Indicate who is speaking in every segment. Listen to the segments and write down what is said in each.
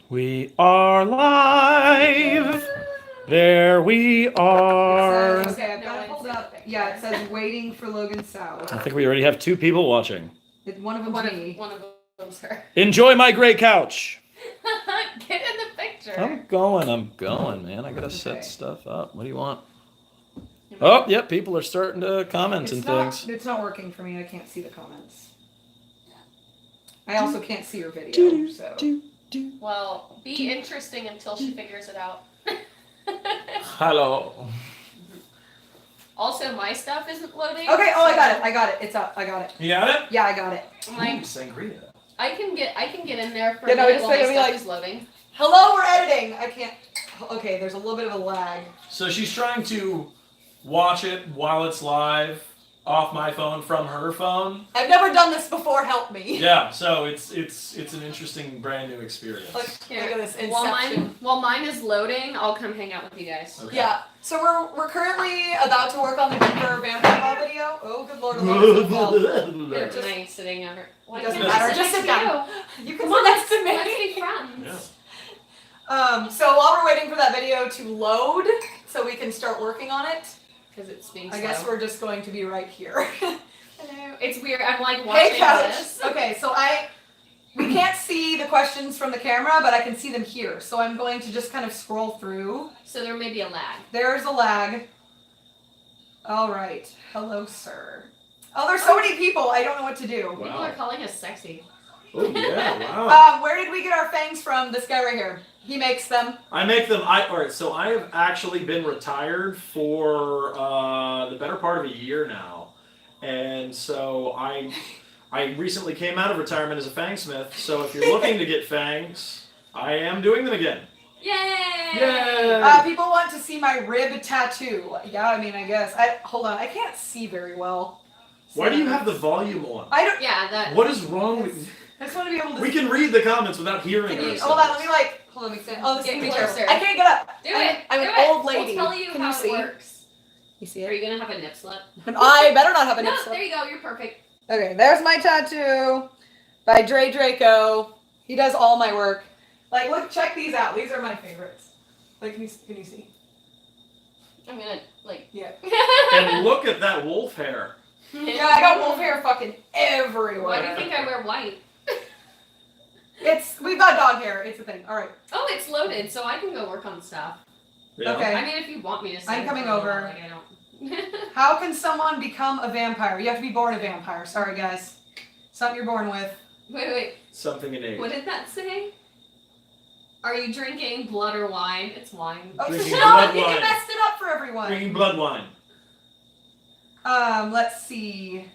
Speaker 1: We are live. There we are.
Speaker 2: Okay, I've got it pulled up. Yeah, it says waiting for Logan South.
Speaker 1: I think we already have 2 people watching.
Speaker 2: One of them's me.
Speaker 3: One of them's her.
Speaker 1: Enjoy my great couch.
Speaker 3: Get in the picture.
Speaker 1: I'm going, man. I gotta set stuff up. What do you want? Oh, yep, people are starting to comment and things.
Speaker 2: It's not working for me. I can't see the comments. I also can't see your video, so.
Speaker 3: Well, be interesting until she figures it out.
Speaker 1: Hello.
Speaker 3: Also, my stuff isn't loading.
Speaker 2: Okay, I got it. It's up. I got it.
Speaker 1: You got it?
Speaker 2: Yeah, I got it.
Speaker 3: Like,
Speaker 1: Sangria.
Speaker 3: I can get in there for
Speaker 2: Yeah,
Speaker 3: a
Speaker 2: no,
Speaker 3: minute
Speaker 2: it's
Speaker 3: while my
Speaker 2: gonna be
Speaker 3: stuff
Speaker 2: like-
Speaker 3: is loading.
Speaker 2: Hello, we're editing. I can't. Okay, there's a little bit of a lag.
Speaker 1: So she's trying to watch it while it's live off my phone from her phone.
Speaker 2: I've never done this before. Help me.
Speaker 1: Yeah, so it's an interesting brand new experience.
Speaker 2: Look at this
Speaker 3: While
Speaker 2: inception.
Speaker 3: mine is loading, I'll come hang out with you guys.
Speaker 1: Okay.
Speaker 2: Yeah. So we're currently about to work on the Denver vampire video. Oh, good lord! They're just,
Speaker 3: Nice sitting over. Why
Speaker 2: doesn't
Speaker 3: can't I
Speaker 2: matter. Just
Speaker 3: next
Speaker 2: sit
Speaker 3: to
Speaker 2: down.
Speaker 3: you?
Speaker 2: You can
Speaker 3: Come on,
Speaker 2: sit next to
Speaker 3: let's
Speaker 2: me.
Speaker 3: be friends.
Speaker 1: Yeah.
Speaker 2: So while we're waiting for that video to load, so we can start working on it,
Speaker 3: Because it's being
Speaker 2: I guess
Speaker 3: slow.
Speaker 2: we're just going to be right here.
Speaker 3: Hello. It's weird. I'm like watching
Speaker 2: Hey, couch.
Speaker 3: this.
Speaker 2: Okay, so we can't see the questions from the camera, but I can see them here. So I'm going to just kind of scroll through.
Speaker 3: So there may be a lag.
Speaker 2: There's a lag. All right. Hello, sir. Oh, there's so many people. I don't know what to do.
Speaker 3: People are calling us sexy.
Speaker 1: Oh yeah, wow.
Speaker 2: Where did we get our fangs from? This guy right here. He makes them.
Speaker 1: I make them. Alright, so I have actually been retired for the better part of a year now, and so I recently came out of retirement as a fangsmith. So if you're looking to get fangs, I am doing them again.
Speaker 3: Yay!
Speaker 1: Yay!
Speaker 2: People want to see my rib tattoo. Yeah, I mean, I guess. Hold on. I can't see very well.
Speaker 1: Why do you have the volume on?
Speaker 2: I don't.
Speaker 3: Yeah, that.
Speaker 1: What is wrong with you?
Speaker 2: I just want to be able to.
Speaker 1: We can read the comments without hearing
Speaker 2: Can you,
Speaker 1: ourselves.
Speaker 2: hold on, let me hold on, let me stand. Oh, this is
Speaker 3: Get
Speaker 2: gonna be
Speaker 3: closer.
Speaker 2: terrible. I can't get up.
Speaker 3: Do it.
Speaker 2: I'm
Speaker 3: do
Speaker 2: an
Speaker 3: it.
Speaker 2: old lady.
Speaker 3: We'll tell you
Speaker 2: Can
Speaker 3: how
Speaker 2: you see?
Speaker 3: it works.
Speaker 2: You see
Speaker 3: Are
Speaker 2: it?
Speaker 3: you gonna have a nip slip?
Speaker 2: I better not have a
Speaker 3: No,
Speaker 2: nip slip.
Speaker 3: there you go. You're perfect.
Speaker 2: Okay, there's my tattoo by Dre Draco. He does all my work. Like, look, check these out. These are my favorites. Like, can you see?
Speaker 3: I'm gonna like.
Speaker 2: Yeah.
Speaker 1: And look at that wolf hair.
Speaker 2: Yeah, I got wolf hair fucking everywhere.
Speaker 3: Why do you think I wear white?
Speaker 2: We've got dog hair. It's a thing. All right.
Speaker 3: Oh, it's loaded, so I can go work on stuff.
Speaker 1: Yeah.
Speaker 2: Okay.
Speaker 3: I mean, if you want me to.
Speaker 2: I'm coming
Speaker 3: for a while,
Speaker 2: over.
Speaker 3: Like, I don't.
Speaker 2: How can someone become a vampire? You have to be born a vampire. Sorry, guys. Something you're born with.
Speaker 3: Wait.
Speaker 1: Something innate.
Speaker 3: What did that say? Are you drinking blood or wine? It's wine.
Speaker 2: Oh,
Speaker 1: Drinking
Speaker 2: no,
Speaker 1: blood
Speaker 2: you
Speaker 1: wine.
Speaker 2: messed it up for everyone.
Speaker 1: Drinking blood wine.
Speaker 2: Let's see.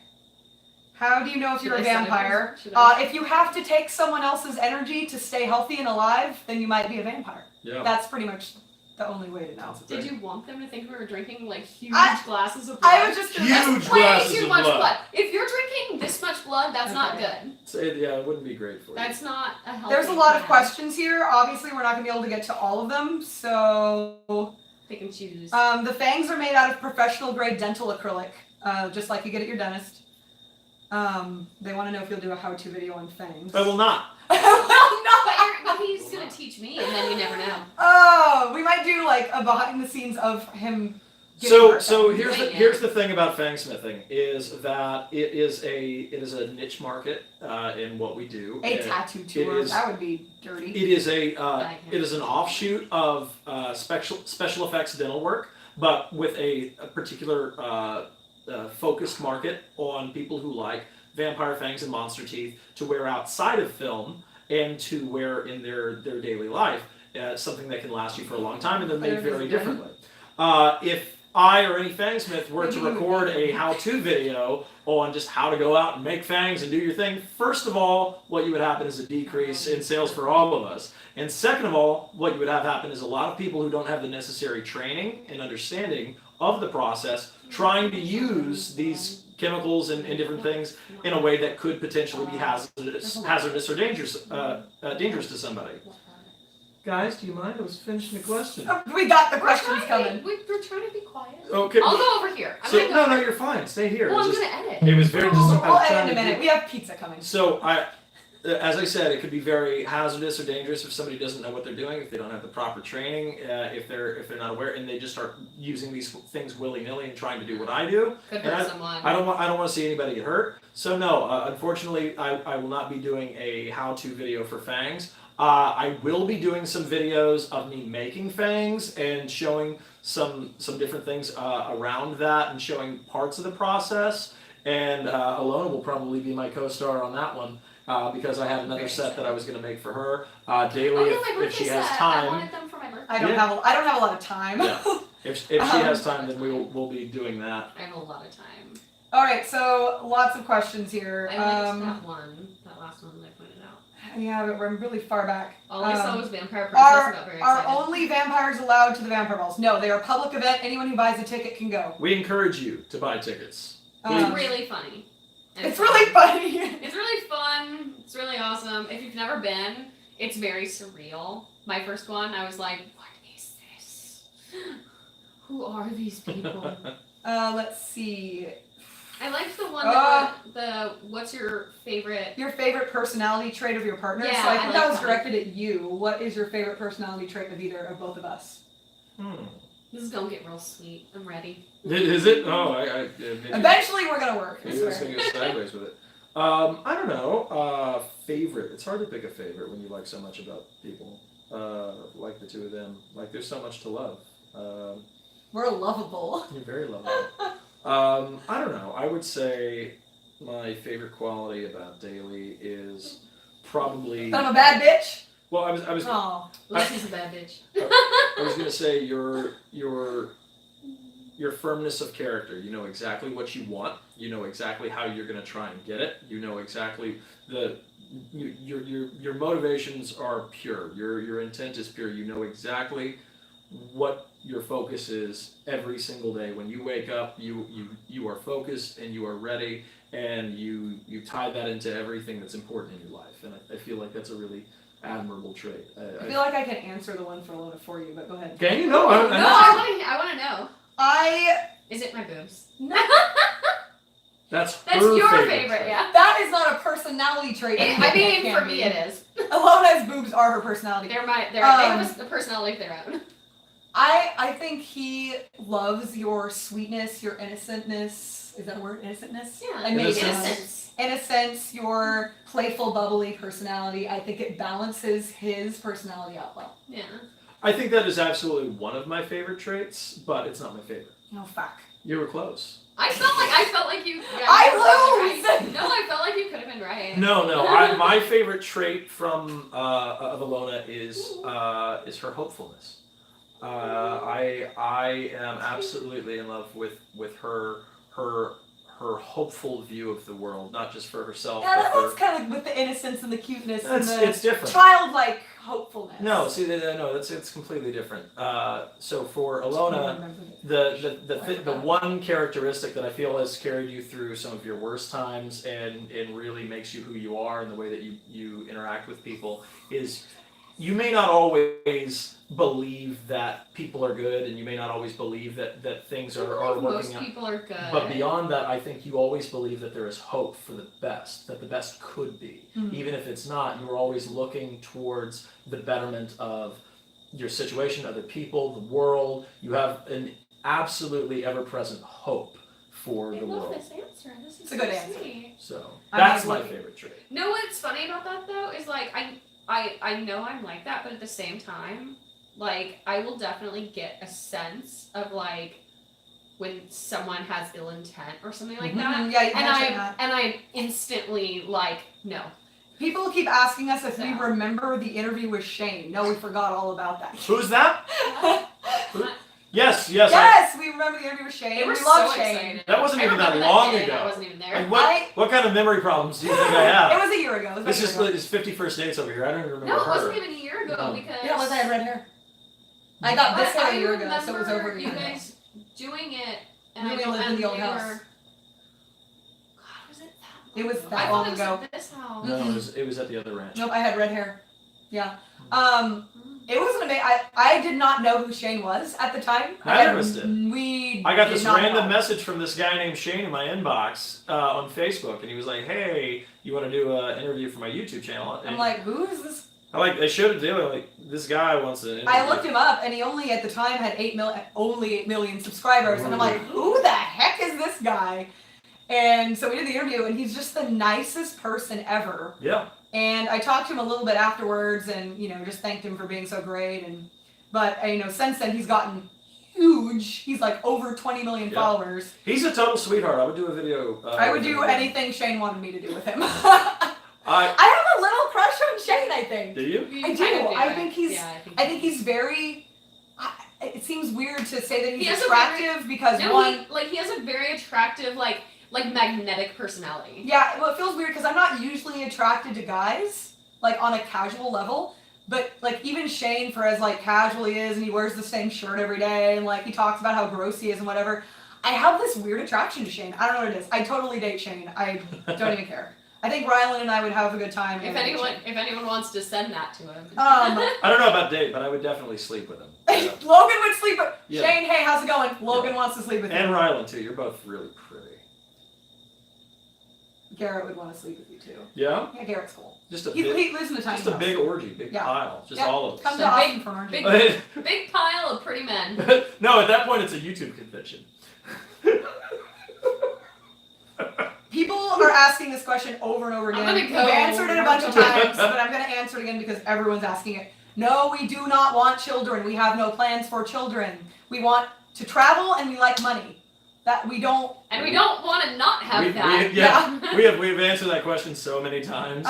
Speaker 2: How do you know if
Speaker 3: Should
Speaker 2: you're a
Speaker 3: I set it?
Speaker 2: vampire?
Speaker 3: Should I?
Speaker 2: If you have to take someone else's energy to stay healthy and alive, then you might be a vampire.
Speaker 1: Yeah.
Speaker 2: That's pretty much the only way to know.
Speaker 3: Did you want them to think we were drinking like huge
Speaker 2: I-
Speaker 3: glasses of blood?
Speaker 2: I was just
Speaker 1: Huge
Speaker 3: That's way
Speaker 1: glasses
Speaker 3: too
Speaker 1: of
Speaker 3: much
Speaker 1: blood.
Speaker 3: If you're drinking this much blood, that's not
Speaker 2: Okay.
Speaker 3: good.
Speaker 1: So, yeah, it wouldn't be great for you.
Speaker 3: That's not a healthy.
Speaker 2: There's a lot of
Speaker 3: plan.
Speaker 2: questions here. Obviously, we're not gonna be able to get to all of them. So,
Speaker 3: Pick and choose.
Speaker 2: the fangs are made out of professional grade dental acrylic, just like you get at your dentist. They want to know if you'll do a how-to video on fangs.
Speaker 1: I will not.
Speaker 3: But he's gonna teach me, and then you never know.
Speaker 2: Oh, we might do like a behind the scenes of him.
Speaker 1: So
Speaker 3: Wait,
Speaker 1: here's the thing about fangsmithing is that it is a niche market in what we do.
Speaker 2: A
Speaker 1: And
Speaker 2: tattoo
Speaker 1: it
Speaker 2: tour.
Speaker 1: is-
Speaker 2: That would be dirty.
Speaker 1: It is an offshoot of special effects dental work, but with a particular focused market on people who like vampire fangs and monster teeth to wear outside of film and to wear in their daily life. Something that can last you for a long time and then made very differently. If I or any fangsmith were to record a how-to video on just how to go out and make fangs and do your thing, first of all, what you would happen is a decrease in sales for all of us. And second of all, what you would have happen is a lot of people who don't have the necessary training and understanding of the process trying to use these chemicals and different things in a way that could potentially be hazardous or dangerous to somebody. Guys, do you mind? I was finishing the question.
Speaker 2: We got the questions coming.
Speaker 3: We're trying to be quiet.
Speaker 1: Okay.
Speaker 3: I'll go over here. I'm
Speaker 1: So,
Speaker 3: gonna go
Speaker 1: no,
Speaker 3: over
Speaker 1: you're fine. Stay here.
Speaker 3: Well,
Speaker 1: It
Speaker 3: I'm
Speaker 1: was
Speaker 3: gonna edit.
Speaker 1: It was very.
Speaker 2: We'll
Speaker 1: I was
Speaker 2: edit
Speaker 1: trying
Speaker 2: in a
Speaker 1: to
Speaker 2: minute.
Speaker 1: do-
Speaker 2: We have pizza coming.
Speaker 1: So as I said, it could be very hazardous or dangerous if somebody doesn't know what they're doing, if they don't have the proper training, if they're not aware, and they just start using these things willy nilly and trying to do what I do.
Speaker 3: Could
Speaker 1: And
Speaker 3: hurt someone.
Speaker 1: I don't want to see anybody get hurt. So no, unfortunately, I will not be doing a how-to video for fangs. I will be doing some videos of me making fangs and showing some different things around that and showing parts of the process. And Alona will probably be my co-star on that one because I had another set that I was going to make for her. Daily, if she has time.
Speaker 3: I wanted them for my birthday.
Speaker 2: I don't have a lot of time.
Speaker 1: Yeah. If she has time, then we'll be doing that.
Speaker 3: I have a lot of time.
Speaker 2: All right, so lots of questions here.
Speaker 3: I liked that last one that I pointed out.
Speaker 2: Yeah, but we're really far back.
Speaker 3: All I saw was Vampire Princess. I got very
Speaker 2: Are
Speaker 3: excited.
Speaker 2: only vampires allowed to the vampire balls? No, they are a public event. Anyone who buys a ticket can go.
Speaker 1: We encourage you to buy tickets.
Speaker 3: It's really funny. And
Speaker 2: It's really funny.
Speaker 3: It's really fun. It's really awesome. If you've never been, it's very surreal. My first one, I was like, what is this? Who are these people?
Speaker 2: Let's see.
Speaker 3: I liked the one that what's your favorite?
Speaker 2: Your favorite personality trait of your partner?
Speaker 3: Yeah,
Speaker 2: so I
Speaker 3: I
Speaker 2: think
Speaker 3: like
Speaker 2: that was
Speaker 3: that.
Speaker 2: directed at you. What is your favorite personality trait of either of both of us?
Speaker 3: This is gonna get real sweet. I'm ready.
Speaker 1: Is it? Oh, maybe,
Speaker 2: Eventually we're gonna work. I
Speaker 1: maybe it's
Speaker 2: swear.
Speaker 1: going to go sideways with it. I don't know. Favorite. It's hard to pick a favorite when you like so much about people. Like the two of them. Like there's so much to love.
Speaker 2: We're lovable.
Speaker 1: You're very lovely. I don't know. I would say my favorite quality about Daly is probably.
Speaker 2: But I'm a bad bitch.
Speaker 1: Well, I was
Speaker 2: Oh.
Speaker 3: Lucy's a bad bitch.
Speaker 1: I was gonna say your firmness of character. You know exactly what you want. You know exactly how you're gonna try and get it. You know exactly your motivations are pure. Your intent is pure. You know exactly what your focus is every single day. When you wake up, you are focused and you are ready, and you tie that into everything that's important in your life. And I feel like that's a really admirable trait.
Speaker 2: I feel like I can answer the one for Lona for you, but go ahead.
Speaker 1: Can you? No,
Speaker 3: No, I want to know. Is it my boobs?
Speaker 1: That's
Speaker 3: That's
Speaker 1: her
Speaker 3: your
Speaker 1: favorite
Speaker 3: favorite,
Speaker 1: trait.
Speaker 3: yeah.
Speaker 2: That is not a personality trait.
Speaker 3: I mean, for me it is.
Speaker 2: Alona's boobs are her personality.
Speaker 3: They have a personality of their own.
Speaker 2: I think he loves your sweetness, your innocentness. Is that a word? Innocentness?
Speaker 3: Yeah,
Speaker 2: I made
Speaker 3: innocence.
Speaker 2: Innocence, your playful, bubbly personality. I think it balances his personality out well.
Speaker 3: Yeah.
Speaker 1: I think that is absolutely one of my favorite traits, but it's not my favorite.
Speaker 2: No, fuck.
Speaker 1: You were close.
Speaker 3: I felt like you. Yeah,
Speaker 2: I
Speaker 3: lose. No, I felt like you could have been right.
Speaker 1: No. My favorite trait from of Alona is her hopefulness. I am absolutely in love with her hopeful view of the world, not just for herself.
Speaker 2: Yeah,
Speaker 1: but
Speaker 2: that's kind of with the innocence and the cuteness and
Speaker 1: it's
Speaker 2: the
Speaker 1: different.
Speaker 2: childlike hopefulness.
Speaker 1: No, see, no, it's completely different. So for Alona, the one characteristic that I feel has carried you through some of your worst times and really makes you who you are and the way that you interact with people is you may not always believe that people are good, and you may not always believe that things are working
Speaker 3: Most
Speaker 1: out.
Speaker 3: people are good.
Speaker 1: But beyond that, I think you always believe that there is hope for the best, that the best could be.
Speaker 2: Mhm.
Speaker 1: Even if it's not, you're always looking towards the betterment of your situation, other people, the world. You have an absolutely ever-present hope for
Speaker 3: I
Speaker 1: the
Speaker 3: love
Speaker 1: world.
Speaker 3: this answer. This is
Speaker 2: It's a good
Speaker 3: so
Speaker 2: answer.
Speaker 3: sweet.
Speaker 1: So
Speaker 2: I'm
Speaker 1: that's
Speaker 2: not
Speaker 1: my
Speaker 2: looking-
Speaker 1: favorite trait.
Speaker 3: Know what's funny about that though is like I know I'm like that, but at the same time, like I will definitely get a sense of like when someone has ill intent or something like that.
Speaker 2: Mhm, yeah, you mentioned that.
Speaker 3: And I'm instantly like, no.
Speaker 2: People keep asking us if we
Speaker 3: Yeah.
Speaker 2: remember the interview with Shane. No, we forgot all about that.
Speaker 1: Who's that? Yes.
Speaker 2: Yes, we remember the interview with Shane.
Speaker 3: They were
Speaker 2: we
Speaker 3: so
Speaker 2: love Shane.
Speaker 3: excited.
Speaker 1: That wasn't
Speaker 3: I
Speaker 1: even that
Speaker 3: remember
Speaker 1: long
Speaker 3: day, and
Speaker 1: ago.
Speaker 3: I wasn't even there.
Speaker 1: Like, what kind of memory problems do you think I have?
Speaker 2: It was a year ago. It was
Speaker 1: This
Speaker 2: a year
Speaker 1: is
Speaker 2: ago.
Speaker 1: it's 51st dates over here. I don't even remember
Speaker 3: No, it
Speaker 1: her.
Speaker 3: wasn't even a year ago
Speaker 1: No.
Speaker 3: because
Speaker 2: Yeah, unless I had red hair. I got this
Speaker 3: But
Speaker 2: hair
Speaker 3: I
Speaker 2: a year ago, so it was
Speaker 3: remember
Speaker 2: over a
Speaker 3: you
Speaker 2: year ago.
Speaker 3: guys doing it, and
Speaker 2: We
Speaker 3: I
Speaker 2: lived
Speaker 3: don't
Speaker 2: in
Speaker 3: and
Speaker 2: the old
Speaker 3: they
Speaker 2: house.
Speaker 3: were. God, was it that?
Speaker 2: It was
Speaker 3: long
Speaker 2: that
Speaker 3: ago?
Speaker 2: long
Speaker 3: I thought
Speaker 2: ago.
Speaker 3: it was at this house.
Speaker 1: No, it was at the other ranch.
Speaker 2: Nope, I had red hair. Yeah.
Speaker 3: Mm.
Speaker 2: It was an amazing. I did not know who Shane was at the time.
Speaker 1: Neither of us did.
Speaker 2: I
Speaker 1: got this random message from this guy named Shane in my inbox on Facebook, and he was like, "Hey, you want to do an interview for my YouTube channel?" And
Speaker 2: I'm like, who is this?
Speaker 1: I showed it to him. Like, this guy wants to.
Speaker 2: I looked him up, and he only at the time had 8 million subscribers, and I'm like, who the heck is this guy? And so we did the interview, and he's just the nicest person ever.
Speaker 1: Yeah.
Speaker 2: And I talked to him a little bit afterwards, and just thanked him for being so great. But since then he's gotten huge. He's like over 20 million followers.
Speaker 1: He's a total sweetheart. I would do a video.
Speaker 2: I would do anything Shane wanted me to do with him. I have a little crush on Shane. I think.
Speaker 1: Do you?
Speaker 2: I do. I think he's. Yeah, I think he's very. It seems weird to say that he's attractive because
Speaker 3: he has a very attractive like magnetic personality.
Speaker 2: Yeah, well, it feels weird because I'm not usually attracted to guys like on a casual level, but like even Shane, for as like casual he is, and he wears the same shirt every day, and like he talks about how gross he is and whatever. I have this weird attraction to Shane. I don't know what it is. I totally date Shane. I don't even care. I think Rylan and I would have a good time.
Speaker 3: If anyone wants to send that to him.
Speaker 1: I don't know about date, but I would definitely sleep with him.
Speaker 2: Yeah. Logan would sleep with Shane. Hey, how's it going? Logan wants to sleep with you.
Speaker 1: And Rylan too. You're both really pretty.
Speaker 2: Garrett would want to sleep with you too.
Speaker 1: Yeah?
Speaker 2: Yeah, Garrett's cool.
Speaker 1: He
Speaker 2: lives in a tiny house.
Speaker 1: Just a big orgy, big pile. Just all of us.
Speaker 2: Come to Austin for an orgy.
Speaker 3: Big pile of pretty men.
Speaker 1: No, at that point it's a YouTube convention.
Speaker 2: People are asking this question over and over again.
Speaker 3: We've
Speaker 2: answered it a bunch of times, but I'm going to answer it again because everyone's asking it. No, we do not want children. We have no plans for children. We want to travel and we like money. That we don't.
Speaker 3: And we don't want to not have that.
Speaker 1: We've answered that question so many times.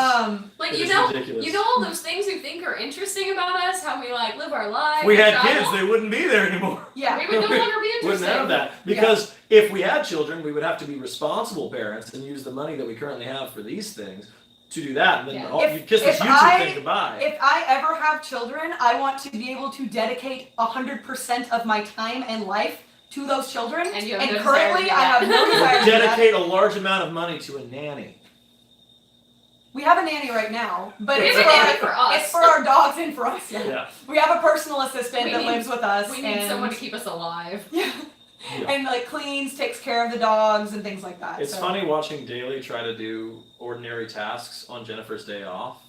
Speaker 3: Ridiculous. All those things we think are interesting about us, how we like live our lives.
Speaker 1: If we had kids, they wouldn't be there anymore.
Speaker 2: Yeah,
Speaker 3: we would no longer be interested.
Speaker 1: Wouldn't have that because if we had children, we would have to be responsible parents and use the money that we currently have for these things to do that. And then you kiss this YouTube thing goodbye.
Speaker 2: If I ever have children, I want to be able to dedicate 100% of my time and life to those children, and currently I have no desire to
Speaker 1: dedicate a large amount of money to a nanny.
Speaker 2: We have a nanny right now, but
Speaker 3: it's for us.
Speaker 2: It's for our dogs and for us.
Speaker 1: Yeah.
Speaker 2: We have a personal assistant that lives with us.
Speaker 3: We need someone to keep us alive.
Speaker 2: Yeah. And like cleans, takes care of the dogs and things like that.
Speaker 1: It's funny watching Daly try to do ordinary tasks on Jennifer's day off.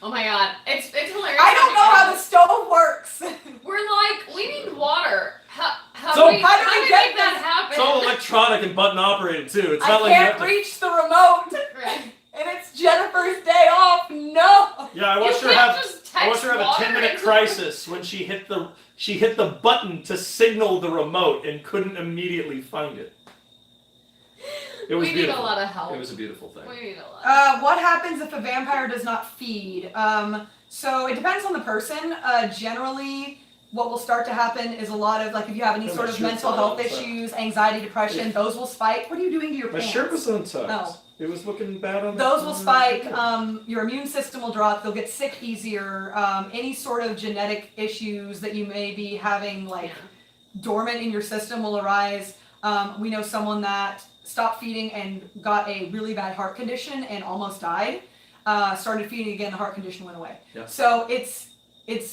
Speaker 3: Oh my god, it's hilarious.
Speaker 2: I don't know how the stove works.
Speaker 3: We're like, we need water. How
Speaker 2: do we
Speaker 3: make that happen?
Speaker 1: It's all electronic and button operated too. It's
Speaker 2: I
Speaker 1: not like
Speaker 2: can't reach the remote.
Speaker 3: Right.
Speaker 2: And it's Jennifer's day off. No.
Speaker 1: Yeah, I watched her have a 10-minute crisis when she hit the button to signal the remote and couldn't immediately find it. It was beautiful.
Speaker 3: Need a lot of help.
Speaker 1: It was a beautiful thing.
Speaker 3: We need a lot.
Speaker 2: What happens if a vampire does not feed? So it depends on the person. Generally, what will start to happen is a lot of, like, if you have any sort of mental health issues, anxiety, depression, those will spike. What are you doing to your pants?
Speaker 1: My shirt was untucked.
Speaker 2: Oh.
Speaker 1: It was looking bad on
Speaker 2: those will spike. Your immune system will drop. You'll get sick easier. Any sort of genetic issues that you may be having, like, dormant in your system will arise. We know someone that stopped feeding and got a really bad heart condition and almost died. Started feeding again, the heart condition went away.
Speaker 1: Yeah.
Speaker 2: So it's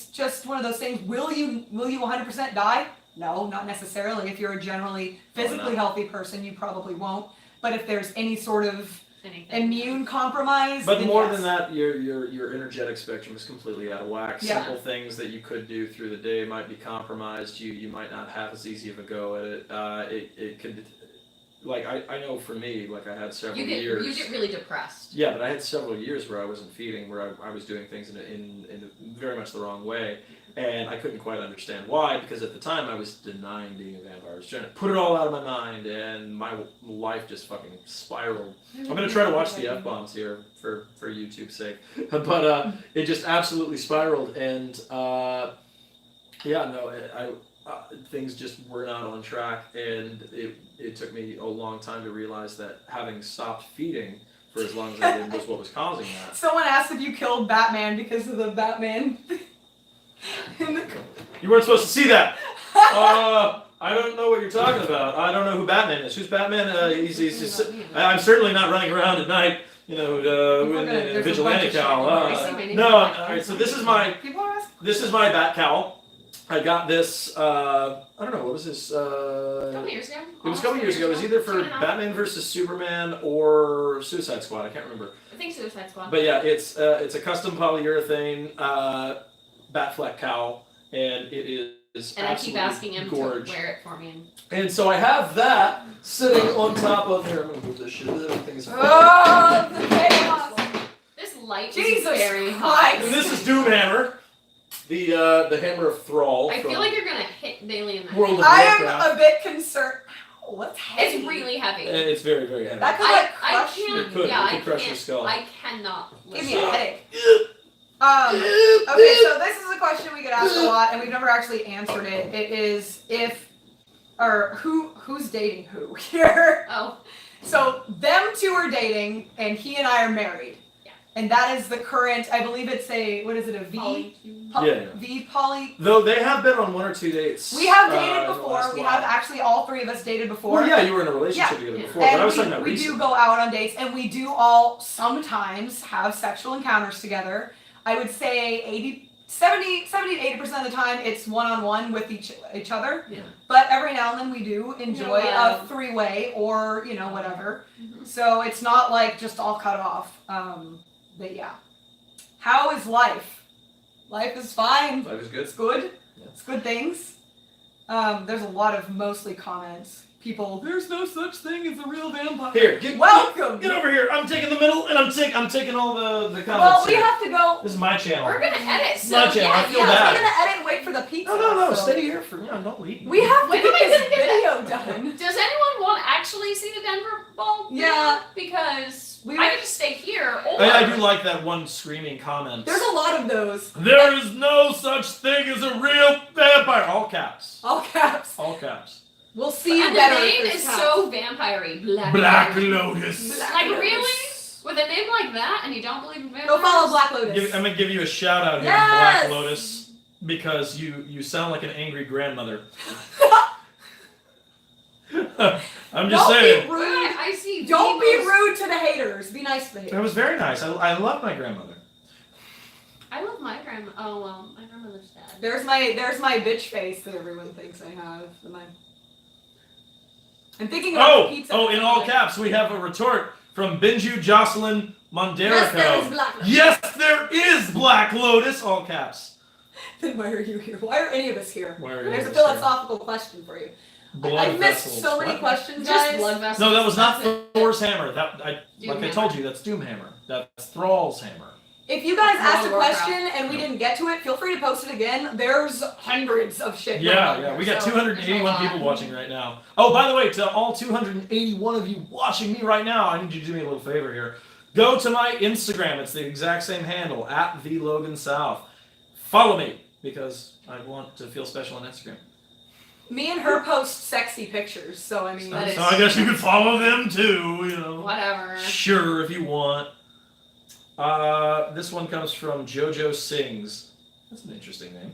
Speaker 2: just one of those things. Will you 100% die? No, not necessarily. If you're a generally physically healthy person, you probably won't. But if there's any sort of immune compromise,
Speaker 1: but more than that, your energetic spectrum is completely out of whack.
Speaker 2: Yeah.
Speaker 1: Simple things that you could do through the day might be compromised. You might not have as easy of a go at it. It could. Like, I know for me, like, I had several years.
Speaker 3: You get really depressed.
Speaker 1: Yeah, but I had several years where I wasn't feeding, where I was doing things in very much the wrong way, and I couldn't quite understand why, because at the time I was denying being a vampire. I was trying to put it all out of my mind, and my life just fucking spiraled. I'm going to try to watch the F-bombs here for YouTube's sake, but it just absolutely spiraled, and things just were not on track, and it took me a long time to realize that having stopped feeding for as long as I did was what was causing that.
Speaker 2: Someone asked if you killed Batman because of the Batman.
Speaker 1: You weren't supposed to see that. I don't know what you're talking about. I don't know who Batman is. Who's Batman? He's just. I'm certainly not running around at night. You know, with a vigilante cowl. No, all right. So this is my. This is my bat cowl. I got this. I don't know, what was this?
Speaker 3: A couple years ago.
Speaker 1: It was a couple years ago. It was either for
Speaker 3: 2.5.
Speaker 1: Batman versus Superman or Suicide Squad. I can't remember.
Speaker 3: I think Suicide Squad.
Speaker 1: But yeah, it's a custom polyurethane Batfleck cowl, and it is
Speaker 3: and I keep asking him
Speaker 1: gorge.
Speaker 3: to wear it for me.
Speaker 1: And so I have that sitting on top of here. I'm gonna move this shit. Everything is.
Speaker 2: Oh, the chaos!
Speaker 3: This light
Speaker 2: Jesus
Speaker 3: is very
Speaker 2: Christ.
Speaker 3: hot.
Speaker 1: And this is Doomhammer, the hammer of Thrall.
Speaker 3: I
Speaker 1: from
Speaker 3: feel like you're gonna hit Daily in the
Speaker 1: World
Speaker 3: head.
Speaker 1: of
Speaker 2: I am
Speaker 1: Warcraft.
Speaker 2: a bit concerned. Oh, what's heavy?
Speaker 3: It's really heavy.
Speaker 1: And it's very, very heavy.
Speaker 2: That could like
Speaker 3: I
Speaker 2: crush
Speaker 3: can't.
Speaker 2: me.
Speaker 1: It could.
Speaker 3: Yeah,
Speaker 1: It could
Speaker 3: I
Speaker 1: crush
Speaker 3: can't.
Speaker 1: your skull.
Speaker 3: I cannot.
Speaker 2: Give
Speaker 3: Listen.
Speaker 2: me a headache. Okay, so this is a question we get asked a lot, and we've never actually answered it. It is who's dating who here?
Speaker 3: Oh,
Speaker 2: So them two are dating, and he and I are married.
Speaker 3: Yeah.
Speaker 2: And that is the current. I believe it's a V?
Speaker 3: Ollie.
Speaker 1: Yeah.
Speaker 2: V poly.
Speaker 1: Though they have been on 1 or 2 dates.
Speaker 2: We have
Speaker 1: in
Speaker 2: dated
Speaker 1: the
Speaker 2: before.
Speaker 1: last
Speaker 2: We
Speaker 1: while.
Speaker 2: have actually all three of us dated before.
Speaker 1: Well, yeah, you were in a relationship
Speaker 2: Yeah.
Speaker 1: together
Speaker 3: Yeah.
Speaker 1: before, but I was
Speaker 2: And
Speaker 1: talking about
Speaker 2: we
Speaker 1: recently.
Speaker 2: do go out on dates, and we do all sometimes have sexual encounters together. I would say 70 to 80% of the time it's one-on-one with each other.
Speaker 3: Yeah.
Speaker 2: But every now and then we do enjoy
Speaker 3: Yeah.
Speaker 2: a three-way or, whatever.
Speaker 3: Mhm.
Speaker 2: So it's not like just all cut off. But yeah. How is life? Life is fine.
Speaker 1: Life is good.
Speaker 2: It's good.
Speaker 1: Yeah.
Speaker 2: It's good things. There's a lot of mostly comments. People, there's no such thing as a real vampire.
Speaker 1: Here, get over here. I'm taking the middle, and I'm taking all the comments.
Speaker 2: Well, we
Speaker 1: here.
Speaker 2: have to go.
Speaker 1: This is my channel.
Speaker 3: We're gonna edit. So
Speaker 1: My channel, I
Speaker 3: yeah,
Speaker 1: feel
Speaker 3: yeah.
Speaker 1: bad.
Speaker 2: We're gonna edit and wait for the pizza.
Speaker 1: No,
Speaker 2: so-
Speaker 1: stay here for don't leave.
Speaker 2: We have to
Speaker 3: When
Speaker 2: get
Speaker 3: am I
Speaker 2: this
Speaker 3: gonna get
Speaker 2: video done.
Speaker 3: Does anyone want to actually see the Denver ball?
Speaker 2: Yeah.
Speaker 3: Because
Speaker 2: We-
Speaker 3: I could just stay here. Or
Speaker 1: I do like that one screaming comment.
Speaker 2: There's a lot of those.
Speaker 1: There is no such thing as a real vampire. All caps.
Speaker 2: All caps.
Speaker 1: All caps.
Speaker 2: We'll see you
Speaker 3: And the
Speaker 2: better.
Speaker 3: name
Speaker 2: if
Speaker 3: is
Speaker 2: there's
Speaker 3: so vampire-y.
Speaker 1: Black Lotus.
Speaker 2: Black
Speaker 3: Like
Speaker 2: Lotus.
Speaker 3: really? With a name like that, and you don't believe in vampires?
Speaker 2: Go follow Black Lotus.
Speaker 1: I'm gonna give you a shout out here,
Speaker 2: Yes!
Speaker 1: Black Lotus, because you sound like an angry grandmother. I'm just
Speaker 2: Don't
Speaker 1: saying.
Speaker 2: be
Speaker 3: Well,
Speaker 2: rude.
Speaker 3: I see.
Speaker 2: Don't be
Speaker 3: Vivos-
Speaker 2: rude to the haters. Be nice to the
Speaker 1: It
Speaker 2: haters.
Speaker 1: was very nice. I love my grandmother.
Speaker 3: I love my grandma. Oh well, my grandmother's dead.
Speaker 2: There's my bitch face that everyone thinks I have. I'm thinking about the pizza.
Speaker 1: In all caps, we have a retort from Benju Jocelyn
Speaker 2: Yes, there is
Speaker 1: Monderico.
Speaker 2: Black Lotus.
Speaker 1: Yes, there is Black Lotus. All caps.
Speaker 2: Then why are you here? Why are any of us here?
Speaker 1: Why are
Speaker 2: There's
Speaker 1: you
Speaker 2: a
Speaker 1: here?
Speaker 2: philosophical question for you.
Speaker 1: Blood
Speaker 2: I missed
Speaker 1: vessels.
Speaker 2: so many
Speaker 1: What?
Speaker 2: questions,
Speaker 3: Just
Speaker 2: guys.
Speaker 3: blood vessels.
Speaker 1: No, that was not
Speaker 3: That's it.
Speaker 1: Thor's hammer. Like I
Speaker 3: Doomhammer.
Speaker 1: told you, that's Doomhammer. That's Thrall's hammer.
Speaker 2: If you guys asked a
Speaker 3: World of Warcraft.
Speaker 2: question and we didn't get to it, feel free to post it again. There's hundreds of shit. going on
Speaker 1: Yeah,
Speaker 2: here,
Speaker 1: we got
Speaker 2: so-
Speaker 1: 281
Speaker 3: there's a
Speaker 1: people
Speaker 3: lot.
Speaker 1: watching right now. Oh, by the way, to all 281 of you watching me right now, I need you to do me a little favor here. Go to my Instagram. It's the exact same handle, @thelogansouth. Follow me, because I want to feel special on Instagram.
Speaker 2: Me and her post sexy pictures, so I mean.
Speaker 3: That is-
Speaker 1: So I guess you can follow them too,
Speaker 3: Whatever.
Speaker 1: Sure, if you want. This one comes from Jojo Sings. That's an interesting name.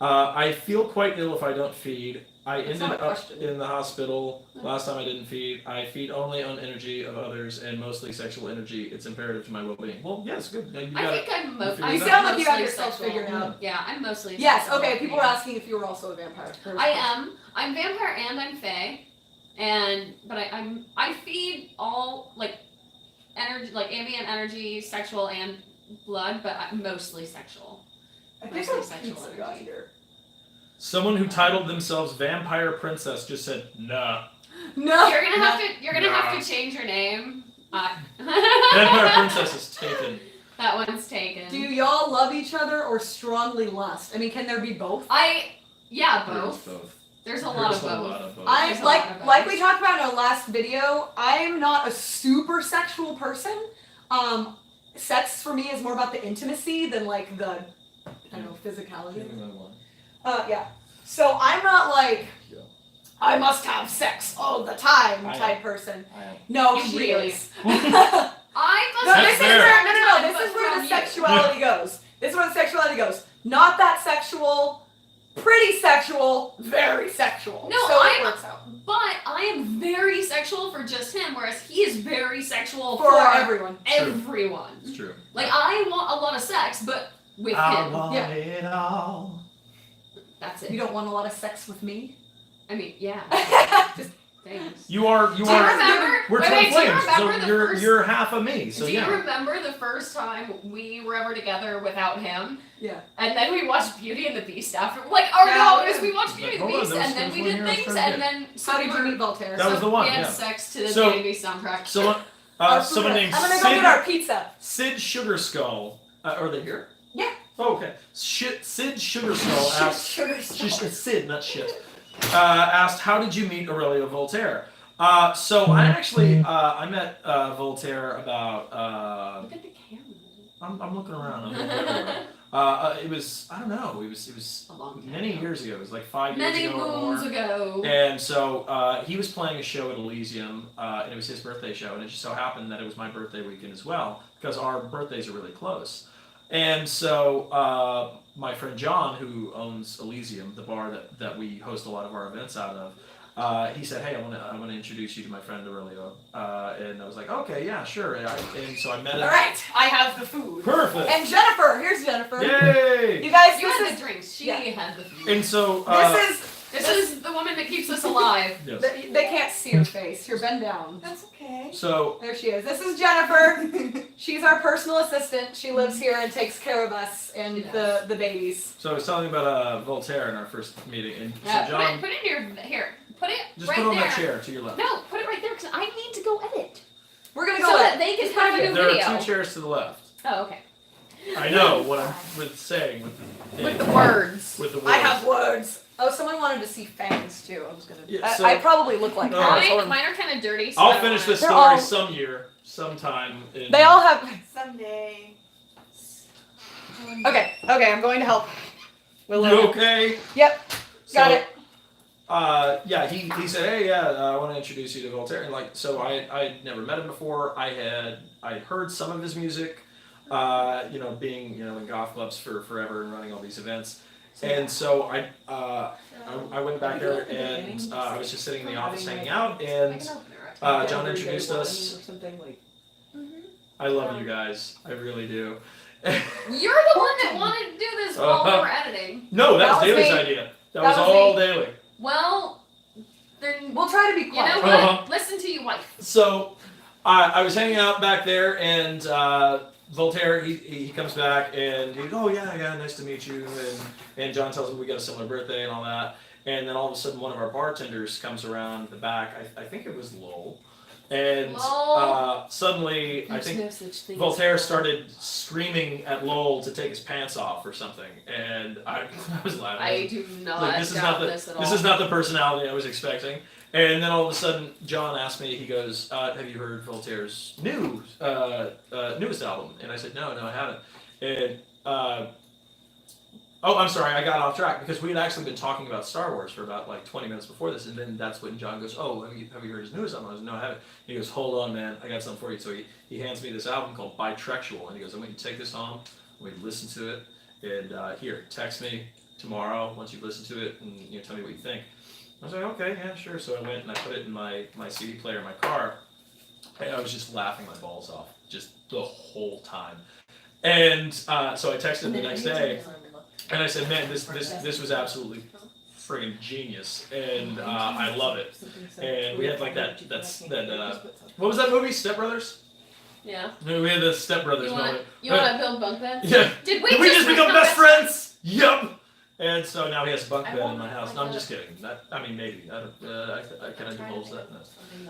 Speaker 1: I feel quite ill if I don't feed. I
Speaker 2: That's
Speaker 1: ended
Speaker 2: not a
Speaker 1: up
Speaker 2: question.
Speaker 1: in the hospital last time I didn't feed. I feed only on energy of others and mostly sexual energy. It's imperative to my well-being. Well, yes, good. You
Speaker 3: I
Speaker 1: got
Speaker 3: think I'm
Speaker 1: You
Speaker 3: I'm
Speaker 2: You
Speaker 1: figured
Speaker 2: sound like you have
Speaker 3: mostly
Speaker 2: yourself
Speaker 3: sexual.
Speaker 2: figured out.
Speaker 3: Yeah, I'm mostly.
Speaker 2: Yes,
Speaker 3: sexual.
Speaker 2: okay, people were
Speaker 3: Yeah.
Speaker 2: asking if you were also a vampire.
Speaker 3: I am. I'm vampire and I'm fae, but I feed all like energy, like ambient energy, sexual and blood, but I'm mostly sexual.
Speaker 2: I think
Speaker 3: Mostly
Speaker 2: I'm
Speaker 3: sexual
Speaker 2: pizza
Speaker 3: energy.
Speaker 2: here.
Speaker 1: Someone who titled themselves Vampire Princess just said, nah.
Speaker 2: No.
Speaker 3: You're gonna have to. You're gonna
Speaker 1: Nah.
Speaker 3: have to change your name.
Speaker 1: Vampire Princess is taken.
Speaker 3: That one's taken.
Speaker 2: Do y'all love each other or strongly lust? I mean, can there be both?
Speaker 3: Yeah,
Speaker 1: There's
Speaker 3: both.
Speaker 1: both.
Speaker 3: There's a lot of
Speaker 1: There's a
Speaker 3: both.
Speaker 1: lot of both.
Speaker 2: I'm
Speaker 3: There's a lot of
Speaker 2: like
Speaker 3: both.
Speaker 2: we talked about in our last video, I'm not a super sexual person. Sex for me is more about the intimacy than like the physicality.
Speaker 1: Give me that one.
Speaker 2: Yeah. So I'm not like
Speaker 1: Yeah.
Speaker 2: I must have sex all the time
Speaker 1: I
Speaker 2: type
Speaker 1: am.
Speaker 2: person.
Speaker 1: I am.
Speaker 2: No,
Speaker 3: You
Speaker 2: she
Speaker 3: really-
Speaker 2: is.
Speaker 3: I must
Speaker 2: No,
Speaker 1: That's
Speaker 2: this is
Speaker 1: fair.
Speaker 2: where no. This
Speaker 3: but
Speaker 2: is where
Speaker 3: from
Speaker 2: the
Speaker 3: you.
Speaker 2: sexuality goes. This is where the sexuality goes. Not that sexual, pretty sexual, very sexual.
Speaker 3: No,
Speaker 2: so it
Speaker 3: I'm-
Speaker 2: works out
Speaker 3: But I am very sexual for just him, whereas he is very sexual
Speaker 2: for everyone.
Speaker 1: True.
Speaker 3: everyone.
Speaker 1: It's true.
Speaker 3: Like I want a lot of sex, but with
Speaker 1: I
Speaker 3: him.
Speaker 1: want
Speaker 2: Yeah.
Speaker 1: it all.
Speaker 3: That's it.
Speaker 2: You don't want a lot of sex with me?
Speaker 3: I mean, yeah.
Speaker 2: Just
Speaker 3: Thanks.
Speaker 1: You are.
Speaker 3: Do you remember?
Speaker 1: We're
Speaker 3: wait,
Speaker 1: twin
Speaker 3: do you
Speaker 1: flames, so
Speaker 3: remember the
Speaker 1: you're
Speaker 3: first?
Speaker 1: you're half of me. So
Speaker 3: do
Speaker 1: yeah.
Speaker 3: you remember the first time we were ever together without him?
Speaker 2: yeah.
Speaker 3: And then we watched Beauty and the Beast after. Like, oh no, it was we watched Beauty and the
Speaker 1: Hold on,
Speaker 3: Beast,
Speaker 1: there was-
Speaker 3: and then
Speaker 1: there
Speaker 3: we
Speaker 1: was
Speaker 3: did
Speaker 1: one here I was
Speaker 3: things,
Speaker 1: trying to
Speaker 3: and then
Speaker 2: How did you meet Voltaire?
Speaker 1: That was the one,
Speaker 3: We had
Speaker 1: yeah.
Speaker 3: sex to the
Speaker 1: So-
Speaker 3: Beauty and the Beast soundtrack.
Speaker 1: Someone named
Speaker 2: I'm gonna go get our pizza.
Speaker 1: Sid Sugarskull. Are they here?
Speaker 2: Yeah.
Speaker 1: Oh, okay. Sid Sugarskull asked.
Speaker 2: Sugar
Speaker 1: It's Sid, not shit. Asked, how did you meet Aurelio Voltaire? So I actually I met Voltaire about.
Speaker 3: Look at the camera.
Speaker 1: I'm looking around. I'm looking everywhere. It was I don't know. It was
Speaker 3: A long time
Speaker 1: many
Speaker 3: ago.
Speaker 1: years ago. It was like 5 years
Speaker 3: Many
Speaker 1: ago or more.
Speaker 3: moons ago.
Speaker 1: And so he was playing a show at Elysium, and it was his birthday show, and it just so happened that it was my birthday weekend as well, because our birthdays are really close. And so my friend John, who owns Elysium, the bar that we host a lot of our events out of, he said, "Hey, I want to introduce you to my friend Aurelio," and I was like, "Okay, yeah, sure." And so I met him.
Speaker 2: All right, I have the food.
Speaker 1: Perfect.
Speaker 2: And Jennifer, here's Jennifer.
Speaker 1: Yay!
Speaker 2: You guys,
Speaker 3: You
Speaker 2: this
Speaker 3: had
Speaker 2: is
Speaker 3: the drinks. She
Speaker 2: yeah.
Speaker 3: had the food.
Speaker 1: And so
Speaker 3: This is the woman that keeps us alive.
Speaker 1: yes.
Speaker 2: they can't see her face. Here, bend down.
Speaker 4: That's okay.
Speaker 1: So
Speaker 2: There she is. This is Jennifer. She's our personal assistant. She lives here and takes care of us and
Speaker 3: She does.
Speaker 2: the babies.
Speaker 1: I was telling you about Voltaire in our first meeting, and
Speaker 3: Yeah,
Speaker 1: so John,
Speaker 3: put it in your here. Put it
Speaker 1: just
Speaker 3: right
Speaker 1: put it on
Speaker 3: there.
Speaker 1: that chair to your left.
Speaker 3: No, put it right there because I need to go edit
Speaker 2: We're gonna
Speaker 3: so
Speaker 2: go
Speaker 3: that
Speaker 2: in.
Speaker 3: they can
Speaker 2: Just
Speaker 3: have
Speaker 2: put
Speaker 3: a
Speaker 2: it
Speaker 3: new
Speaker 1: There
Speaker 3: video.
Speaker 1: are two chairs to the left.
Speaker 3: Oh, okay.
Speaker 1: I know what I'm saying with the,
Speaker 3: With the words.
Speaker 1: with the words.
Speaker 2: I have words. Oh, someone wanted to see fangs too. I was gonna.
Speaker 1: Yeah,
Speaker 2: I-
Speaker 1: so-
Speaker 2: I probably look like
Speaker 1: No.
Speaker 2: that.
Speaker 3: Mine are kind of dirty. So I
Speaker 1: I'll
Speaker 3: don't
Speaker 1: finish
Speaker 3: wanna-
Speaker 1: this
Speaker 2: They're
Speaker 1: story
Speaker 2: all-
Speaker 1: sometime. In,
Speaker 2: They all have.
Speaker 4: Someday.
Speaker 2: Okay, I'm going to help.
Speaker 1: You okay?
Speaker 2: Yep, got
Speaker 1: So,
Speaker 2: it.
Speaker 1: Yeah, he said, hey, yeah, I want to introduce you to Voltaire. And like, so I'd never met him before. I'd heard some of his music, being in goth clubs for forever and running all these events. And so I went back there and I was just sitting in the office hanging out,
Speaker 3: I
Speaker 1: and
Speaker 3: can open it right
Speaker 1: John introduced us.
Speaker 4: Or something like.
Speaker 1: I love you guys, I really do.
Speaker 3: You're the one that wanted to do this while we were editing.
Speaker 1: No, that was
Speaker 2: That was
Speaker 1: Daly's
Speaker 2: me.
Speaker 1: idea. That
Speaker 2: That
Speaker 1: was
Speaker 2: was
Speaker 1: all
Speaker 2: me.
Speaker 1: Daly.
Speaker 3: Well, then
Speaker 2: We'll try to be
Speaker 3: you
Speaker 2: quiet.
Speaker 3: know what?
Speaker 1: Uh-huh.
Speaker 3: Listen to your wife.
Speaker 1: So I was hanging out back there, and Voltaire he comes back and he goes, oh yeah, nice to meet you, and John tells him we got a similar birthday and all that, and then all of a sudden one of our bartenders comes around the back. I think it was Lowell, and
Speaker 3: Lowell.
Speaker 1: suddenly I think Voltaire started screaming at Lowell to take his pants off or something, and I was laughing.
Speaker 3: I do not
Speaker 1: Like, this is
Speaker 3: doubt
Speaker 1: not the
Speaker 3: this at all.
Speaker 1: this is not the personality I was expecting. And then all of a sudden, John asked me. He goes, "Have you heard Voltaire's newest album?" And I said, "No, I haven't." And oh, I'm sorry, I got off track because we had actually been talking about Star Wars for about like 20 minutes before this, and then that's when John goes, "Oh, have you heard his newest album?" I was, "No, I haven't." He goes, "Hold on, man, I got something for you." So he hands me this album called Bitrektual, and he goes, "I want you to take this home, I want you to listen to it, and here, text me tomorrow once you've listened to it, and tell me what you think." I was like, okay, yeah, sure. So I went and I put it in my CD player in my car, and I was just laughing my balls off just the whole time. And so I texted him the next day, and I said, man, this was absolutely friggin' genius, and I love it. And we had like that what was that movie, Step Brothers?
Speaker 3: Yeah.
Speaker 1: We had the Step Brothers moment.
Speaker 3: You want to build bunk beds?
Speaker 1: Yeah.
Speaker 3: Did
Speaker 1: Did we just become best friends? Yup. And so now he has a bunk bed in my house. No, I'm just kidding. Maybe. I can divulge that. No.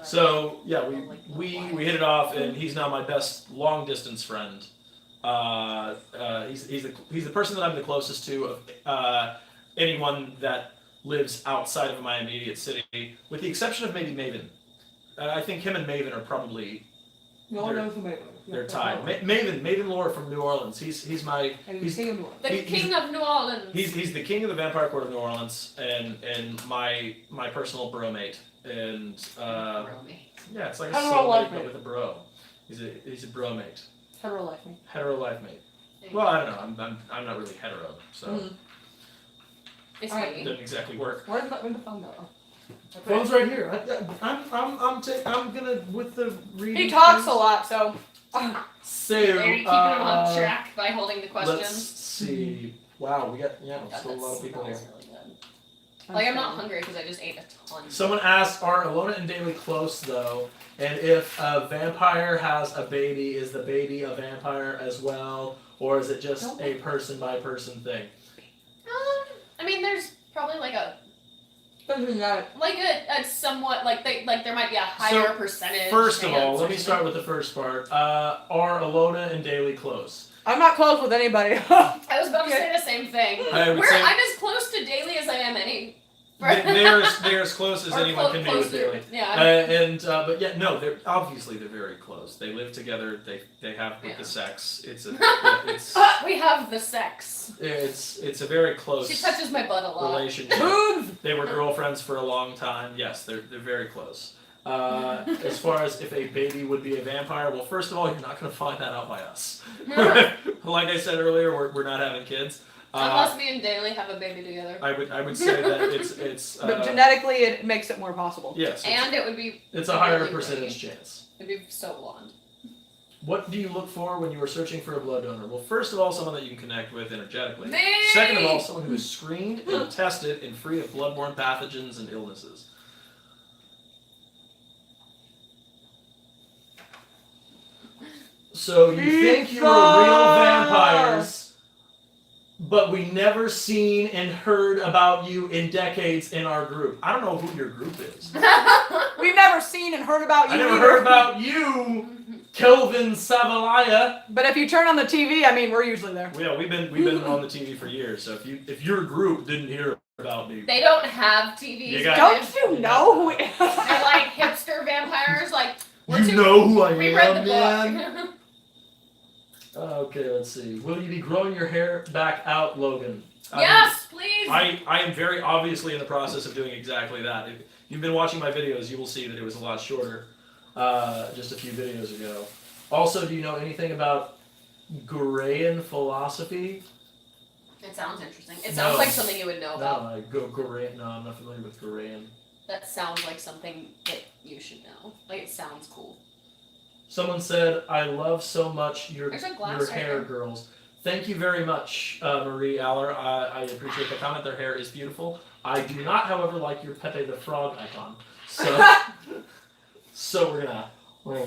Speaker 1: So yeah, we hit it off, and he's now my best long distance friend. He's the person that I'm the closest to of anyone that lives outside of my immediate city, with the exception of maybe Maven. I think him and Maven are probably
Speaker 4: No one knows who made it.
Speaker 1: they're tied. Maven Lore from New Orleans. He's
Speaker 4: He's
Speaker 1: He's-
Speaker 4: king of New Orleans.
Speaker 3: The
Speaker 1: He's-
Speaker 3: king of New Orleans.
Speaker 1: He's the king of the Vampire Court of New Orleans, and my personal bromate, and yeah, it's like a
Speaker 4: Hetero life
Speaker 1: soulmate but
Speaker 4: mate.
Speaker 1: with a bro. He's a bromate,
Speaker 4: Hetero life me.
Speaker 1: hetero life mate. Well, I don't know. I'm not really hetero, so
Speaker 2: Mhm.
Speaker 3: It's
Speaker 4: Alright.
Speaker 1: it
Speaker 3: me.
Speaker 1: doesn't exactly work.
Speaker 4: Where'd the phone go?
Speaker 1: Phone's right here. I'm gonna with the reading.
Speaker 2: He talks
Speaker 1: things.
Speaker 2: a lot, so.
Speaker 1: So
Speaker 3: Are you keeping him on track by holding the questions?
Speaker 1: see. Wow, we got
Speaker 3: God,
Speaker 1: still a
Speaker 3: that
Speaker 1: lot of people here.
Speaker 3: smells really good. Like I'm not hungry because I just ate a ton.
Speaker 1: Someone asked, are Alona and Daly close though? And if a vampire has a baby, is the baby a vampire as well, or is it just a person by person thing?
Speaker 3: I mean, there's probably like a somewhat there might be a higher percentage.
Speaker 1: First of
Speaker 3: chance
Speaker 1: all,
Speaker 3: or
Speaker 1: let me
Speaker 3: something.
Speaker 1: start with the first part. Are Alona and Daly close?
Speaker 4: I'm not close with anybody.
Speaker 3: I was about to say the same thing.
Speaker 1: I would say
Speaker 3: I'm as close to Daily as I am any.
Speaker 1: they're as close as
Speaker 3: Or
Speaker 1: anyone can be with
Speaker 3: closer.
Speaker 1: Daly.
Speaker 3: Yeah.
Speaker 1: But yeah, no, they're obviously very close. They live together. They have
Speaker 3: Yeah.
Speaker 1: the sex. It's
Speaker 3: We have the sex.
Speaker 1: it's a very close
Speaker 3: She touches my butt a lot.
Speaker 1: relationship.
Speaker 4: Boobs!
Speaker 1: They were girlfriends for a long time. Yes, they're very close. As far as if a baby would be a vampire, well, first of all, you're not going to find that out by us. Like I said earlier, we're not having kids.
Speaker 3: Unless me and Daly have a baby together.
Speaker 1: I would say that it's
Speaker 4: But genetically, it makes it more possible.
Speaker 1: yes,
Speaker 3: And it would be
Speaker 1: it's a higher
Speaker 3: really,
Speaker 1: percentage chance.
Speaker 3: it'd be so blonde.
Speaker 1: What do you look for when you are searching for a blood donor? Well, first of all, someone that you can connect with energetically.
Speaker 3: Me!
Speaker 1: Second of all, someone who is screened and tested and free of bloodborne pathogens and illnesses. So you think you were real vampires, but we never seen and heard about you in decades in our group. I don't know who your group is.
Speaker 4: We've never seen and heard about you
Speaker 1: I never
Speaker 4: either.
Speaker 1: heard about you, Kelvin Savalaya.
Speaker 4: But if you turn on the TV, I mean, we're usually there.
Speaker 1: Yeah, we've been on the TV for years. So if your group didn't hear about me,
Speaker 3: They don't have TVs.
Speaker 1: You got-
Speaker 4: Don't you know who it is?
Speaker 3: They're like hipster vampires. Like we're
Speaker 1: you
Speaker 3: too.
Speaker 1: know who I
Speaker 3: We read
Speaker 1: am,
Speaker 3: the
Speaker 1: man.
Speaker 3: book.
Speaker 1: Okay, let's see. Will you be growing your hair back out, Logan?
Speaker 3: Yes, please.
Speaker 1: I am very obviously in the process of doing exactly that. If you've been watching my videos, you will see that it was a lot shorter just a few videos ago. Also, do you know anything about Gurayan philosophy?
Speaker 3: It sounds interesting. It
Speaker 1: No.
Speaker 3: sounds like something you would know
Speaker 1: No,
Speaker 3: about.
Speaker 1: Gurayan. No, I'm not familiar with Gurayan.
Speaker 3: That sounds like something that you should know. Like it sounds cool.
Speaker 1: Someone said, "I love so much your
Speaker 3: There's a glass right
Speaker 1: hair,
Speaker 3: there.
Speaker 1: girls." Thank you very much, Marie Aller. I appreciate the comment. Their hair is beautiful. I do not, however, like your Pepe the Frog icon. So we're gonna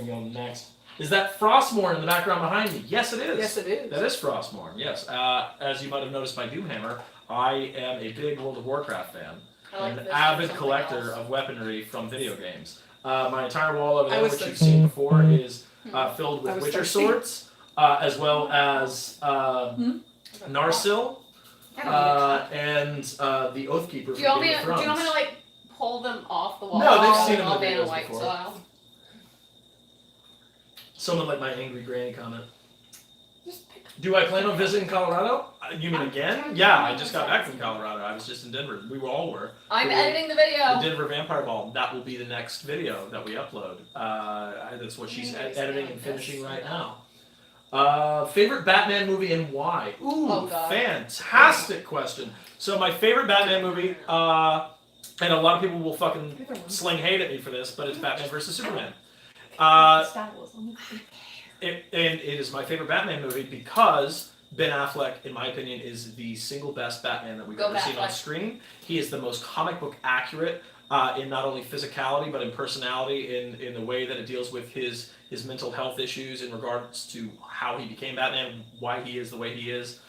Speaker 1: go next. Is that Frostmourne in the background behind me? Yes, it is.
Speaker 4: Yes, it is.
Speaker 1: That is Frostmourne. Yes. As you might have noticed by Doomhammer, I am a big World of Warcraft fan.
Speaker 3: I like
Speaker 1: I'm an
Speaker 3: this
Speaker 1: avid
Speaker 3: something
Speaker 1: collector
Speaker 3: else.
Speaker 1: of weaponry from video games. My entire wall over
Speaker 4: I
Speaker 1: there,
Speaker 4: was
Speaker 1: which
Speaker 4: the-
Speaker 1: you've seen before, is filled
Speaker 4: I
Speaker 1: with
Speaker 4: was
Speaker 1: Witcher
Speaker 4: thirsty.
Speaker 1: swords, as well as Narsil
Speaker 3: I don't need
Speaker 1: and the Oathkeeper
Speaker 3: Do you want
Speaker 1: from
Speaker 3: me
Speaker 1: Game
Speaker 3: to,
Speaker 1: of
Speaker 3: do you want me
Speaker 1: Thrones.
Speaker 3: to like pull them off the wall?
Speaker 1: No, they've seen them in
Speaker 3: all
Speaker 1: the
Speaker 3: Vanna
Speaker 1: videos
Speaker 3: White
Speaker 1: before.
Speaker 3: style.
Speaker 1: Someone like my angry granny comment.
Speaker 4: Just pick
Speaker 1: Do I plan on visiting Colorado? You mean again? Yeah, I just got back from Colorado. I was just in Denver. We all were.
Speaker 3: I'm
Speaker 1: The-
Speaker 3: editing the
Speaker 1: The
Speaker 3: video.
Speaker 1: Denver Vampire Ball. That will be the next video that we upload. That's what she's editing and finishing right now. Favorite Batman movie and why? Ooh,
Speaker 3: Oh, God.
Speaker 1: fantastic question. So my favorite Batman movie, and a lot of people will fucking sling hate at me for this, but it's Batman versus Superman. And it is my favorite Batman movie because Ben Affleck, in my opinion, is the single best Batman that we've
Speaker 3: Go
Speaker 1: ever seen on
Speaker 3: Batfleck.
Speaker 1: screen. He is the most comic book accurate in not only physicality but in personality, in the way that it deals with his mental health issues in regards to how he became Batman, why he is the way he is.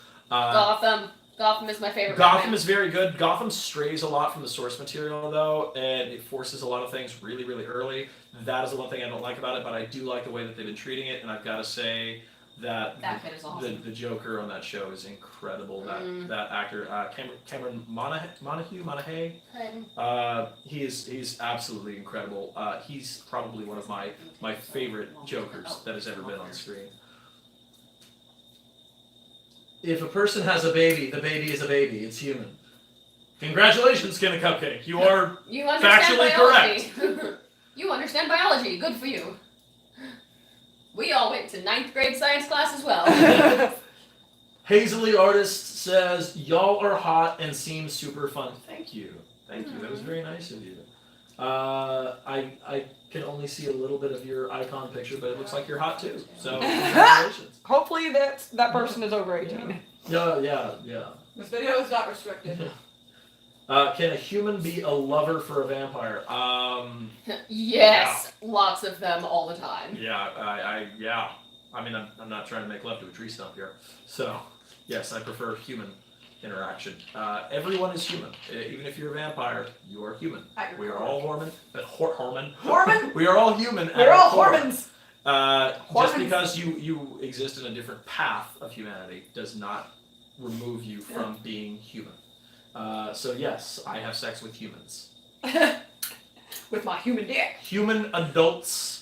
Speaker 3: Gotham is my favorite.
Speaker 1: Gotham
Speaker 3: Batman.
Speaker 1: is very good. Gotham strays a lot from the source material, though, and it forces a lot of things really, really early. That is the one thing I don't like about it, but I do like the way that they've been treating it, and I've got to say that
Speaker 3: That kid is awesome.
Speaker 1: the Joker on that show is incredible. That actor, Cameron Monaghan, he's absolutely incredible. He's probably one of my favorite Jokers that has ever been on screen. If a person has a baby, the baby is a baby. It's human. Congratulations, Skin a Cupcake. You are
Speaker 3: You understand
Speaker 1: factually
Speaker 3: biology. You understand biology. Good for you. We all went to 9th grade science class as well.
Speaker 1: Hazily Artist says, y'all are hot and seem super fun. Thank you. Thank you. That was very nice of you. I can only see a little bit of your icon picture, but it looks like you're hot too. So congratulations.
Speaker 4: Hopefully that person is over 18.
Speaker 1: Yeah.
Speaker 4: This video is not restricted.
Speaker 1: Can a human be a lover for a vampire?
Speaker 3: Yes, lots of them all the time.
Speaker 1: Yeah. I mean, I'm not trying to make love to a tree stump here. So, yes, I prefer human interaction. Everyone is human. Even if you're a vampire, you are human. We are all Hormon. We are all human.
Speaker 4: We're all Hormons.
Speaker 1: Just because you exist in a different path of humanity does not remove you from being human. So yes, I have sex with humans.
Speaker 4: With my human dick.
Speaker 1: Human adults.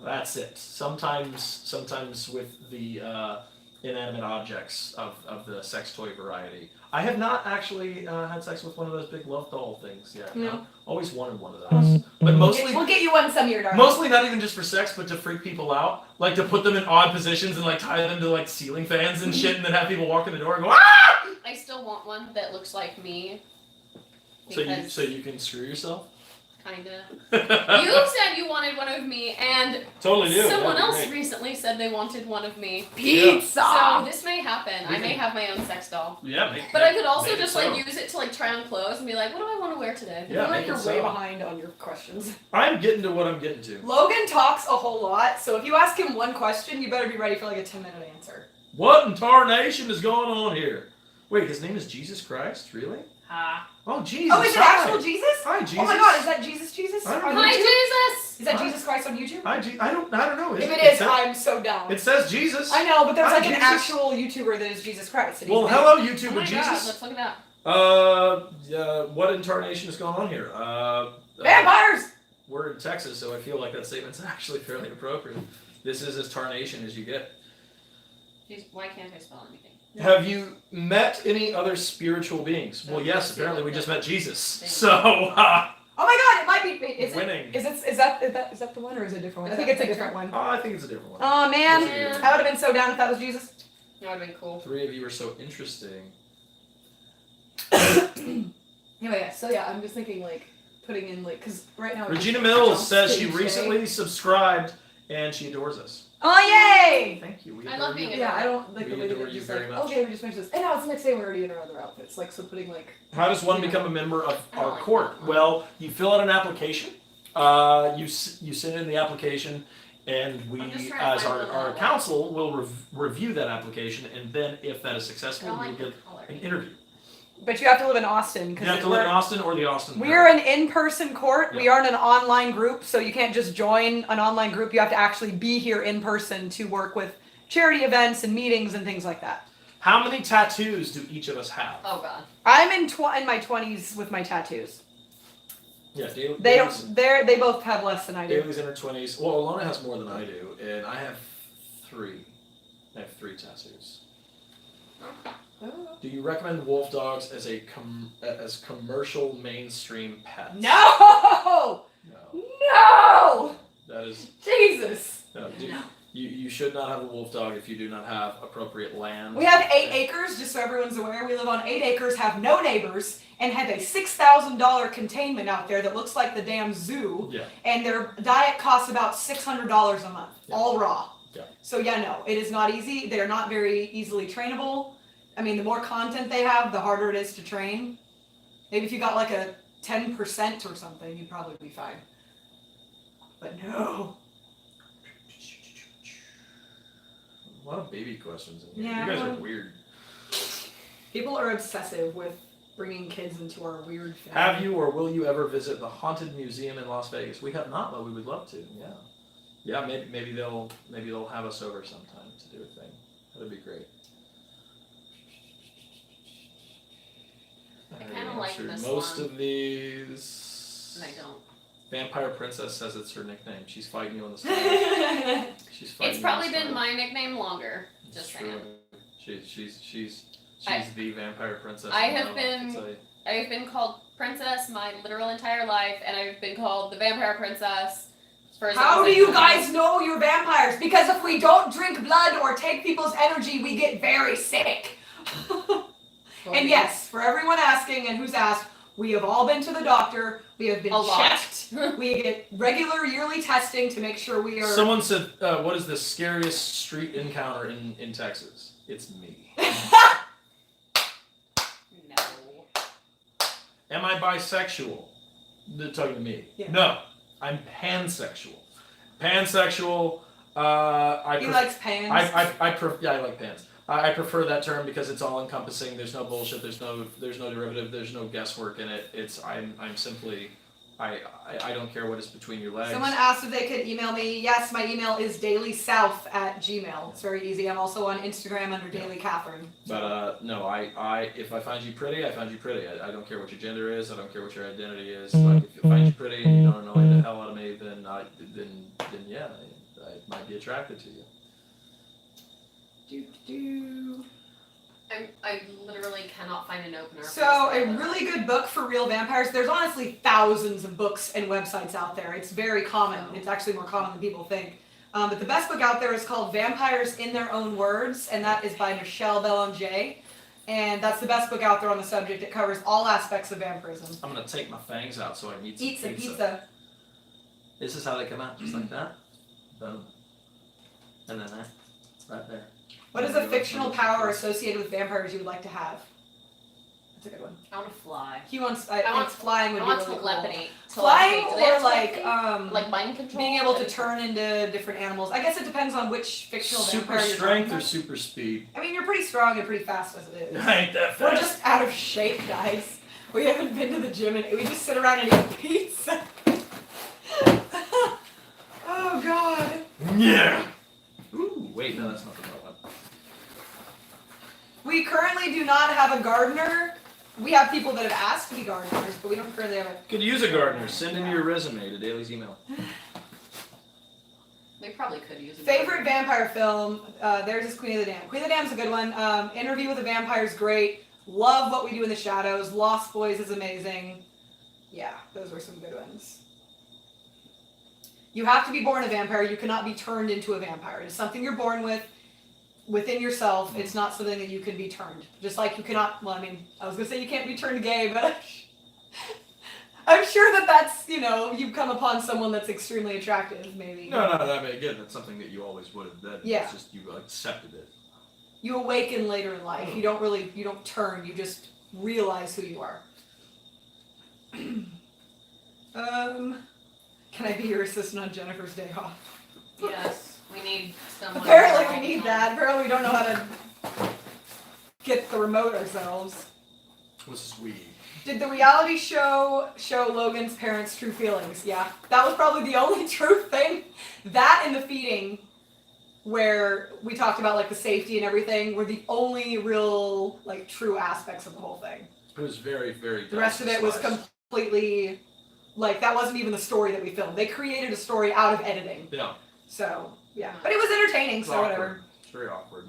Speaker 1: That's it. Sometimes with the inanimate objects of the sex toy variety. I have not actually had sex with one of those big love doll things yet.
Speaker 4: No.
Speaker 1: Always wanted one of those. But mostly
Speaker 4: We'll get you one some year, darling.
Speaker 1: mostly not even just for sex, but to freak people out. Like to put them in odd positions and like tie them to like ceiling fans and shit and then have people walk in the door and go, ah!
Speaker 3: I still want one that looks like me.
Speaker 1: So you can screw yourself?
Speaker 3: Kinda. You said you wanted one of me, and
Speaker 1: Totally do.
Speaker 3: someone
Speaker 1: That'd be
Speaker 3: else
Speaker 1: great.
Speaker 3: recently said they wanted one of me.
Speaker 4: Pizza.
Speaker 3: So this may happen. I
Speaker 1: We
Speaker 3: may
Speaker 1: can-
Speaker 3: have my own sex doll.
Speaker 1: Yeah,
Speaker 3: But I could also
Speaker 1: make it
Speaker 3: just
Speaker 1: so.
Speaker 3: like use it to like try on clothes and be like, what do I want to wear today?
Speaker 1: Yeah,
Speaker 4: I feel like
Speaker 1: make
Speaker 4: you're
Speaker 1: it
Speaker 4: way
Speaker 1: so.
Speaker 4: behind on your questions.
Speaker 1: I'm getting to what I'm getting to.
Speaker 2: Logan talks a whole lot, so if you ask him one question, you better be ready for like a 10-minute answer.
Speaker 1: What in tarnation is going on here? Wait, his name is Jesus Christ? Really?
Speaker 3: Ha.
Speaker 1: Oh, Jesus.
Speaker 2: Oh, is it
Speaker 1: hi.
Speaker 2: actual Jesus?
Speaker 1: Hi, Jesus.
Speaker 2: Oh my God, is that Jesus?
Speaker 1: I don't
Speaker 2: On
Speaker 1: know.
Speaker 3: Hi,
Speaker 2: YouTube?
Speaker 3: Jesus!
Speaker 2: Is that
Speaker 1: Hi.
Speaker 2: Jesus Christ on YouTube?
Speaker 1: I don't know.
Speaker 2: If
Speaker 1: It
Speaker 2: it is,
Speaker 1: says,
Speaker 2: I'm so down.
Speaker 1: it says Jesus.
Speaker 2: I know, but there's
Speaker 1: Hi,
Speaker 2: like an
Speaker 1: Jesus.
Speaker 2: actual YouTuber that is Jesus Christ. and he's
Speaker 1: Well,
Speaker 2: made-
Speaker 1: hello,
Speaker 3: Oh
Speaker 1: YouTuber
Speaker 3: my god,
Speaker 1: Jesus.
Speaker 3: let's look it up.
Speaker 1: What in tarnation is going on here?
Speaker 2: Vampires!
Speaker 1: We're in Texas, so I feel like that statement's actually fairly appropriate. This is as tarnation as you get.
Speaker 3: Jeez, why can't I spell anything?
Speaker 1: Have you met any other spiritual beings? Well, yes. Apparently, we just met Jesus. So,
Speaker 2: Oh my God, it might be. Is
Speaker 1: winning.
Speaker 2: is that the one or is it a different one? I
Speaker 3: Is
Speaker 2: think
Speaker 3: that
Speaker 2: it's a
Speaker 3: the
Speaker 2: different one.
Speaker 1: I think it's a different one.
Speaker 2: Oh man,
Speaker 1: Yeah.
Speaker 2: I would have been so down if that was Jesus.
Speaker 3: That would have been cool.
Speaker 1: 3 of you are so interesting.
Speaker 4: Anyway, so yeah, I'm just thinking like putting in like because right now.
Speaker 1: Regina Mills
Speaker 4: Jump
Speaker 1: says she
Speaker 4: stage
Speaker 1: recently subscribed and she adores us.
Speaker 2: Oh yay!
Speaker 1: Thank you. We
Speaker 3: I
Speaker 1: adore
Speaker 3: love being
Speaker 1: you.
Speaker 3: a-
Speaker 4: Yeah, I don't like
Speaker 1: We
Speaker 4: the way that
Speaker 1: adore
Speaker 4: it's
Speaker 1: you
Speaker 4: just
Speaker 1: very
Speaker 4: like,
Speaker 1: much.
Speaker 4: okay, we just mentioned this. And now it's the next day we're already in our other outfits. Like, so putting like.
Speaker 1: How does one
Speaker 4: Yeah.
Speaker 1: become a member of
Speaker 3: I don't
Speaker 1: our
Speaker 3: like
Speaker 1: court?
Speaker 3: that one.
Speaker 1: Well, you fill out an application. You send in the application, and we,
Speaker 3: I'm just trying to
Speaker 1: as
Speaker 3: find
Speaker 1: our,
Speaker 3: one that I
Speaker 1: our
Speaker 3: like.
Speaker 1: council, will review that application, and then if that is
Speaker 3: I
Speaker 1: successful,
Speaker 3: don't
Speaker 1: you'll
Speaker 3: like
Speaker 1: get
Speaker 3: the color.
Speaker 1: an interview.
Speaker 2: But you have to live in Austin
Speaker 1: You
Speaker 2: because
Speaker 1: have to live in Austin or the Austin.
Speaker 2: we're an in-person court. We
Speaker 1: Yeah.
Speaker 2: aren't an online group, so you can't just join an online group. You have to actually be here in person to work with charity events and meetings and things like that.
Speaker 1: How many tattoos do each of us have?
Speaker 3: Oh god.
Speaker 2: I'm in my 20s with my tattoos.
Speaker 1: Yeah,
Speaker 2: They don't. They both have less than I do.
Speaker 1: Daly's in her 20s. Well, Alona has more than I do, and I have 3. I have 3 tattoos. Do you recommend wolf dogs as as commercial mainstream pets?
Speaker 2: No!
Speaker 1: No.
Speaker 2: No!
Speaker 1: That is
Speaker 2: Jesus!
Speaker 1: no.
Speaker 3: No.
Speaker 1: You should not have a wolf dog if you do not have appropriate land.
Speaker 2: We have 8 acres, just so everyone's aware. We live on 8 acres, have no neighbors, and have a $6,000 containment out there that looks like the damn zoo.
Speaker 1: Yeah.
Speaker 2: And their diet costs about $600 a month,
Speaker 1: Yeah.
Speaker 2: all raw.
Speaker 1: Yeah.
Speaker 2: So yeah, no, it is not easy. They are not very easily trainable. I mean, the more content they have, the harder it is to train. Maybe if you got like a 10% or something, you'd probably be fine. But no.
Speaker 1: A lot of baby questions in here.
Speaker 2: Yeah,
Speaker 1: You guys are
Speaker 2: well-
Speaker 1: weird.
Speaker 2: People are obsessive with bringing kids into our weird family.
Speaker 1: Have you or will you ever visit the Haunted Museum in Las Vegas? We have not, but we would love to. Yeah. Yeah, maybe they'll have us over sometime to do a thing. That'd be great.
Speaker 3: I kinda like
Speaker 1: answered
Speaker 3: this
Speaker 1: most
Speaker 3: one.
Speaker 1: of these.
Speaker 3: And I don't.
Speaker 1: Vampire Princess says it's her nickname. She's fighting you on the side. She's fighting
Speaker 3: It's
Speaker 1: you
Speaker 3: probably
Speaker 1: on the
Speaker 3: been
Speaker 1: side.
Speaker 3: my nickname longer.
Speaker 1: It's
Speaker 3: Just
Speaker 1: true.
Speaker 3: saying.
Speaker 1: She's
Speaker 3: I-
Speaker 1: the vampire princess.
Speaker 3: I
Speaker 1: don't
Speaker 3: have
Speaker 1: know what
Speaker 3: been-
Speaker 1: to tell you.
Speaker 3: I've been called princess my literal entire life, and I've been called the vampire princess for as long
Speaker 2: How
Speaker 3: as
Speaker 2: do
Speaker 3: I
Speaker 2: you
Speaker 3: can.
Speaker 2: guys know you're vampires? Because if we don't drink blood or take people's energy, we get very sick. And yes, for everyone asking and who's asked, we have all been to the doctor. We have been
Speaker 3: A lot.
Speaker 2: checked. We get regular yearly testing to make sure we are.
Speaker 1: Someone said, "What is the scariest street encounter in Texas?" It's me. Am I bisexual? They're talking to me.
Speaker 2: Yeah.
Speaker 1: No, I'm pansexual. Pansexual.
Speaker 2: He likes pans.
Speaker 1: Yeah, I like pans. I prefer that term because it's all encompassing. There's no bullshit. There's no derivative. There's no guesswork in it. I'm simply. I don't care what is between your legs.
Speaker 2: Someone asked if they could email me. Yes, my email is dailysouth@gmail. It's very easy. I'm also on Instagram under Daily Catherine.
Speaker 1: But no, if I find you pretty, I find you pretty. I don't care what your gender is. I don't care what your identity is. Like if I find you pretty and you don't annoy the hell out of me, then yeah, I might be attracted to you.
Speaker 3: I literally cannot find an opener.
Speaker 2: So a really good book for real vampires. There's honestly thousands of books and websites out there. It's very common. It's actually more common than people think. But the best book out there is called Vampires in Their Own Words, and that is by Michelle Belanger. And that's the best book out there on the subject. It covers all aspects of vampirism.
Speaker 1: I'm gonna take my fangs out so I can eat some
Speaker 2: Pizza.
Speaker 1: This is how they come out, just like that. Boom. And then that, right there.
Speaker 2: What is a fictional power associated with vampires you would like to have? That's a good one.
Speaker 3: I want to fly.
Speaker 2: He wants. I think flying would
Speaker 3: I
Speaker 2: be
Speaker 3: want
Speaker 2: really cool.
Speaker 3: telepathy.
Speaker 2: Flying
Speaker 3: Do they have
Speaker 2: or like
Speaker 3: telepathy? Like mind control.
Speaker 2: being able to turn into different animals. I guess it depends on which fictional
Speaker 1: Super
Speaker 2: vampire you're
Speaker 1: strength
Speaker 2: talking
Speaker 1: or
Speaker 2: about.
Speaker 1: super speed?
Speaker 2: I mean, you're pretty strong and pretty fast as it is.
Speaker 1: I ain't that
Speaker 2: We're
Speaker 1: fast.
Speaker 2: just out of shape, guys. We haven't been to the gym and we just sit around and eat pizza. Oh God.
Speaker 1: Yeah. Ooh, wait, no, that's not the right one.
Speaker 2: We currently do not have a gardener. We have people that have asked to be gardeners, but we don't currently have a.
Speaker 1: Could use a gardener. Send in your resume to Daly's email.
Speaker 3: They probably could use it.
Speaker 2: Favorite vampire film? Theirs is Queen of the Dam. Queen of the Dam's a good one. Interview with a Vampire is great. Love What We Do in the Shadows. Lost Boys is amazing. Yeah, those were some good ones. You have to be born a vampire. You cannot be turned into a vampire. It's something you're born with within yourself. It's not something that you can be turned. Just like you cannot, well, I mean, I was going to say you can't be turned gay, but I'm sure that that's, you've come upon someone that's extremely attractive, maybe.
Speaker 1: No, I mean, again, that's something that you always would have done.
Speaker 2: Yeah.
Speaker 1: It's just you accepted it.
Speaker 2: You awaken later in life. You don't turn. You just realize who you are. Can I be your assistant on Jennifer's day off?
Speaker 3: Yes, we need someone.
Speaker 2: Apparently we need that. Apparently we don't know how to get the remote ourselves.
Speaker 1: What's this we?
Speaker 2: Did the reality show Logan's parents' true feelings? Yeah. That was probably the only true thing. That and the feeding, where we talked about like the safety and everything, were the only real like true aspects of the whole thing.
Speaker 1: It was very, very.
Speaker 2: The rest of it was completely, like, that wasn't even the story that we filmed. They created a story out of editing.
Speaker 1: Yeah.
Speaker 2: So, yeah. But it was entertaining, so whatever.
Speaker 1: It's very awkward.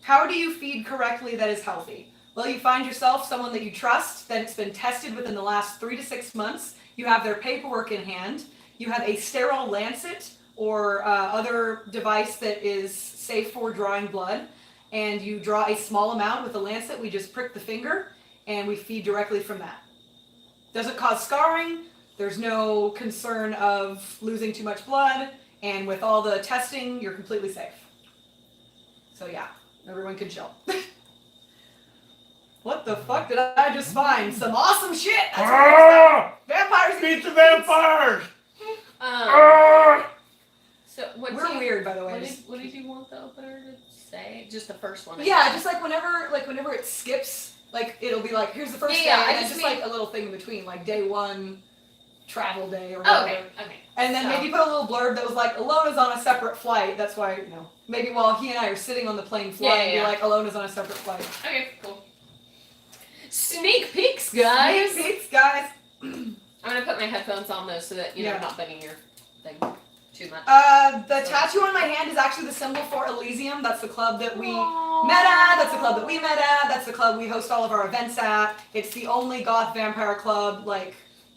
Speaker 2: How do you feed correctly that is healthy? Well, you find yourself someone that you trust, that it's been tested within the last 3 to 6 months. You have their paperwork in hand. You have a sterile lancet or other device that is safe for drawing blood. And you draw a small amount with the lancet. We just prick the finger and we feed directly from that. Doesn't cause scarring. There's no concern of losing too much blood. And with all the testing, you're completely safe. So yeah, everyone can chill. What the fuck did I just find? Some awesome shit! That's vampires
Speaker 1: Beat the vampires!
Speaker 3: So
Speaker 2: We're weird, by the way.
Speaker 3: What did you want the opener to say? Just the first one.
Speaker 2: Yeah, just like whenever it skips, like it'll be like, here's the first day, and it's just like a little thing in between, like day 1, travel day or whatever.
Speaker 3: Okay.
Speaker 2: And then maybe put a little blurb that was like, Alona's on a separate flight. That's why, maybe while he and I are sitting on the plane flying, be like, Alona's on a separate flight.
Speaker 3: Okay, cool. Sneak peeks, guys.
Speaker 2: Sneak peeks, guys.
Speaker 3: I'm gonna put my headphones on though, so that I'm not banging your thing too much.
Speaker 2: The tattoo on my hand is actually the symbol for Elysium. That's the club that we met at. That's the club that we met at. That's the club we host all of our events at. It's the only goth vampire club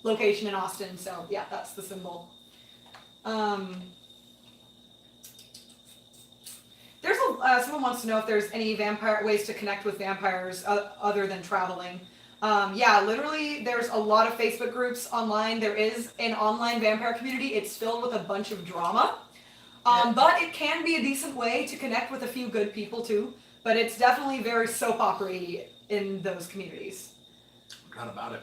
Speaker 2: location in Austin. So yeah, that's the symbol. There's someone wants to know if there's any vampire ways to connect with vampires other than traveling. Yeah, literally, there's a lot of Facebook groups online. There is an online vampire community. It's filled with a bunch of drama. But it can be a decent way to connect with a few good people too. But it's definitely very soap opera-y in those communities.
Speaker 1: Forgot about it.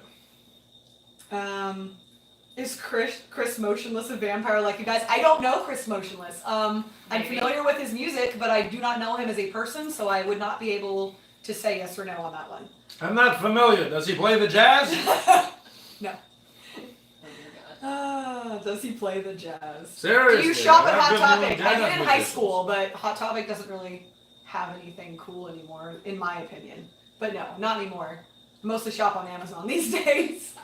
Speaker 2: Is Chris Motionless a vampire like you guys? I don't know Chris Motionless. I'm
Speaker 3: Maybe.
Speaker 2: familiar with his music, but I do not know him as a person, so I would not be able to say yes or no on that one.
Speaker 1: I'm not familiar. Does he play the jazz?
Speaker 2: No. Does he play the jazz?
Speaker 1: Seriously.
Speaker 2: Do you shop at
Speaker 1: I've
Speaker 2: Hot
Speaker 1: been
Speaker 2: Topic?
Speaker 1: doing
Speaker 2: I did
Speaker 1: jazz
Speaker 2: in high
Speaker 1: musicians.
Speaker 2: school, but Hot Topic doesn't really have anything cool anymore, in my opinion. But no, not anymore. I mostly shop on Amazon these days.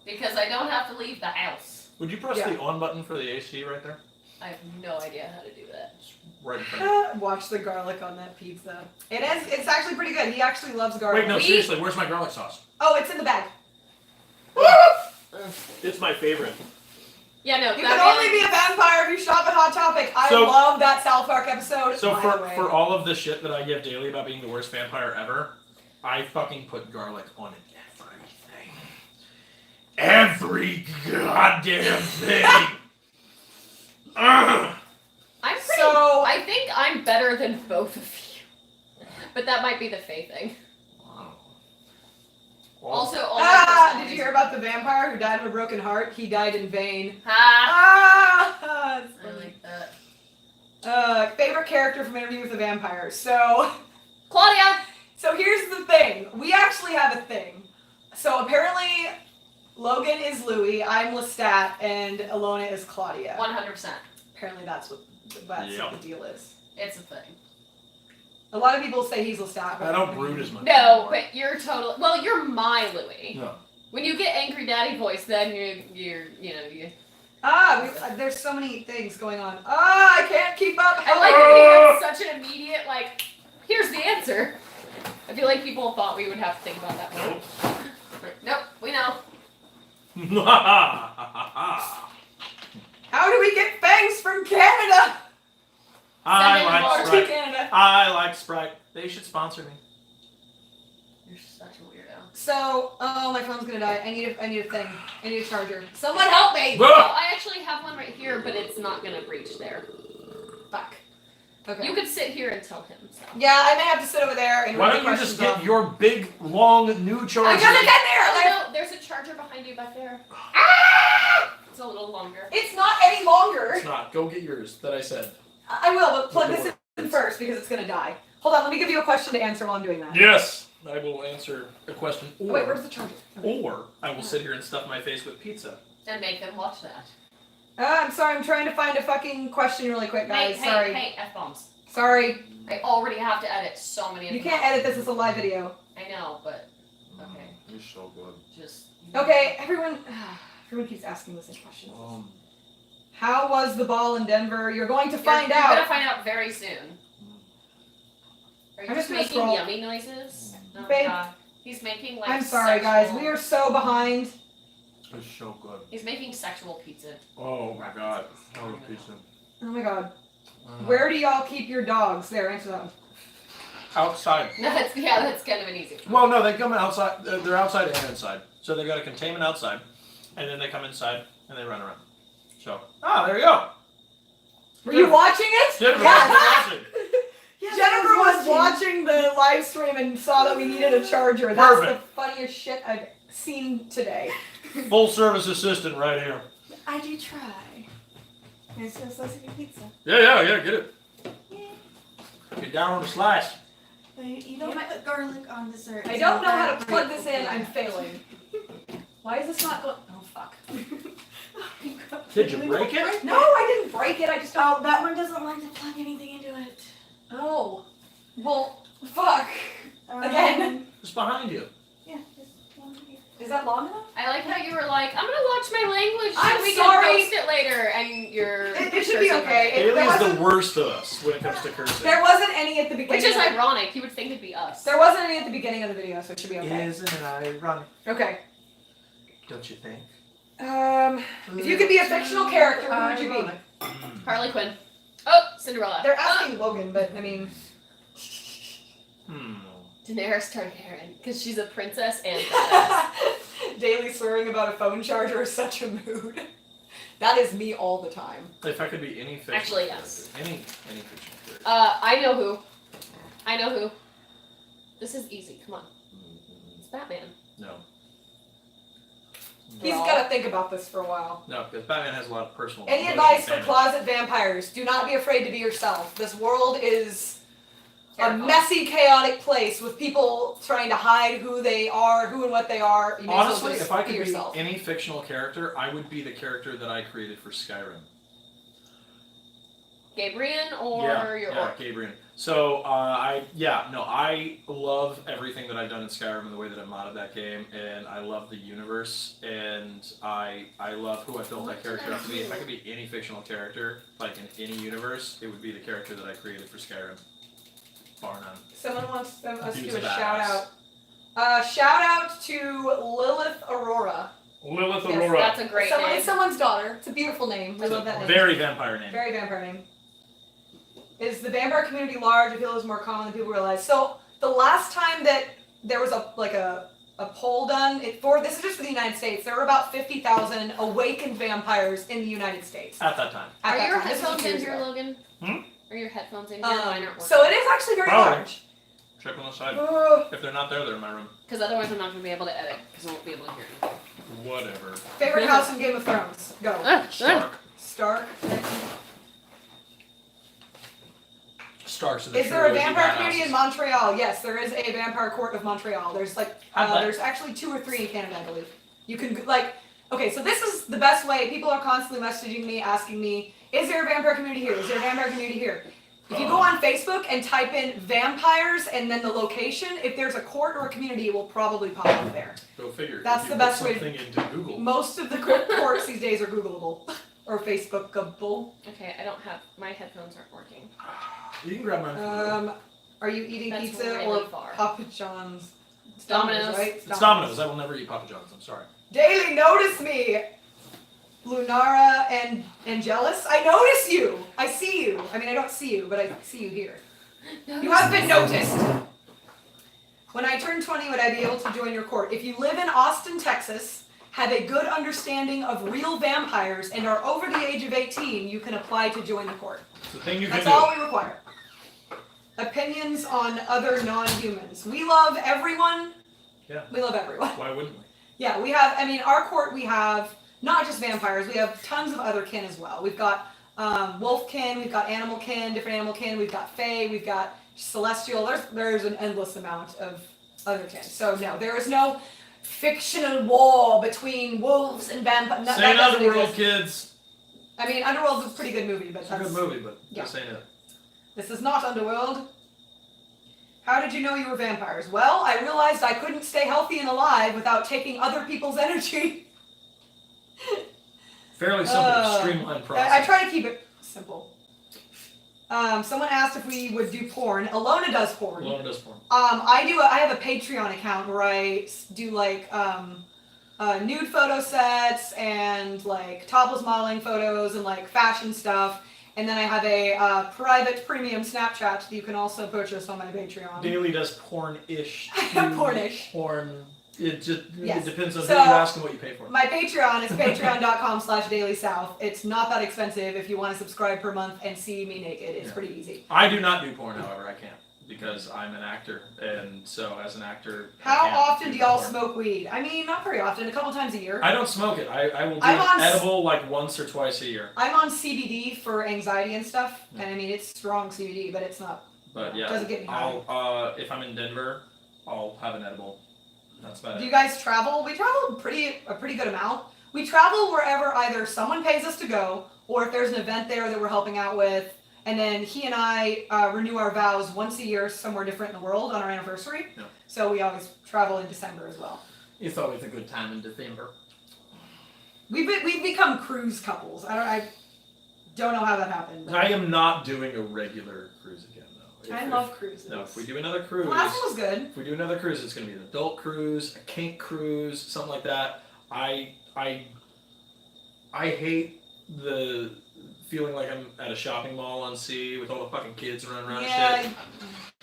Speaker 3: Because I don't have to leave the house.
Speaker 1: Would you press
Speaker 2: Yeah.
Speaker 1: the on button for the AC right there?
Speaker 3: I have no idea how to do that.
Speaker 1: Right in front of
Speaker 2: Watch the garlic on that pizza. It's actually pretty good. He actually loves garlic.
Speaker 1: Wait, no, seriously, where's my garlic sauce?
Speaker 2: Oh, it's in the bag.
Speaker 1: It's my favorite.
Speaker 3: Yeah, no.
Speaker 2: You can only be a vampire if you shop at Hot Topic. I
Speaker 1: So-
Speaker 2: love that South Park episode.
Speaker 1: So
Speaker 2: by the way.
Speaker 1: for all of the shit that I give daily about being the worst vampire ever, I fucking put garlic on everything. Every goddamn thing. Ugh.
Speaker 3: I'm pretty.
Speaker 2: So-
Speaker 3: I think I'm better than both of you. But that might be the Faye thing. Also, all my
Speaker 2: Did
Speaker 3: personalities
Speaker 2: you hear
Speaker 3: are-
Speaker 2: about the vampire who died of a broken heart? He died in vain.
Speaker 3: Ah!
Speaker 2: It's
Speaker 3: I
Speaker 2: funny.
Speaker 3: like that.
Speaker 2: Favorite character from Interview with the Vampire. So
Speaker 3: Claudia!
Speaker 2: here's the thing. We actually have a thing. So apparently, Logan is Louis, I'm Lestat, and Alona is Claudia.
Speaker 3: 100%.
Speaker 2: Apparently that's what the deal is.
Speaker 3: It's a thing.
Speaker 2: A lot of people say he's Lestat. but
Speaker 1: I don't brood as much.
Speaker 3: No,
Speaker 1: anymore.
Speaker 3: but you're totally. Well, you're my Louis.
Speaker 1: No.
Speaker 3: When you get angry daddy voice, then you.
Speaker 2: There's so many things going on. I can't keep up.
Speaker 3: I like that we had such an immediate, like, here's the answer. I feel like people thought we would have to think about that more. Nope, we know.
Speaker 2: How do we get fangs from Canada?
Speaker 1: I
Speaker 3: Send it
Speaker 1: like
Speaker 3: over
Speaker 2: To
Speaker 1: Sprite.
Speaker 2: Canada.
Speaker 1: I like Sprite. They should sponsor me.
Speaker 3: You're such a weirdo.
Speaker 2: So, oh, my phone's gonna die. I need a thing. I need a charger. Someone help me!
Speaker 3: Oh, I actually have one right here, but it's not gonna reach there. Fuck.
Speaker 2: Okay.
Speaker 3: You could sit here and tell him stuff.
Speaker 2: Yeah, I may have to sit over there and
Speaker 1: Why
Speaker 2: read
Speaker 1: don't you
Speaker 2: the
Speaker 1: just
Speaker 2: questions
Speaker 1: get
Speaker 2: off.
Speaker 1: your big, long, new charger?
Speaker 2: I gotta get
Speaker 3: Oh
Speaker 2: there!
Speaker 3: no, there's a charger behind you back there. It's a little longer.
Speaker 2: It's not any longer.
Speaker 1: It's not. Go get yours that I said.
Speaker 2: I will, but plug this in first because it's gonna die. Hold on, let me give you a question to answer while I'm doing that.
Speaker 1: Yes. I will answer a question. Or,
Speaker 2: Wait, where's the charger? Okay.
Speaker 1: or I will sit here and stuff my face with pizza.
Speaker 3: And make them watch that.
Speaker 2: I'm sorry, I'm trying to find a fucking question really quick, guys. Sorry.
Speaker 3: Hey, F-bombs.
Speaker 2: Sorry.
Speaker 3: I already have to edit so many of
Speaker 2: You
Speaker 3: them
Speaker 2: can't
Speaker 3: out.
Speaker 2: edit this, it's a live video.
Speaker 3: I know, but okay.
Speaker 1: You're so good.
Speaker 3: Just
Speaker 2: Okay, everyone keeps asking the same questions. How was the ball in Denver? You're going to find
Speaker 3: You're
Speaker 2: out.
Speaker 3: gonna find out very soon. Are you
Speaker 2: I'm
Speaker 3: just
Speaker 2: just gonna
Speaker 3: making
Speaker 2: scroll.
Speaker 3: yummy noises? Oh my
Speaker 2: Babe.
Speaker 3: god. He's making like
Speaker 2: I'm sorry, guys.
Speaker 3: sexual-
Speaker 2: We are so behind.
Speaker 1: It's so good.
Speaker 3: He's making sexual pizza.
Speaker 1: Oh my god. I love pizza.
Speaker 2: Oh my god. Where do y'all keep your dogs? There, answer that one.
Speaker 1: Outside.
Speaker 3: That's kind of an easy one.
Speaker 1: Well, no, they come outside. They're outside and inside. So they got a containment outside, and then they come inside and they run around. So, there you go.
Speaker 2: Were you watching it?
Speaker 1: Jennifer,
Speaker 2: Yeah.
Speaker 1: watching.
Speaker 2: Jennifer was watching the live stream and saw that we needed a charger. That's
Speaker 1: Perfect.
Speaker 2: the funniest shit I've seen today.
Speaker 1: Full service assistant right here.
Speaker 4: I do try. It's just like a pizza.
Speaker 1: Yeah, get it. Get down on the slice.
Speaker 4: But you don't put garlic on dessert.
Speaker 2: I don't know how to plug this in. I'm failing. Why is this not going? Oh fuck.
Speaker 1: Did you break it?
Speaker 2: No, I didn't break it. I just don't.
Speaker 4: Oh, that one doesn't like to plug anything into it.
Speaker 2: Oh. Well, fuck. Again.
Speaker 1: It's behind you.
Speaker 4: Yeah, just one here.
Speaker 2: Is that long enough?
Speaker 3: I like how you were like, I'm gonna watch my language so
Speaker 2: I'm
Speaker 3: we
Speaker 2: sorry.
Speaker 3: can post it later, and you're.
Speaker 2: It should be
Speaker 3: cursing.
Speaker 2: okay. There
Speaker 1: Haley's the
Speaker 2: wasn't-
Speaker 1: worst of us when it comes to cursing.
Speaker 2: There wasn't any at the beginning.
Speaker 3: Which is
Speaker 2: of the-
Speaker 3: ironic. You would think it'd be us.
Speaker 2: There wasn't any at the beginning of the video, so it should be okay.
Speaker 1: Isn't it ironic?
Speaker 2: Okay.
Speaker 1: Don't you think?
Speaker 2: If you could be a fictional character, who would you be?
Speaker 3: Harley Quinn. Oh, Cinderella.
Speaker 2: They're asking Logan, but I mean,
Speaker 3: Daenerys Targaryen, because she's a princess and badass.
Speaker 2: daily swearing about a phone charger is such a mood. That is me all the time.
Speaker 1: If I could be any fiction
Speaker 3: Actually,
Speaker 1: character,
Speaker 3: yes.
Speaker 1: any fiction character.
Speaker 3: I know who. I know who. This is easy. Come on. It's Batman.
Speaker 1: No.
Speaker 2: He's got to think about this for a while.
Speaker 1: No, because Batman has a lot of personal.
Speaker 2: Any
Speaker 1: emotional
Speaker 2: advice for
Speaker 1: damage.
Speaker 2: closet vampires? Do not be afraid to be yourself. This world is a
Speaker 3: Terrifying.
Speaker 2: messy, chaotic place with people trying to hide who they are, who and what they are. You may as well
Speaker 1: Honestly,
Speaker 2: just
Speaker 1: if I
Speaker 2: be
Speaker 1: could be
Speaker 2: yourself.
Speaker 1: any fictional character, I would be the character that I created for Skyrim.
Speaker 3: Gabriel or your
Speaker 1: yeah,
Speaker 3: orc?
Speaker 1: Gabriel. So I love everything that I've done in Skyrim and the way that I've modded that game, and I love the universe, and I love who I built that character up to be. If I could be any fictional character, like in any universe, it would be the character that I created for Skyrim. Bar none.
Speaker 2: Someone wants us to
Speaker 1: Dude's
Speaker 2: do a
Speaker 1: badass.
Speaker 2: shout out. Shout out to Lilith Aurora.
Speaker 1: Lilith
Speaker 2: Yes,
Speaker 1: Aurora.
Speaker 3: That's a great name.
Speaker 2: It's someone's daughter. It's a beautiful name. We love that name.
Speaker 1: Very vampire name.
Speaker 2: Very vampire name. Is the vampire community large? I feel it's more common than people realize. So the last time that there was a poll done, this is just for the United States, there were about 50,000 awakened vampires in the United States.
Speaker 1: At that time.
Speaker 2: At
Speaker 3: Are
Speaker 2: that
Speaker 3: your
Speaker 2: time. This was
Speaker 3: headphones in
Speaker 2: years
Speaker 3: here,
Speaker 2: ago.
Speaker 3: Logan?
Speaker 1: Hmm?
Speaker 3: Are your headphones in here? Mine aren't working.
Speaker 2: So it is actually very
Speaker 1: Probably.
Speaker 2: large.
Speaker 1: Check on the side.
Speaker 2: Ugh.
Speaker 1: If they're not there, they're in my room.
Speaker 3: Because otherwise I'm not going to be able to edit. Because I won't be able to hear anything.
Speaker 1: Whatever.
Speaker 2: Favorite house in Game of Thrones? Go.
Speaker 1: Stark.
Speaker 2: Stark.
Speaker 1: Starks of the
Speaker 2: Is there a
Speaker 1: trilogy
Speaker 2: vampire
Speaker 1: badasses.
Speaker 2: community in Montreal? Yes, there is a vampire court of Montreal. There's there's actually 2 or 3 in Canada, I believe. You can okay, so this is the best way. People are constantly messaging me, asking me, is there a vampire community here? Is there a vampire community here? If you go on Facebook and type in vampires and then the location, if there's a court or a community, it will probably pop up there.
Speaker 1: Go figure.
Speaker 2: That's
Speaker 1: If
Speaker 2: the
Speaker 1: you
Speaker 2: best
Speaker 1: put
Speaker 2: way to-
Speaker 1: something into Google.
Speaker 2: Most of the courts these days are Googleable or Facebookable.
Speaker 3: Okay, I don't have... My headphones aren't working.
Speaker 1: You can grab mine.
Speaker 2: Are you eating
Speaker 3: That's
Speaker 2: pizza
Speaker 3: really
Speaker 2: or
Speaker 3: far.
Speaker 2: Papa John's? It's
Speaker 3: Domino's.
Speaker 2: right?
Speaker 1: It's Domino's. I will never eat Papa John's. I'm sorry.
Speaker 2: Daily, notice me! Lunara and Angelus, I notice you! I see you. I mean, I don't see you, but I see you here. You have been noticed! When I turn 20, would I be able to join your court? If you live in Austin, Texas, have a good understanding of real vampires, and are over the age of 18, you can apply to join the court.
Speaker 1: It's the thing you can
Speaker 2: That's
Speaker 1: do.
Speaker 2: all we require. Opinions on other non-humans. We love everyone.
Speaker 1: Yeah.
Speaker 2: We love everyone.
Speaker 1: Why wouldn't we?
Speaker 2: Yeah, we have, our court, we have not just vampires, we have tons of other kin as well. We've got wolf kin, we've got animal kin, different animal kin, we've got fae, we've got celestial, there's an endless amount of other kin. So no, there is no fictional war between wolves and vampires.
Speaker 1: Say an Underworld, kids.
Speaker 2: Underworld's a pretty good movie, but
Speaker 1: It's a good movie, but
Speaker 2: yeah.
Speaker 1: just saying it.
Speaker 2: This is not Underworld. How did you know you were vampires? Well, I realized I couldn't stay healthy and alive without taking other people's energy.
Speaker 1: Fairly simple, streamlined process.
Speaker 2: I try to keep it simple. Someone asked if we would do porn. Alona does porn.
Speaker 1: Alone does porn.
Speaker 2: I have a Patreon account where I do nude photo sets and topless modeling photos and fashion stuff. And then I have a private premium Snapchat that you can also purchase on my Patreon.
Speaker 1: Daily does porn-ish.
Speaker 2: Pornish.
Speaker 1: Porn. It just
Speaker 2: Yes.
Speaker 1: it depends on
Speaker 2: So,
Speaker 1: who you ask and what you pay for.
Speaker 2: My Patreon is patreon.com/dailysouth. It's not that expensive if you want to subscribe per month and see me naked. It's
Speaker 1: Yeah.
Speaker 2: pretty easy.
Speaker 1: I do not do porn, however, I can't. Because I'm an actor, and so as an actor, I
Speaker 2: How
Speaker 1: can't
Speaker 2: often do y'all
Speaker 1: porn.
Speaker 2: smoke weed? Not very often, a couple times a year.
Speaker 1: I don't smoke it. I will do
Speaker 2: I'm on
Speaker 1: edible once or twice a year.
Speaker 2: I'm on CBD for anxiety and stuff,
Speaker 1: Yeah.
Speaker 2: and it's strong CBD, but it's not.
Speaker 1: But
Speaker 2: It
Speaker 1: yeah,
Speaker 2: doesn't get me high.
Speaker 1: I'll if I'm in Denver, I'll have an edible. That's about
Speaker 2: Do
Speaker 1: it.
Speaker 2: you guys travel? We travel a pretty good amount. We travel wherever either someone pays us to go, or if there's an event there that we're helping out with, and then he and I renew our vows once a year somewhere different in the world on our anniversary.
Speaker 1: Yeah.
Speaker 2: So we always travel in December as well.
Speaker 1: It's always a good time in December.
Speaker 2: We've become cruise couples. I don't know how that happened. but
Speaker 1: I am not doing a regular cruise again, though.
Speaker 2: I love cruises.
Speaker 1: No, if we do another cruise,
Speaker 2: The last one was good.
Speaker 1: if we do another cruise, it's going to be an adult cruise, a kink cruise, something like that. I hate the feeling like I'm at a shopping mall on sea with all the fucking kids running around and
Speaker 2: Yeah.
Speaker 1: shit.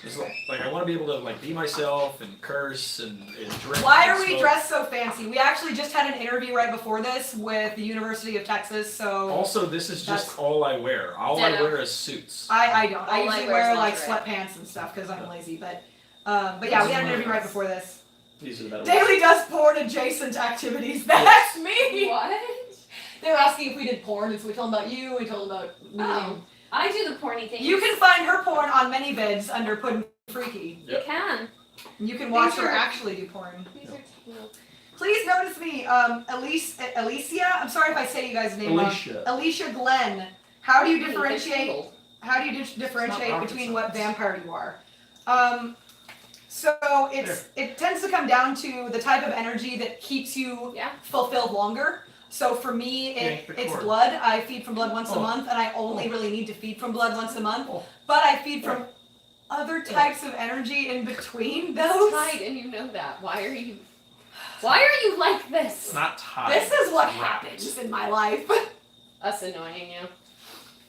Speaker 1: It's like I want to be able to be myself and curse and drink.
Speaker 2: Why
Speaker 1: and
Speaker 2: are we
Speaker 1: smoke.
Speaker 2: dressed so fancy? We actually just had an interview right before this with the University of Texas, so
Speaker 1: Also, this is just
Speaker 2: That's-
Speaker 1: all I wear. All I
Speaker 3: Ditto.
Speaker 1: wear is suits.
Speaker 2: I don't. I
Speaker 3: All I
Speaker 2: usually
Speaker 3: wear
Speaker 2: wear
Speaker 3: is
Speaker 2: like
Speaker 3: lingerie.
Speaker 2: sweatpants and stuff because I'm lazy. But yeah, we had an interview right before this.
Speaker 1: These are the better
Speaker 2: Daily does porn adjacent activities. That's me.
Speaker 3: What?
Speaker 4: They were asking if we did porn, and so we told them about you, we told them about me.
Speaker 3: Oh. I do the porny things.
Speaker 2: You can find her porn on many vids under Puddin' Freaky.
Speaker 3: You can.
Speaker 2: You can watch
Speaker 3: These
Speaker 2: her
Speaker 3: are-
Speaker 2: actually do porn.
Speaker 3: These are cute.
Speaker 2: Please notice me, Alicia. I'm sorry if I say you guys' name wrong. Alicia Glenn. How do you differentiate? How do you differentiate
Speaker 1: rocket
Speaker 2: between what
Speaker 1: science.
Speaker 2: vampire you are? So it tends to come down to the type of energy that keeps you
Speaker 3: Yeah.
Speaker 2: fulfilled longer. So for me,
Speaker 1: Yank the
Speaker 2: it's
Speaker 1: cord.
Speaker 2: blood. I feed from blood once a
Speaker 1: Oh.
Speaker 2: month, and I only really need to feed from blood once a month.
Speaker 1: Oh.
Speaker 2: But I feed from other types of energy in between those.
Speaker 3: It's tight, and you know that. Why are you like this?
Speaker 1: It's not tied.
Speaker 2: This is what
Speaker 1: It's wrapped.
Speaker 2: happens in my life.
Speaker 3: Us annoying you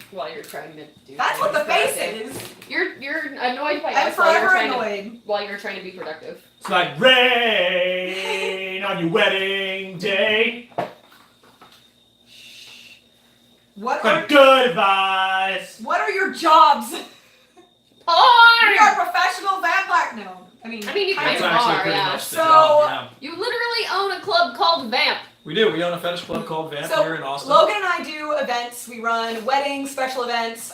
Speaker 3: while you're trying to do.
Speaker 2: That's what the
Speaker 3: things
Speaker 2: face
Speaker 3: productive.
Speaker 2: is.
Speaker 3: You're annoyed by
Speaker 2: I'm
Speaker 3: us while you're
Speaker 2: forever
Speaker 3: trying
Speaker 2: annoyed.
Speaker 3: while you're trying to be productive.
Speaker 1: It's like rain on your wedding day.
Speaker 2: What
Speaker 1: But
Speaker 2: are
Speaker 1: good advice.
Speaker 2: your jobs? We
Speaker 3: Porn!
Speaker 2: are professional vampire. No, I mean
Speaker 3: you
Speaker 2: kind
Speaker 1: That's
Speaker 3: kind
Speaker 2: of.
Speaker 3: of
Speaker 1: actually
Speaker 3: are,
Speaker 1: pretty
Speaker 3: yeah.
Speaker 1: much the
Speaker 2: So-
Speaker 1: job, yeah.
Speaker 3: You literally own a club called Vamp.
Speaker 1: We do. We own a fetish club called Vamp
Speaker 2: So,
Speaker 1: here in Austin.
Speaker 2: Logan and I do events. We run weddings, special events,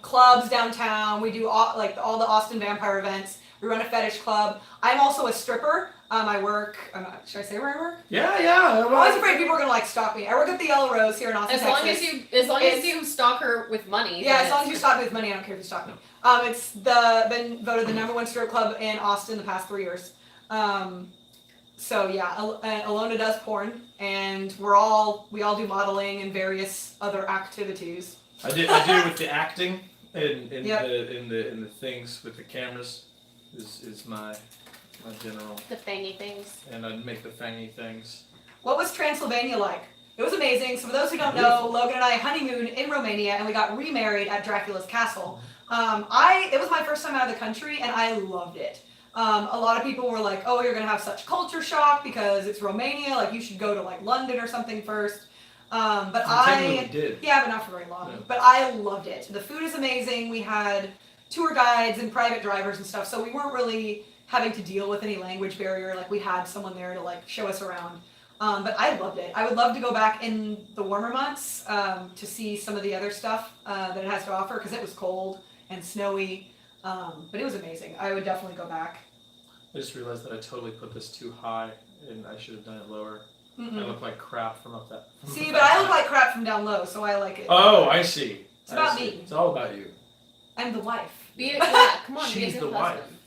Speaker 2: clubs downtown. We do all the Austin vampire events. We run a fetish club. I'm also a stripper. I work. Should I say where I work?
Speaker 1: Yeah.
Speaker 2: I'm always afraid people are gonna stalk me. I work at the Yellow Rose here in Austin,
Speaker 3: As long
Speaker 2: Texas.
Speaker 3: as
Speaker 2: It's-
Speaker 3: you stalk her with money.
Speaker 2: Yeah,
Speaker 3: then
Speaker 2: as long as
Speaker 3: it's-
Speaker 2: you stalk me with money, I don't care if you stalk me. It's been voted the #1 strip club in Austin the past 3 years. So yeah, Alona does porn, and we all do modeling and various other activities.
Speaker 1: I do with the acting and
Speaker 2: Yep.
Speaker 1: in the things with the cameras is my general,
Speaker 3: the fangy things.
Speaker 1: and I make the fangy things.
Speaker 2: What was Transylvania like? It was amazing. So for those who don't know, Logan and I honeymooned in Romania, and we got remarried at Dracula's castle. It was my first time out of the country, and I loved it. A lot of people were like, "Oh, you're gonna have such culture shock because it's Romania. Like you should go to like London or something first." But
Speaker 1: We did.
Speaker 2: yeah, but not for very long.
Speaker 1: Yeah.
Speaker 2: But I loved it. The food is amazing. We had tour guides and private drivers and stuff, so we weren't really having to deal with any language barrier. Like we had someone there to like show us around. But I loved it. I would love to go back in the warmer months to see some of the other stuff that it has to offer because it was cold and snowy. But it was amazing. I would definitely go back.
Speaker 1: I just realized that I totally put this too high, and I should have done it lower. I look like crap from up that.
Speaker 2: See, but I look like crap from down low, so I like it.
Speaker 1: Oh, I see.
Speaker 2: It's about
Speaker 1: I see.
Speaker 2: me.
Speaker 1: It's all about you.
Speaker 2: I'm the wife.
Speaker 3: Be it, yeah, come on, be a
Speaker 1: She's
Speaker 3: good
Speaker 1: the wife.
Speaker 3: husband.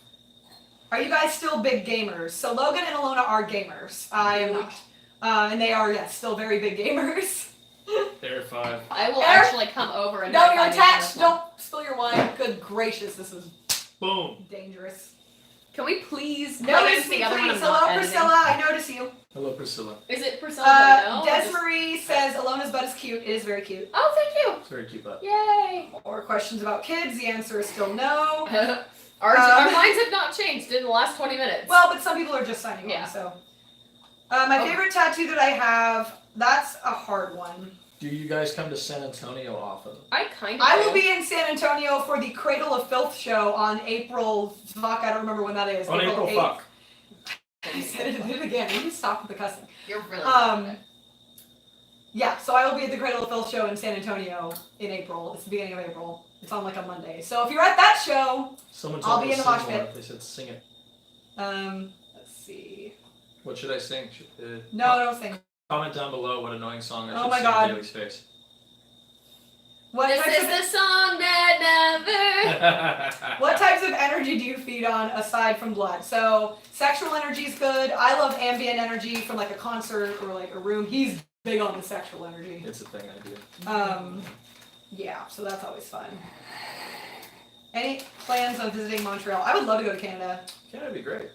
Speaker 2: Are you guys still big gamers? So Logan and Alona are gamers. I am not. And they are, yes, still very big gamers.
Speaker 1: Air 5.
Speaker 3: I will
Speaker 2: Eric-
Speaker 3: actually come over and
Speaker 2: No,
Speaker 3: high
Speaker 2: you're
Speaker 3: five you
Speaker 2: attached.
Speaker 3: for this one.
Speaker 2: Don't spill your wine. Good gracious, this is
Speaker 1: Boom.
Speaker 2: dangerous.
Speaker 3: Can we please
Speaker 2: Notice me,
Speaker 3: the other one?
Speaker 2: please.
Speaker 3: I'm not
Speaker 2: Hello,
Speaker 3: editing?
Speaker 2: Priscilla. I notice you.
Speaker 1: Hello, Priscilla.
Speaker 3: Is it Priscilla? I know, or just-
Speaker 2: Desmarie says Alona's butt is cute. It is very cute.
Speaker 3: Oh, thank
Speaker 1: It's very cute, but
Speaker 3: you! Yay!
Speaker 2: Or questions about kids? The answer is still no.
Speaker 3: Our minds have not changed in the last 20 minutes.
Speaker 2: Well, but some people are just signing
Speaker 3: Yeah.
Speaker 2: on. So, my
Speaker 3: Oh.
Speaker 2: favorite tattoo that I have. That's a hard one.
Speaker 1: do you guys come to San Antonio often?
Speaker 3: I kind of.
Speaker 2: I will be in San Antonio for the Cradle of Filth show on April. Fuck, I don't remember when that is.
Speaker 1: On April
Speaker 2: 8th.
Speaker 1: fuck.
Speaker 2: I said it again. You can stop with the cussing.
Speaker 3: You're really.
Speaker 2: Yeah, so I will be at the Cradle of Filth show in San Antonio in April. It's the beginning of April. It's on like a Monday. So if you're at that show,
Speaker 1: Someone
Speaker 2: I'll
Speaker 1: told
Speaker 2: be
Speaker 1: me
Speaker 2: in
Speaker 1: to
Speaker 2: the mosh
Speaker 1: sing more.
Speaker 2: pit.
Speaker 1: They said sing it.
Speaker 2: Let's see.
Speaker 1: What should I sing?
Speaker 2: No sing.
Speaker 1: Comment down below what annoying song I should
Speaker 2: Oh my
Speaker 1: sing
Speaker 2: God.
Speaker 1: in Daly's face.
Speaker 2: What
Speaker 3: This
Speaker 2: types
Speaker 3: is the song that never.
Speaker 2: What types of energy do you feed on aside from blood? So sexual energy is good. I love ambient energy from like a concert or like a room. He's big on the sexual energy.
Speaker 1: It's a thing I do.
Speaker 2: Yeah, so that's always fun. Any plans on visiting Montreal? I would love to go to Canada.
Speaker 1: Canada would be great.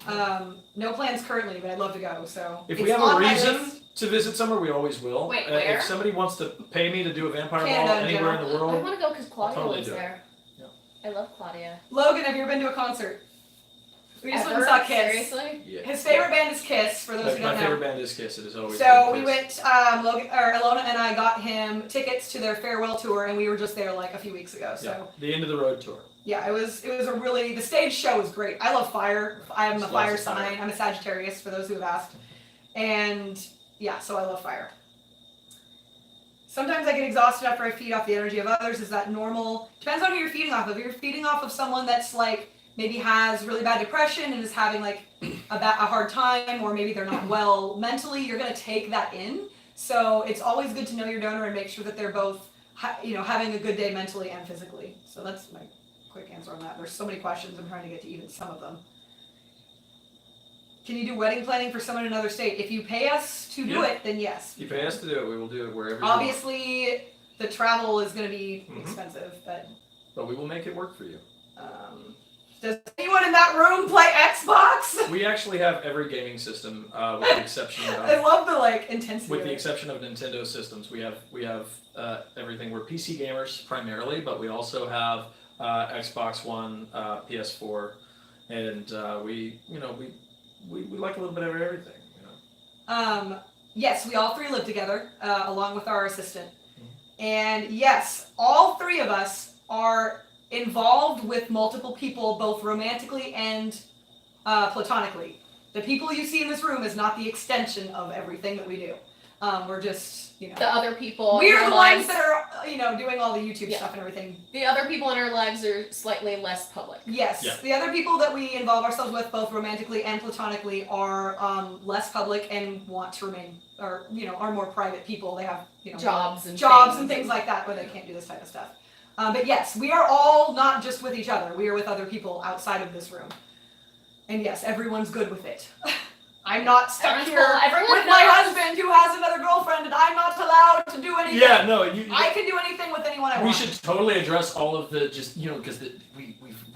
Speaker 2: No plans currently, but I'd love to go. So
Speaker 1: If
Speaker 2: it's
Speaker 1: we have a
Speaker 2: on my
Speaker 1: reason
Speaker 2: list.
Speaker 1: to visit somewhere, we always will.
Speaker 3: Wait, where?
Speaker 1: If somebody wants to pay me to do a vampire
Speaker 2: Canada
Speaker 1: ball
Speaker 2: in
Speaker 1: anywhere in the
Speaker 3: I
Speaker 1: world,
Speaker 3: want to go because Claudia
Speaker 1: totally
Speaker 3: lives
Speaker 1: do it.
Speaker 3: there.
Speaker 1: Yeah.
Speaker 3: I love Claudia.
Speaker 2: Logan, have you ever been to a concert? We just went and
Speaker 3: Ever?
Speaker 2: saw Kiss.
Speaker 3: Seriously?
Speaker 1: yeah.
Speaker 2: His favorite band is Kiss, for those who
Speaker 1: My
Speaker 2: don't
Speaker 1: favorite
Speaker 2: know.
Speaker 1: band is Kiss. It is always.
Speaker 2: So
Speaker 1: been
Speaker 2: we
Speaker 1: Kiss.
Speaker 2: went, Alona and I got him tickets to their farewell tour, and we were just there like a few weeks ago. So
Speaker 1: Yeah, the end of the road tour.
Speaker 2: yeah, it was a really, the stage show was great. I love fire. I am a
Speaker 1: Lots
Speaker 2: fire
Speaker 1: of fire.
Speaker 2: sign. I'm a Sagittarius for those who have asked. And yeah, so I love fire. Sometimes I get exhausted after I feed off the energy of others. Is that normal? Depends on who you're feeding off of. If you're feeding off of someone that's like maybe has really bad depression and is having like a hard time, or maybe they're not well mentally, you're gonna take that in. So it's always good to know your donor and make sure that they're both, having a good day mentally and physically. So that's my quick answer on that. There's so many questions. I'm trying to get to even some of them. Can you do wedding planning for someone in another state? If you pay us to do it, then yes.
Speaker 1: If you pay us to do it, we will do it wherever you want.
Speaker 2: Obviously, the travel is going to be expensive, but
Speaker 1: we will make it work for you.
Speaker 2: does anyone in that room play Xbox?
Speaker 1: We actually have every gaming system, with the exception
Speaker 2: I
Speaker 1: of
Speaker 2: love the intensity.
Speaker 1: with
Speaker 2: of
Speaker 1: the
Speaker 2: it.
Speaker 1: exception of Nintendo systems. We have everything. We're PC gamers primarily, but we also have Xbox One, PS4, and we like a little bit of everything.
Speaker 2: Yes, we all three live together, along with our assistant. And yes, all three of us are involved with multiple people, both romantically and platonically. The people you see in this room is not the extension of everything that we do. We're just,
Speaker 3: The other people.
Speaker 2: we're
Speaker 3: in our
Speaker 2: the
Speaker 3: lives,
Speaker 2: ones that are, doing all the YouTube stuff and everything.
Speaker 3: The other people in our lives are slightly less public.
Speaker 2: Yes,
Speaker 1: Yeah.
Speaker 2: the other people that we involve ourselves with, both romantically and platonically, are less public and want to remain, or are more private people. They have
Speaker 3: Jobs
Speaker 2: and things like that where they can't do this type of stuff. But yes, we are all not just with each other. We are with other people outside of this room. And yes, everyone's good with it. I'm not stuck
Speaker 3: Everyone's
Speaker 2: here
Speaker 3: cool. Everyone
Speaker 2: with my
Speaker 3: knows.
Speaker 2: husband who has another girlfriend, and I'm not allowed to do anything.
Speaker 1: Yeah, no,
Speaker 2: I can do anything with anyone I
Speaker 1: we
Speaker 2: want.
Speaker 1: should totally address all of the because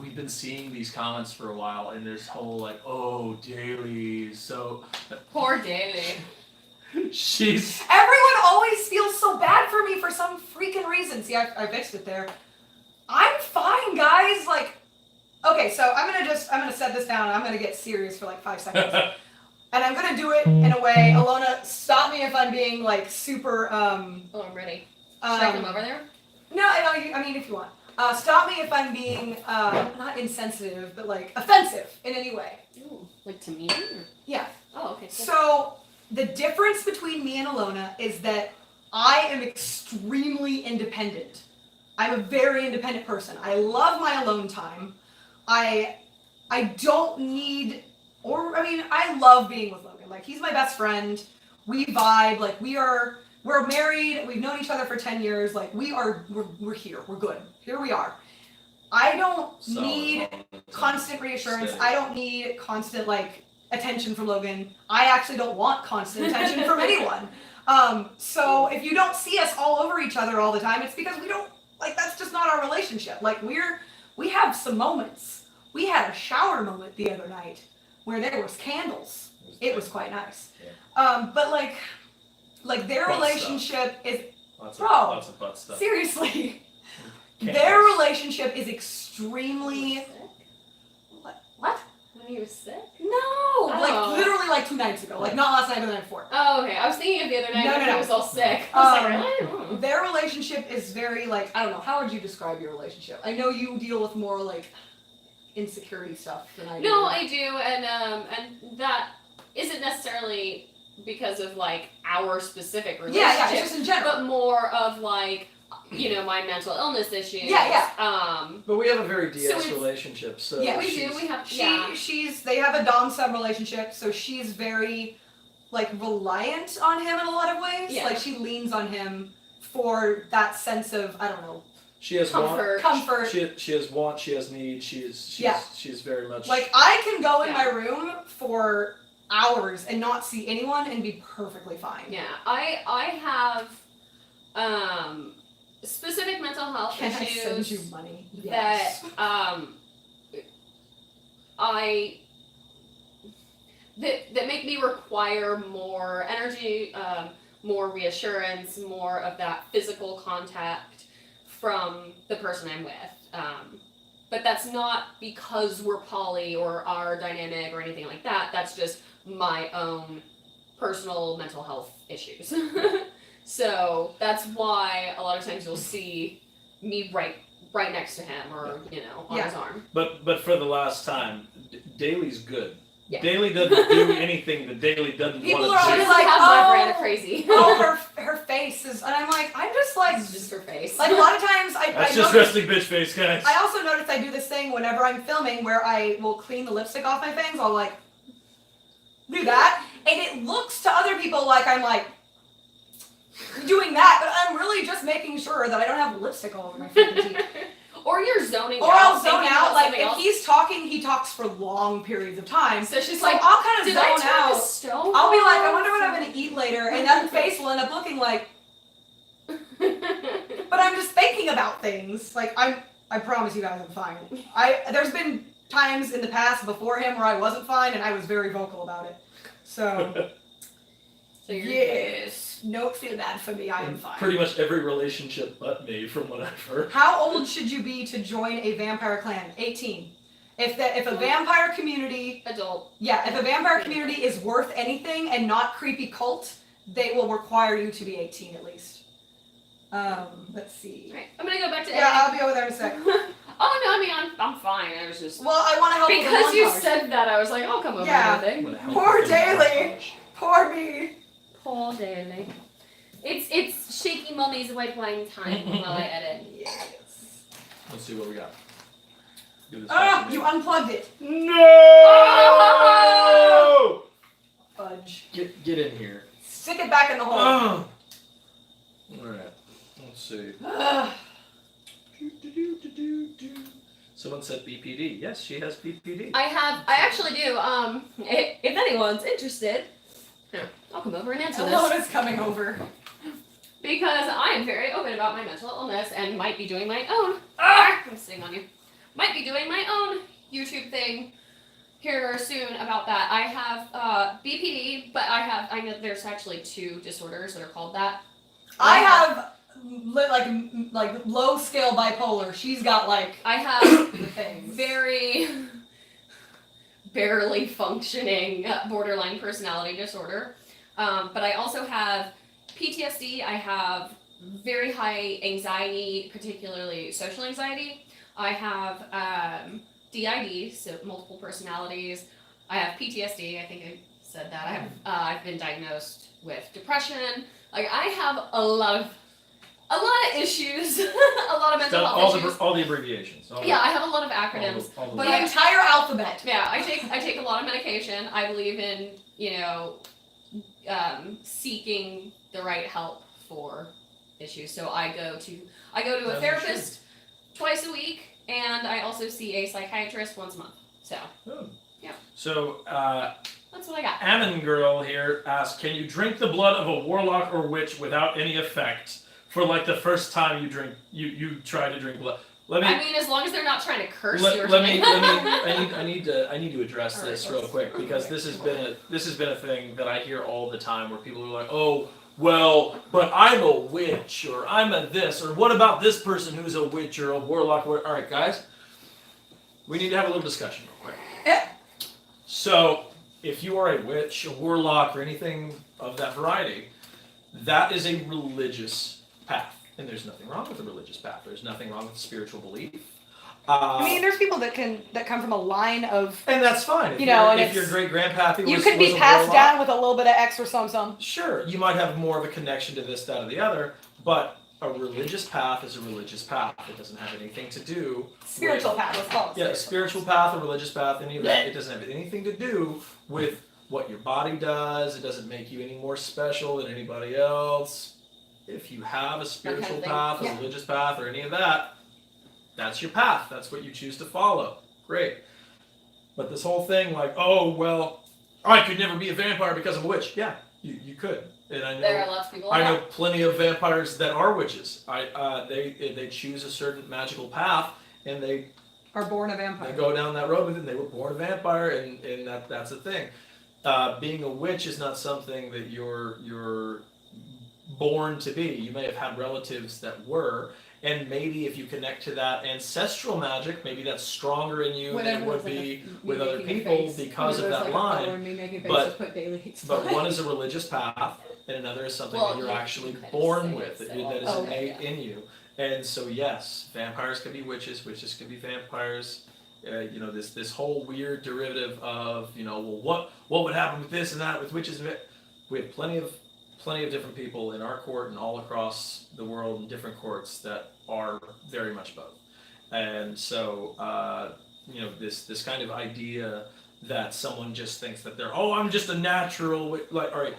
Speaker 1: we've been seeing these comments for a while, and this whole daily, so
Speaker 3: Poor Daily.
Speaker 1: she's
Speaker 2: Everyone always feels so bad for me for some freaking reason. See, I fixed it there. I'm fine, guys. Okay, so I'm gonna set this down. And I'm gonna get serious for 5 seconds, and I'm gonna do it in a way. Alona, stop me if I'm being super.
Speaker 3: Oh, I'm ready. Should I come over there?
Speaker 2: No, I mean if you want. Stop me if I'm being not insensitive, but offensive in any way.
Speaker 3: Ooh, to me? Or?
Speaker 2: Yeah.
Speaker 3: Oh, okay. Cool.
Speaker 2: So the difference between me and Alona is that I am extremely independent. I'm a very independent person. I love my alone time. I don't need, I love being with Logan. He's my best friend. We vibe. We're married. We've known each other for 10 years. We're here. We're good. Here we are. I don't need constant reassurance.
Speaker 1: Steady.
Speaker 2: I don't need constant attention from Logan. I actually don't want constant attention from anyone. So if you don't see us all over each other all the time, it's because we don't that's just not our relationship. We have some moments. We had a shower moment the other night where there was candles. It was quite nice.
Speaker 1: Yeah.
Speaker 2: But their
Speaker 1: Butt
Speaker 2: relationship is
Speaker 1: lots of butt stuff.
Speaker 2: seriously.
Speaker 1: Candles.
Speaker 2: Their relationship is extremely. What?
Speaker 3: When he was sick?
Speaker 2: No,
Speaker 3: Oh.
Speaker 2: literally 2 nights ago. Not last night, but the night before.
Speaker 3: Oh, okay. I was thinking of the other night
Speaker 2: No,
Speaker 3: when
Speaker 2: no,
Speaker 3: he
Speaker 2: no.
Speaker 3: was all sick. I was really?
Speaker 2: Their relationship is very I don't know. How would you describe your relationship? I know you deal with more insecurity stuff than I do.
Speaker 3: No, I do, and that isn't necessarily because of our specific relationship.
Speaker 2: Yeah, it's just in general.
Speaker 3: But more of my mental illness issues.
Speaker 2: Yeah.
Speaker 1: But we have a very
Speaker 3: So
Speaker 1: DS
Speaker 3: it's-
Speaker 1: relationship, so
Speaker 2: Yeah,
Speaker 3: we
Speaker 1: she's-
Speaker 3: do. We have.
Speaker 2: They have a dom-sub relationship, so she's very reliant on him in a lot of ways.
Speaker 3: Yeah.
Speaker 2: She leans on him for that sense of, I don't know,
Speaker 1: She has
Speaker 3: Comfort.
Speaker 2: comfort.
Speaker 1: She has want. She has need. She's very much
Speaker 2: I can go in
Speaker 3: Yeah.
Speaker 2: my room for hours and not see anyone and be perfectly fine.
Speaker 3: Yeah, I have specific mental health
Speaker 2: Can I
Speaker 3: issues
Speaker 2: send you money?
Speaker 3: that that make me require more energy, more reassurance, more of that physical contact from the person I'm with. But that's not because we're poly or our dynamic or anything like that. That's just my own personal mental health issues. So that's why a lot of times you'll see me write right next to him or on
Speaker 2: Yeah.
Speaker 3: his arm.
Speaker 1: But for the last time, Daly's good.
Speaker 3: Yeah.
Speaker 1: Daily doesn't do anything that Daily doesn't
Speaker 2: People
Speaker 1: want
Speaker 2: are
Speaker 1: to
Speaker 3: She
Speaker 2: always
Speaker 1: do.
Speaker 3: doesn't
Speaker 2: like,
Speaker 3: have my
Speaker 2: "Oh,
Speaker 3: brand of crazy.
Speaker 2: Oh, her face is, and I'm like, I'm just like,
Speaker 3: It's just her face.
Speaker 2: like a lot of times I
Speaker 1: That's
Speaker 2: I
Speaker 1: just
Speaker 2: notice,
Speaker 1: resting bitch face, guys.
Speaker 2: I also notice I do this thing whenever I'm filming where I will clean the lipstick off my fangs. I'll like do that, and it looks to other people like I'm like doing that, but I'm really just making sure that I don't have lipstick all over my freaking teeth.
Speaker 3: Or you're zoning
Speaker 2: Or
Speaker 3: out.
Speaker 2: I'll zone
Speaker 3: thinking
Speaker 2: out.
Speaker 3: about
Speaker 2: Like
Speaker 3: something
Speaker 2: if
Speaker 3: else.
Speaker 2: he's talking, he talks for long periods of time.
Speaker 3: So she's
Speaker 2: So
Speaker 3: like,
Speaker 2: I'll kind of
Speaker 3: did
Speaker 2: zone
Speaker 3: I turn
Speaker 2: out.
Speaker 3: the stove
Speaker 2: I'll be like, I
Speaker 3: off?
Speaker 2: wonder what I'm gonna eat later, and that face will end up looking like. But I'm just thinking about things. Like I promise you guys, I'm fine. There's been times in the past before him where I wasn't fine, and I was very vocal about it. So
Speaker 3: So you're
Speaker 2: yes, don't feel bad for me. I am fine.
Speaker 1: Pretty much every relationship but me, from what I've heard.
Speaker 2: How old should you be to join a vampire clan? 18. If a vampire community,
Speaker 3: adult.
Speaker 2: yeah, if a vampire community is worth anything and not creepy cult, they will require you to be 18 at least. Let's see.
Speaker 3: Right. I'm gonna go back to
Speaker 2: Yeah, I'll be over there in a sec.
Speaker 3: Oh no, I mean I'm fine. I was just
Speaker 2: Well, I want to help with the
Speaker 3: because you
Speaker 2: montage.
Speaker 3: said that I was like, I'll come over
Speaker 2: Yeah.
Speaker 3: and everything.
Speaker 1: What the hell
Speaker 2: Poor
Speaker 1: is this
Speaker 2: Daly.
Speaker 1: montage?
Speaker 2: Poor me.
Speaker 3: Poor Daily. It's shaky mummy's white wine time while I edit.
Speaker 2: Yes.
Speaker 1: Let's see what we got. Do this
Speaker 2: Ah,
Speaker 1: back
Speaker 2: you
Speaker 1: to me.
Speaker 2: unplugged it.
Speaker 1: No!
Speaker 2: Fudge.
Speaker 1: Get in here.
Speaker 2: Stick it back in the hole.
Speaker 1: Oh. All right. Let's see.
Speaker 2: Ugh.
Speaker 1: Someone said BPD. Yes, she has BPD.
Speaker 3: I actually do. If anyone's interested, I'll come over and answer this.
Speaker 2: Alona's coming over.
Speaker 3: Because I am very open about my mental illness and might be doing my own. I'm sitting on you. Might be doing my own YouTube thing here soon about that. I have BPD, but I know there's actually 2 disorders that are called that.
Speaker 2: I have like low scale bipolar. She's got like
Speaker 3: I have
Speaker 2: the things.
Speaker 3: very barely functioning borderline personality disorder. But I also have PTSD. I have very high anxiety, particularly social anxiety. I have DID, so multiple personalities. I have PTSD. I think I said that. I have. I've been diagnosed with depression. Like I have a lot of issues, a lot of mental health issues.
Speaker 1: all the abbreviations.
Speaker 3: Yeah, I have a lot of acronyms.
Speaker 1: All the
Speaker 3: But
Speaker 2: The
Speaker 3: I-
Speaker 2: entire alphabet.
Speaker 3: Yeah, I take a lot of medication. I believe in seeking the right help for issues. So I go to a
Speaker 1: As
Speaker 3: therapist twice a week, and I also see a psychiatrist once a month. So
Speaker 1: Oh.
Speaker 3: Yeah.
Speaker 1: So,
Speaker 3: that's what I got.
Speaker 1: Ammon Girl here asks, can you drink the blood of a warlock or witch without any effect for like the first time you try to drink blood?
Speaker 3: I mean, as long as they're not trying to curse you or
Speaker 1: Let me.
Speaker 3: something.
Speaker 1: I need to address
Speaker 3: All right,
Speaker 1: this
Speaker 3: let's-
Speaker 1: real quick because this has been a thing that I hear all the time where people are like, oh, well, but I'm a witch or I'm a this or what about this person who's a witch or a warlock? All right, guys, we need to have a little discussion real quick.
Speaker 2: Yeah.
Speaker 1: So, if you are a witch, a warlock, or anything of that variety, that is a religious path. And there's nothing wrong with a religious path. There's nothing wrong with spiritual belief.
Speaker 2: I mean, there's people that come from a line of.
Speaker 1: And that's fine. If
Speaker 2: You know, and
Speaker 1: if your
Speaker 2: it's-
Speaker 1: great grandpappy was
Speaker 2: You could be
Speaker 1: was a
Speaker 2: passed
Speaker 1: warlock,
Speaker 2: down with a little bit of X or some.
Speaker 1: sure, you might have more of a connection to this, that, or the other, but a religious path is a religious path. It doesn't have anything to do
Speaker 2: Spiritual
Speaker 1: with,
Speaker 2: path, let's call it.
Speaker 1: Yeah, a spiritual path, a religious path, any of that. It doesn't have anything to do with what your body does. It doesn't make you any more special than anybody else. If you have a spiritual
Speaker 3: thing.
Speaker 1: path, a
Speaker 2: Yeah.
Speaker 1: religious path, or any of that, that's your path. That's what you choose to follow. Great. But this whole thing, like, oh, well, I could never be a vampire because I'm a witch. Yeah, you could. And I know
Speaker 3: There are lots of people.
Speaker 1: I
Speaker 3: like
Speaker 1: know
Speaker 3: that.
Speaker 1: plenty of vampires that are witches. They choose a certain magical path and they
Speaker 2: Are born a vampire.
Speaker 1: go down that road with it. And they were born a vampire, and that's the thing. Being a witch is not something that you're born to be. You may have had relatives that were, and maybe if you connect to that ancestral magic, maybe that's stronger in you than it would be with other people because of that line. But- But one is a religious path, and another is something
Speaker 3: Well,
Speaker 1: that you're
Speaker 3: you
Speaker 1: actually
Speaker 3: kind of
Speaker 1: born
Speaker 3: say
Speaker 1: with,
Speaker 3: it,
Speaker 1: that
Speaker 3: so-
Speaker 1: is
Speaker 3: Oh,
Speaker 1: innate
Speaker 3: okay,
Speaker 1: in you. And so yes, vampires can be witches, witches can be vampires. This whole weird derivative of well, what would happen with this and that with witches. We have plenty of different people in our court and all across the world in different courts that are very much both. And so this kind of idea that someone just thinks that I'm just a natural all right.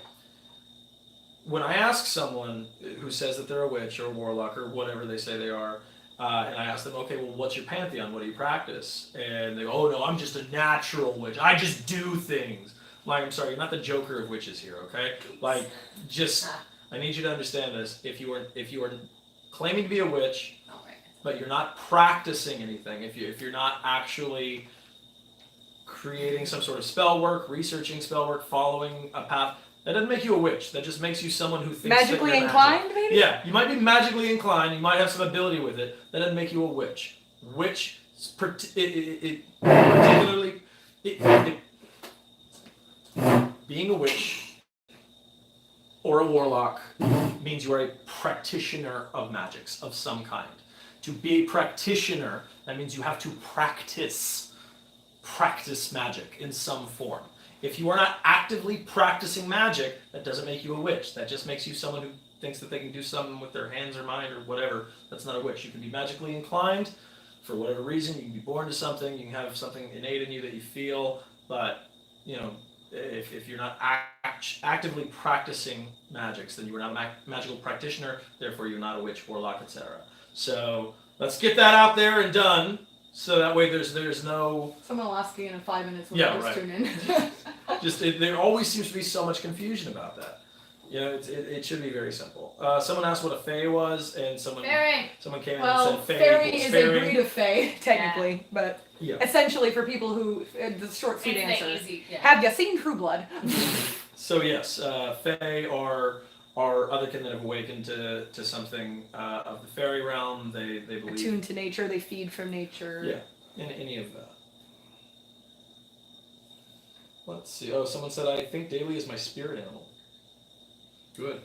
Speaker 1: When I ask someone who says that they're a witch or a warlock or whatever they say they are, and I ask them, okay, well, what's your pantheon? What do you practice? And they go, oh no, I'm just a natural witch. I just do things. Like, I'm sorry, you're not the Joker of witches here, okay? Like, I need you to understand this. If you are claiming to be a witch, but you're not practicing anything, if you're not actually creating some sort of spell work, researching spell work, following a path, that doesn't make you a witch. That just makes you someone who thinks
Speaker 2: Magically
Speaker 1: that you're
Speaker 2: inclined,
Speaker 1: magic.
Speaker 2: maybe?
Speaker 1: Yeah, you might be magically inclined. You might have some ability with it. That doesn't make you a witch. Being a witch or a warlock means you are a practitioner of magics of some kind. To be a practitioner, that means you have to practice magic in some form. If you are not actively practicing magic, that doesn't make you a witch. That just makes you someone who thinks that they can do something with their hands or mind or whatever. That's not a witch. You can be magically inclined for whatever reason. You can be born to something. You can have something innate in you that you feel. But, if you're not actively practicing magics, then you are not a magical practitioner. Therefore, you're not a witch, warlock, etc. So let's get that out there and done. So that way there's no...
Speaker 4: Someone will ask you in 5 minutes when
Speaker 1: Yeah,
Speaker 4: you just
Speaker 1: right.
Speaker 4: tune in.
Speaker 1: There always seems to be so much confusion about that. It should be very simple. Someone asked what a fae was, and someone came in
Speaker 4: Well,
Speaker 1: and said fae
Speaker 4: fairy
Speaker 1: equals
Speaker 4: is
Speaker 1: fairy.
Speaker 4: a breed of fae, technically, but
Speaker 1: Yeah.
Speaker 4: essentially for people who, the short sweet
Speaker 3: It's
Speaker 4: answer,
Speaker 3: the easy, yeah.
Speaker 4: have you seen True Blood?
Speaker 1: So yes, fae are otherkin that have awakened to something of the fairy realm. They believe
Speaker 4: Attuned to nature, they feed from nature.
Speaker 1: Yeah, in any of that. Let's see. Oh, someone said I think Daily is my spirit animal. Good.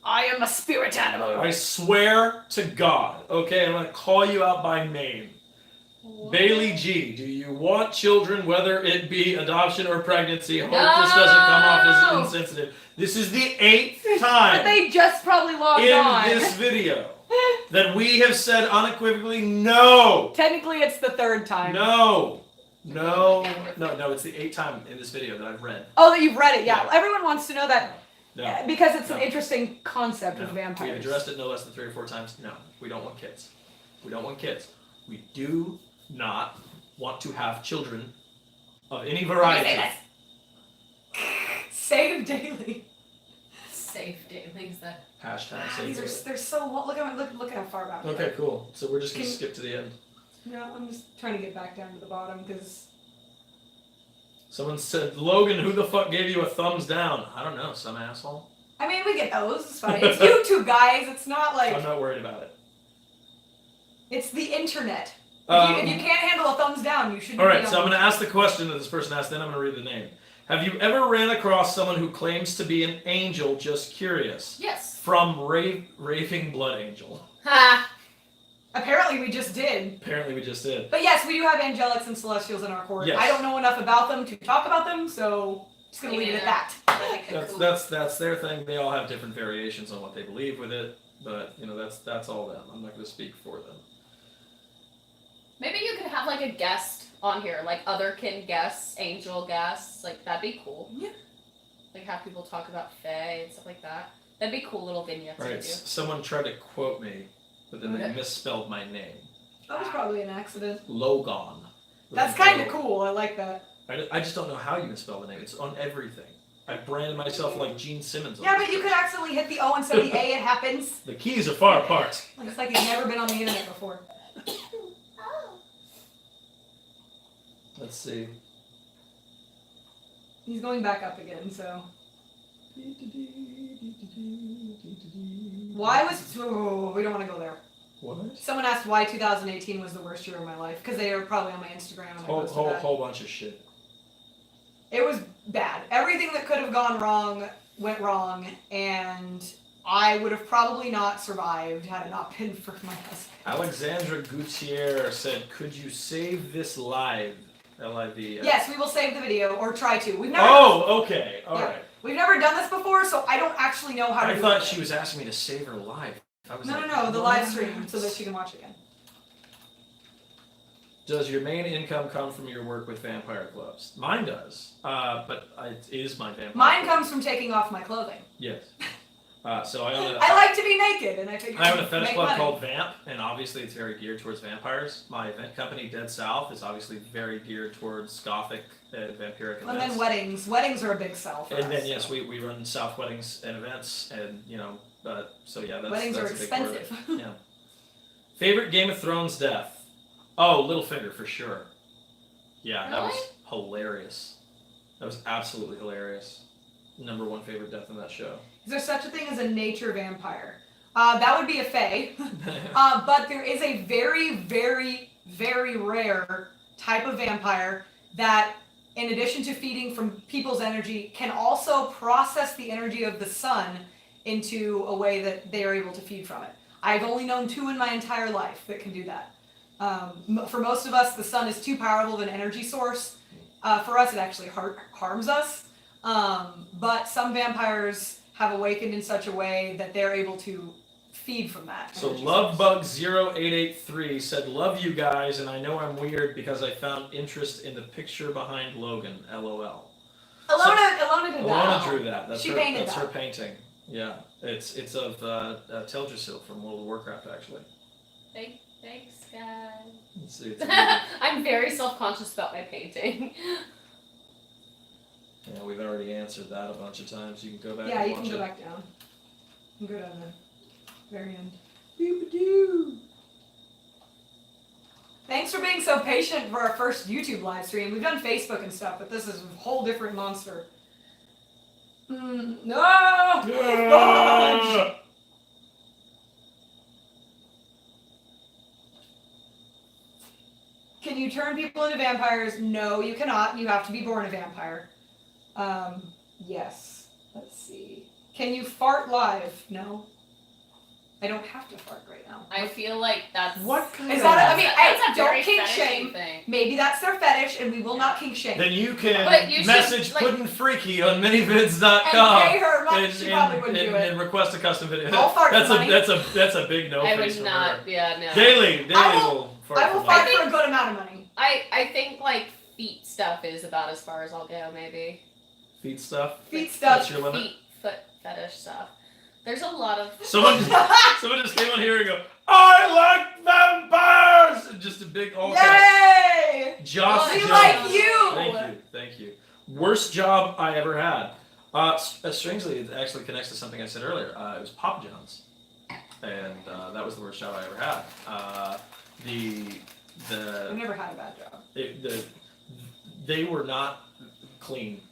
Speaker 4: I am a spirit animal.
Speaker 1: I swear to God, okay, I'm going to call you out by name.
Speaker 3: What?
Speaker 1: Bailey G, do you want children, whether it be adoption or pregnancy? Hope this doesn't come off as insensitive. This is the 8th time
Speaker 4: But they just probably logged
Speaker 1: in
Speaker 4: on.
Speaker 1: this video that we have said unequivocally no.
Speaker 4: Technically, it's the 3rd time.
Speaker 1: No, it's the 8th time in this video that I've read.
Speaker 4: Oh, that you've read it, yeah.
Speaker 1: Yeah.
Speaker 4: Everyone wants to know that
Speaker 1: No.
Speaker 4: because it's an
Speaker 1: No.
Speaker 4: interesting concept with
Speaker 1: We
Speaker 4: vampires.
Speaker 1: addressed it no less than 3 or 4 times. No, we don't want kids. We don't want kids. We do not want to have children of any variety.
Speaker 2: Save daily.
Speaker 3: Safe dailies that.
Speaker 1: Hashtag
Speaker 2: These
Speaker 1: save
Speaker 2: they're so long. Look how far back.
Speaker 1: Okay, cool. So we're just gonna
Speaker 2: Can-
Speaker 1: skip to the end.
Speaker 2: No, I'm just trying to get back down to the bottom because
Speaker 1: Someone said, Logan, who the fuck gave you a thumbs down? I don't know, some asshole.
Speaker 2: I mean we get those. It's fine. It's YouTube, guys. It's not like
Speaker 1: I'm not worried about it.
Speaker 2: it's the internet. If you can't handle a thumbs down, you shouldn't.
Speaker 1: Alright,
Speaker 2: be
Speaker 1: so I'm
Speaker 2: on-
Speaker 1: gonna ask the question that this person asked, then I'm gonna read the name. Have you ever ran across someone who claims to be an angel? Just curious.
Speaker 3: Yes.
Speaker 1: From Raving Blood Angel.
Speaker 3: Ha!
Speaker 2: Apparently, we just did.
Speaker 1: Apparently we just did.
Speaker 2: But yes, we do have angelics and celestials in our court.
Speaker 1: Yes.
Speaker 2: I don't know enough about them to talk about them, so just gonna leave it at that.
Speaker 1: That's their thing. They all have different variations on what they believe with it, but that's all them. I'm not going to speak for them.
Speaker 3: Maybe you could have like a guest on here, like otherkin guests, angel guests. Like that'd be cool.
Speaker 2: Yeah.
Speaker 3: Like have people talk about fae and stuff like that. That'd be cool little vignettes
Speaker 1: Right.
Speaker 3: to do.
Speaker 1: Someone tried to quote me, but then they misspelled my name.
Speaker 2: That was probably an accident.
Speaker 1: Logan.
Speaker 2: That's kind of cool. I like that.
Speaker 1: I just don't know how you misspell the name. It's on everything. I branded myself like Gene Simmons.
Speaker 2: Yeah, but you could accidentally hit the O instead of the A. It happens.
Speaker 1: The keys are far apart.
Speaker 2: Looks like he's never been on the internet before.
Speaker 1: Let's see.
Speaker 2: He's going back up again, so. Why was. Oh, we don't want to go there.
Speaker 1: What?
Speaker 2: Someone asked why 2018 was the worst year of my life, because they are probably on my Instagram and I posted that.
Speaker 1: Whole bunch of shit.
Speaker 2: It was bad. Everything that could have gone wrong went wrong, and I would have probably not survived had it not been for my husband.
Speaker 1: Alexandra Gutierrez said, "Could you save this live?" L-I-V.
Speaker 2: Yes, we will save the video or try to. We've never.
Speaker 1: Oh, okay. All right.
Speaker 2: We've never done this before, so I don't actually know how to.
Speaker 1: I thought she was asking me to save her live. I was
Speaker 2: No,
Speaker 1: like,
Speaker 2: no, the live stream, so that she can watch it again.
Speaker 1: Does your main income come from your work with vampire clubs? Mine does, but it is my vampire.
Speaker 2: Mine
Speaker 1: club.
Speaker 2: comes from taking off my clothing.
Speaker 1: Yes. So I own a.
Speaker 2: I like to be naked, and I think
Speaker 1: I own a fetish
Speaker 2: make
Speaker 1: club
Speaker 2: money.
Speaker 1: called Vamp, and obviously it's very geared towards vampires. My event company, Dead South, is obviously very geared towards gothic and vampiric events.
Speaker 2: And then weddings. Weddings are a big sell for us.
Speaker 1: And then yes, we run South weddings and events, and so yeah, that's
Speaker 2: Weddings
Speaker 1: that's
Speaker 2: are
Speaker 1: a big part of
Speaker 2: expensive.
Speaker 1: it. Yeah. Favorite Game of Thrones death? Oh, Littlefinger for sure. Yeah, that was
Speaker 3: Really?
Speaker 1: hilarious. That was absolutely hilarious. Number one favorite death in that show.
Speaker 2: Is there such a thing as a nature vampire? That would be a fae. But there is a very, very, very rare type of vampire that, in addition to feeding from people's energy, can also process the energy of the sun into a way that they are able to feed from it. I've only known 2 in my entire life that can do that. For most of us, the sun is too powerful of an energy source. For us, it actually harms us. But some vampires have awakened in such a way that they're able to feed from that.
Speaker 1: So
Speaker 2: energy source.
Speaker 1: Lovebug0883 said, "Love you guys, and I know I'm weird because I found interest in the picture behind Logan. LOL."
Speaker 2: Alona did that.
Speaker 1: Alana drew that. That's
Speaker 2: She
Speaker 1: her.
Speaker 2: painted
Speaker 1: That's her
Speaker 2: that.
Speaker 1: painting. Yeah, it's of Teldrassil from World of Warcraft actually.
Speaker 3: Thanks, guys.
Speaker 1: It's really-
Speaker 3: I'm very self-conscious about my painting.
Speaker 1: yeah, we've already answered that a bunch of times. You can go back
Speaker 2: Yeah,
Speaker 1: and
Speaker 2: you
Speaker 1: watch
Speaker 2: can go
Speaker 1: it.
Speaker 2: back down. You can go down the very end.
Speaker 1: Doo-ba-doo.
Speaker 2: Thanks for being so patient for our first YouTube live stream. We've done Facebook and stuff, but this is a whole different monster. No! Fudge! Can you turn people into vampires? No, you cannot. You have to be born a vampire. Yes. Let's see. Can you fart live? No. I don't have to fart right now.
Speaker 3: I feel like that's
Speaker 1: What kind
Speaker 2: Is
Speaker 1: of?
Speaker 2: that I mean,
Speaker 3: that's
Speaker 2: hey,
Speaker 3: a
Speaker 2: don't
Speaker 3: very
Speaker 2: kink
Speaker 3: fetishy
Speaker 2: shame.
Speaker 3: thing.
Speaker 2: Maybe that's their fetish, and we will not kink shame.
Speaker 1: Then you
Speaker 3: But
Speaker 1: can
Speaker 3: you should,
Speaker 1: message
Speaker 3: like-
Speaker 1: Puddin' Freaky on
Speaker 2: And
Speaker 1: minivids.com.
Speaker 2: pay her money. She probably wouldn't do it.
Speaker 1: and request a custom video.
Speaker 2: I'll fart
Speaker 1: that's
Speaker 2: for
Speaker 1: a
Speaker 2: money.
Speaker 1: that's a big no
Speaker 3: I
Speaker 1: face
Speaker 3: would
Speaker 1: from
Speaker 3: not.
Speaker 1: her.
Speaker 3: Yeah, no.
Speaker 1: Daily
Speaker 2: I will-
Speaker 1: will fart
Speaker 2: I will
Speaker 1: for
Speaker 2: fart
Speaker 1: money.
Speaker 2: for a good amount of money.
Speaker 3: I think like feet stuff is about as far as I'll go. Maybe
Speaker 1: Feet stuff.
Speaker 2: Feet
Speaker 1: That's
Speaker 2: stuff.
Speaker 1: your limit.
Speaker 3: feet, foot fetish stuff. There's a lot of.
Speaker 1: Someone just came on here and go, I like vampires! And just a big all caps.
Speaker 2: Yay!
Speaker 1: Joss
Speaker 2: We
Speaker 1: Jones.
Speaker 2: like you!
Speaker 1: Thank you. Worst job I ever had. Strangely, it actually connects to something I said earlier. It was Papa John's, and that was the worst job I ever had.
Speaker 2: I've never had a bad job.
Speaker 1: They were not clean.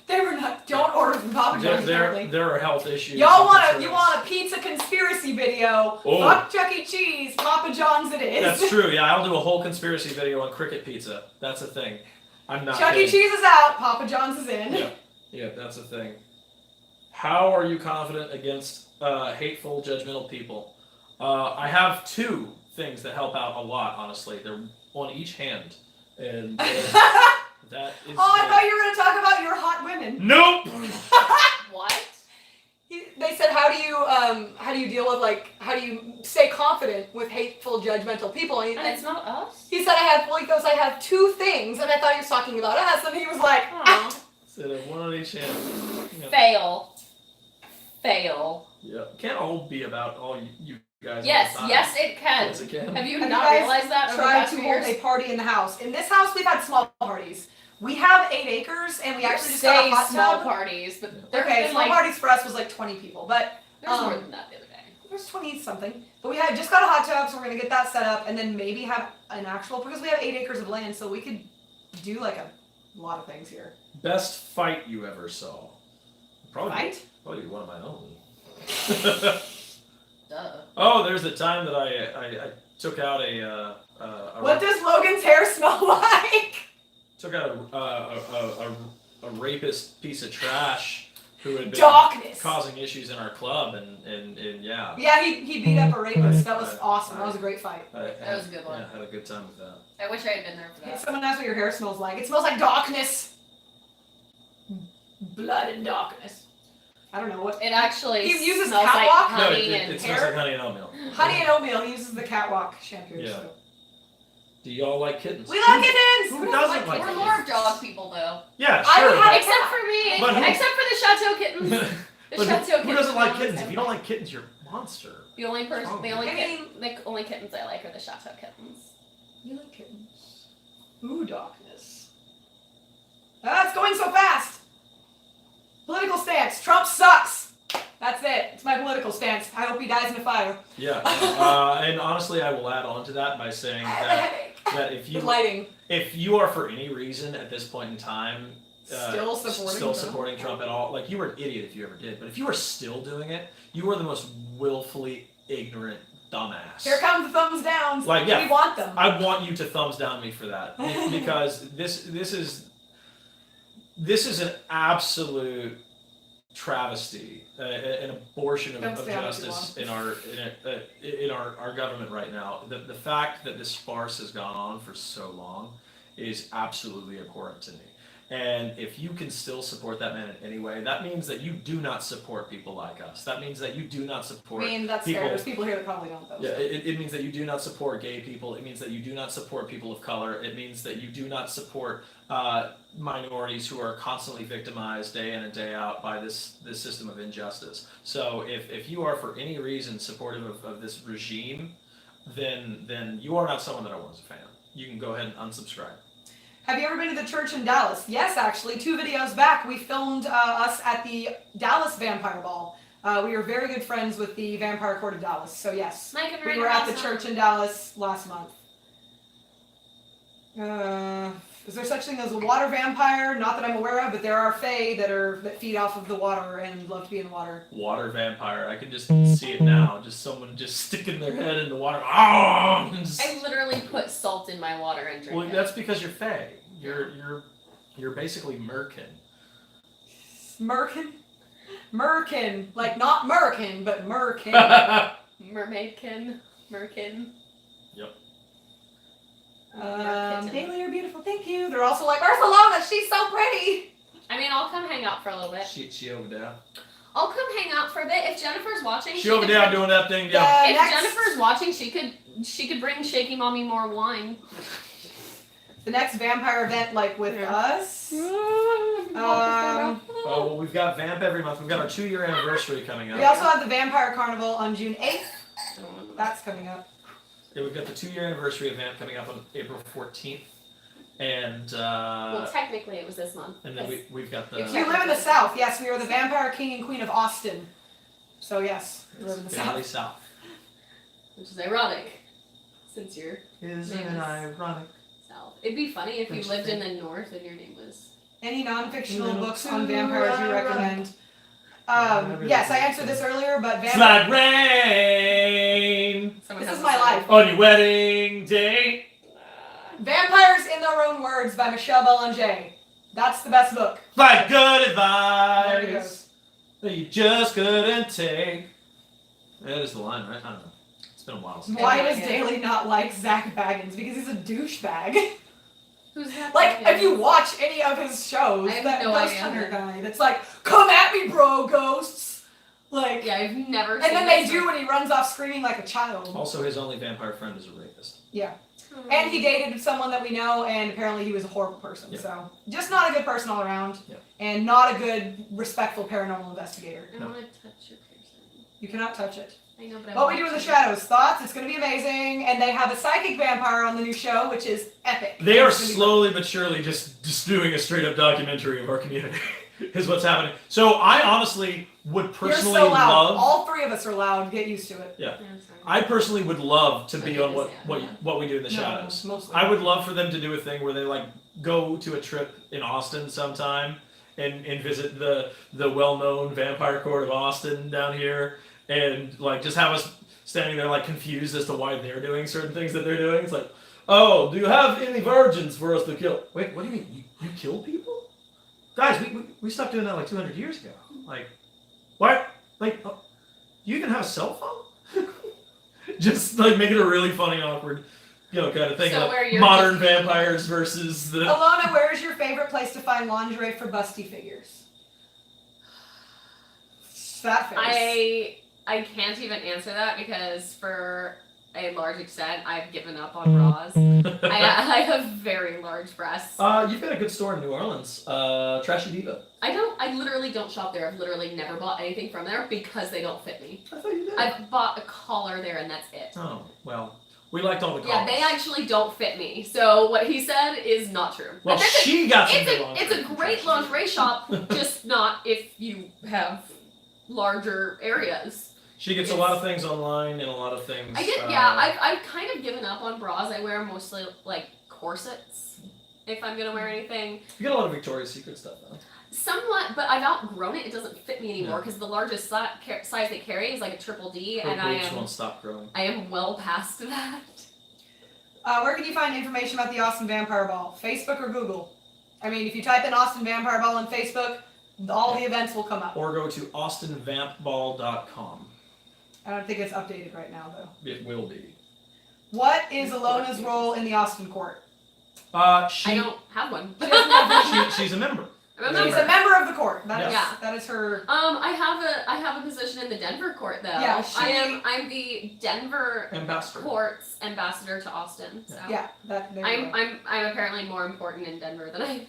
Speaker 2: They were not. Don't order from Papa John's. apparently.
Speaker 1: There are health issues.
Speaker 2: Y'all
Speaker 1: and
Speaker 2: you
Speaker 1: concerns.
Speaker 2: want a pizza conspiracy video?
Speaker 1: Oh.
Speaker 2: Fuck Chuck E. Cheese, Papa John's it is.
Speaker 1: That's true. Yeah, I'll do a whole conspiracy video on cricket pizza. That's a thing. I'm not.
Speaker 2: Chuck E.
Speaker 1: kidding.
Speaker 2: Cheese is out. Papa John's is in.
Speaker 1: Yeah, yeah, that's a thing. How are you confident against hateful, judgmental people? I have 2 things that help out a lot. Honestly, they're on each hand, and that is.
Speaker 2: Oh, I thought you were gonna talk about your hot women.
Speaker 1: Nope.
Speaker 3: What?
Speaker 2: They said, how do you deal with how do you stay confident with hateful, judgmental people?
Speaker 3: And it's not us.
Speaker 2: He said, he goes, I have 2 things, and I thought he was talking about us, and he was like,
Speaker 3: Aw.
Speaker 1: Instead of one on each hand. Yeah.
Speaker 3: Fail.
Speaker 1: Yeah. Can't all be about all you guys.
Speaker 3: Yes,
Speaker 1: all the time.
Speaker 3: yes, it can.
Speaker 1: Yes, it can.
Speaker 3: Have you
Speaker 2: Have
Speaker 3: not
Speaker 2: you guys
Speaker 3: realized that over the
Speaker 2: tried
Speaker 3: past
Speaker 2: to
Speaker 3: few
Speaker 2: hold
Speaker 3: years?
Speaker 2: a party in the house. In this house, we've had small parties. We have 8 acres, and we actually just got
Speaker 3: Say
Speaker 2: a hot
Speaker 3: small
Speaker 2: tub.
Speaker 3: parties, but there's
Speaker 2: Okay,
Speaker 3: been
Speaker 2: small
Speaker 3: like
Speaker 2: parties for us was like 20 people, but
Speaker 3: there's more than that the other day.
Speaker 2: there's 20 something. But we had just got a hot tub, so we're gonna get that set up, and then maybe have an actual, because we have 8 acres of land, so we could do like a lot of things here.
Speaker 1: Best fight you ever saw?
Speaker 2: Fight?
Speaker 1: Probably one of my own.
Speaker 3: Duh.
Speaker 1: Oh, there's the time that I took out a
Speaker 2: What does Logan's hair smell like?
Speaker 1: took out a rapist piece of trash who had been
Speaker 2: Darkness.
Speaker 1: causing issues in our club, and yeah.
Speaker 2: Yeah, he beat up a rapist. That was awesome. That was a great fight.
Speaker 3: That was a good one.
Speaker 1: Yeah, had a good time with that.
Speaker 3: I wish I had been there for that.
Speaker 2: Someone asked what your hair smells like. It smells like darkness. Blood and darkness. I don't know what.
Speaker 3: It actually
Speaker 2: He uses
Speaker 3: smells like
Speaker 2: catwalk?
Speaker 1: No,
Speaker 3: honey
Speaker 1: it
Speaker 3: and
Speaker 1: smells
Speaker 2: hair?
Speaker 1: like honey and oatmeal.
Speaker 2: Honey and oatmeal. He uses the catwalk shampoo.
Speaker 1: Yeah.
Speaker 2: So.
Speaker 1: Do y'all like kittens?
Speaker 2: We like kittens.
Speaker 1: Who doesn't like
Speaker 3: We're
Speaker 1: kittens?
Speaker 3: more of dog people though.
Speaker 1: Yeah,
Speaker 2: I
Speaker 1: sure.
Speaker 2: would have-
Speaker 3: Except for me.
Speaker 1: But who-
Speaker 3: Except for the Chateau kittens. The
Speaker 1: But
Speaker 3: Chateau
Speaker 1: who doesn't like
Speaker 3: kittens.
Speaker 1: kittens? If you don't like kittens, you're a monster.
Speaker 3: The only person,
Speaker 1: Oh.
Speaker 3: the only
Speaker 2: I mean-
Speaker 3: the only kittens I like are the Chateau kittens.
Speaker 2: You like kittens. Ooh, darkness. Ah, it's going so fast. Political stance. Trump sucks. That's it. It's my political stance. I hope he dies in a fire.
Speaker 1: Yeah, and honestly, I will add on to that by saying that if you are for any reason at this point in time
Speaker 2: Still supporting
Speaker 1: supporting Trump at all, like you were an idiot if you ever did, but if you are still doing it, you are the most willfully ignorant dumbass.
Speaker 2: Here come the thumbs downs.
Speaker 1: Like, yeah,
Speaker 2: We want them.
Speaker 1: I want you to thumbs down me for that because this is an absolute travesty, an abortion
Speaker 2: Thumbs
Speaker 1: of
Speaker 2: down if you
Speaker 1: justice
Speaker 2: want.
Speaker 1: in our government right now. The fact that this farce has gone on for so long is absolutely abhorrent to me. And if you can still support that man in any way, that means that you do not support people like us. That means that you do not
Speaker 2: I
Speaker 1: support
Speaker 2: mean, that's
Speaker 1: people.
Speaker 2: fair. There's people here that probably don't, though.
Speaker 1: Yeah, it means that you do not support gay people. It means that you do not support people of color. It means that you do not support minorities who are constantly victimized day in and day out by this system of injustice. So if you are for any reason supportive of this regime, then you are not someone that I want as a fan. You can go ahead and unsubscribe.
Speaker 2: Have you ever been to the church in Dallas? Yes, actually. 2 videos back, we filmed us at the Dallas Vampire Ball. We were very good friends with the Vampire Court of Dallas. So yes,
Speaker 3: Mike and
Speaker 2: we
Speaker 3: Raina
Speaker 2: were at the
Speaker 3: last
Speaker 2: church
Speaker 3: night.
Speaker 2: in Dallas last month. Is there such thing as a water vampire? Not that I'm aware of, but there are fae that feed off of the water and love to be in water.
Speaker 1: Water vampire. I can just see it now. Just someone just sticking their head in the water. Oh!
Speaker 3: I literally put salt in my water and drink
Speaker 1: Well,
Speaker 3: it.
Speaker 1: that's because you're fae. You're basically merkin.
Speaker 2: Merkin? Merkin. Like not Merkin, but Merkin.
Speaker 3: Mermaidkin. Merkin.
Speaker 2: Bailey, you're beautiful. Thank you. They're also like, Barcelona, she's so pretty.
Speaker 3: I mean, I'll come hang out for a little bit.
Speaker 1: She over there.
Speaker 3: I'll come hang out for a bit. If Jennifer's watching,
Speaker 1: She over
Speaker 3: could
Speaker 1: there
Speaker 3: bring-
Speaker 1: doing that thing. Yeah.
Speaker 3: If
Speaker 2: Next-
Speaker 3: Jennifer's watching, she could bring Shaky Mommy more wine.
Speaker 2: The next vampire event, like with
Speaker 3: Yeah.
Speaker 2: us.
Speaker 1: Oh well, we've got Vamp every month. We've got our 2-year anniversary coming up.
Speaker 2: We also have the Vampire Carnival on June 8th. That's coming up.
Speaker 1: Yeah, we've got the 2-year anniversary of Vamp coming up on April 14th, and
Speaker 3: Well, technically, it was this month.
Speaker 1: and then we've got the
Speaker 2: We live in the South. Yes, we are the Vampire King and Queen of Austin. So yes, we live in the
Speaker 1: Valley
Speaker 2: South.
Speaker 1: South.
Speaker 3: Which is ironic, since you're
Speaker 1: Isn't
Speaker 3: Name
Speaker 1: it
Speaker 3: is-
Speaker 1: ironic?
Speaker 3: south. It'd be funny if you
Speaker 1: Which
Speaker 3: lived
Speaker 1: thing?
Speaker 3: in the north and your name was.
Speaker 2: Any non-fictional
Speaker 1: Little
Speaker 2: books on
Speaker 1: too
Speaker 2: vampires you
Speaker 1: ironic.
Speaker 2: recommend?
Speaker 1: really
Speaker 2: Yes, I
Speaker 1: like
Speaker 2: answered this earlier, but
Speaker 1: It's
Speaker 2: vampire.
Speaker 1: like rain
Speaker 3: Someone
Speaker 2: This
Speaker 3: has
Speaker 2: is
Speaker 3: a
Speaker 2: my
Speaker 3: song.
Speaker 2: life.
Speaker 1: on your wedding day.
Speaker 2: Vampires in Their Own Words by Michelle Belanger. That's the best book.
Speaker 1: Like good
Speaker 2: There it
Speaker 1: advice
Speaker 2: goes.
Speaker 1: that you just couldn't take. That is the line, right? I don't know. It's been a while since.
Speaker 2: Why
Speaker 3: Yeah,
Speaker 2: does
Speaker 3: yeah.
Speaker 2: Daly not like Zach Baggins? Because he's a douchebag.
Speaker 3: Who's that?
Speaker 2: Like,
Speaker 3: again?
Speaker 2: if you watch any of his shows,
Speaker 3: I have
Speaker 2: that
Speaker 3: no
Speaker 2: Ghost
Speaker 3: idea.
Speaker 2: Hunter guy, that's like, come at me, bro, ghosts. Like,
Speaker 3: Yeah, I've never.
Speaker 2: and
Speaker 3: seen
Speaker 2: then they
Speaker 3: this.
Speaker 2: do when he runs off screaming like a child.
Speaker 1: Also, his only vampire friend is a rapist.
Speaker 2: And he dated someone that we know, and apparently he was a horrible person.
Speaker 1: Yeah.
Speaker 2: So, just not a good person all around,
Speaker 1: Yeah.
Speaker 2: and not a good, respectful paranormal investigator.
Speaker 3: I don't want to touch your person.
Speaker 2: You cannot touch it.
Speaker 3: I know, but I
Speaker 2: What we
Speaker 3: want
Speaker 2: do in the
Speaker 3: to.
Speaker 2: shadows, thoughts. It's going to be amazing, and they have a psychic vampire on the new show, which is epic.
Speaker 1: They are
Speaker 2: It's gonna be
Speaker 1: slowly but surely just doing a straight up documentary of our community. Is what's happening. So I honestly would
Speaker 2: You're
Speaker 1: personally
Speaker 2: so loud.
Speaker 1: love.
Speaker 2: All 3 of us are loud. Get used to it.
Speaker 3: Yeah, I'm sorry.
Speaker 1: I personally would love to be
Speaker 3: Okay,
Speaker 1: on
Speaker 3: yeah.
Speaker 1: what we do in the
Speaker 2: No,
Speaker 1: shadows.
Speaker 2: mostly.
Speaker 1: I would love for them to do a thing where they like go to a trip in Austin sometime and visit the well known Vampire Court of Austin down here and like just have us standing there like confused as to why they're doing certain things that they're doing. It's like, oh, do you have any virgins for us to kill? Wait, what do you mean? You kill people? Guys, we stopped doing that like 200 years ago. Like, what? Like, you can have a cell phone? Just like make it a really funny, awkward, kind of thing.
Speaker 3: So
Speaker 1: Like
Speaker 3: where you're
Speaker 1: modern
Speaker 3: just-
Speaker 1: vampires versus the.
Speaker 2: Alona, where is your favorite place to find lingerie for busty figures? That face.
Speaker 3: I can't even answer that because for a large extent I've given up on bras. I have very large breasts.
Speaker 1: You've got a good store in New Orleans, Trashy Diva.
Speaker 3: I literally don't shop there. I've literally never bought anything from there because they don't fit me.
Speaker 1: I thought you did.
Speaker 3: I've bought a collar there and that's it.
Speaker 1: Oh, well, we liked all the
Speaker 3: Yeah,
Speaker 1: comments.
Speaker 3: they actually don't fit me. So what he said is not true.
Speaker 1: Well,
Speaker 3: But that's
Speaker 1: she got some
Speaker 3: it's
Speaker 1: good
Speaker 3: a
Speaker 1: lingerie
Speaker 3: it's a
Speaker 1: from
Speaker 3: great
Speaker 1: Trashy
Speaker 3: lingerie shop, just not if you have larger areas.
Speaker 1: She gets a lot of things online and a lot of things.
Speaker 3: I've kind of given up on bras. I wear mostly like corsets if I'm gonna wear anything.
Speaker 1: You get a lot of Victoria's Secret stuff though.
Speaker 3: Somewhat, but I've outgrown it. It doesn't fit me anymore because the largest size they carry is like a triple D,
Speaker 1: Her
Speaker 3: and I
Speaker 1: boobs
Speaker 3: am
Speaker 1: won't stop growing.
Speaker 3: I am well past that.
Speaker 2: Where can you find information about the Austin Vampire Ball? Facebook or Google? I mean, if you type in Austin Vampire Ball on Facebook, all the events will come up.
Speaker 1: Or go to austinvampball.com.
Speaker 2: I don't think it's updated right now, though.
Speaker 1: It will be.
Speaker 2: What is Alona's role in the Austin court?
Speaker 3: I
Speaker 1: She's
Speaker 3: don't have one.
Speaker 2: She doesn't have
Speaker 1: she's a member.
Speaker 3: Remember?
Speaker 2: She's a member of the court. That is,
Speaker 3: Yeah.
Speaker 2: that is her.
Speaker 3: I have a position in the Denver court though.
Speaker 2: Yeah,
Speaker 3: I'm the Denver
Speaker 1: Ambassador.
Speaker 3: court's ambassador to Austin. So
Speaker 2: Yeah, that. There you go.
Speaker 3: I'm apparently more important in Denver than I.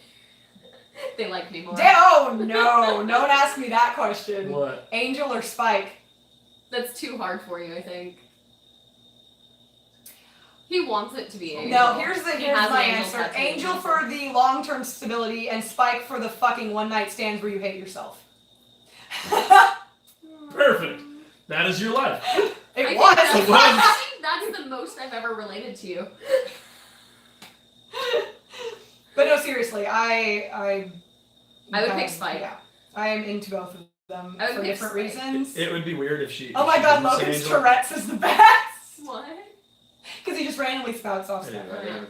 Speaker 3: They like me more.
Speaker 2: Oh no! No one asked me that question.
Speaker 1: What?
Speaker 2: Angel or Spike?
Speaker 3: That's too hard for you, I think. He wants it to be Angel.
Speaker 2: No, here's
Speaker 3: He
Speaker 2: here's
Speaker 3: has
Speaker 2: my
Speaker 3: an angel
Speaker 2: answer.
Speaker 3: tattoo.
Speaker 2: Angel for the long-term stability, and Spike for the fucking one-night stands where you hate yourself.
Speaker 1: Perfect. That is your life.
Speaker 2: It
Speaker 3: I think
Speaker 2: was.
Speaker 3: that's,
Speaker 1: It was.
Speaker 3: I think that's the most I've ever related to you.
Speaker 2: But no, seriously, I
Speaker 3: would pick Spike.
Speaker 2: Yeah, I am into both of them
Speaker 3: I would
Speaker 2: for
Speaker 3: pick
Speaker 2: different
Speaker 3: Spike.
Speaker 2: reasons.
Speaker 1: It would be weird if she.
Speaker 2: Oh
Speaker 1: if
Speaker 2: my
Speaker 1: she
Speaker 2: god,
Speaker 1: didn't say
Speaker 2: Logan's
Speaker 1: Angel.
Speaker 2: Tourette's is the best!
Speaker 3: What?
Speaker 2: Because he just randomly spouts off stuff.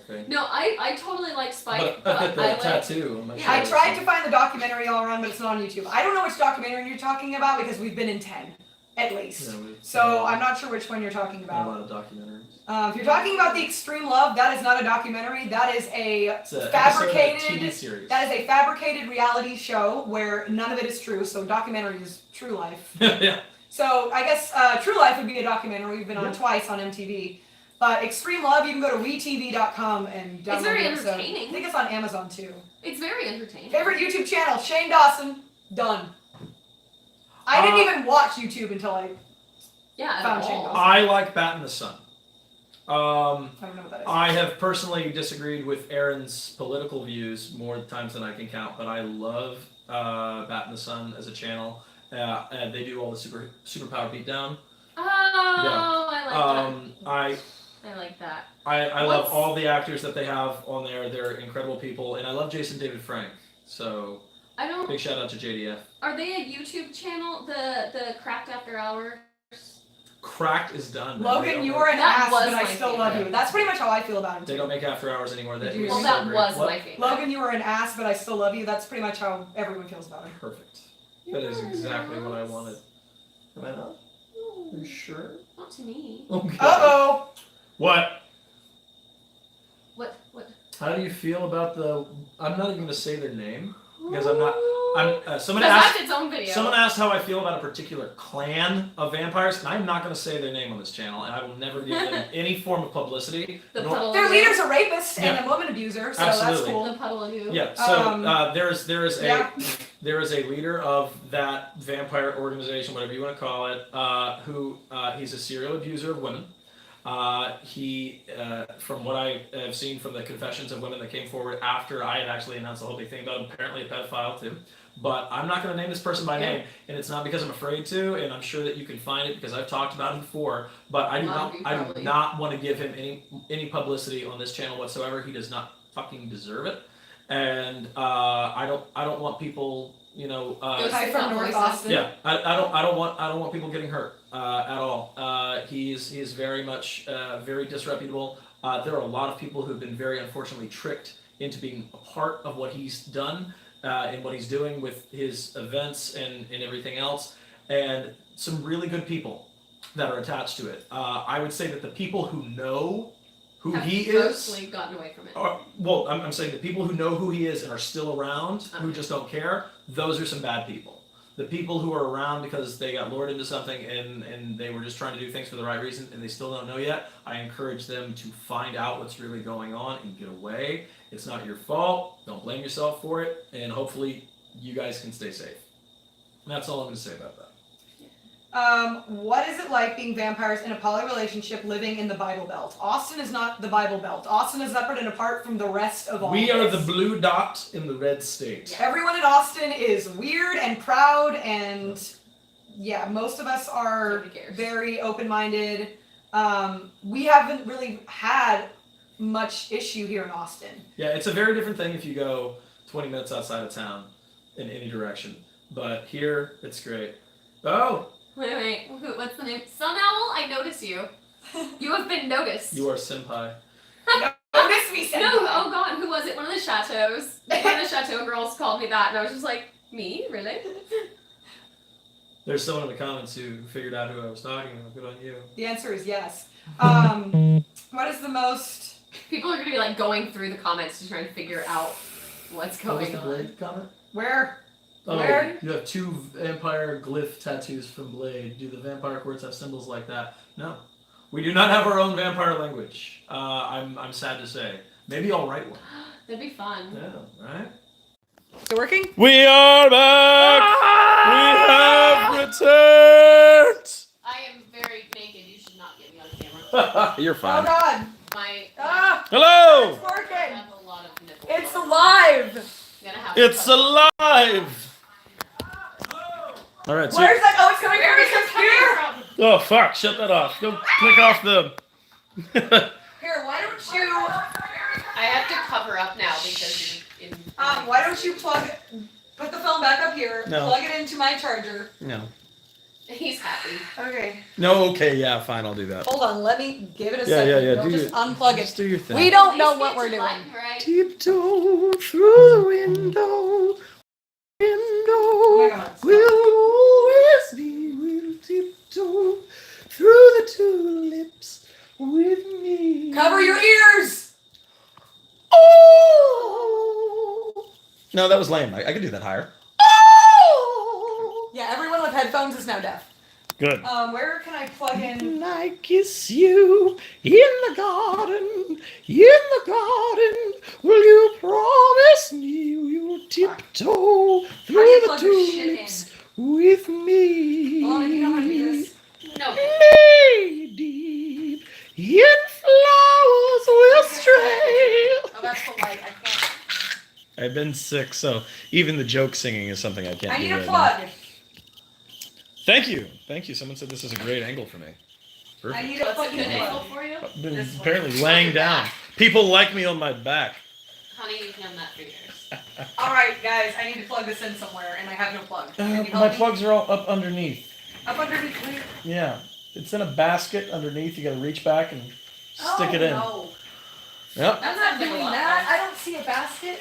Speaker 1: Okay.
Speaker 3: No, I totally like Spike,
Speaker 1: But I
Speaker 3: but
Speaker 1: got the
Speaker 3: I like.
Speaker 1: tattoo on my
Speaker 3: Yeah,
Speaker 2: I
Speaker 1: shoulder,
Speaker 2: tried
Speaker 1: so-
Speaker 2: to find the documentary all around, but it's not on YouTube. I don't know which documentary you're talking about because we've been in 10, at least.
Speaker 1: Yeah,
Speaker 2: So I'm not sure which one you're talking
Speaker 1: a
Speaker 2: about.
Speaker 1: lot of documentaries.
Speaker 2: If you're talking about the Extreme Love, that is not a documentary. That is a
Speaker 1: It's a
Speaker 2: fabricated.
Speaker 1: episode of a TV series.
Speaker 2: That is a fabricated reality show where none of it is true. So documentary is true life.
Speaker 1: Yeah.
Speaker 2: So I guess True Life would be a documentary. We've been on
Speaker 1: Yeah.
Speaker 2: twice on MTV. But Extreme Love, you can go to WeTV.com and download
Speaker 3: very
Speaker 2: the episode.
Speaker 3: entertaining.
Speaker 2: I think it's on Amazon too.
Speaker 3: It's very entertaining.
Speaker 2: Favorite YouTube channel, Shane Dawson. Done. I didn't even watch YouTube until I
Speaker 3: Yeah,
Speaker 2: Found
Speaker 3: at
Speaker 2: Shane
Speaker 3: all.
Speaker 2: Dawson.
Speaker 1: I like Bat in the Sun.
Speaker 2: don't know what that is.
Speaker 1: I have personally disagreed with Aaron's political views more times than I can count, but I love Bat in the Sun as a channel. And they do all the superpower beatdown.
Speaker 3: Oh, I like
Speaker 1: I
Speaker 3: that. I like that.
Speaker 1: I love
Speaker 3: What's-
Speaker 1: all the actors that they have on there. They're incredible people, and I love Jason David Frank. So
Speaker 3: I don't.
Speaker 1: big shout out to JDF.
Speaker 3: Are they a YouTube channel? The Cracked After Hours.
Speaker 1: Cracked is done. man. They
Speaker 2: Logan,
Speaker 1: don't
Speaker 2: you
Speaker 1: make-
Speaker 2: are an
Speaker 3: That
Speaker 2: ass,
Speaker 3: was
Speaker 2: but I
Speaker 3: my
Speaker 2: still love
Speaker 3: favorite.
Speaker 2: you. That's pretty much how I feel about him
Speaker 1: They
Speaker 2: too.
Speaker 1: don't make after hours anymore. That
Speaker 2: Well,
Speaker 1: was
Speaker 3: Well,
Speaker 1: so
Speaker 3: that
Speaker 1: great.
Speaker 3: was
Speaker 1: What?
Speaker 3: my favorite.
Speaker 2: Logan, you are an ass, but I still love you. That's pretty much how everyone feels about him.
Speaker 1: Perfect. That is
Speaker 3: You're
Speaker 1: exactly what I
Speaker 3: nice.
Speaker 1: wanted. Am I not? Are you sure?
Speaker 3: Not to me.
Speaker 1: Okay.
Speaker 2: Uh-oh.
Speaker 1: What?
Speaker 3: What?
Speaker 1: How do you feel about the? I'm not even going to say their name because I'm not. Someone
Speaker 3: Because
Speaker 1: asked.
Speaker 3: that's its own video.
Speaker 1: Someone asked how I feel about a particular clan of vampires, and I'm not going to say their name on this channel, and I will never give them any form of publicity.
Speaker 3: The
Speaker 1: nor-
Speaker 3: puddle.
Speaker 2: Their
Speaker 3: of
Speaker 2: leader's a rapist
Speaker 1: Yeah.
Speaker 2: and a woman abuser, so that's
Speaker 1: Absolutely.
Speaker 2: cool.
Speaker 3: The puddle of goo.
Speaker 1: Yeah. So
Speaker 2: Um,
Speaker 1: there is
Speaker 2: yeah.
Speaker 1: there is a leader of that vampire organization, whatever you want to call it, who he's a serial abuser of women. He, from what I have seen from the confessions of women that came forward after I had actually announced the whole big thing about him, apparently a pedophile too. But I'm not going to name this person by name, and it's not because I'm afraid to, and I'm sure that you can find it because I've talked about him before. But I do
Speaker 3: Love
Speaker 1: not,
Speaker 3: you,
Speaker 1: I do
Speaker 3: probably.
Speaker 1: not want to give him any publicity on this channel whatsoever. He does not fucking deserve it, and I don't want people, you know.
Speaker 3: Those
Speaker 2: Hi from North
Speaker 3: voices.
Speaker 2: Austin.
Speaker 1: Yeah, I don't want people getting hurt at all. He is very much very disreputable. There are a lot of people who've been very unfortunately tricked into being a part of what he's done, in what he's doing with his events and everything else, and some really good people that are attached to it. I would say that the people who know who
Speaker 3: Have
Speaker 1: he is,
Speaker 3: mostly gotten away from it.
Speaker 1: well, I'm saying the people who know who he is and are still around, who just don't care, those are some bad people. The people who are around because they got lured into something and they were just trying to do things for the right reason and they still don't know yet, I encourage them to find out what's really going on and get away. It's not your fault. Don't blame yourself for it. And hopefully you guys can stay safe. And that's all I'm going to say about that.
Speaker 2: What is it like being vampires in a poly relationship living in the Bible Belt? Austin is not the Bible Belt. Austin is separate and apart from the rest of all
Speaker 1: We are the
Speaker 2: this.
Speaker 1: blue dot in the red state.
Speaker 2: Everyone in Austin is weird and proud, and yeah, most of us are
Speaker 3: Nobody cares.
Speaker 2: very open-minded. We haven't really had much issue here in Austin.
Speaker 1: Yeah, it's a very different thing if you go 20 minutes outside of town in any direction. But here, it's great. Oh,
Speaker 3: Wait, what's the name? Sun Owl, I notice you. You have been noticed.
Speaker 1: you are senpai.
Speaker 2: Notice me,
Speaker 3: No, oh god, who was it? One of the chateaus. One of the chateau girls called me that, and I was just like, me? Really?
Speaker 1: There's someone in the comments who figured out who I was talking about. Good on you.
Speaker 2: The answer is yes. What is the most...
Speaker 3: People are gonna be like going through the comments to try and figure out what's
Speaker 1: What was
Speaker 3: going
Speaker 1: the
Speaker 3: on.
Speaker 1: Blade comment?
Speaker 2: Where?
Speaker 1: Oh,
Speaker 2: Where?
Speaker 1: you have 2 vampire glyph tattoos from Blade. Do the vampire courts have symbols like that? No. We do not have our own vampire language. I'm sad to say. Maybe I'll write one.
Speaker 3: That'd be fun.
Speaker 1: Yeah, right?
Speaker 2: Is it working?
Speaker 1: We are back!
Speaker 2: Ah!
Speaker 1: We have returned!
Speaker 3: I am very naked. You should not get me on camera.
Speaker 1: You're
Speaker 2: Oh
Speaker 1: fine.
Speaker 2: god!
Speaker 3: My
Speaker 1: Hello!
Speaker 2: It's
Speaker 3: I
Speaker 2: working!
Speaker 3: have a lot of nipples.
Speaker 2: It's alive!
Speaker 3: I'm gonna have
Speaker 1: It's
Speaker 3: to
Speaker 1: alive! Alright, so.
Speaker 2: Where's that? Oh, it's coming
Speaker 3: Where is
Speaker 2: from
Speaker 3: this
Speaker 2: his computer!
Speaker 3: coming from?
Speaker 1: Oh, fuck. Shut that off. Go click off the.
Speaker 2: Here, why don't you...
Speaker 3: I have to cover up now because in
Speaker 2: why don't you put the phone back up here,
Speaker 1: No.
Speaker 2: plug it into my charger.
Speaker 1: No.
Speaker 3: he's happy.
Speaker 2: Okay.
Speaker 1: No, okay, yeah, fine, I'll do that.
Speaker 2: Hold on, let me give it a
Speaker 1: Yeah,
Speaker 2: second.
Speaker 1: yeah, yeah,
Speaker 2: We'll
Speaker 1: do
Speaker 2: just
Speaker 1: your-
Speaker 2: unplug
Speaker 1: Just
Speaker 2: it.
Speaker 1: do your thing.
Speaker 2: We don't know
Speaker 3: Please
Speaker 2: what
Speaker 3: get
Speaker 2: we're
Speaker 3: your
Speaker 2: doing.
Speaker 3: button right.
Speaker 1: Tiptoe through the window.
Speaker 2: Oh my God.
Speaker 1: We'll always be. We'll tiptoe through the tulips with me.
Speaker 2: Cover your ears!
Speaker 1: Oh! No, that was lame. I could do that higher. Oh!
Speaker 2: Yeah, everyone with headphones is now deaf.
Speaker 1: Good.
Speaker 2: Where can I plug in?
Speaker 1: And I kiss you in the garden, will you promise me you'll tiptoe
Speaker 2: How do
Speaker 1: through
Speaker 2: you
Speaker 1: the
Speaker 2: plug your shit in?
Speaker 1: tulips with me?
Speaker 2: Hold on, if you know how to do this.
Speaker 3: No.
Speaker 1: Knee deep in flowers will stray.
Speaker 2: Oh, that's the light. I can't.
Speaker 1: I've been sick, so even the joke singing is something I can't
Speaker 2: I
Speaker 1: do
Speaker 2: need a
Speaker 1: right
Speaker 2: plug.
Speaker 1: now. Thank you. Someone said this is a great angle for me.
Speaker 2: I
Speaker 1: Perfect.
Speaker 2: need a
Speaker 3: What's a
Speaker 2: fucking
Speaker 3: good angle
Speaker 2: plug.
Speaker 3: for you?
Speaker 1: I've been
Speaker 2: This one.
Speaker 1: apparently laying down. People like me on my back.
Speaker 3: Honey, you've done that for years.
Speaker 2: Alright, guys, I need to plug this in somewhere, and I have no plug. Can you help
Speaker 1: My
Speaker 2: me?
Speaker 1: plugs are all up underneath.
Speaker 2: Up underneath me.
Speaker 1: Yeah. It's in a basket underneath. You gotta reach back and stick it in.
Speaker 2: No.
Speaker 1: Yep.
Speaker 2: I'm not doing that. I don't see a basket.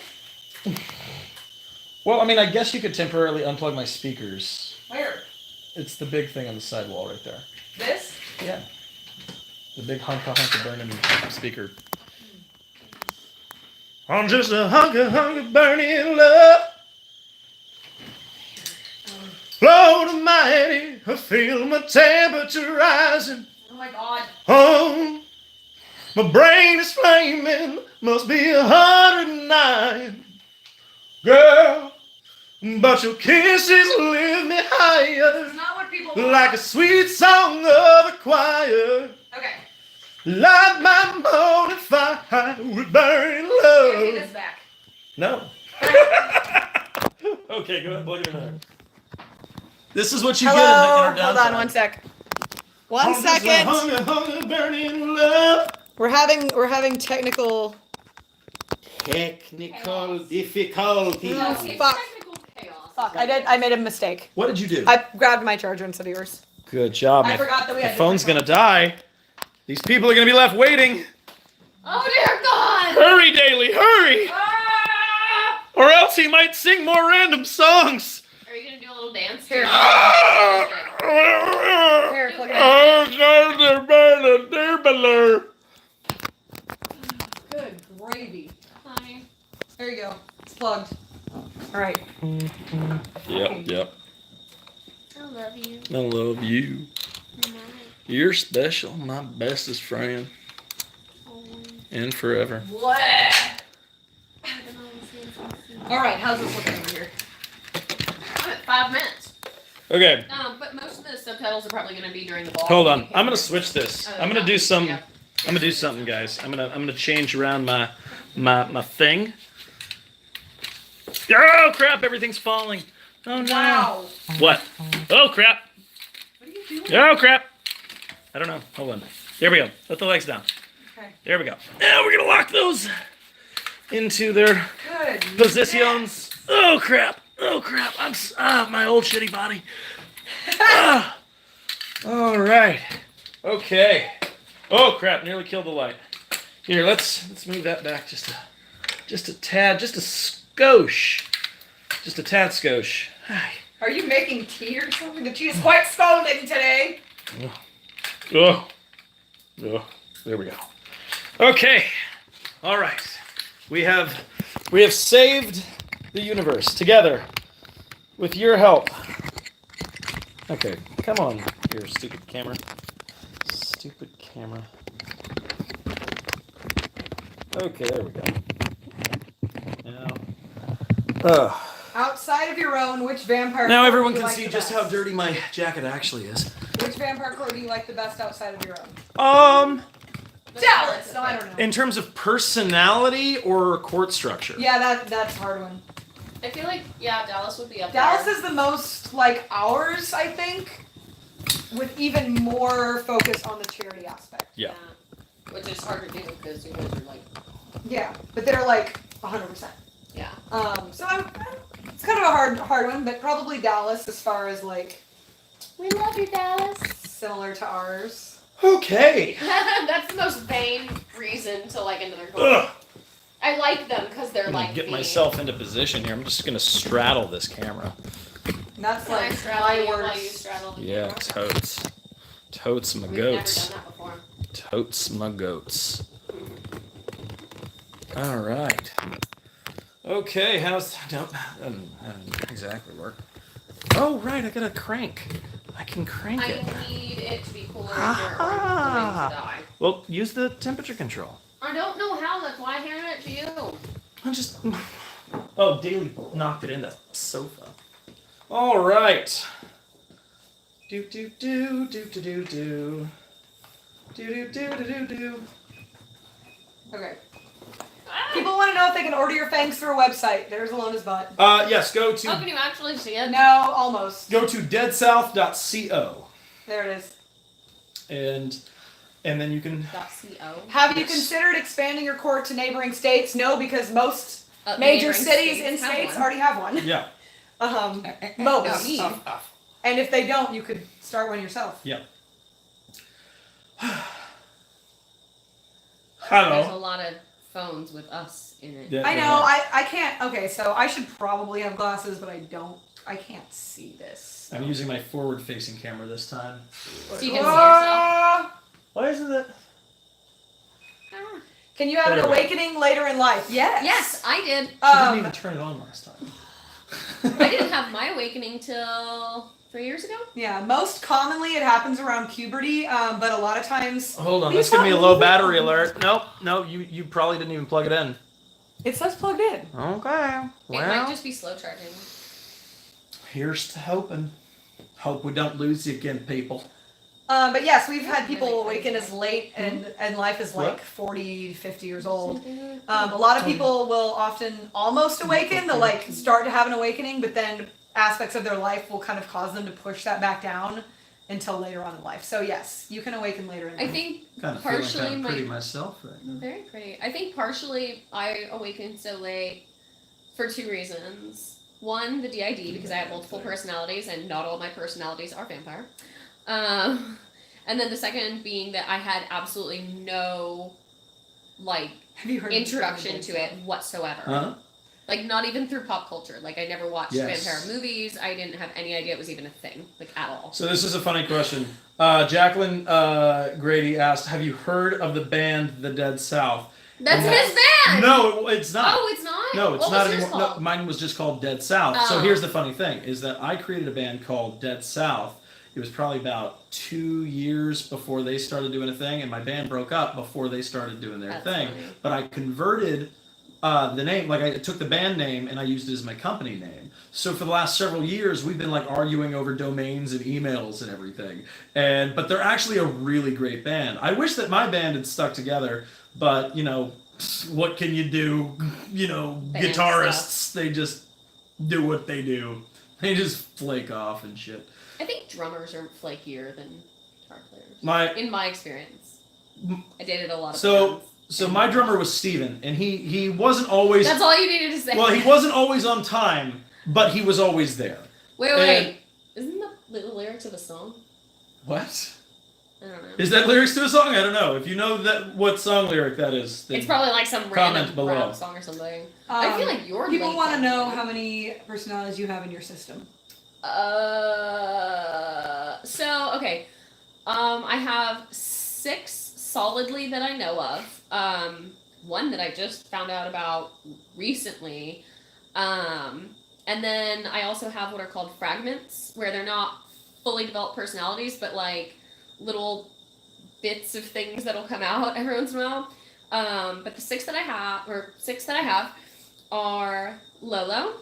Speaker 1: Well, I mean, I guess you could temporarily unplug my speakers.
Speaker 2: Where?
Speaker 1: It's the big thing on the sidewall right there.
Speaker 2: This?
Speaker 1: Yeah. The big hunka burning speaker. I'm just a hunka burning love. Lord Almighty, I feel my temperature rising.
Speaker 2: Oh my god.
Speaker 1: Oh, my brain is flaming, must be 109. Girl, but your kisses lift me higher,
Speaker 2: It's not what people want.
Speaker 1: like a sweet song of a choir.
Speaker 2: Okay.
Speaker 1: Light my morning fire with burning
Speaker 2: Give me
Speaker 1: love.
Speaker 2: this back.
Speaker 1: No. Okay, go ahead and plug it in there. This is what you
Speaker 2: Hello.
Speaker 1: get in our
Speaker 2: Hold on one sec. One second.
Speaker 1: Hunger, burning love.
Speaker 2: We're having technical.
Speaker 1: Technical difficulties.
Speaker 2: No.
Speaker 3: It's
Speaker 2: Fuck.
Speaker 3: technical chaos.
Speaker 2: Fuck. I made a mistake.
Speaker 1: What did you do?
Speaker 2: I grabbed my charger instead of yours.
Speaker 1: Good job,
Speaker 2: I
Speaker 1: man.
Speaker 2: forgot that we
Speaker 1: The
Speaker 2: had.
Speaker 1: phone's
Speaker 2: different
Speaker 1: gonna die. These people are gonna be left waiting.
Speaker 3: Oh dear God!
Speaker 1: Hurry, Daly, hurry!
Speaker 2: phones. Ah!
Speaker 1: Or else he might sing more random songs.
Speaker 3: Are you gonna do a little dance?
Speaker 2: Here.
Speaker 1: Here,
Speaker 2: Here, plug it in. Good gravy.
Speaker 3: Hi.
Speaker 2: There you go. It's plugged. All right.
Speaker 1: Yep.
Speaker 3: I love you.
Speaker 1: I love you.
Speaker 3: Mama.
Speaker 1: You're special, my bestest friend. And forever.
Speaker 2: What? All right. How's this looking over here?
Speaker 3: I'm at 5 minutes.
Speaker 1: Okay,
Speaker 3: But most of the subtitles are probably gonna be during the ball.
Speaker 1: hold on. I'm gonna switch this.
Speaker 3: Oh,
Speaker 1: I'm gonna
Speaker 3: yeah.
Speaker 1: do some.
Speaker 3: Yeah.
Speaker 1: I'm gonna do something, guys. I'm gonna change around my thing. Oh crap! Everything's falling. Oh no!
Speaker 2: Wow.
Speaker 1: What? Oh crap!
Speaker 2: What are you doing?
Speaker 1: Oh crap! I don't know. Hold on. There we go. Let the legs down.
Speaker 2: Okay.
Speaker 1: There we go. Now we're gonna lock those into their
Speaker 2: Good.
Speaker 1: positions. Oh crap! Oh crap! My old shitty body. Ah. All right. Okay. Oh crap! Nearly killed the light. Here, let's move that back just a tad, just a skosh, just a tad skosh.
Speaker 2: Are you making tea or something? The tea is quite scalding today.
Speaker 1: Oh, there we go. Okay. All right. We have saved the universe together with your help. Okay, come on here, stupid camera. Stupid camera. Okay, there we go. Now,
Speaker 2: Outside of your own, which vampire?
Speaker 1: now
Speaker 2: core
Speaker 1: everyone
Speaker 2: do you
Speaker 1: can
Speaker 2: like
Speaker 1: see
Speaker 2: the
Speaker 1: just
Speaker 2: best?
Speaker 1: how dirty my jacket actually is.
Speaker 2: Which vampire core do you like the best outside of your own? Dallas. No, I don't know.
Speaker 1: In terms of personality or court structure?
Speaker 2: Yeah, that's a hard one.
Speaker 3: I feel like Dallas would be up
Speaker 2: Dallas
Speaker 3: there.
Speaker 2: is the most like ours, I think, with even more focus on the charity aspect.
Speaker 1: Yeah.
Speaker 3: Which is hard to do because you guys are like.
Speaker 2: Yeah, but they're like 100%.
Speaker 3: Yeah.
Speaker 2: So it's kind of a hard one, but probably Dallas as far as like
Speaker 3: We love you, Dallas.
Speaker 2: similar to ours.
Speaker 1: Okay.
Speaker 3: That's the most vain reason to like another girl.
Speaker 1: Ugh.
Speaker 3: I like them because they're
Speaker 1: I'm gonna
Speaker 3: like
Speaker 1: get
Speaker 3: me.
Speaker 1: myself into position here. I'm just gonna straddle this camera.
Speaker 2: And that's
Speaker 3: Can I
Speaker 2: like
Speaker 3: straddle
Speaker 2: my
Speaker 3: you while you
Speaker 2: words.
Speaker 3: straddle the
Speaker 1: Yeah,
Speaker 3: camera?
Speaker 1: totes my
Speaker 3: We've
Speaker 1: goats.
Speaker 3: never done that before.
Speaker 1: Totes my goats. All right. Okay, how's nope, that doesn't exactly work. Oh right, I got a crank. I can crank
Speaker 3: I
Speaker 1: it.
Speaker 3: need it to be cooler in here or I'm going to die.
Speaker 1: Well, use the temperature control.
Speaker 3: I don't know how, that's why I handed it to you.
Speaker 1: I just oh, Daly knocked it in the sofa. All right. Do do do do do do do do do do do do.
Speaker 2: Okay. People want to know if they can order your fangs through a website. There's Alona's butt.
Speaker 1: Yes, go
Speaker 3: Oh,
Speaker 1: to
Speaker 3: can you actually see it?
Speaker 2: No, almost.
Speaker 1: deadsouth.co
Speaker 2: There it is.
Speaker 1: and then you can
Speaker 3: .co.
Speaker 2: Have you
Speaker 1: Yes.
Speaker 2: considered expanding your court to neighboring states? No, because most major
Speaker 3: Neighboring
Speaker 2: cities in
Speaker 3: have
Speaker 2: states
Speaker 3: one.
Speaker 2: already have one.
Speaker 1: yeah.
Speaker 2: Most.
Speaker 3: Me.
Speaker 2: And if they don't, you could start one yourself.
Speaker 1: Yeah.
Speaker 3: There's a
Speaker 1: Hello.
Speaker 3: lot of phones with us in it.
Speaker 1: Yeah,
Speaker 2: I
Speaker 1: yeah,
Speaker 2: know,
Speaker 1: yeah.
Speaker 2: I can't. Okay, so I should probably have glasses, but I don't. I can't see this.
Speaker 1: I'm using my forward-facing camera this time.
Speaker 3: So you can see yourself.
Speaker 1: Why isn't it?
Speaker 3: Ah.
Speaker 2: Can you have
Speaker 1: There
Speaker 2: an
Speaker 1: we go.
Speaker 2: awakening later in life? Yes.
Speaker 3: Yes, I did.
Speaker 1: She didn't even turn it on last time.
Speaker 3: I didn't have my awakening till 3 years ago.
Speaker 2: Yeah, most commonly it happens around puberty, but a lot of times
Speaker 1: Hold on,
Speaker 2: These
Speaker 1: that's giving me a
Speaker 2: are
Speaker 1: low
Speaker 2: moving.
Speaker 1: battery alert. Nope, no, you probably didn't even plug it in.
Speaker 2: it says plugged in.
Speaker 1: Okay.
Speaker 3: It might
Speaker 1: Well,
Speaker 3: just be slow charging.
Speaker 1: here's to hoping. Hope we don't lose you again, people.
Speaker 2: But yes, we've had
Speaker 3: Really
Speaker 2: people
Speaker 3: crazy.
Speaker 2: awaken as late and life is like
Speaker 1: What?
Speaker 2: 40, 50 years old. A lot of people will often almost awaken, they'll like start to have an awakening, but then aspects of their life will kind of cause them to push that back down until later on in life. So yes, you can awaken later in
Speaker 3: I
Speaker 2: life.
Speaker 3: think
Speaker 1: Kind of
Speaker 3: Partially
Speaker 1: feeling kind of pretty
Speaker 3: my-
Speaker 1: myself right now.
Speaker 3: very pretty. I think partially I awakened so late for 2 reasons. One, the DID, because I have multiple personalities and not all my personalities are vampire. And then the second being that I had absolutely no like
Speaker 2: Have you heard
Speaker 3: introduction to it whatsoever.
Speaker 1: Huh?
Speaker 3: Like, not even through pop culture. Like, I never watched
Speaker 1: Yes.
Speaker 3: vampire movies. I didn't have any idea it was even a thing, like, at all.
Speaker 1: So this is a funny question. Jacqueline Grady asked, "Have you heard of the band The Dead South?"
Speaker 3: That's
Speaker 1: Yeah.
Speaker 3: his band!
Speaker 1: No, it's not.
Speaker 3: Oh, it's not?
Speaker 1: No, it's
Speaker 3: What
Speaker 1: not
Speaker 3: was yours
Speaker 1: anymore. No,
Speaker 3: called?
Speaker 1: mine was just called Dead South. So
Speaker 3: Oh.
Speaker 1: here's the funny thing: is that I created a band called Dead South. It was probably about 2 years before they started doing a thing, and my band broke up before they started doing their
Speaker 3: That's
Speaker 1: thing.
Speaker 3: funny.
Speaker 1: But I converted the name, like I took the band name and I used it as my company name. So for the last several years, we've been like arguing over domains and emails and everything. But they're actually a really great band. I wish that my band had stuck together, but what can you do?
Speaker 3: Band
Speaker 1: Guitarists, they just do what they do. They just flake off and shit.
Speaker 3: I think drummers are flakier than guitar players. In my experience. I dated a lot of bands.
Speaker 1: So my drummer was Steven, and he wasn't always...
Speaker 3: That's all you needed to say.
Speaker 1: Well, he wasn't always on time, but he was always there.
Speaker 3: Wait. Isn't that the lyrics of a song?
Speaker 1: What?
Speaker 3: I don't know.
Speaker 1: Is that lyrics to a song? I don't know. If you know what song lyric that is, then
Speaker 3: It's probably like some
Speaker 1: comment
Speaker 3: random
Speaker 1: below.
Speaker 3: rap song or something. I feel like you're
Speaker 2: People
Speaker 3: late
Speaker 2: want to
Speaker 3: then.
Speaker 2: know how many personalities you have in your system.
Speaker 3: Okay. I have 6 solidly that I know of. One that I just found out about recently. And then I also have what are called fragments, where they're not fully developed personalities, but like little bits of things that'll come out every once in a while. But the 6 that I have are Lolo,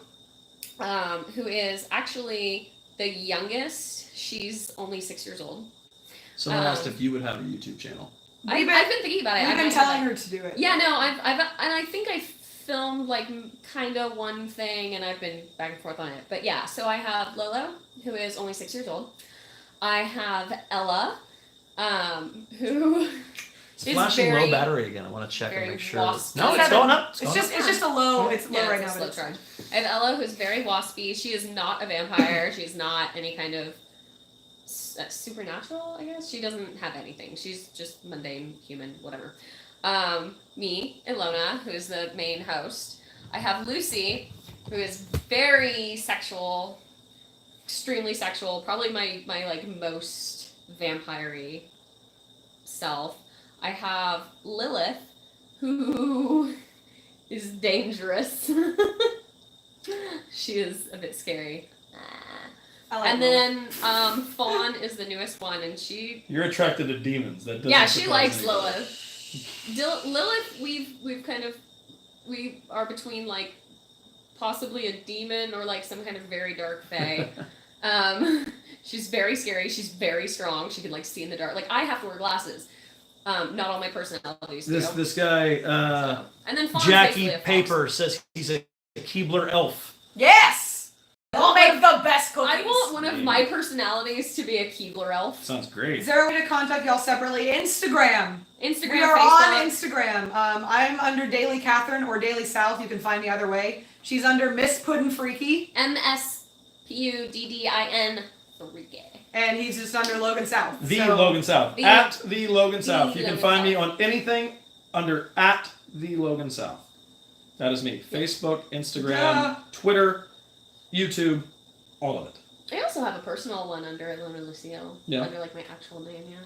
Speaker 3: who is actually the youngest. She's only 6 years old.
Speaker 1: Someone asked if you would have a YouTube channel.
Speaker 3: I've been thinking about it.
Speaker 2: We've been telling her to do it.
Speaker 3: Yeah, no, I think I filmed like kind of one thing, and I've been back and forth on it. But yeah, so I have Lolo, who is only 6 years old. I have Ella, who
Speaker 1: It's
Speaker 3: is
Speaker 1: flashing
Speaker 3: very,
Speaker 1: low battery again. I want to check and
Speaker 3: very
Speaker 1: make sure.
Speaker 3: waspy.
Speaker 1: No, it's going up.
Speaker 2: It's just a low. It's low
Speaker 3: Yeah,
Speaker 2: right
Speaker 3: it's
Speaker 2: now.
Speaker 3: a slow charge. I have Ella, who's very waspy. She is not a vampire. She's not any kind of supernatural, I guess. She doesn't have anything. She's just mundane human, whatever. Me, Ilona, who is the main host. I have Lucy, who is very sexual, extremely sexual, probably my like most vampire-y self. I have Lilith, who is dangerous. She is a bit scary.
Speaker 2: I like
Speaker 3: And then Fawn is the newest one, and she...
Speaker 1: You're attracted to demons. That doesn't
Speaker 3: Yeah, she
Speaker 1: surprise
Speaker 3: likes
Speaker 1: anybody.
Speaker 3: Lilith. Lilith, we are between like possibly a demon or like some kind of very dark fae. She's very scary. She's very strong. She can like see in the dark. Like I have to wear glasses. Not all my personalities do.
Speaker 1: This guy,
Speaker 3: So. And then Fawn's
Speaker 1: Jackie
Speaker 3: basically a fox.
Speaker 1: Paper says he's a Keebler elf.
Speaker 2: Yes. We'll make the best cookies.
Speaker 3: I want one of my personalities to be a Keebler elf.
Speaker 1: Sounds great.
Speaker 2: Is there a way to contact y'all separately? Instagram.
Speaker 3: Instagram,
Speaker 2: We are
Speaker 3: Facebook.
Speaker 2: on Instagram. I'm under Daily Catherine or Daily South. You can find me either way. She's under Miss Puddin' Freaky.
Speaker 3: MSPUDDIN Freaky.
Speaker 2: And he's just under Logan South.
Speaker 1: The
Speaker 2: So-
Speaker 1: Logan South.
Speaker 3: The-
Speaker 1: At the Logan South. You can
Speaker 3: Logan
Speaker 1: find me
Speaker 3: South.
Speaker 1: on anything under at the Logan South. That is me. Facebook, Instagram,
Speaker 2: Duh.
Speaker 1: Twitter, YouTube, all of it.
Speaker 3: I also have a personal one under Ilona Lucio.
Speaker 1: Yeah.
Speaker 3: Under like my actual name, yeah.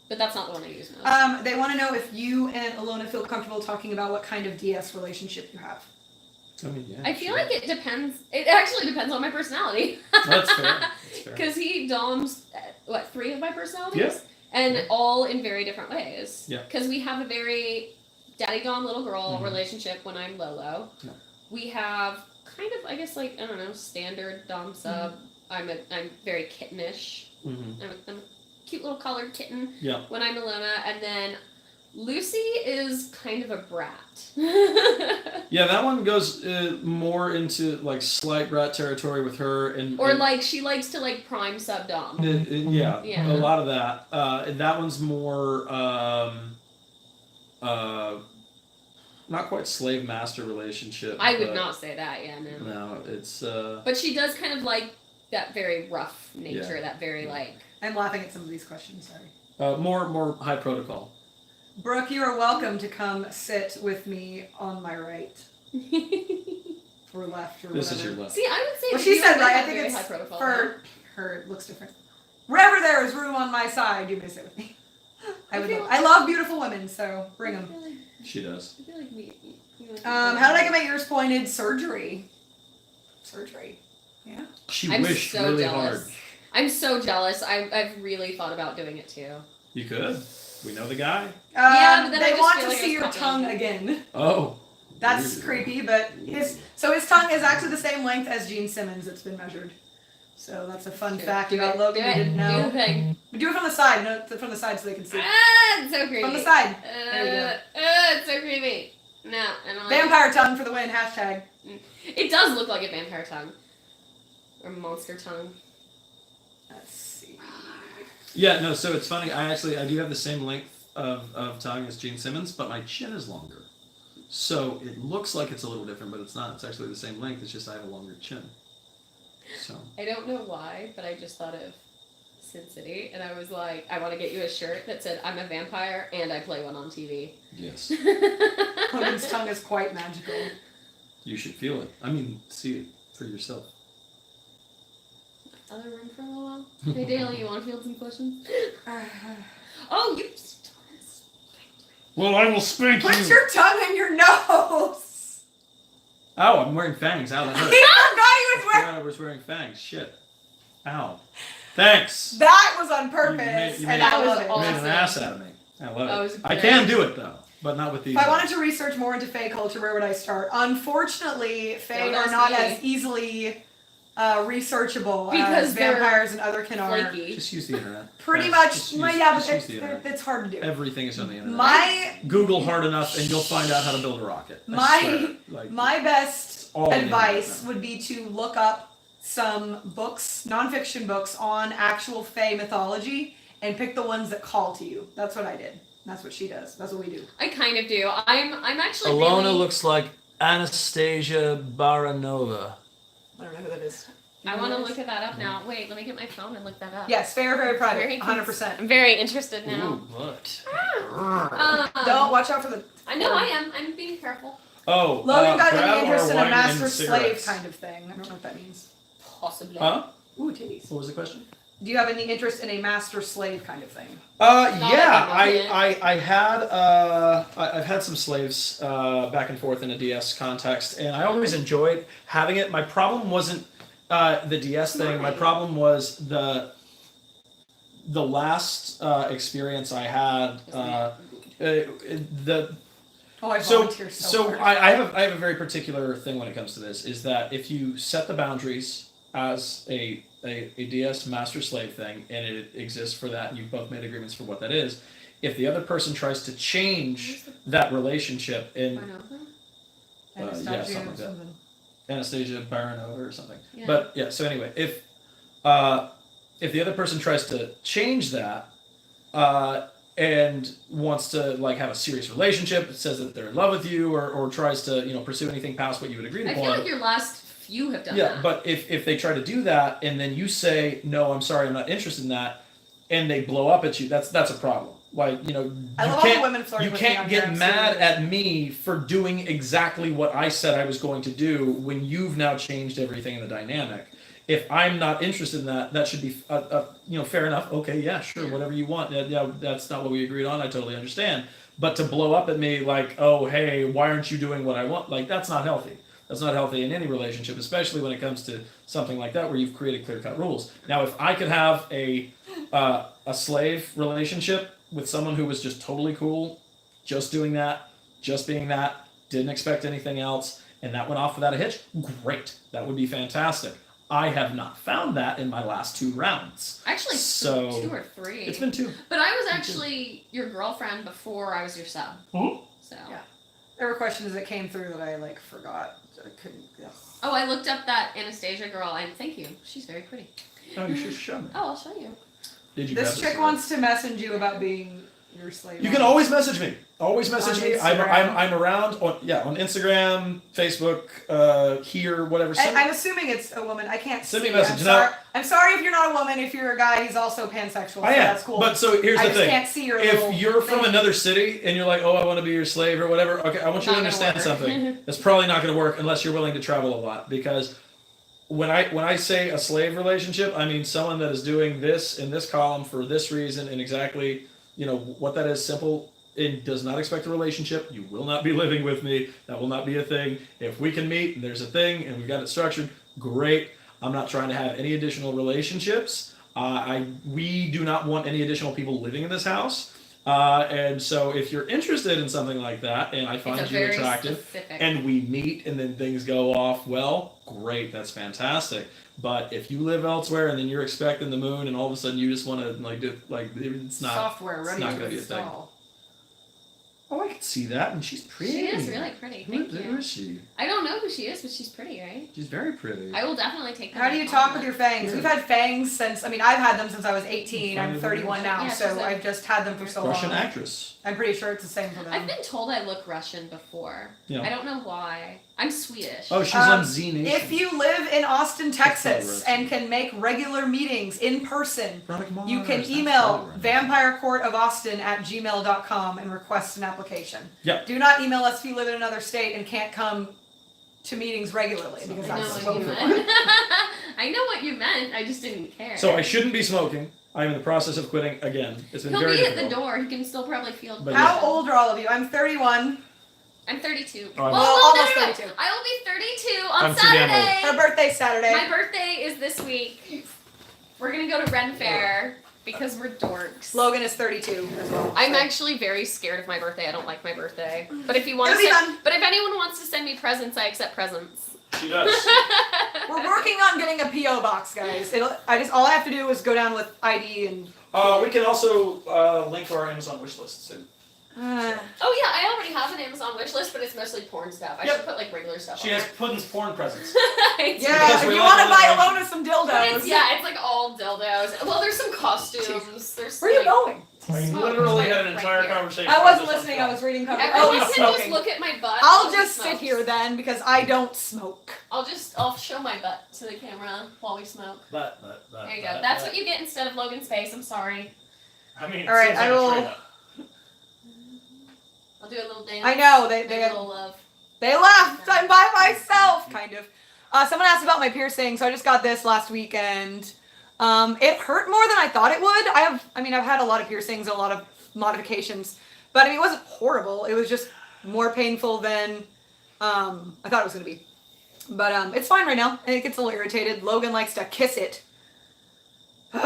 Speaker 3: But that's not the one I use most.
Speaker 2: They want to know if you and Ilona feel comfortable talking about what kind of DS relationship you have.
Speaker 1: I mean, yeah.
Speaker 3: I feel
Speaker 1: sure.
Speaker 3: like it depends. It actually depends on my personality.
Speaker 1: That's fair. That's fair.
Speaker 3: Because he doms, 3 of my personalities?
Speaker 1: Yeah.
Speaker 3: And
Speaker 1: Yeah.
Speaker 3: all in very different ways.
Speaker 1: Yeah.
Speaker 3: Because we have a very daddy dom little girl
Speaker 1: Mhm.
Speaker 3: relationship when I'm Lolo.
Speaker 1: Yeah.
Speaker 3: We have kind of, I guess, like, I don't know, standard dom sub. I'm very kittenish.
Speaker 1: Mhm.
Speaker 3: I'm a cute little collared kitten
Speaker 1: Yeah.
Speaker 3: when I'm Ilona. And then Lucy is kind of a brat.
Speaker 1: Yeah, that one goes more into like slight brat territory with her, and
Speaker 3: Or like she likes to like prime sub dom.
Speaker 1: yeah,
Speaker 3: Yeah.
Speaker 1: a lot of that. And that one's more not quite slave master relationship.
Speaker 3: I would
Speaker 1: but-
Speaker 3: not say that, yeah, no.
Speaker 1: No, it's
Speaker 3: But she does kind of like that very rough nature,
Speaker 1: Yeah.
Speaker 3: that very like.
Speaker 2: I'm laughing at some of these questions, sorry.
Speaker 1: more high protocol.
Speaker 2: Brooke, you are welcome to come sit with me on my right. or left or
Speaker 1: This
Speaker 2: whatever.
Speaker 1: is your left.
Speaker 3: See, I would say
Speaker 2: Well,
Speaker 3: that
Speaker 2: she
Speaker 3: you
Speaker 2: said
Speaker 3: and
Speaker 2: right. I
Speaker 3: have
Speaker 2: think
Speaker 3: very
Speaker 2: it's
Speaker 3: high protocol.
Speaker 2: for her. It looks different. Wherever there is room on my side, you may sit with me. I love beautiful women, so bring them.
Speaker 1: She does.
Speaker 3: I feel like
Speaker 2: How did I get my ears pointed? Surgery. Yeah.
Speaker 1: She
Speaker 3: I'm
Speaker 1: wished
Speaker 3: so
Speaker 1: really
Speaker 3: jealous.
Speaker 1: hard.
Speaker 3: I'm so jealous. I've really thought about doing it too.
Speaker 1: You could. We know the guy.
Speaker 3: Yeah, but then I
Speaker 2: they
Speaker 3: just
Speaker 2: want
Speaker 3: feel
Speaker 2: to
Speaker 3: like I
Speaker 2: see
Speaker 3: was
Speaker 2: your
Speaker 3: copying
Speaker 2: tongue
Speaker 3: him.
Speaker 2: again.
Speaker 1: Oh.
Speaker 2: That's
Speaker 1: Weird.
Speaker 2: creepy, but his tongue is actually the same length as Gene Simmons. It's been measured. So that's a fun fact about Logan you didn't
Speaker 3: Do the
Speaker 2: know.
Speaker 3: thing.
Speaker 2: But do it from the side. No, from the side so they can see.
Speaker 3: Ah, it's so creepy.
Speaker 2: From the side. There we go.
Speaker 3: It's so creepy. No, I don't like
Speaker 2: Vampire tongue for the win. Hashtag.
Speaker 3: it. Does look like a vampire tongue. Or monster tongue.
Speaker 2: Let's see.
Speaker 1: Yeah, no, so it's funny. I do have the same length of tongue as Gene Simmons, but my chin is longer. So it looks like it's a little different, but it's not. It's actually the same length. It's just I have a longer chin. So.
Speaker 3: I don't know why, but I just thought of Sin City, and I was like, I want to get you a shirt that said, I'm a vampire, and I play one on TV.
Speaker 1: Yes.
Speaker 2: Logan's tongue is quite magical.
Speaker 1: You should feel it. I mean, see it for yourself.
Speaker 3: Other room for a little while? Hey, Dale, you want to field some questions? Oh, you...
Speaker 1: Well, I will spank
Speaker 2: Put your tongue in your nose.
Speaker 1: Oh, I'm wearing fangs. Ow, that
Speaker 2: He
Speaker 1: hurt.
Speaker 2: forgot he was wearing.
Speaker 1: I was wearing fangs. Shit. Ow. Thanks.
Speaker 2: That was on purpose,
Speaker 1: you
Speaker 2: and
Speaker 1: made-
Speaker 2: I love
Speaker 3: that
Speaker 2: it.
Speaker 3: was
Speaker 1: You made
Speaker 3: awesome.
Speaker 1: an ass out of me. I love
Speaker 3: That
Speaker 1: it.
Speaker 3: was
Speaker 1: I
Speaker 3: great.
Speaker 1: can do it though, but not with these.
Speaker 2: If I wanted to research more into Fae culture, where would I start? Unfortunately, Fae
Speaker 3: Don't
Speaker 2: are
Speaker 3: ask
Speaker 2: not
Speaker 3: me.
Speaker 2: as easily researchable
Speaker 3: Because
Speaker 2: as
Speaker 3: they're
Speaker 2: vampires and other kin are.
Speaker 3: Flaky.
Speaker 1: Just use the internet.
Speaker 2: Pretty
Speaker 1: Guys,
Speaker 2: much,
Speaker 1: just use-
Speaker 2: well, yeah, but
Speaker 1: just use the internet.
Speaker 2: it's hard to do.
Speaker 1: Everything is on the internet.
Speaker 2: My
Speaker 1: Google hard enough and you'll find out how to build a rocket. I
Speaker 2: My-
Speaker 1: swear. Like,
Speaker 2: my best
Speaker 1: all on the internet
Speaker 2: advice
Speaker 1: now.
Speaker 2: would be to look up some books, nonfiction books on actual Fae mythology, and pick the ones that call to you. That's what I did. That's what she does. That's what we do.
Speaker 3: I kind of do. I'm actually
Speaker 1: Alona
Speaker 3: really...
Speaker 1: looks like Anastasia Baranova.
Speaker 2: I don't know who that is.
Speaker 3: I want to look at that up now. Wait, let me get my phone and look that up.
Speaker 2: Yes, Fae are very private.
Speaker 3: Very
Speaker 2: 100%.
Speaker 3: I'm very interested
Speaker 1: Ooh,
Speaker 3: now.
Speaker 1: what?
Speaker 2: Don't watch out for the.
Speaker 3: I know I am. I'm being careful.
Speaker 1: Oh,
Speaker 2: Logan got
Speaker 1: grab
Speaker 2: any interest
Speaker 1: our
Speaker 2: in a
Speaker 1: wine and
Speaker 2: master-slave
Speaker 1: cigarettes.
Speaker 2: kind of thing. I don't know what that means.
Speaker 3: Possibly.
Speaker 1: Huh?
Speaker 2: Ooh, titties.
Speaker 1: What was the question?
Speaker 2: Do you have any interest in a master-slave kind of thing?
Speaker 1: Yeah,
Speaker 3: I
Speaker 1: I had I've had some slaves back and forth in a DS context, and I always enjoyed having it. My problem wasn't the DS thing. My problem was the last experience I had. The
Speaker 2: Oh, I
Speaker 1: so
Speaker 2: volunteer so hard.
Speaker 1: I have a very particular thing when it comes to this. Is that if you set the boundaries as a DS master slave thing, and it exists for that, and you've both made agreements for what that is. If the other person tries to change that relationship in
Speaker 2: Anastasia
Speaker 1: something
Speaker 2: or
Speaker 1: like that.
Speaker 2: something.
Speaker 1: Anastasia Baranova or something.
Speaker 3: Yeah.
Speaker 1: But yeah, so anyway, if the other person tries to change that and wants to like have a serious relationship, says that they're in love with you, or tries to pursue anything past what you had agreed
Speaker 3: I
Speaker 1: upon.
Speaker 3: feel like your last few have done
Speaker 1: Yeah,
Speaker 3: that.
Speaker 1: but if they try to do that and then you say no, I'm sorry, I'm not interested in that, and they blow up at you, that's a problem. Like
Speaker 2: I
Speaker 1: you
Speaker 2: love all the
Speaker 1: can't
Speaker 2: women flirting
Speaker 1: you
Speaker 2: with me
Speaker 1: can't
Speaker 2: on here,
Speaker 1: get mad
Speaker 2: absolutely.
Speaker 1: at me for doing exactly what I said I was going to do when you've now changed everything in the dynamic. If I'm not interested in that, that should be fair enough. Okay, yeah, sure, whatever you want. Yeah, that's not what we agreed on. I totally understand. But to blow up at me like, oh hey, why aren't you doing what I want? Like that's not healthy. That's not healthy in any relationship, especially when it comes to something like that where you've created clear-cut rules. Now, if I could have a slave relationship with someone who was just totally cool, just doing that, just being that, didn't expect anything else, and that went off without a hitch, great. That would be fantastic. I have not found that in my last 2 rounds.
Speaker 3: Actually,
Speaker 1: So,
Speaker 3: 2 or 3.
Speaker 1: It's been 2.
Speaker 3: But I was actually your girlfriend before I was your sub.
Speaker 1: Oh.
Speaker 3: So.
Speaker 2: Yeah. There were questions that came through that I forgot. I couldn't. Ugh.
Speaker 3: Oh, I looked up that Anastasia girl, and thank you. She's very pretty.
Speaker 1: Oh, you should show me.
Speaker 3: Oh, I'll show you.
Speaker 1: Did you grab
Speaker 2: This
Speaker 1: the
Speaker 2: chick
Speaker 1: cigarette?
Speaker 2: wants to message you about being
Speaker 4: your slave.
Speaker 5: You can always message me. Always message
Speaker 2: On
Speaker 5: me. I'm
Speaker 2: Instagram.
Speaker 5: around on Instagram, Facebook, here, whatever.
Speaker 2: And I'm assuming it's a woman. I can't
Speaker 5: Send
Speaker 2: see.
Speaker 5: me a message.
Speaker 2: I'm
Speaker 5: No.
Speaker 2: sorry. I'm sorry if you're not a woman. If you're a guy, he's also pansexual.
Speaker 5: I
Speaker 2: so
Speaker 5: am.
Speaker 2: that's cool.
Speaker 5: But so here's
Speaker 2: I
Speaker 5: the
Speaker 2: just
Speaker 5: thing.
Speaker 2: can't see your little
Speaker 5: If you're from
Speaker 2: thing.
Speaker 5: another city and you're like, oh, I want to be your slave or whatever, okay, I want you to
Speaker 3: Not gonna
Speaker 5: understand
Speaker 3: work.
Speaker 5: something. It's probably not going to work unless you're willing to travel a lot. Because when I say a slave relationship, I mean someone that is doing this in this column for this reason and exactly, what that is. Simple. It does not expect a relationship. You will not be living with me. That will not be a thing. If we can meet and there's a thing and we've got it structured, great. I'm not trying to have any additional relationships. We do not want any additional people living in this house. And so if you're interested in something like that and I find
Speaker 3: It's a
Speaker 5: you
Speaker 3: very
Speaker 5: attractive
Speaker 3: specific.
Speaker 5: and we meet and then things go off well, great, that's fantastic. But if you live elsewhere and then you're expecting the moon and all of a sudden you just want to it's not.
Speaker 4: software
Speaker 5: it's
Speaker 4: ready
Speaker 5: not
Speaker 4: to
Speaker 5: gonna be a thing.
Speaker 4: install.
Speaker 5: Oh, I can see that, and she's pretty.
Speaker 3: She is really pretty. Thank
Speaker 5: Who
Speaker 3: you.
Speaker 5: is she?
Speaker 3: I don't know who she is, but she's pretty, right?
Speaker 5: She's very pretty.
Speaker 3: I will definitely take that.
Speaker 2: How do you talk with your fangs?
Speaker 5: Yeah.
Speaker 2: We've had fangs since, I've had them since I was 18. I'm
Speaker 5: Fine,
Speaker 2: 31 now,
Speaker 3: yeah,
Speaker 2: so
Speaker 3: she's a
Speaker 2: I've just had them for so
Speaker 5: Russian
Speaker 2: long.
Speaker 5: actress.
Speaker 2: I'm pretty sure it's the same for them.
Speaker 3: I've been told I look Russian before.
Speaker 5: Yeah.
Speaker 3: I don't know why. I'm Swedish.
Speaker 5: Oh, she's
Speaker 2: Um,
Speaker 5: on Z Nation.
Speaker 2: If you live in Austin, Texas,
Speaker 5: Russian.
Speaker 2: and can make regular meetings in person,
Speaker 5: Veronica Mars,
Speaker 2: you can
Speaker 5: that's
Speaker 2: email
Speaker 5: right.
Speaker 2: vampirecourtofaustin@gmail.com and request an application.
Speaker 5: Yep.
Speaker 2: Do not email us if you live in another state and can't come to meetings regularly, because
Speaker 3: I know
Speaker 2: that's
Speaker 3: what
Speaker 2: what
Speaker 3: you
Speaker 2: we
Speaker 3: meant.
Speaker 2: want.
Speaker 3: I know what you meant. I just didn't care.
Speaker 5: So I shouldn't be smoking. I'm in the process of quitting again. It's been
Speaker 3: He'll
Speaker 5: very
Speaker 3: be at
Speaker 5: difficult.
Speaker 3: the door. He can still probably feel.
Speaker 5: But
Speaker 2: How
Speaker 5: yeah.
Speaker 2: old are all of you? I'm 31.
Speaker 3: I'm 32.
Speaker 5: Oh, I'm-
Speaker 3: well,
Speaker 2: Well,
Speaker 3: no,
Speaker 2: almost
Speaker 3: no, no, no.
Speaker 2: 32.
Speaker 3: I will be 32 on
Speaker 5: I'm too damn old.
Speaker 3: Saturday.
Speaker 2: Her birthday's Saturday.
Speaker 3: My birthday is this week. We're gonna go to Ren Fair because we're dorks.
Speaker 2: Logan is 32 as well.
Speaker 3: I'm
Speaker 2: so.
Speaker 3: actually very scared of my birthday. I don't like my birthday. But if you want
Speaker 2: It'll
Speaker 3: to
Speaker 2: be
Speaker 3: send,
Speaker 2: fun.
Speaker 3: but if anyone wants to send me presents, I accept presents.
Speaker 1: She does.
Speaker 2: We're working on getting a PO box, guys. All I have to do is go down with ID and.
Speaker 1: We can also link to our Amazon wish list too.
Speaker 3: Oh yeah, I already have an Amazon wish list, but it's mostly porn stuff. I
Speaker 1: Yep.
Speaker 3: should put like regular stuff
Speaker 1: She
Speaker 3: on
Speaker 1: has Puddin's porn presents.
Speaker 3: there.
Speaker 2: Yeah,
Speaker 1: Because
Speaker 2: if
Speaker 1: we
Speaker 2: you
Speaker 1: like
Speaker 2: want to buy
Speaker 1: alliteration.
Speaker 2: Alona some
Speaker 3: But
Speaker 2: dildos.
Speaker 3: it's like all dildos. Well, there's some costumes. There's
Speaker 2: Where are you
Speaker 3: like,
Speaker 2: going?
Speaker 1: We
Speaker 3: Smoke
Speaker 1: literally
Speaker 3: right
Speaker 1: had an entire
Speaker 3: here.
Speaker 1: conversation.
Speaker 2: I
Speaker 1: about
Speaker 2: wasn't
Speaker 1: this on
Speaker 2: listening.
Speaker 1: film.
Speaker 2: I was reading cover.
Speaker 3: Everyone
Speaker 2: he's
Speaker 3: can
Speaker 2: smoking.
Speaker 3: just look at my butt.
Speaker 2: I'll
Speaker 3: while he
Speaker 2: just sit
Speaker 3: smokes.
Speaker 2: here then because I don't smoke.
Speaker 3: I'll show my butt to the camera while we smoke.
Speaker 1: But,
Speaker 3: There you go. That's what you get instead of Logan's face. I'm sorry.
Speaker 1: I mean,
Speaker 2: All right,
Speaker 1: seems
Speaker 2: I
Speaker 1: like a
Speaker 2: will-
Speaker 1: trade-up.
Speaker 3: I'll do a little dance.
Speaker 2: I know
Speaker 3: Do a
Speaker 2: they
Speaker 3: little love.
Speaker 2: left. I'm by myself, kind of. Someone asked about my piercing, so I just got this last weekend. It hurt more than I thought it would. I've had a lot of piercings, a lot of modifications, but it wasn't horrible. It was just more painful than I thought it was gonna be. But it's fine right now. It gets a little irritated. Logan likes to kiss it.
Speaker 3: He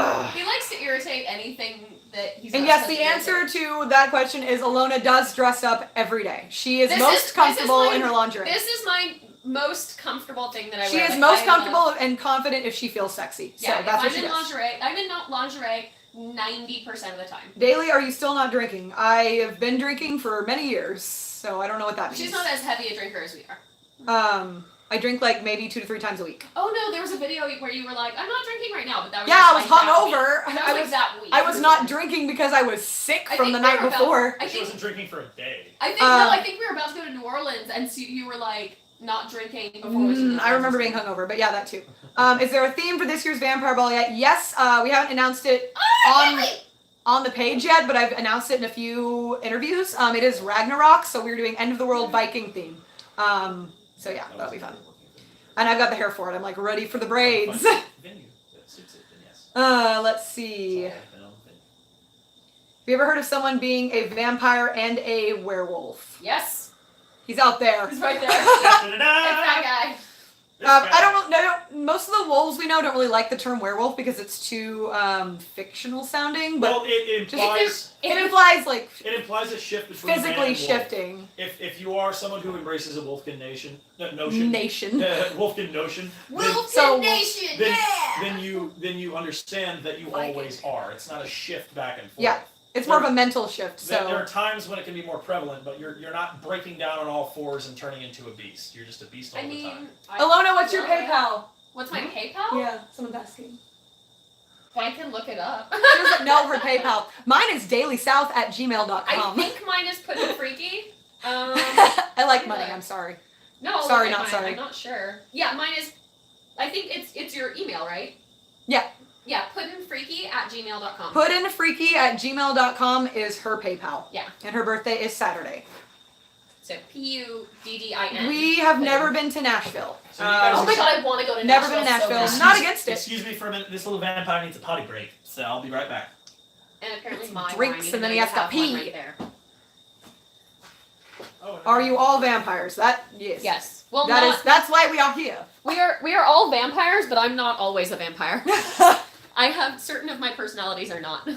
Speaker 3: likes to irritate anything that he's.
Speaker 2: And
Speaker 3: not
Speaker 2: yes,
Speaker 3: supposed
Speaker 2: the
Speaker 3: to
Speaker 2: answer
Speaker 3: irritate.
Speaker 2: to that question is Alona does dress up every day. She is
Speaker 3: This
Speaker 2: most
Speaker 3: is
Speaker 2: comfortable
Speaker 3: my-
Speaker 2: in her lingerie.
Speaker 3: This is my most comfortable thing that I
Speaker 2: She
Speaker 3: wear.
Speaker 2: is
Speaker 3: Like,
Speaker 2: most
Speaker 3: I
Speaker 2: comfortable and confident if she feels sexy. So
Speaker 3: Yeah,
Speaker 2: that's what
Speaker 3: if
Speaker 2: she
Speaker 3: I'm in
Speaker 2: does.
Speaker 3: lingerie, I'm in lingerie 90% of the time.
Speaker 2: Daily, are you still not drinking? I have been drinking for many years, so I don't know what that means.
Speaker 3: She's not as heavy a drinker as we are.
Speaker 2: I drink like maybe 2 to 3 times a week.
Speaker 3: Oh no, there was a video where you were like, I'm not drinking right now, but that was
Speaker 2: Yeah,
Speaker 3: just
Speaker 2: I was
Speaker 3: like that
Speaker 2: hungover.
Speaker 3: week. That
Speaker 2: I
Speaker 3: was
Speaker 2: was
Speaker 3: that week.
Speaker 2: I was not drinking because I was sick
Speaker 3: I
Speaker 2: from
Speaker 3: think
Speaker 2: the
Speaker 3: we
Speaker 2: night
Speaker 3: were about-
Speaker 2: before.
Speaker 3: I
Speaker 1: She
Speaker 3: think
Speaker 1: wasn't drinking for a day.
Speaker 3: I think we were about to go to New Orleans, and so you were like not drinking before. we went to New
Speaker 2: I remember being
Speaker 3: Orleans.
Speaker 2: hungover, but yeah, that too. Is there a theme for this year's Vampire Ball yet? Yes, we haven't announced it on the page yet, but I've announced it in a few interviews. It is Ragnarok, so we're doing End of the World Viking theme. So yeah, that'll be fun. And I've got the hair for it. I'm like ready for the braids.
Speaker 1: Venue that suits it, then yes.
Speaker 2: Let's see.
Speaker 1: It's
Speaker 2: Have
Speaker 1: all I've been on.
Speaker 2: you ever heard of someone being a vampire and a werewolf?
Speaker 3: Yes,
Speaker 2: He's out there.
Speaker 3: he's right there. It's that guy.
Speaker 1: This
Speaker 2: I
Speaker 1: guy.
Speaker 2: don't know. Most of the wolves we know don't really like the term werewolf because it's too fictional sounding. But
Speaker 1: Well, it implies
Speaker 2: it implies like
Speaker 1: it implies a shift between man
Speaker 2: physically
Speaker 1: and wolf.
Speaker 2: shifting.
Speaker 1: If you are someone who embraces a Wolfkin notion, Wolfkin notion,
Speaker 3: Wolf
Speaker 2: So-
Speaker 3: Nation,
Speaker 1: then,
Speaker 3: yeah.
Speaker 1: then you understand that you
Speaker 2: Like
Speaker 1: always are. It's not a shift back and forth.
Speaker 2: Yeah, it's more of a mental shift.
Speaker 1: There are
Speaker 2: So
Speaker 1: times when it can be more prevalent, but you're not breaking down on all fours and turning into a beast. You're just a beast all
Speaker 3: I
Speaker 1: the
Speaker 3: mean,
Speaker 1: time.
Speaker 2: Alona, what's your
Speaker 3: love it.
Speaker 2: PayPal?
Speaker 3: What's my PayPal?
Speaker 2: Yeah, someone's asking.
Speaker 3: I can look it up.
Speaker 2: She doesn't know her PayPal. Mine is dailysouth@gmail.com.
Speaker 3: I think mine is put in freaky.
Speaker 2: I like money. I'm sorry.
Speaker 3: No,
Speaker 2: Sorry,
Speaker 3: look at
Speaker 2: not
Speaker 3: mine.
Speaker 2: sorry.
Speaker 3: I'm not sure. Yeah, mine is. I think it's your email, right?
Speaker 2: Yeah.
Speaker 3: Yeah, putinfreaky@gmail.com.
Speaker 2: Putinfreaky@gmail.com is her PayPal.
Speaker 3: Yeah.
Speaker 2: And her birthday is Saturday.
Speaker 3: So PUDDIN.
Speaker 2: We have never been to Nashville.
Speaker 1: So you guys
Speaker 3: Oh my god, I want to go to
Speaker 2: Never
Speaker 3: Nashville.
Speaker 2: been to Nashville.
Speaker 3: So bad.
Speaker 2: Not against it.
Speaker 1: Excuse me for a minute. This little vampire needs a potty break, so I'll be right back.
Speaker 3: And apparently my
Speaker 2: Drinks
Speaker 3: wine,
Speaker 2: and
Speaker 3: even
Speaker 2: then
Speaker 3: though
Speaker 2: he
Speaker 3: you
Speaker 2: has to
Speaker 3: have one
Speaker 2: pee.
Speaker 3: Right there.
Speaker 2: Are you all vampires? That yes.
Speaker 3: Yes. Well,
Speaker 2: That's why we are here.
Speaker 3: we are all vampires, but I'm not always a vampire. I have certain of my personalities are not.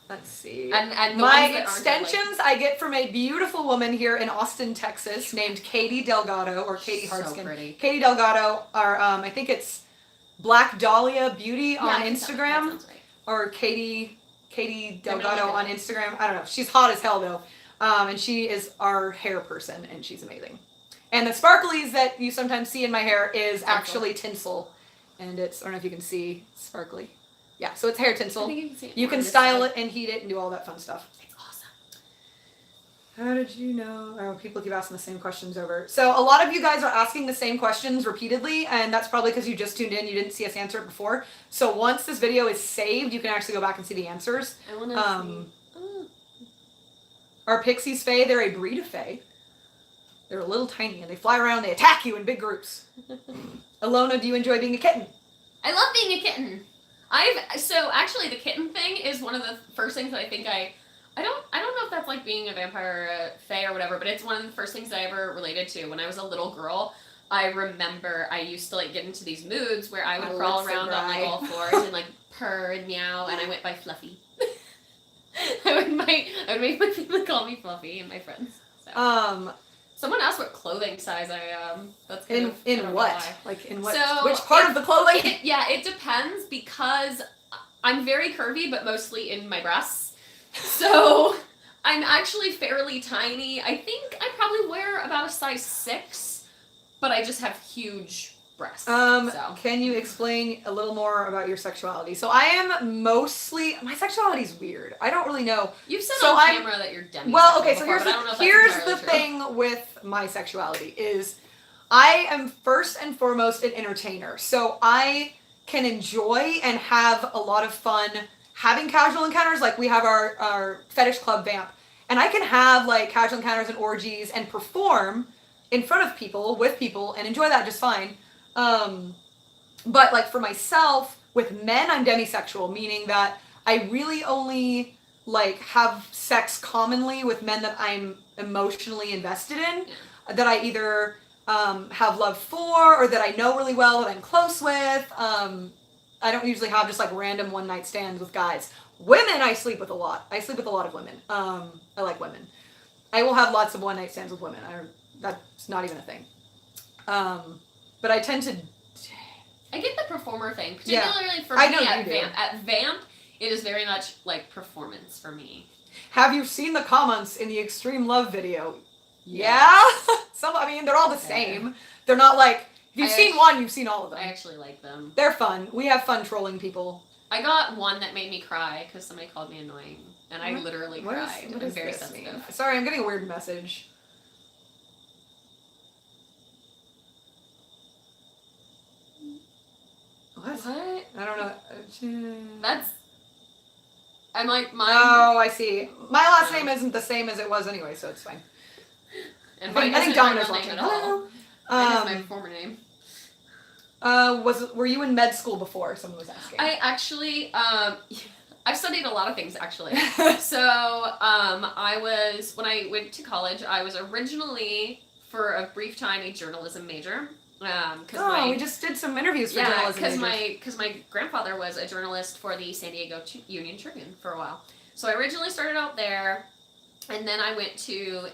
Speaker 2: Let's see.
Speaker 3: And the
Speaker 2: My
Speaker 3: ones that aren't are,
Speaker 2: extensions I get from a beautiful woman here in Austin, Texas, named Katie Delgado or Katie
Speaker 3: So
Speaker 2: Hardskin.
Speaker 3: pretty.
Speaker 2: Katie Delgado are I think it's Black Dahlia Beauty
Speaker 3: Yeah,
Speaker 2: on
Speaker 3: I think that
Speaker 2: Instagram
Speaker 3: sounds right.
Speaker 2: or Katie
Speaker 3: I'm gonna
Speaker 2: Delgado
Speaker 3: look it
Speaker 2: on
Speaker 3: up.
Speaker 2: Instagram. I don't know. She's hot as hell though, and she is our hair person, and she's amazing. And the sparklies that you sometimes see in my hair is
Speaker 3: Tinsel.
Speaker 2: actually tinsel, and it's I don't know if you can see sparkly. Yeah, so it's hair
Speaker 3: I
Speaker 2: tinsel.
Speaker 3: think you can see it
Speaker 2: You
Speaker 3: more
Speaker 2: can
Speaker 3: on this
Speaker 2: style
Speaker 3: side.
Speaker 2: it and heat it and do all that fun stuff.
Speaker 3: It's awesome.
Speaker 2: How did you know? Oh, people keep asking the same questions over. So a lot of you guys are asking the same questions repeatedly, and that's probably because you just tuned in. You didn't see us answer it before. So once this video is saved, you can actually go back and see the answers.
Speaker 3: I want to
Speaker 2: Um,
Speaker 3: see. Oh.
Speaker 2: Are pixies fae? They're a breed of fae. They're a little tiny, and they fly around. They attack you in big groups. Alona, do you enjoy being a kitten?
Speaker 3: I love being a kitten. So actually the kitten thing is one of the first things that I think I don't know if that's like being a vampire or a fae or whatever, but it's one of the first things I ever related to. When I was a little girl, I remember I used to like get into these moods where I would
Speaker 2: My
Speaker 3: crawl
Speaker 2: lips are
Speaker 3: around on like
Speaker 2: dry.
Speaker 3: all fours and like purr and meow, and I went by Fluffy. I would make my family call me Fluffy and my friends. So. Someone asked what clothing size I am. That's kind of, I
Speaker 2: In
Speaker 3: don't know
Speaker 2: what?
Speaker 3: why.
Speaker 2: Like in what?
Speaker 3: So,
Speaker 2: Which part of the clothing?
Speaker 3: It depends because I'm very curvy, but mostly in my breasts. So I'm actually fairly tiny. I think I probably wear about a size 6, but I just have huge breasts. So.
Speaker 2: Can you explain a little more about your sexuality? So I am mostly my sexuality is weird. I don't really know.
Speaker 3: You've said
Speaker 2: So
Speaker 3: on
Speaker 2: I'm-
Speaker 3: camera that you're demisexual
Speaker 2: Well, okay, so
Speaker 3: before, but I don't know if that's
Speaker 2: here's
Speaker 3: entirely
Speaker 2: the
Speaker 3: true.
Speaker 2: thing with my sexuality is I am first and foremost an entertainer. So I can enjoy and have a lot of fun having casual encounters. Like we have our fetish club Vamp, and I can have like casual encounters and orgies and perform in front of people with people and enjoy that just fine. But like for myself, with men, I'm demisexual, meaning that I really only like have sex commonly with men that I'm emotionally invested in, that I either have love for or that I know really well, that I'm close with. I don't usually have just like random one night stands with guys. Women, I sleep with a lot. I sleep with a lot of women. I like women. I will have lots of one night stands with women. That's not even a thing. But I tend to.
Speaker 3: I get the performer thing,
Speaker 2: Yeah.
Speaker 3: particularly for
Speaker 2: I
Speaker 3: me
Speaker 2: know
Speaker 3: at
Speaker 2: you do.
Speaker 3: Vamp. At Vamp, it is very much like performance for me.
Speaker 2: Have you seen the comments in the Extreme Love video?
Speaker 3: Yes.
Speaker 2: Yeah? I mean, they're all the same. They're not like, if you've
Speaker 3: I
Speaker 2: seen
Speaker 3: actu-
Speaker 2: one, you've seen all of them.
Speaker 3: I actually like them.
Speaker 2: They're fun. We have fun trolling people.
Speaker 3: I got one that made me cry because somebody called me annoying, and I literally
Speaker 2: What is-
Speaker 3: cried.
Speaker 2: what
Speaker 3: I'm
Speaker 2: does
Speaker 3: very
Speaker 2: this
Speaker 3: sensitive.
Speaker 2: mean? Sorry, I'm getting a weird message. What?
Speaker 3: What?
Speaker 2: I don't know.
Speaker 3: That's. I'm like mine.
Speaker 2: Oh, I see. My last name isn't the same as it was anyway, so it's fine.
Speaker 3: And
Speaker 2: I
Speaker 3: mine
Speaker 2: think
Speaker 3: isn't my
Speaker 2: Domino's
Speaker 3: real
Speaker 2: watching.
Speaker 3: name at all.
Speaker 2: Hello.
Speaker 3: Mine is my performer name.
Speaker 2: Were you in med school before? Someone was asking.
Speaker 3: I actually, I've studied a lot of things actually. So, I was, when I went to college, I was originally, for a brief time, a journalism major.
Speaker 2: We just did some interviews for journalism majors.
Speaker 3: because my grandfather was a journalist for the San Diego Union Tribune for a while. So I originally started out there, and then I went to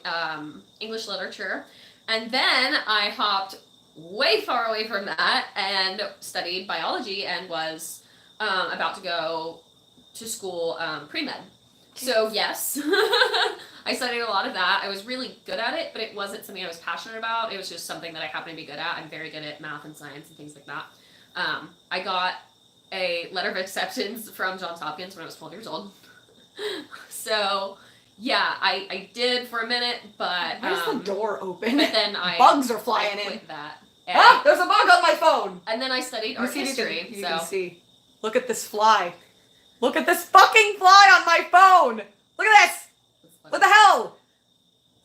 Speaker 3: English literature, and then I hopped way far away from that and studied biology and was about to go to school pre-med. So yes, I studied a lot of that. I was really good at it, but it wasn't something I was passionate about. It was just something that I happened to be good at. I'm very good at math and science and things like that. I got a letter of acceptance from Johns Hopkins when I was 12 years old. So, yeah, I did for a minute, but
Speaker 2: Where's the door open?
Speaker 3: but then
Speaker 2: Bugs are
Speaker 3: I
Speaker 2: flying in.
Speaker 3: quit that. And,
Speaker 2: Ah, there's a bug on my phone.
Speaker 3: and then I studied
Speaker 2: Let me
Speaker 3: art
Speaker 2: see if
Speaker 3: history.
Speaker 2: you
Speaker 3: so
Speaker 2: can see. Look at this fly. Look at this fucking fly on my phone. Look at this. What the hell?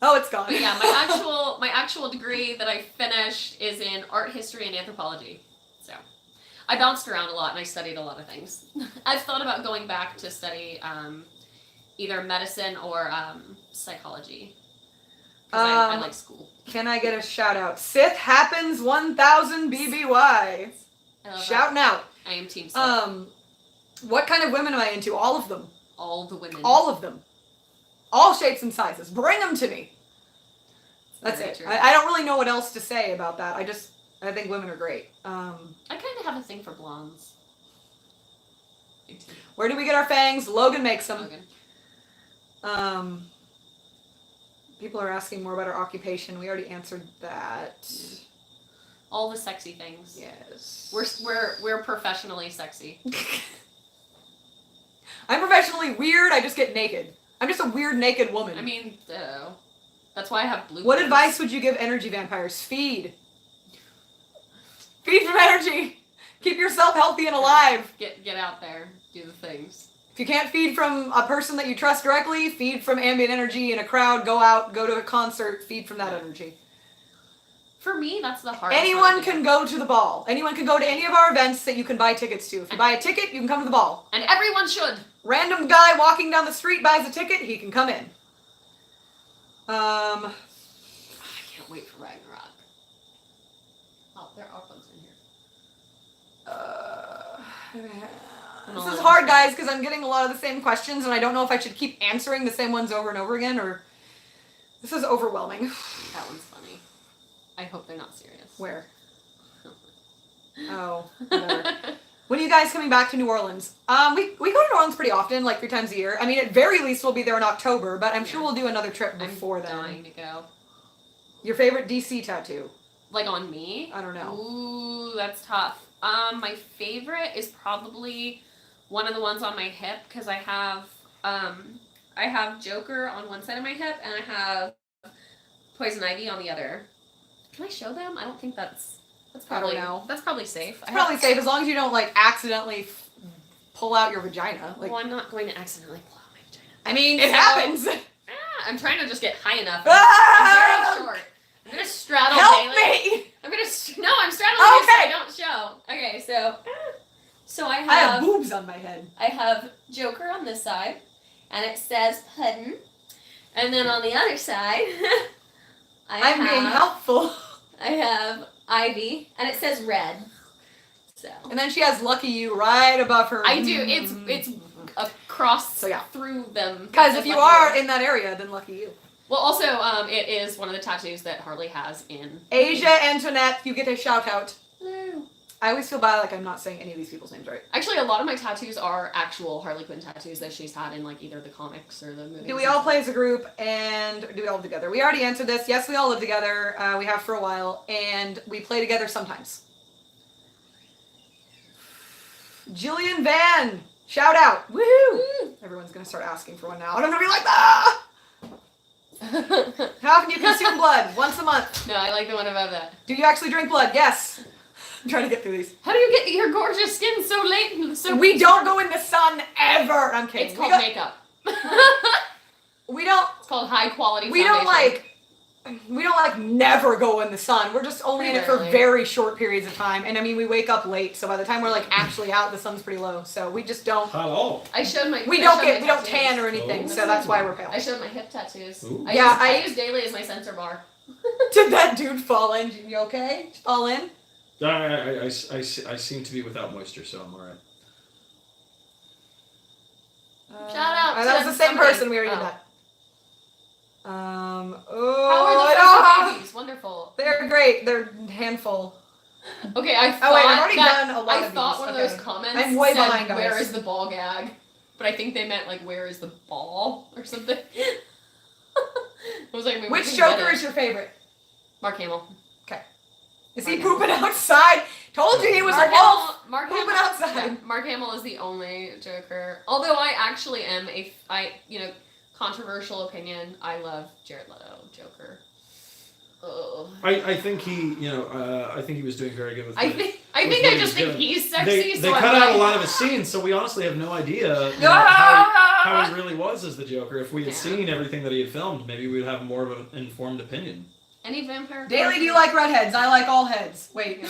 Speaker 2: Oh, it's gone.
Speaker 3: But yeah, my actual degree that I finished is in art history and anthropology. So I bounced around a lot and I studied a lot of things. I've thought about going back to study either medicine or psychology. 'Cause I like school.
Speaker 2: Can I get a shout out? Sith happens 1000 BBY.
Speaker 3: I love
Speaker 2: Shouting out.
Speaker 3: that. I am team Sith.
Speaker 2: What kind of women am I into? All of them.
Speaker 3: All the women.
Speaker 2: All of them. All shapes and sizes. Bring them to me. That's
Speaker 3: Very
Speaker 2: it.
Speaker 3: true.
Speaker 2: I don't really know what else to say about that. I think women are great.
Speaker 3: I kind of have a thing for blondes.
Speaker 2: Where do we get our fangs? Logan makes them.
Speaker 3: Logan.
Speaker 2: People are asking more about our occupation. We already answered that.
Speaker 3: All the sexy things.
Speaker 2: Yes.
Speaker 3: We're professionally sexy.
Speaker 2: I'm professionally weird. I just get naked. I'm just a weird naked woman.
Speaker 3: I mean, that's why I have blue.
Speaker 2: What
Speaker 3: ones.
Speaker 2: advice would you give energy vampires? Feed. Feed from energy. Keep yourself healthy and alive.
Speaker 3: Get out there, do the things.
Speaker 2: If you can't feed from a person that you trust directly, feed from ambient energy in a crowd. Go out, go to a concert, feed from that energy.
Speaker 3: For me, that's the hardest.
Speaker 2: Anyone can go to the ball. Anyone can go to any of our events that you can buy tickets to. If you buy a ticket, you can come to the ball.
Speaker 3: And everyone should.
Speaker 2: Random guy walking down the street buys a ticket, he can come in.
Speaker 3: I can't wait for Ragnarok. Oh, there are bugs in here.
Speaker 2: This is hard, guys, because I'm getting a lot of the same questions, and I don't know if I should keep answering the same ones over and over again, or... This is overwhelming.
Speaker 3: That one's funny. I hope they're not serious.
Speaker 2: Where? Oh, whatever. When are you guys coming back to New Orleans? We go to New Orleans pretty often, like 3 times a year. I mean, at very least we'll be there in October, but I'm sure we'll do another trip before
Speaker 3: I'm
Speaker 2: then.
Speaker 3: dying to go.
Speaker 2: Your favorite DC tattoo?
Speaker 3: Like on me?
Speaker 2: I don't know.
Speaker 3: Ooh, that's tough. My favorite is probably one of the ones on my hip because I have Joker on one side of my hip and I have Poison Ivy on the other. Can I show them? I don't think that's probably
Speaker 2: I don't know.
Speaker 3: That's probably safe.
Speaker 2: It's probably safe as long as you don't like accidentally pull out your vagina. Like,
Speaker 3: well, I'm not going to accidentally pull out my vagina.
Speaker 2: I mean, it
Speaker 3: So-
Speaker 2: happens.
Speaker 3: I'm trying to just get high enough.
Speaker 2: Ah!
Speaker 3: I'm very short. I'm gonna straddle
Speaker 2: Help
Speaker 3: Bailey.
Speaker 2: me!
Speaker 3: I'm straddling you so
Speaker 2: Okay.
Speaker 3: I don't show. Okay, so I
Speaker 2: I have
Speaker 3: have
Speaker 2: boobs on my head.
Speaker 3: I have Joker on this side, and it says Puddin', and then on the other side,
Speaker 2: I'm being helpful.
Speaker 3: I have Ivy, and it says Red. So
Speaker 2: And then she has Lucky You right above her.
Speaker 3: I do. It's across
Speaker 2: So, yeah.
Speaker 3: through them.
Speaker 2: Because
Speaker 3: It
Speaker 2: if
Speaker 3: says
Speaker 2: you
Speaker 3: Lucky
Speaker 2: are
Speaker 3: You.
Speaker 2: in that area, then Lucky You.
Speaker 3: Well, also, it is one of the tattoos that Harley has in
Speaker 2: Asia Antoinette, you get a shout out.
Speaker 3: Hello.
Speaker 2: I always feel bad like I'm not saying any of these people's names right.
Speaker 3: Actually, a lot of my tattoos are actual Harley Quinn tattoos that she's had in like either the comics or the movies.
Speaker 2: Do we all play as a group and do we all live together? We already answered this. Yes, we all live together. We have for a while and we play together sometimes. Jillian Van, shout out. Woohoo!
Speaker 3: Woo!
Speaker 2: Everyone's gonna start asking for one now. And I'm gonna be like, ah! How often do you consume blood? Once a month.
Speaker 3: No, I like the one above that.
Speaker 2: Do you actually drink blood? Yes. I'm trying to get through these.
Speaker 3: How do you get your gorgeous skin so late? So
Speaker 2: We don't go in the sun ever. I'm kidding.
Speaker 3: It's called
Speaker 2: we,
Speaker 3: makeup.
Speaker 2: we don't.
Speaker 3: It's called high quality.
Speaker 2: We don't
Speaker 3: foundation.
Speaker 2: like never go in the sun. We're just only in it for
Speaker 3: Rarely.
Speaker 2: very short periods of time. And I mean, we wake up late, so by the time we're like actually out, the sun's pretty low. So we just don't.
Speaker 5: Hello.
Speaker 3: I showed my.
Speaker 2: We
Speaker 3: I
Speaker 2: don't
Speaker 3: showed
Speaker 2: get.
Speaker 3: my
Speaker 2: We don't
Speaker 3: tattoos.
Speaker 2: tan or anything.
Speaker 5: Oh.
Speaker 2: So that's why we're pale.
Speaker 3: I showed my hip tattoos.
Speaker 5: Ooh.
Speaker 2: Yeah,
Speaker 3: I use daily as my sensor bar.
Speaker 2: Did that dude fall in? You okay? Fall in?
Speaker 5: I seem to be without moisture, so I'm alright.
Speaker 3: Shout out
Speaker 2: that
Speaker 3: to
Speaker 2: was the same
Speaker 3: somebody.
Speaker 2: person. We already did
Speaker 3: Oh.
Speaker 2: that.
Speaker 3: How
Speaker 2: Oh,
Speaker 3: are the
Speaker 2: ah,
Speaker 3: babies? Wonderful.
Speaker 2: they're great. They're a handful.
Speaker 3: Okay, I thought
Speaker 2: Oh wait, I've already
Speaker 3: that,
Speaker 2: done a lot
Speaker 3: I
Speaker 2: of
Speaker 3: thought
Speaker 2: these.
Speaker 3: one of
Speaker 2: Okay.
Speaker 3: those comments
Speaker 2: I'm way
Speaker 3: said,
Speaker 2: behind, guys.
Speaker 3: "Where is the ball gag?" But I think they meant like, "Where is the ball?" or something. I was like, maybe we
Speaker 2: Which
Speaker 3: can get
Speaker 2: Joker
Speaker 3: it.
Speaker 2: is your favorite?
Speaker 3: Mark Hamill.
Speaker 2: Is he
Speaker 3: Mark Hamill.
Speaker 2: pooping outside? Told you he was a wolf.
Speaker 3: Mark
Speaker 2: pooping
Speaker 3: Hamill,
Speaker 2: outside.
Speaker 3: yeah, Mark Hamill is the only Joker. Although I actually am controversial opinion. I love Jared Leto Joker. Oh.
Speaker 5: I think he, I think he was doing very good with
Speaker 3: I
Speaker 5: it.
Speaker 3: think
Speaker 5: what
Speaker 3: I
Speaker 5: he
Speaker 3: just
Speaker 5: was
Speaker 3: think
Speaker 5: doing.
Speaker 3: he's sexy.
Speaker 5: They
Speaker 3: so
Speaker 5: cut
Speaker 3: I'm
Speaker 5: out
Speaker 3: like,
Speaker 5: a lot of his scenes, so we honestly have no idea how he really was as the Joker. If we had
Speaker 3: Yeah.
Speaker 5: seen everything that he had filmed, maybe we'd have more of an informed opinion.
Speaker 3: Any vampire?
Speaker 2: Daily, do you like redheads? I like all heads. Wait.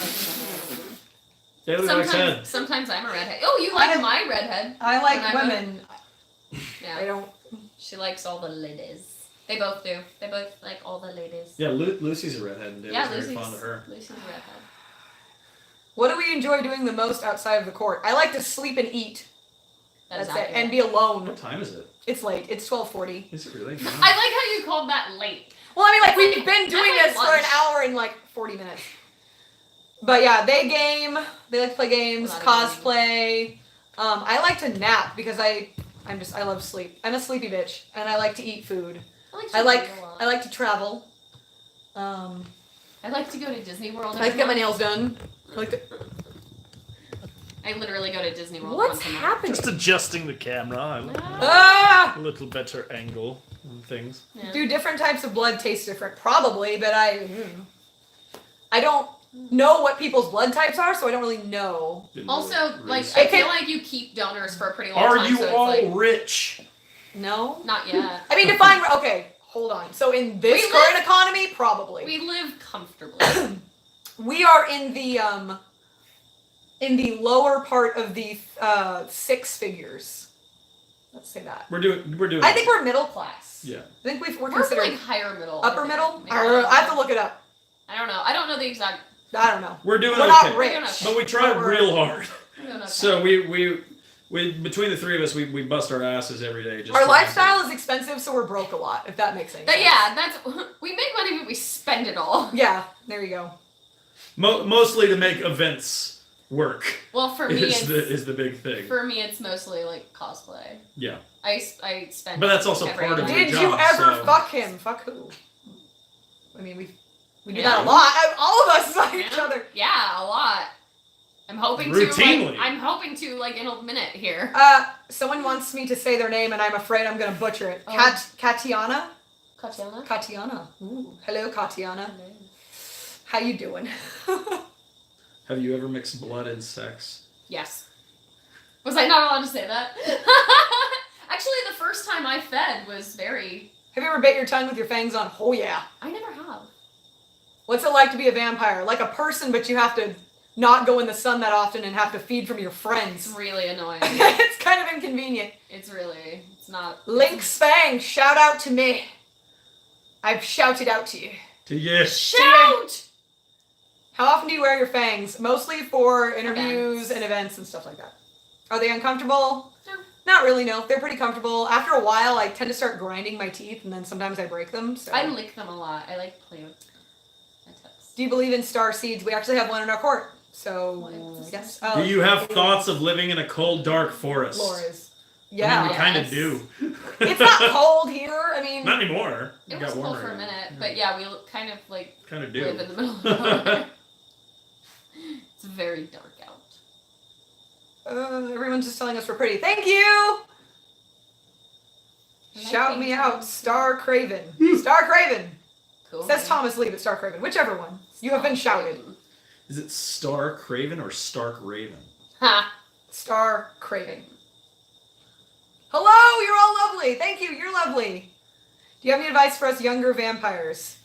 Speaker 5: Daily likes head.
Speaker 3: Sometimes I'm a redhead. Oh, you
Speaker 2: I
Speaker 3: like
Speaker 2: have-
Speaker 3: my redhead?
Speaker 2: I like
Speaker 3: When I'm
Speaker 2: women. I
Speaker 3: Yeah,
Speaker 2: don't.
Speaker 3: she likes all the ladies. They both do. They both like all the ladies.
Speaker 5: Yeah, Lucy's a redhead, and Daly's
Speaker 3: Yeah,
Speaker 5: very fond of her.
Speaker 3: Lucy's a redhead.
Speaker 2: What do we enjoy doing the most outside of the court? I like to sleep and eat.
Speaker 3: That is
Speaker 2: That's it.
Speaker 3: accurate.
Speaker 2: And be alone.
Speaker 5: What time is it?
Speaker 2: It's late. It's 12:40.
Speaker 5: Is it really?
Speaker 3: I like how you called that late.
Speaker 2: Well, I mean, like, we've been doing
Speaker 3: That's
Speaker 2: this
Speaker 3: like
Speaker 2: for an
Speaker 3: lunch.
Speaker 2: hour and, like, 40 minutes. But, yeah, they game. They like to play games,
Speaker 3: A lot of
Speaker 2: cosplay. I like to nap because I love sleep. I'm a sleepy bitch, and I like to eat food. I like to travel. I
Speaker 3: I like to go to Disney World.
Speaker 2: like to get my nails done. I like to...
Speaker 3: I literally go to Disney World.
Speaker 2: What's
Speaker 3: once a month.
Speaker 2: happening?
Speaker 1: Just adjusting the camera.
Speaker 2: Ah!
Speaker 1: A little better angle and things.
Speaker 3: Yeah.
Speaker 2: Do different types of blood taste different? Probably, but I don't know what people's blood types are, so I don't really know.
Speaker 3: Also, like,
Speaker 2: I
Speaker 3: I feel
Speaker 2: can-
Speaker 3: like you keep donors for a pretty long
Speaker 5: Are
Speaker 3: time.
Speaker 5: you
Speaker 3: so
Speaker 5: all
Speaker 3: it's like,
Speaker 5: rich?
Speaker 2: No?
Speaker 3: not yet.
Speaker 2: I mean, define. Okay, hold on. So in this
Speaker 3: We
Speaker 2: current
Speaker 3: live-
Speaker 2: economy, probably.
Speaker 3: We live comfortably.
Speaker 2: We are in the lower part of the six figures. Let's say that.
Speaker 5: We're doing.
Speaker 2: I think we're middle class.
Speaker 5: Yeah.
Speaker 2: I think we're
Speaker 3: We're
Speaker 2: considered
Speaker 3: like higher middle.
Speaker 2: upper
Speaker 3: I think.
Speaker 2: middle.
Speaker 3: Maybe.
Speaker 2: I have to look it up.
Speaker 3: I don't know. I don't know the exact.
Speaker 2: I don't know.
Speaker 5: We're doing
Speaker 2: We're
Speaker 5: okay.
Speaker 2: not
Speaker 3: We're doing
Speaker 2: rich.
Speaker 3: okay.
Speaker 5: But we tried
Speaker 2: We're-
Speaker 5: real hard.
Speaker 3: I don't know.
Speaker 5: So we between the three of us, we bust our asses every day. Just
Speaker 2: Our
Speaker 5: to-
Speaker 2: lifestyle is expensive, so we're broke a lot. If that makes any sense.
Speaker 3: That's we make money, but we spend it all.
Speaker 2: Yeah. There you go.
Speaker 5: Mostly to make events work
Speaker 3: Well, for me,
Speaker 5: is the big thing.
Speaker 3: for me, it's mostly like cosplay.
Speaker 5: Yeah.
Speaker 3: I spend.
Speaker 5: But that's also
Speaker 3: every
Speaker 5: part of
Speaker 3: night.
Speaker 5: your
Speaker 2: Did
Speaker 5: job,
Speaker 2: you ever
Speaker 5: so-
Speaker 2: fuck him? Fuck who? I mean, we do
Speaker 3: Yeah.
Speaker 2: that a lot. All of us fuck each
Speaker 3: Yeah.
Speaker 2: other.
Speaker 3: Yeah, a lot. I'm hoping
Speaker 5: Routinely.
Speaker 3: in a minute here.
Speaker 2: Someone wants me to say their name, and I'm afraid I'm gonna butcher it.
Speaker 3: Oh.
Speaker 2: Katiana.
Speaker 3: Katiana.
Speaker 2: Katiana. Ooh. Hello, Katiana. How you doing?
Speaker 5: Have you ever mixed blood and sex?
Speaker 3: Yes. Was I not allowed to say that? Actually, the first time I fed was very.
Speaker 2: Have you ever bit your tongue with your fangs on? Oh yeah.
Speaker 3: I never have.
Speaker 2: What's it like to be a vampire? Like a person, but you have to not go in the sun that often and have to feed from your
Speaker 3: It's
Speaker 2: friends.
Speaker 3: really annoying.
Speaker 2: It's kind of inconvenient.
Speaker 3: It's not.
Speaker 2: Link Spang, shout out to me. I've shouted out to you.
Speaker 5: Yes.
Speaker 3: Shout!
Speaker 2: How often do you wear your fangs? Mostly for interviews and events and stuff like that. Are they uncomfortable?
Speaker 3: No.
Speaker 2: Not really, no. They're pretty comfortable. After a while, I tend to start grinding my teeth, and then sometimes I break them. So.
Speaker 3: I lick them a lot. I like to play with my tips.
Speaker 2: Do you believe in star seeds? We actually have one in our court. So,
Speaker 3: What?
Speaker 2: yes.
Speaker 5: Do you have thoughts of living in a cold, dark forest?
Speaker 2: Laura's.
Speaker 5: I
Speaker 2: Yeah.
Speaker 5: mean, we kind of
Speaker 3: Yes.
Speaker 5: do.
Speaker 2: It's not cold here. I mean,
Speaker 5: Not anymore.
Speaker 3: It was cold for a minute, but yeah, we kind of like
Speaker 5: Kind of
Speaker 3: live
Speaker 5: do.
Speaker 3: in the middle of nowhere. It's very dark out.
Speaker 2: everyone's just telling us we're pretty. Thank you. Shout me out, Star Craven. Star Craven.
Speaker 3: Cool.
Speaker 2: Says Thomas Lee, but Star Craven. Whichever one. You have been shouted.
Speaker 5: Is it Star Craven or Stark Raven?
Speaker 3: Ha!
Speaker 2: Star Craven. Hello, you're all lovely. Thank you, you're lovely. Do you have any advice for us younger vampires?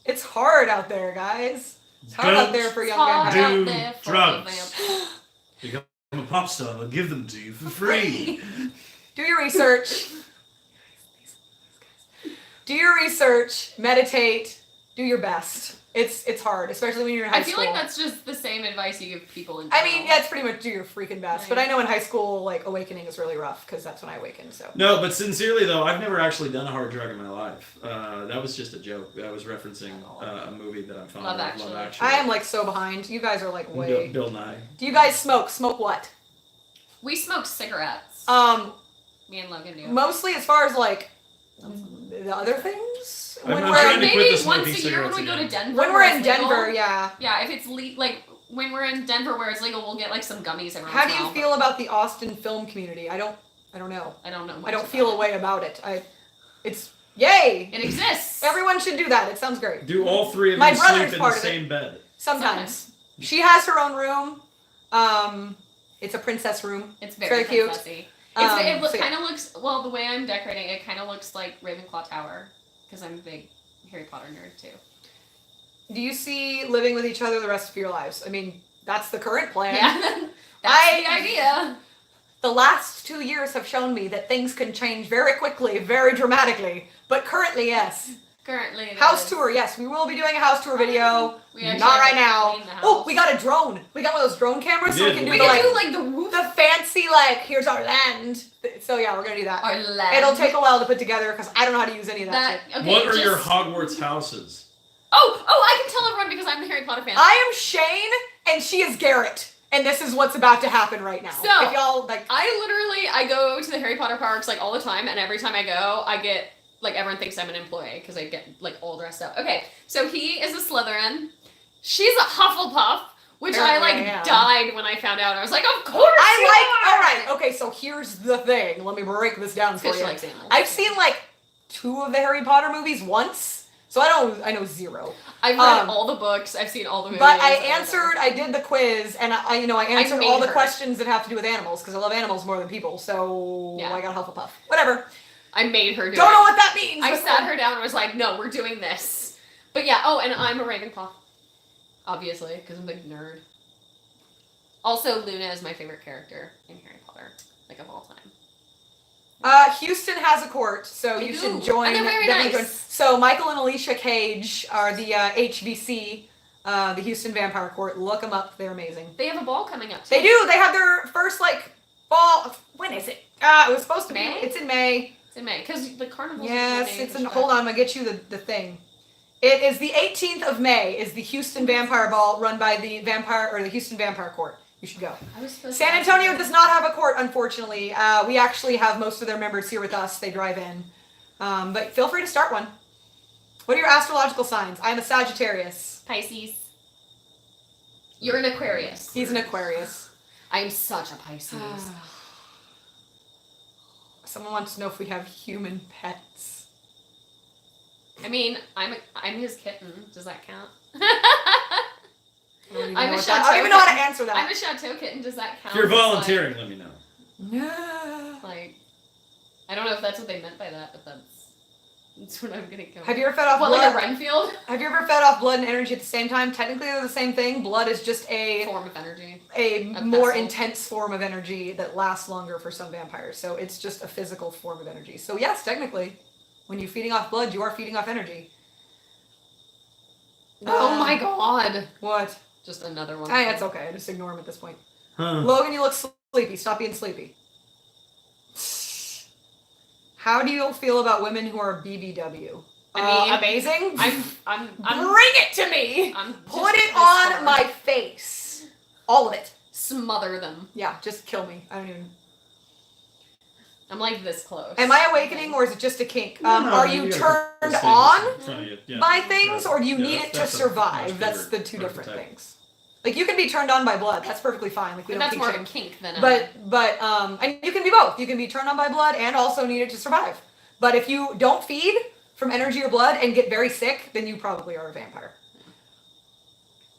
Speaker 2: It's hard out there, guys. It's hard out there for young
Speaker 3: Hard
Speaker 2: vampires.
Speaker 3: out
Speaker 5: Do
Speaker 3: there for
Speaker 5: drugs.
Speaker 3: the vamp-
Speaker 5: Become a pop star. I'll give them to you for free.
Speaker 2: Do your research. Do your research. Meditate. Do your best. It's hard, especially when you're in high
Speaker 3: I feel
Speaker 2: school.
Speaker 3: like that's just the same advice you give people in
Speaker 2: I
Speaker 3: general.
Speaker 2: mean, that's pretty much do your freaking best. But I know in high school, like, awakening is really rough because that's when I awakened. So.
Speaker 5: No, but sincerely though, I've never actually done a hard drug in my life. That was just a joke. I was referencing a movie that I'm fond
Speaker 3: Love
Speaker 5: of.
Speaker 3: Actually.
Speaker 5: Love Actually.
Speaker 2: I am like so behind. You guys are like way.
Speaker 5: Bill Nye.
Speaker 2: Do you guys smoke? Smoke what?
Speaker 3: We smoke cigarettes. Me and Logan do.
Speaker 2: Mostly as far as like The other things?
Speaker 5: I'm
Speaker 2: When
Speaker 5: not
Speaker 2: we're
Speaker 5: trying to quit
Speaker 3: Maybe
Speaker 5: the smoking
Speaker 3: once a year when
Speaker 5: cigarettes
Speaker 3: we go to
Speaker 5: again.
Speaker 3: Denver.
Speaker 2: when we're
Speaker 3: where
Speaker 2: in
Speaker 3: it's legal.
Speaker 2: Denver, yeah.
Speaker 3: Yeah, if it's like when we're in Denver where it's legal, we'll get like some gummies every
Speaker 2: How
Speaker 3: once
Speaker 2: do
Speaker 3: in a
Speaker 2: you
Speaker 3: while,
Speaker 2: feel about the Austin film community? I don't know.
Speaker 3: but I don't know.
Speaker 2: I
Speaker 3: much
Speaker 2: don't
Speaker 3: about
Speaker 2: feel
Speaker 3: it.
Speaker 2: a way about it. It's yay!
Speaker 3: It exists.
Speaker 2: Everyone should do that. It sounds great.
Speaker 5: Do all three of
Speaker 2: My
Speaker 5: you
Speaker 2: brother's
Speaker 5: sleep in the
Speaker 2: part of it.
Speaker 5: same bed?
Speaker 2: Sometimes. She has her own room. It's a princess room.
Speaker 3: It's
Speaker 2: Very
Speaker 3: very
Speaker 2: cute.
Speaker 3: princessy.
Speaker 2: So yeah.
Speaker 3: Kind of looks, well, the way I'm decorating it kind of looks like Ravenclaw Tower, because I'm a big Harry Potter nerd too.
Speaker 2: Do you see living with each other the rest of your lives? I mean, that's the current plan.
Speaker 3: Yeah, that's the idea.
Speaker 2: The last 2 years have shown me that things can change very quickly, very dramatically. But currently, yes.
Speaker 3: Currently, it
Speaker 2: House
Speaker 3: is.
Speaker 2: tour, yes. We will be doing a house tour video.
Speaker 3: We actually
Speaker 2: Not
Speaker 3: have
Speaker 2: right
Speaker 3: to
Speaker 2: now.
Speaker 3: clean the
Speaker 2: Oh,
Speaker 3: house.
Speaker 2: we got a drone. We got one of those drone cameras, so we
Speaker 5: did.
Speaker 2: can do
Speaker 3: We
Speaker 2: the
Speaker 3: can
Speaker 2: like
Speaker 3: do like the roof.
Speaker 2: the fancy like here's our land. So yeah, we're gonna do that.
Speaker 3: Our land.
Speaker 2: It'll take a while to put together because I don't know how to use any of that shit.
Speaker 3: Okay,
Speaker 5: What are your
Speaker 3: just-
Speaker 5: Hogwarts houses?
Speaker 3: Oh, I can tell everyone because I'm the Harry Potter fan.
Speaker 2: I am Shane and she is Garrett, and this is what's about to happen right now.
Speaker 3: So-
Speaker 2: if y'all like,
Speaker 3: I go to the Harry Potter parks like all the time, and every time I go, I get like everyone thinks I'm an employee because I get like all dressed up. Okay, so he is a Slytherin. She's a Hufflepuff, which I
Speaker 2: Apparently
Speaker 3: like
Speaker 2: I am.
Speaker 3: died when I found out. I was like, of course. you
Speaker 2: I like.
Speaker 3: are!
Speaker 2: All right, okay. So here's the thing. Let me break this down for
Speaker 3: Because she
Speaker 2: you.
Speaker 3: likes animals.
Speaker 2: I've seen like 2 of the Harry Potter movies once, so I know 0.
Speaker 3: I've read
Speaker 2: um,
Speaker 3: all the books. I've seen all the movies.
Speaker 2: But I
Speaker 3: all of them.
Speaker 2: answered. I did the quiz, and I answered
Speaker 3: made
Speaker 2: all the
Speaker 3: her.
Speaker 2: questions that have to do with animals because I love animals more than people. So
Speaker 3: Yeah.
Speaker 2: I got Hufflepuff. Whatever.
Speaker 3: I made her do
Speaker 2: Don't
Speaker 3: it.
Speaker 2: know what that means.
Speaker 3: I
Speaker 2: but
Speaker 3: sat her down and was like, no, we're doing this. But yeah, oh, and I'm a Ravenclaw. Obviously, because I'm a big nerd. Also, Luna is my favorite character in Harry Potter, like of all time.
Speaker 2: Houston has a court, so
Speaker 3: They
Speaker 2: you
Speaker 3: do.
Speaker 2: should join.
Speaker 3: And they're very
Speaker 2: definitely
Speaker 3: nice.
Speaker 2: join. So Michael and Alicia Cage are the HVC, the Houston Vampire Court. Look them up; they're amazing.
Speaker 3: They have a ball coming up. Too.
Speaker 2: They do. They have their first like ball. When is it? It was supposed to be.
Speaker 3: May?
Speaker 2: It's in May.
Speaker 3: It's in May because the carnival.
Speaker 2: Yes, it's in. Hold on, I'm gonna get you the thing. It is the 18th of May. Is the Houston Vampire Ball run by the Houston Vampire Court? You should go.
Speaker 3: I was supposed
Speaker 2: San
Speaker 3: to
Speaker 2: Antonio
Speaker 3: ask
Speaker 2: does not have a court, unfortunately. We actually have most of their members here with us. They drive in. But feel free to start one. What are your astrological signs? I'm a Sagittarius.
Speaker 3: Pisces. You're an Aquarius.
Speaker 2: He's an Aquarius.
Speaker 3: I'm such a Pisces.
Speaker 2: Someone wants to know if we have human pets.
Speaker 3: I mean, I'm his kitten. Does that count?
Speaker 2: I don't even
Speaker 3: I'm
Speaker 2: know
Speaker 3: a
Speaker 2: what that- I don't even know how to answer
Speaker 3: I'm
Speaker 2: that.
Speaker 3: a Chateau kitten. Does that count?
Speaker 5: If you're
Speaker 3: as, like-
Speaker 5: volunteering, let me know.
Speaker 2: No.
Speaker 3: Like, I don't know if that's what they meant by that, but that's what I'm gonna go.
Speaker 2: Have you ever fed off
Speaker 3: What,
Speaker 2: blood?
Speaker 3: like a Renfield?
Speaker 2: Have you ever fed off blood and energy at the same time? Technically, they're the same thing. Blood is just a
Speaker 3: Form of energy.
Speaker 2: a
Speaker 3: A
Speaker 2: more
Speaker 3: vessel.
Speaker 2: intense form of energy that lasts longer for some vampires. So it's just a physical form of energy. So yes, technically, when you're feeding off blood, you are feeding off energy.
Speaker 3: Oh my god.
Speaker 2: What?
Speaker 3: Just another one.
Speaker 2: That's okay. I just ignore him at this point.
Speaker 5: Huh.
Speaker 2: Logan, you look sleepy. Stop being sleepy. How do you feel about women who are BBW?
Speaker 3: I mean,
Speaker 2: amazing.
Speaker 3: I'm
Speaker 2: Bring it to me.
Speaker 3: I'm
Speaker 2: Put
Speaker 3: just
Speaker 2: it on
Speaker 3: as
Speaker 2: my face. All of it.
Speaker 3: smother them.
Speaker 2: Yeah, just kill me. I don't even.
Speaker 3: I'm like this close.
Speaker 2: Am I awakening or is it just a kink?
Speaker 5: No, no,
Speaker 2: Are you
Speaker 5: gotta
Speaker 2: turned
Speaker 5: stay
Speaker 2: on
Speaker 5: in front of you. Yeah.
Speaker 2: by things or do you
Speaker 5: Yeah,
Speaker 2: need it to
Speaker 5: that's a
Speaker 2: survive?
Speaker 5: much
Speaker 2: That's
Speaker 5: bigger
Speaker 2: the two different
Speaker 5: archetype.
Speaker 2: things. Like you can be turned on by blood. That's perfectly fine. Like we
Speaker 3: But
Speaker 2: don't
Speaker 3: that's
Speaker 2: kink
Speaker 3: more of
Speaker 2: shame.
Speaker 3: a kink than a.
Speaker 2: But and you can be both. You can be turned on by blood and also need it to survive. But if you don't feed from energy or blood and get very sick, then you probably are a vampire.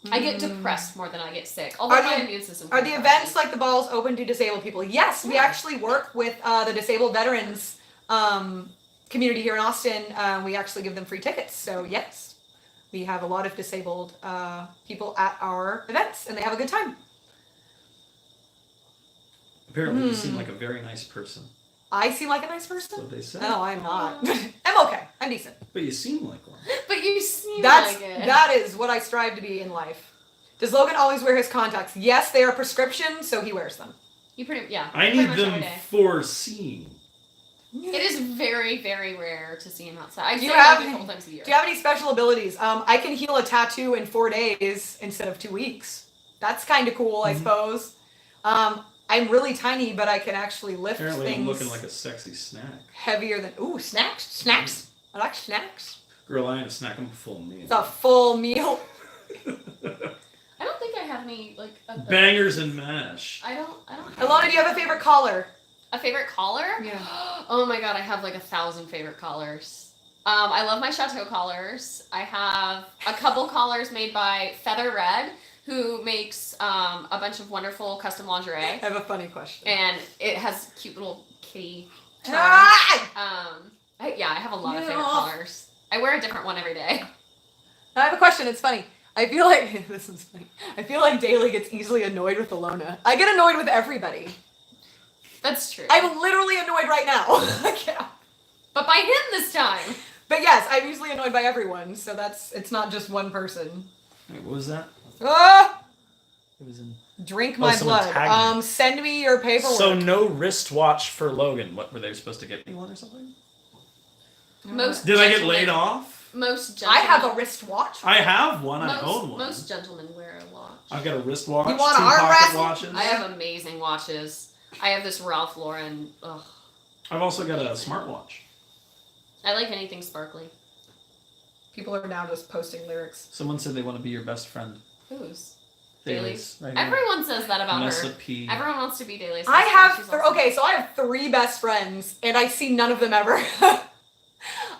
Speaker 3: I get depressed more than I get sick. Although
Speaker 2: Are
Speaker 3: my
Speaker 2: the-
Speaker 3: immune system.
Speaker 2: Are the events like the balls open to disabled people? Yes, we
Speaker 3: Yeah.
Speaker 2: actually work with the disabled veterans community here in Austin. We actually give them free tickets. So yes, we have a lot of disabled people at our events, and they have a good time.
Speaker 5: Apparently, you seem like a very nice person.
Speaker 2: I seem like a nice
Speaker 5: That's
Speaker 2: person.
Speaker 5: what they said.
Speaker 2: No, I'm not. I'm okay. I'm decent.
Speaker 5: But you seem like one.
Speaker 3: But you seem
Speaker 2: That's
Speaker 3: like it.
Speaker 2: that is what I strive to be in life. Does Logan always wear his contacts? Yes, they are prescription, so he wears them.
Speaker 3: You pretty yeah.
Speaker 5: I
Speaker 3: pretty
Speaker 5: need
Speaker 3: much every
Speaker 5: them
Speaker 3: day.
Speaker 5: for seeing.
Speaker 3: It is very, very rare to see him outside. I
Speaker 2: Do
Speaker 3: see
Speaker 2: you
Speaker 3: him
Speaker 2: have-
Speaker 3: like a couple times a year.
Speaker 2: Do you have any special abilities? I can heal a tattoo in 4 days instead of 2 weeks. That's kind of cool, I suppose. I'm really tiny, but I can actually lift
Speaker 5: Apparently,
Speaker 2: things
Speaker 5: I'm looking like a sexy snack.
Speaker 2: heavier than. Ooh, snacks. I like snacks.
Speaker 5: Girl, I ain't a snack. I'm a full meal.
Speaker 2: It's a full meal.
Speaker 3: I don't think I have any like
Speaker 5: Bangers and mash.
Speaker 3: I don't.
Speaker 2: Alona, do you have a favorite collar?
Speaker 3: A favorite collar?
Speaker 2: Yeah.
Speaker 3: Oh my god, I have like 1,000 favorite collars. I love my Chateau collars. I have a couple collars made by Feather Red, who makes a bunch of wonderful custom lingerie,
Speaker 2: I have a funny question.
Speaker 3: and it has cute little kitty charms.
Speaker 2: Ah!
Speaker 3: I have a lot of favorite
Speaker 2: No.
Speaker 3: collars. I wear a different one every day.
Speaker 2: I have a question. It's funny. I feel like this is funny. I feel like Daly gets easily annoyed with Alona. I get annoyed with everybody.
Speaker 3: That's true.
Speaker 2: I'm literally annoyed right now. Yeah.
Speaker 3: But by him this time.
Speaker 2: But yes, I'm usually annoyed by everyone. So it's not just one person.
Speaker 5: Wait, what was that?
Speaker 2: Ah!
Speaker 5: It was in.
Speaker 2: Drink my
Speaker 5: someone
Speaker 2: blood.
Speaker 5: tagged me.
Speaker 2: Send me your paperwork.
Speaker 5: So no wristwatch for Logan. What were they supposed to get me one or something?
Speaker 3: Most
Speaker 5: Did I get
Speaker 3: gentlemen-
Speaker 5: laid off?
Speaker 3: Most
Speaker 2: I
Speaker 3: gentlemen.
Speaker 2: have a wristwatch.
Speaker 5: I have one. I own one.
Speaker 3: Most gentlemen wear a watch.
Speaker 5: I've got a wristwatch.
Speaker 2: You wanna
Speaker 5: 2
Speaker 2: arm
Speaker 5: pocket
Speaker 2: wrestle?
Speaker 5: watches.
Speaker 3: I have amazing watches. I have this Ralph Lauren. Ugh.
Speaker 5: I've also got a smartwatch.
Speaker 3: I like anything sparkly.
Speaker 2: People are now just posting lyrics.
Speaker 5: Someone said they want to be your best friend.
Speaker 3: Who's?
Speaker 5: Daly's. Right here.
Speaker 3: Everyone says that about
Speaker 5: Vanessa
Speaker 3: her.
Speaker 5: P.
Speaker 3: Everyone wants to be Daly's.
Speaker 2: I
Speaker 3: sister.
Speaker 2: have
Speaker 3: She's awesome.
Speaker 2: okay, so I have 3 best friends, and I see none of them ever.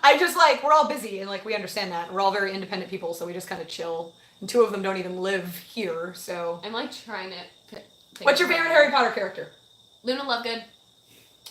Speaker 2: I just like we're all busy, and like we understand that we're all very independent people, so we just kind of chill. And 2 of them don't even live here, so.
Speaker 3: I'm like trying to. Think
Speaker 2: What's your
Speaker 3: of
Speaker 2: favorite
Speaker 3: her.
Speaker 2: Harry Potter character?
Speaker 3: Luna Lovegood.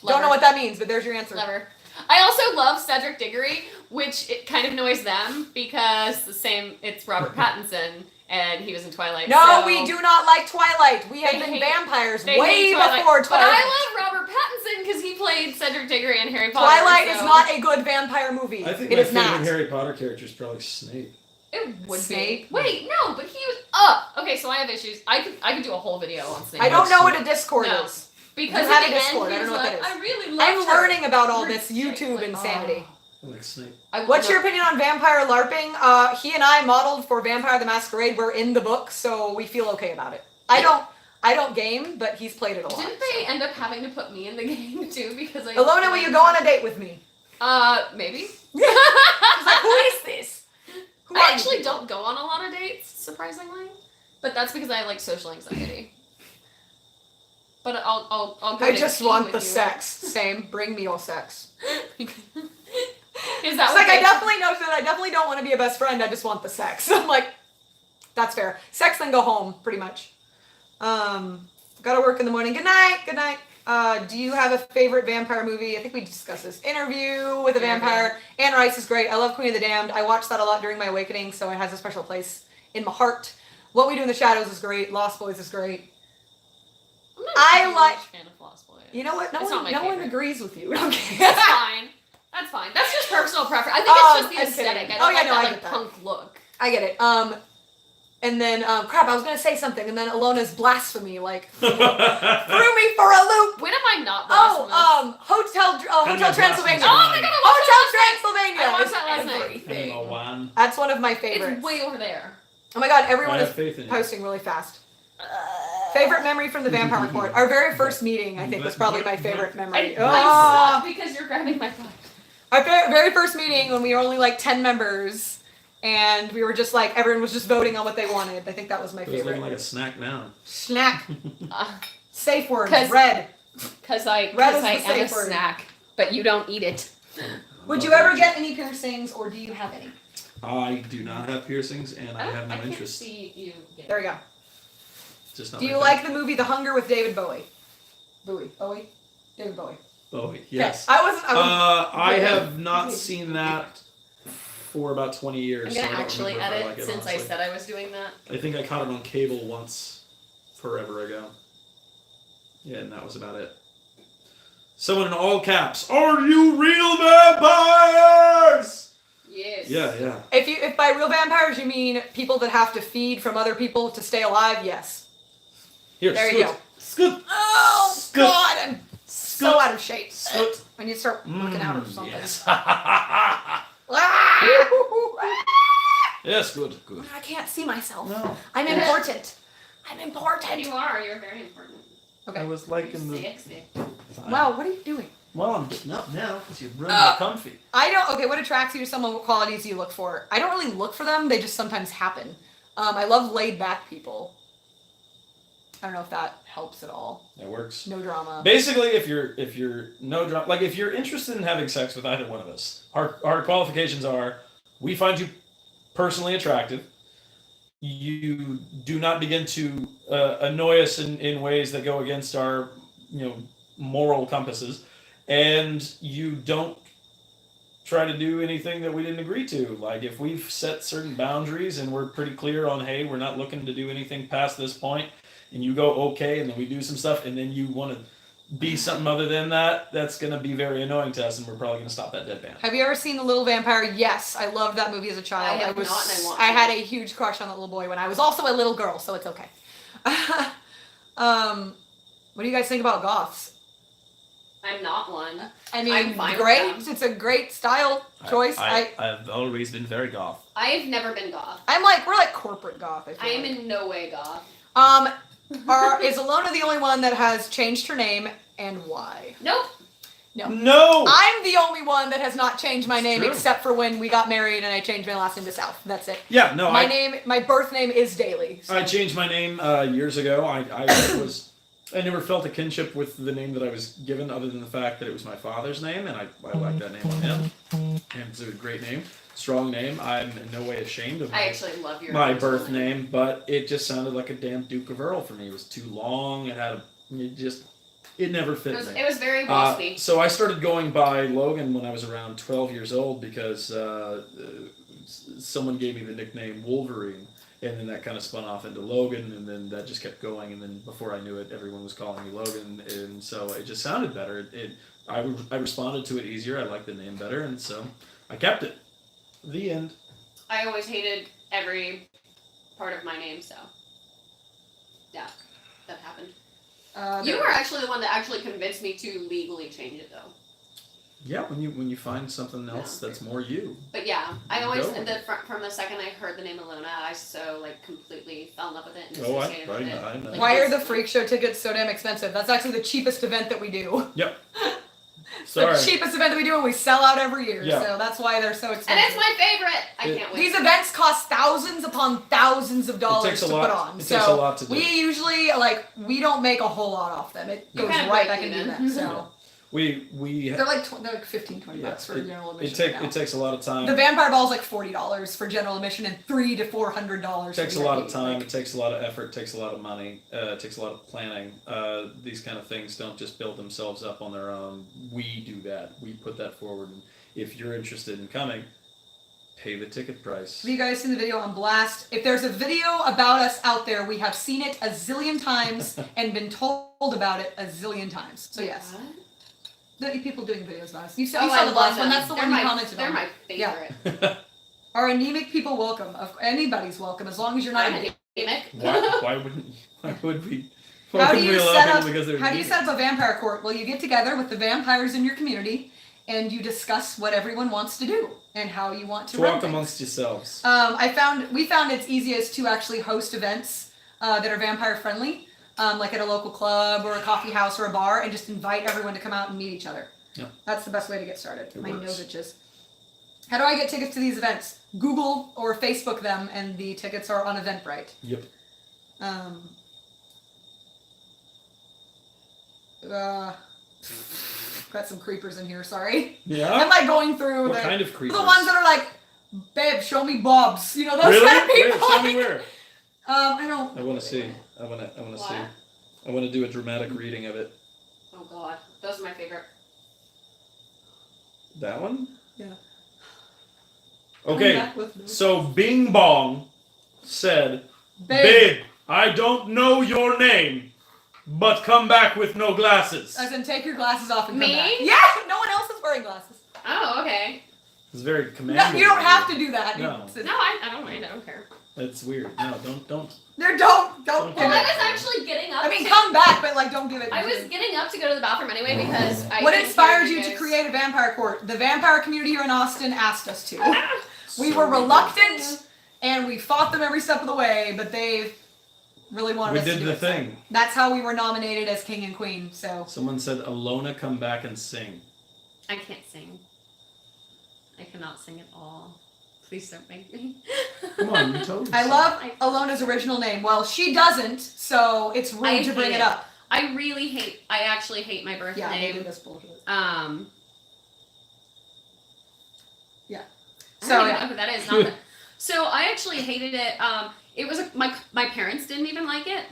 Speaker 2: Don't know what that means, but there's your answer.
Speaker 3: Lover. I also love Cedric Diggory, which it kind of annoys them because it's Robert Pattinson and he was in Twilight.
Speaker 2: No,
Speaker 3: so
Speaker 2: we do not like Twilight. We have
Speaker 3: They
Speaker 2: been
Speaker 3: hate-
Speaker 2: vampires
Speaker 3: they
Speaker 2: way
Speaker 3: hate Twilight.
Speaker 2: before
Speaker 3: But
Speaker 2: Twilight.
Speaker 3: I love Robert Pattinson because he played Cedric Diggory in Harry Potter.
Speaker 2: Twilight
Speaker 3: so
Speaker 2: is not a good vampire movie.
Speaker 5: I think
Speaker 2: It
Speaker 5: my
Speaker 2: is
Speaker 5: favorite
Speaker 2: not.
Speaker 5: Harry Potter character is probably Snape.
Speaker 3: It would
Speaker 2: Snape?
Speaker 3: be. Wait, no, but he was. Okay, so I have issues. I could do a whole video on Snape.
Speaker 2: I don't know what a Discord
Speaker 3: No.
Speaker 2: is.
Speaker 3: Because
Speaker 2: You have
Speaker 3: at
Speaker 2: a
Speaker 3: the
Speaker 2: Discord,
Speaker 3: end,
Speaker 2: I don't
Speaker 3: he
Speaker 2: know
Speaker 3: was
Speaker 2: what that
Speaker 3: like,
Speaker 2: is.
Speaker 3: I really loved
Speaker 2: I'm
Speaker 3: her.
Speaker 2: learning about all
Speaker 3: You're
Speaker 2: this
Speaker 3: sick,
Speaker 2: YouTube
Speaker 3: like,
Speaker 2: insanity.
Speaker 5: I like Snape.
Speaker 2: What's your opinion on vampire LARPing? He and I modeled for Vampire the Masquerade. We're in the book, so we feel okay about it. I don't game, but he's played it a lot.
Speaker 3: Didn't they end up having to put me in the game too because I?
Speaker 2: Alona, will you go on a date with me?
Speaker 3: Maybe.
Speaker 2: She's like, who is this? Who
Speaker 3: I
Speaker 2: are you
Speaker 3: actually
Speaker 2: people?
Speaker 3: don't go on a lot of dates, surprisingly, but that's because I have like social anxiety. But I'll go.
Speaker 2: I
Speaker 3: to
Speaker 2: just
Speaker 3: tea
Speaker 2: want
Speaker 3: with
Speaker 2: the
Speaker 3: you.
Speaker 2: sex. Same. Bring me your sex.
Speaker 3: Is
Speaker 2: It's
Speaker 3: that
Speaker 2: like
Speaker 3: what
Speaker 2: I definitely don't want to be a best friend. I just want the sex. I'm like, that's fair. Sex, then go home, pretty much. Gotta work in the morning. Good night. Good night. Do you have a favorite vampire movie? I think we discussed this. Interview with a Vampire. Anne Rice is great. I love Queen of the Damned. I watched that a lot during my awakening, so it has a special place in my heart. What We Do in the Shadows is great. Lost Boys is great.
Speaker 3: I'm not
Speaker 2: I
Speaker 3: a huge
Speaker 2: like-
Speaker 3: fan of Lost Boys.
Speaker 2: You know what? No
Speaker 3: It's not
Speaker 2: one,
Speaker 3: my
Speaker 2: no one
Speaker 3: favorite.
Speaker 2: agrees with you. Okay.
Speaker 3: That's fine. That's fine. That's just personal preference. I think it's just the
Speaker 2: I'm
Speaker 3: aesthetic.
Speaker 2: kidding.
Speaker 3: I don't
Speaker 2: Oh, yeah,
Speaker 3: like
Speaker 2: no, I
Speaker 3: that
Speaker 2: get that.
Speaker 3: punk look.
Speaker 2: I get it. And then crap, I was gonna say something, and then Alona's blasphemy like threw me for a loop.
Speaker 3: When am I not blasphemous?
Speaker 2: Hotel Transylvania.
Speaker 3: Oh my god, I watched
Speaker 2: Hotel
Speaker 3: that
Speaker 2: Transylvania.
Speaker 3: I watched
Speaker 2: is
Speaker 3: that last night.
Speaker 2: everything.
Speaker 5: Hang on, one.
Speaker 2: That's one of my
Speaker 3: last night.
Speaker 2: favorites.
Speaker 3: It's way over there.
Speaker 2: Oh my god,
Speaker 5: I
Speaker 2: everyone
Speaker 5: have
Speaker 2: is
Speaker 5: faith in you.
Speaker 2: posting really fast. Favorite memory from the Vampire Report. Our very first meeting, I think, was probably my favorite memory.
Speaker 3: I
Speaker 2: Oh.
Speaker 3: suck because you're grabbing my butt.
Speaker 2: Our very first meeting when we were only like 10 members, and we were just like everyone was just voting on what they wanted. I think that was my
Speaker 5: It was looking
Speaker 2: favorite.
Speaker 5: like a snack now.
Speaker 2: Snack.
Speaker 3: Uh,
Speaker 2: Safe words.
Speaker 3: 'Cause-
Speaker 2: Red.
Speaker 3: Cause I
Speaker 2: Red is the
Speaker 3: am a
Speaker 2: safe word.
Speaker 3: snack, but you don't eat it.
Speaker 2: Would you ever get any piercings, or do you have any?
Speaker 5: I do not have piercings, and I have no
Speaker 3: I can't
Speaker 5: interest.
Speaker 3: see you get
Speaker 2: There we go.
Speaker 5: Just not
Speaker 2: Do
Speaker 5: my
Speaker 2: you
Speaker 5: thing.
Speaker 2: like the movie The Hunger with David Bowie? Bowie? David Bowie.
Speaker 5: Bowie? Yes.
Speaker 2: I wasn't.
Speaker 5: I
Speaker 2: Yeah.
Speaker 5: have not seen that for about 20 years.
Speaker 3: I'm
Speaker 5: so I
Speaker 3: gonna
Speaker 5: don't
Speaker 3: actually
Speaker 5: remember if I
Speaker 3: edit
Speaker 5: like it,
Speaker 3: since I
Speaker 5: honestly.
Speaker 3: said I was doing that.
Speaker 5: I think I caught it on cable once, forever ago. Yeah, and that was about it. Someone in all caps, are you real vampires?
Speaker 3: Yes.
Speaker 5: Yeah.
Speaker 2: If by real vampires you mean people that have to feed from other people to stay alive, yes.
Speaker 5: Here,
Speaker 2: There you
Speaker 5: scoot.
Speaker 2: go.
Speaker 5: Scoot.
Speaker 2: Oh
Speaker 5: Scoot.
Speaker 2: God, I'm so
Speaker 5: Scoot.
Speaker 2: out of shape.
Speaker 5: Scoot.
Speaker 2: I need to start looking out or something.
Speaker 5: Yes.
Speaker 2: Ah!
Speaker 5: Yes, good.
Speaker 2: I can't see myself.
Speaker 5: No.
Speaker 2: I'm important. I'm important.
Speaker 3: You are. You're very important.
Speaker 2: Okay.
Speaker 5: I was liking the.
Speaker 3: Sexy.
Speaker 2: Wow, what are you doing?
Speaker 5: Well, I'm getting up now because you're really comfy.
Speaker 2: I don't. Okay, what attracts you to someone? What qualities do you look for? I don't really look for them. They just sometimes happen. I love laid back people. I don't know if that helps at all.
Speaker 5: That works.
Speaker 2: No drama.
Speaker 5: Basically, if you're no drama, like if you're interested in having sex with either one of us, our qualifications are: we find you personally attractive. You do not begin to annoy us in ways that go against our moral compasses, and you don't try to do anything that we didn't agree to. Like if we've set certain boundaries and we're pretty clear on, hey, we're not looking to do anything past this point, and you go okay, and then we do some stuff, and then you want to be something other than that, that's going to be very annoying to us, and we're probably going to stop that deadpan.
Speaker 2: Have you ever seen The Little Vampire? Yes, I loved that movie as a child.
Speaker 3: I have not, and I want to.
Speaker 2: I had a huge crush on that little boy when I was also a little girl, so it's okay. What do you guys think about goths?
Speaker 3: I'm not one.
Speaker 2: I
Speaker 3: I'm
Speaker 2: mean,
Speaker 3: fine with
Speaker 2: great.
Speaker 3: them.
Speaker 2: It's a great style choice.
Speaker 5: I've always been very goth.
Speaker 3: I've never been goth.
Speaker 2: we're like corporate goth.
Speaker 3: I am in no way goth.
Speaker 2: Is Alona the only one that has changed her name, and why?
Speaker 3: Nope.
Speaker 5: No!
Speaker 2: I'm the only one that has not changed my name
Speaker 5: true.
Speaker 2: except for when we got married and I changed my last name to South. That's it.
Speaker 5: Yeah, no,
Speaker 2: My birth name is Daly. So.
Speaker 5: I changed my name years ago. I never felt a kinship with the name that I was given, other than the fact that it was my father's name, and I like that name on him. And it's a great name, strong name. I'm in no way ashamed of
Speaker 3: I actually love your
Speaker 5: my birth name, but it just sounded like a damn Duke of Earl for me. It was too long. It never fit me.
Speaker 3: It was very bossy.
Speaker 5: So I started going by Logan when I was around 12 years old because someone gave me the nickname Wolverine. And then that kind of spun off into Logan, and then that just kept going. And then before I knew it, everyone was calling me Logan, and so it just sounded better. I responded to it easier. I liked the name better, and so I kept it. The end.
Speaker 3: I always hated every part of my name, so yeah, that happened. You were actually the one that actually convinced me to legally change it, though.
Speaker 5: Yeah, when you find something else that's more you.
Speaker 3: But yeah, I always
Speaker 5: Go.
Speaker 3: from the second I heard the name Alona, I so completely fell in love with it and
Speaker 5: Oh,
Speaker 3: associated with it.
Speaker 5: I know.
Speaker 2: Why are the freak show tickets so damn expensive? That's actually the cheapest event that we do.
Speaker 5: Yep.
Speaker 2: It's
Speaker 5: Sorry.
Speaker 2: the cheapest event that we do, and we sell out every year.
Speaker 5: Yeah.
Speaker 2: So that's why they're so expensive.
Speaker 3: And it's my favorite. I can't wait.
Speaker 2: These events cost thousands upon thousands of dollars
Speaker 5: takes a
Speaker 2: to
Speaker 5: lot-
Speaker 2: put on.
Speaker 5: it
Speaker 2: so
Speaker 5: takes a lot to do.
Speaker 2: we usually we don't make a whole lot off them. It
Speaker 3: You
Speaker 2: goes
Speaker 3: kinda
Speaker 2: right
Speaker 3: break
Speaker 2: back into the
Speaker 3: even.
Speaker 2: event. So
Speaker 5: We
Speaker 2: they're like 15, 20 bucks for general admission. right now.
Speaker 5: it takes a lot of time.
Speaker 2: The vampire ball is like $40 for general admission and $300 to $400.
Speaker 5: It takes a lot of time. It takes a lot of effort. It takes a lot of money. It takes a lot of planning. These kind of things don't just build themselves up on their own. We do that. We put that forward. And if you're interested in coming, pay the ticket price.
Speaker 2: Have you guys seen the video on Blast? If there's a video about us out there, we have seen it a zillion times and been told about it a zillion times. So yes. The people doing videos about us. You saw,
Speaker 3: I
Speaker 2: the
Speaker 3: love
Speaker 2: Blast one.
Speaker 3: them.
Speaker 2: That's the
Speaker 3: They're
Speaker 2: one you
Speaker 3: my-
Speaker 2: commented
Speaker 3: They're
Speaker 2: on.
Speaker 3: my favorite.
Speaker 2: Yeah. Are anemic people welcome? Anybody's welcome as long as you're not
Speaker 3: I'm
Speaker 2: anemic.
Speaker 3: anemic.
Speaker 5: Why would we? Why
Speaker 2: How do
Speaker 5: would
Speaker 2: you
Speaker 5: we allow
Speaker 2: set
Speaker 5: people
Speaker 2: up?
Speaker 5: because they're
Speaker 2: How do you
Speaker 5: anemic?
Speaker 2: set up a vampire court? Well, you get together with the vampires in your community, and you discuss what everyone wants to do and how you want to run
Speaker 5: Talk
Speaker 2: things.
Speaker 5: amongst yourselves.
Speaker 2: We found it's easiest to actually host events that are vampire friendly, like at a local club or a coffee house or a bar, and just invite everyone to come out and meet each other.
Speaker 5: Yeah.
Speaker 2: That's the best way to get started.
Speaker 5: It
Speaker 2: My
Speaker 5: works.
Speaker 2: nose itches. How do I get tickets to these events? Google or Facebook them, and the tickets are on Eventbrite.
Speaker 5: Yep.
Speaker 2: Got some creepers in here. Sorry.
Speaker 5: Yeah.
Speaker 2: I'm like going through
Speaker 5: What kind of
Speaker 2: the
Speaker 5: creepers?
Speaker 2: ones that are like, babe, show me Bob's. You know those
Speaker 5: Really?
Speaker 2: kind of people.
Speaker 5: Where? Show me where.
Speaker 2: I don't.
Speaker 5: I want to see. I want to see.
Speaker 3: What?
Speaker 5: I want to do a dramatic reading of it.
Speaker 3: Oh god, those are my favorite.
Speaker 5: That one?
Speaker 2: Yeah.
Speaker 5: Okay.
Speaker 2: Come back with me.
Speaker 5: So Bing Bong said,
Speaker 2: Babe.
Speaker 5: "Babe, I don't know your name, but come back with no glasses."
Speaker 2: As in, take your glasses off and come
Speaker 3: Me?
Speaker 2: back. Yeah. No one else is wearing glasses.
Speaker 3: Oh, okay.
Speaker 5: It's very
Speaker 2: No,
Speaker 5: commanding.
Speaker 2: you don't have to do that.
Speaker 5: No.
Speaker 2: It's,
Speaker 3: No, I don't mind. I don't care.
Speaker 5: It's weird. No, don't.
Speaker 2: don't
Speaker 5: Don't
Speaker 2: give
Speaker 3: Well,
Speaker 5: do
Speaker 3: I
Speaker 2: it.
Speaker 3: was actually getting up.
Speaker 2: I mean,
Speaker 3: to,
Speaker 2: come back, but like, don't give it.
Speaker 3: I was getting up to go to the bathroom anyway because I.
Speaker 2: What
Speaker 3: couldn't
Speaker 2: inspired
Speaker 3: hear
Speaker 2: you to
Speaker 3: guys.
Speaker 2: create a vampire court? The vampire community here in Austin asked us to. We
Speaker 5: So
Speaker 2: were
Speaker 5: ridiculous.
Speaker 2: reluctant, and we fought them every step of the way, but they've really wanted
Speaker 5: We
Speaker 2: us to
Speaker 5: did
Speaker 2: do
Speaker 5: the
Speaker 2: it. So
Speaker 5: thing.
Speaker 2: that's how we were nominated as king and queen. So
Speaker 5: Someone said, Alona, come back and sing.
Speaker 3: I can't sing. I cannot sing at all. Please don't make me.
Speaker 5: Come on, you told us.
Speaker 2: I love Alona's original name. Well, she doesn't, so it's rude
Speaker 3: I
Speaker 2: to bring
Speaker 3: hate
Speaker 2: it
Speaker 3: it.
Speaker 2: up.
Speaker 3: I actually hate my birth
Speaker 2: Yeah,
Speaker 3: name.
Speaker 2: maybe this bullshit.
Speaker 3: I
Speaker 2: So
Speaker 3: don't even
Speaker 2: yeah.
Speaker 3: know who that is. Not that. So I actually hated it. It was my parents didn't even like it.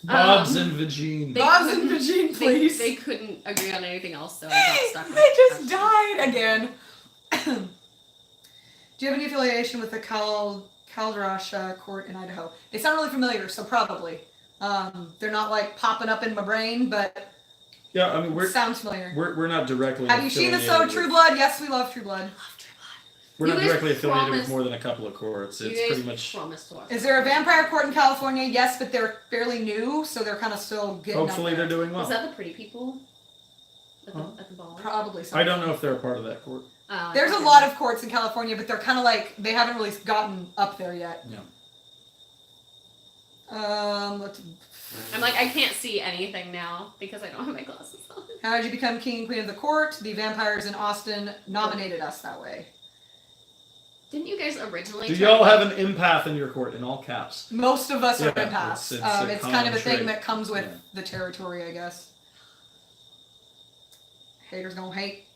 Speaker 5: Bob's and Vagine.
Speaker 2: Bob's and Vagine, please.
Speaker 3: They couldn't agree on anything else, so I got stuck with
Speaker 2: They just
Speaker 3: that.
Speaker 2: died again. Do you have any affiliation with the Caldrash court in Idaho? They sound really familiar, so probably. They're not like popping up in my brain, but
Speaker 5: Yeah, I mean,
Speaker 2: sounds familiar.
Speaker 5: we're not directly
Speaker 2: Have you seen the show
Speaker 5: affiliated
Speaker 2: True
Speaker 5: with-
Speaker 2: Blood? Yes, we love True Blood.
Speaker 5: We're
Speaker 3: You
Speaker 5: not
Speaker 3: guys
Speaker 5: directly affiliated with
Speaker 3: promised-
Speaker 5: more than a couple of courts.
Speaker 3: You
Speaker 5: It's
Speaker 3: guys
Speaker 5: pretty much.
Speaker 3: promised to watch
Speaker 2: Is
Speaker 3: it.
Speaker 2: there a vampire court in California? Yes, but they're fairly new, so they're kind of still getting
Speaker 5: Hopefully
Speaker 2: up
Speaker 5: they're
Speaker 2: there.
Speaker 5: doing
Speaker 3: Was
Speaker 5: well.
Speaker 3: that the pretty people at the,
Speaker 5: Huh?
Speaker 3: at the ball?
Speaker 2: Probably so.
Speaker 5: I don't know if they're a part of that court.
Speaker 2: There's a lot of courts in California, but they're kind of like, they haven't really gotten up there yet.
Speaker 5: Yeah.
Speaker 2: Let's,
Speaker 3: I'm like, I can't see anything now because I don't have my glasses on.
Speaker 2: how did you become king and queen of the court? The vampires in Austin nominated us that way.
Speaker 3: Didn't you guys originally?
Speaker 5: Do
Speaker 3: try
Speaker 5: y'all
Speaker 3: to-
Speaker 5: have an empath in your court in all caps?
Speaker 2: Most of us are
Speaker 5: Yeah,
Speaker 2: empaths.
Speaker 5: it's a
Speaker 2: It's kind of
Speaker 5: common
Speaker 2: a thing
Speaker 5: trait.
Speaker 2: that comes with
Speaker 5: Yeah.
Speaker 2: the territory, I guess. Haters gonna hate.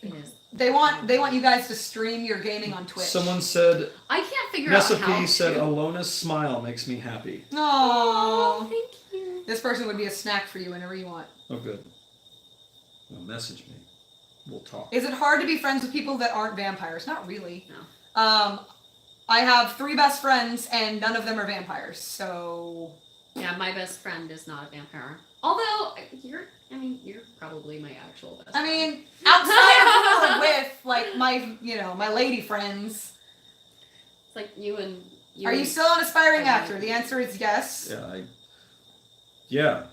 Speaker 3: It is.
Speaker 2: They want you guys to stream your gaming on Twitch.
Speaker 5: Someone said,
Speaker 3: I can't figure out how
Speaker 5: Recipe said,
Speaker 3: to.
Speaker 5: Alona's smile makes me happy.
Speaker 3: Oh,
Speaker 2: No.
Speaker 3: thank you.
Speaker 2: This person would be a snack for you whenever you want.
Speaker 5: Oh, good. Well, message me. We'll talk.
Speaker 2: Is it hard to be friends with people that aren't vampires? Not really.
Speaker 3: No.
Speaker 2: I have 3 best friends and none of them are vampires. So
Speaker 3: Yeah, my best friend is not a vampire. Although you're probably my actual best.
Speaker 2: I
Speaker 3: friend.
Speaker 2: mean, outside of who I'm with, like my lady friends.
Speaker 3: It's like you and.
Speaker 2: Are you still an aspiring actor? The answer is yes.
Speaker 5: Yeah,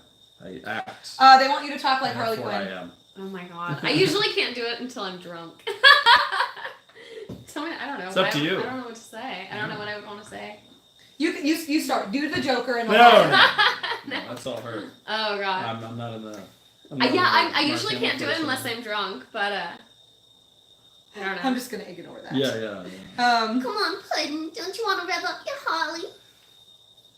Speaker 5: I act.
Speaker 2: They want you to talk like Harley
Speaker 5: Therefore I
Speaker 2: Quinn.
Speaker 5: am.
Speaker 3: Oh my god! I usually can't do it until I'm drunk. Tell me, I don't know.
Speaker 5: It's up to you.
Speaker 3: I don't know what to say. I don't know what I would want to say.
Speaker 2: You start. Do the Joker and
Speaker 5: No,
Speaker 2: I'll-
Speaker 5: no, that's all her.
Speaker 3: Oh god.
Speaker 5: I'm not in the.
Speaker 3: I usually can't do it unless I'm drunk, but I don't know.
Speaker 2: I'm just gonna ignore that.
Speaker 5: Yeah.
Speaker 2: Um,
Speaker 3: Come on, Puddin', don't you want to rev up your Holly?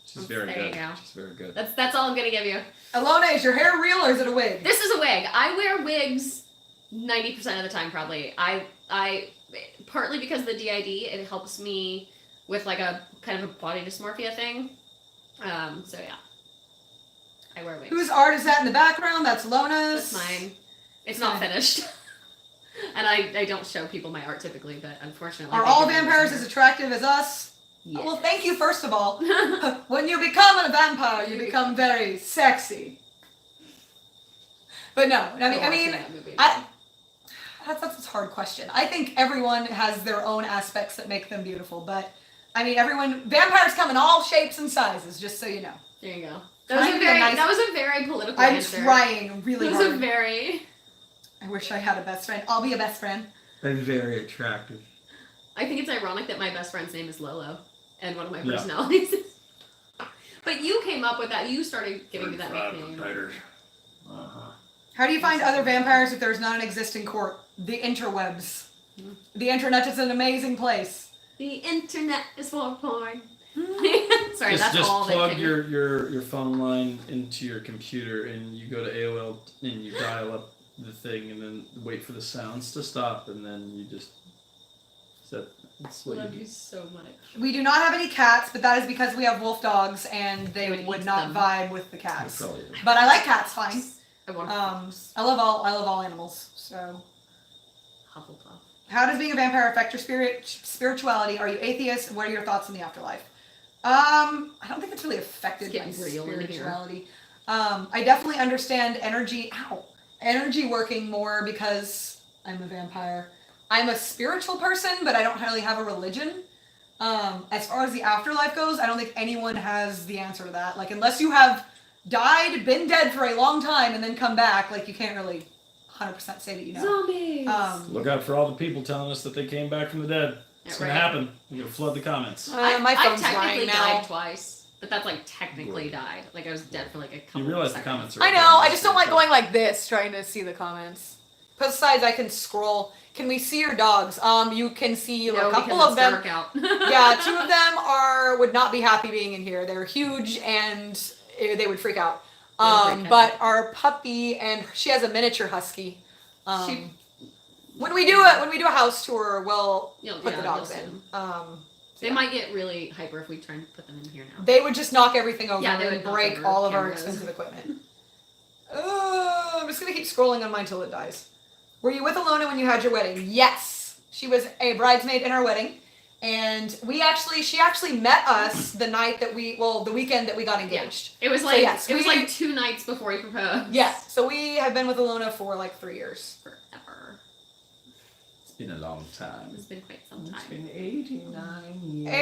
Speaker 5: She's very
Speaker 3: There
Speaker 5: good.
Speaker 3: you go.
Speaker 5: She's very good.
Speaker 3: That's all I'm gonna give you.
Speaker 2: Alona, is your hair real or is it a wig?
Speaker 3: This is a wig. I wear wigs 90% of the time, probably. I partly because of the DID, it helps me with like a kind of a body dysmorphia thing. So yeah, I wear wigs.
Speaker 2: Whose art is that in the background? That's Lona's.
Speaker 3: That's mine. It's not finished. And I don't show people my art typically, but unfortunately.
Speaker 2: Are
Speaker 3: they
Speaker 2: all
Speaker 3: give me
Speaker 2: vampires
Speaker 3: this
Speaker 2: as attractive as us?
Speaker 3: Yeah.
Speaker 2: Well, thank you first of all. When you become a vampire, you become very sexy. But no, I mean, that's a hard question. I think everyone has their own aspects that make them beautiful, but I mean, vampires come in all shapes and sizes, just so you know.
Speaker 3: There you go.
Speaker 2: Trying to be a nice-
Speaker 3: That was a very political
Speaker 2: I'm
Speaker 3: answer.
Speaker 2: trying really
Speaker 3: That was a
Speaker 2: hard.
Speaker 3: very.
Speaker 2: I wish I had a best friend. I'll be a best friend.
Speaker 5: And very attractive.
Speaker 3: I think it's ironic that my best friend's name is Lolo, and one of my
Speaker 5: Yeah.
Speaker 3: personalities is. But you came up with that. You started giving me that nickname.
Speaker 2: How do you find other vampires if there's not an existing court? The interwebs. The internet is an amazing place.
Speaker 3: The internet is for porn. Sorry,
Speaker 5: Just
Speaker 3: that's all
Speaker 5: plug
Speaker 3: that came.
Speaker 5: your phone line into your computer and you go to AOL and you dial up the thing and then wait for the sounds to stop and then you just that's what
Speaker 3: Love
Speaker 5: you
Speaker 3: you
Speaker 5: do.
Speaker 3: so much.
Speaker 2: We do not have any cats, but that is because we have wolf dogs and they
Speaker 3: Would
Speaker 2: would
Speaker 3: eat
Speaker 2: not
Speaker 3: them.
Speaker 2: vibe with the cats.
Speaker 5: Probably.
Speaker 2: But I like cats fine.
Speaker 3: I want
Speaker 2: I love all animals. So,
Speaker 3: Hufflepuff.
Speaker 2: how does being a vampire affect your spirituality? Are you atheist? What are your thoughts on the afterlife? I don't think it's really affected
Speaker 3: It's
Speaker 2: my
Speaker 3: getting real in here.
Speaker 2: spirituality. I definitely understand energy working more because I'm a vampire. I'm a spiritual person, but I don't really have a religion. As far as the afterlife goes, I don't think anyone has the answer to that. Like, unless you have died, been dead for a long time, and then come back, like, you can't really 100% say that you know.
Speaker 3: Zombies.
Speaker 5: Look out for all the people telling us that they came back from the dead. It's
Speaker 3: Yeah,
Speaker 5: gonna
Speaker 3: right.
Speaker 5: happen. You're gonna flood the comments.
Speaker 2: My
Speaker 3: I've
Speaker 2: phone's
Speaker 3: technically
Speaker 2: dying now.
Speaker 3: died twice. But that's like technically died. Like I was dead for like a couple
Speaker 5: You realize the
Speaker 3: seconds.
Speaker 5: comments are.
Speaker 2: I know. I just don't like going like this, trying to see the comments. Besides, I can scroll. Can we see your dogs? You can see
Speaker 3: No,
Speaker 2: a couple
Speaker 3: because
Speaker 2: of
Speaker 3: it's
Speaker 2: them.
Speaker 3: dark out.
Speaker 2: Yeah, 2 of them would not be happy being in here. They're huge and they would freak out. But our puppy, and she has a miniature husky. When we do a house tour, we'll put the dogs in.
Speaker 3: They might get really hyper if we try and put them in here now.
Speaker 2: They would just knock everything over
Speaker 3: Yeah, they
Speaker 2: and
Speaker 3: would knock
Speaker 2: break
Speaker 3: over
Speaker 2: all of our
Speaker 3: cameras.
Speaker 2: expensive equipment. I'm just gonna keep scrolling on mine till it dies. Were you with Alona when you had your wedding? Yes, she was a bridesmaid in our wedding, and she actually met us the weekend that we got engaged.
Speaker 3: It was
Speaker 2: So
Speaker 3: like
Speaker 2: yes,
Speaker 3: it was
Speaker 2: we-
Speaker 3: like 2 nights before he proposed.
Speaker 2: Yes, so we have been with Alona for like 3 years.
Speaker 3: Forever.
Speaker 5: It's been a long time.
Speaker 3: It's been quite some
Speaker 5: It's
Speaker 3: time.
Speaker 5: been 89 years.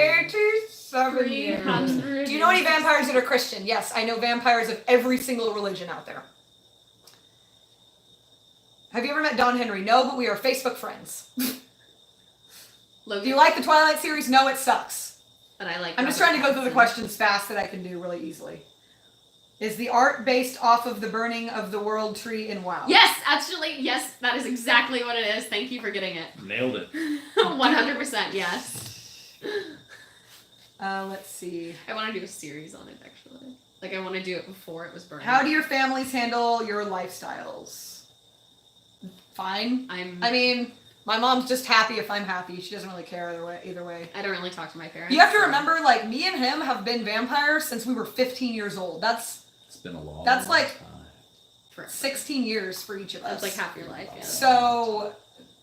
Speaker 2: 87 years.
Speaker 3: 300.
Speaker 2: Do you know any vampires that are Christian? Yes, I know vampires of every single religion out there. Have you ever met Don Henry? No, but we are Facebook friends.
Speaker 3: Logan,
Speaker 2: Do you like the Twilight series? No, it sucks.
Speaker 3: But I like.
Speaker 2: I'm just
Speaker 3: Robert
Speaker 2: trying to go through the
Speaker 3: Pattinson.
Speaker 2: questions fast that I can do really easily. Is the art based off of the burning of the world tree in WoW?
Speaker 3: Yes, actually, yes, that is exactly what it is. Thank you for getting it.
Speaker 5: Nailed it.
Speaker 3: 100%, yes.
Speaker 2: Let's see.
Speaker 3: I want to do a series on it actually. Like I want to do it before it was burned.
Speaker 2: How do your families handle your lifestyles? Fine. I mean, my mom's just happy if I'm happy. She doesn't really care either way.
Speaker 3: I don't really talk to my parents.
Speaker 2: You have to
Speaker 3: so-
Speaker 2: remember, like, me and him have been vampires since we were 15 years old.
Speaker 5: It's been a long.
Speaker 2: That's like
Speaker 5: time.
Speaker 3: Forever.
Speaker 2: 16 years for each of us.
Speaker 3: That's like half your life. Yeah.
Speaker 2: So,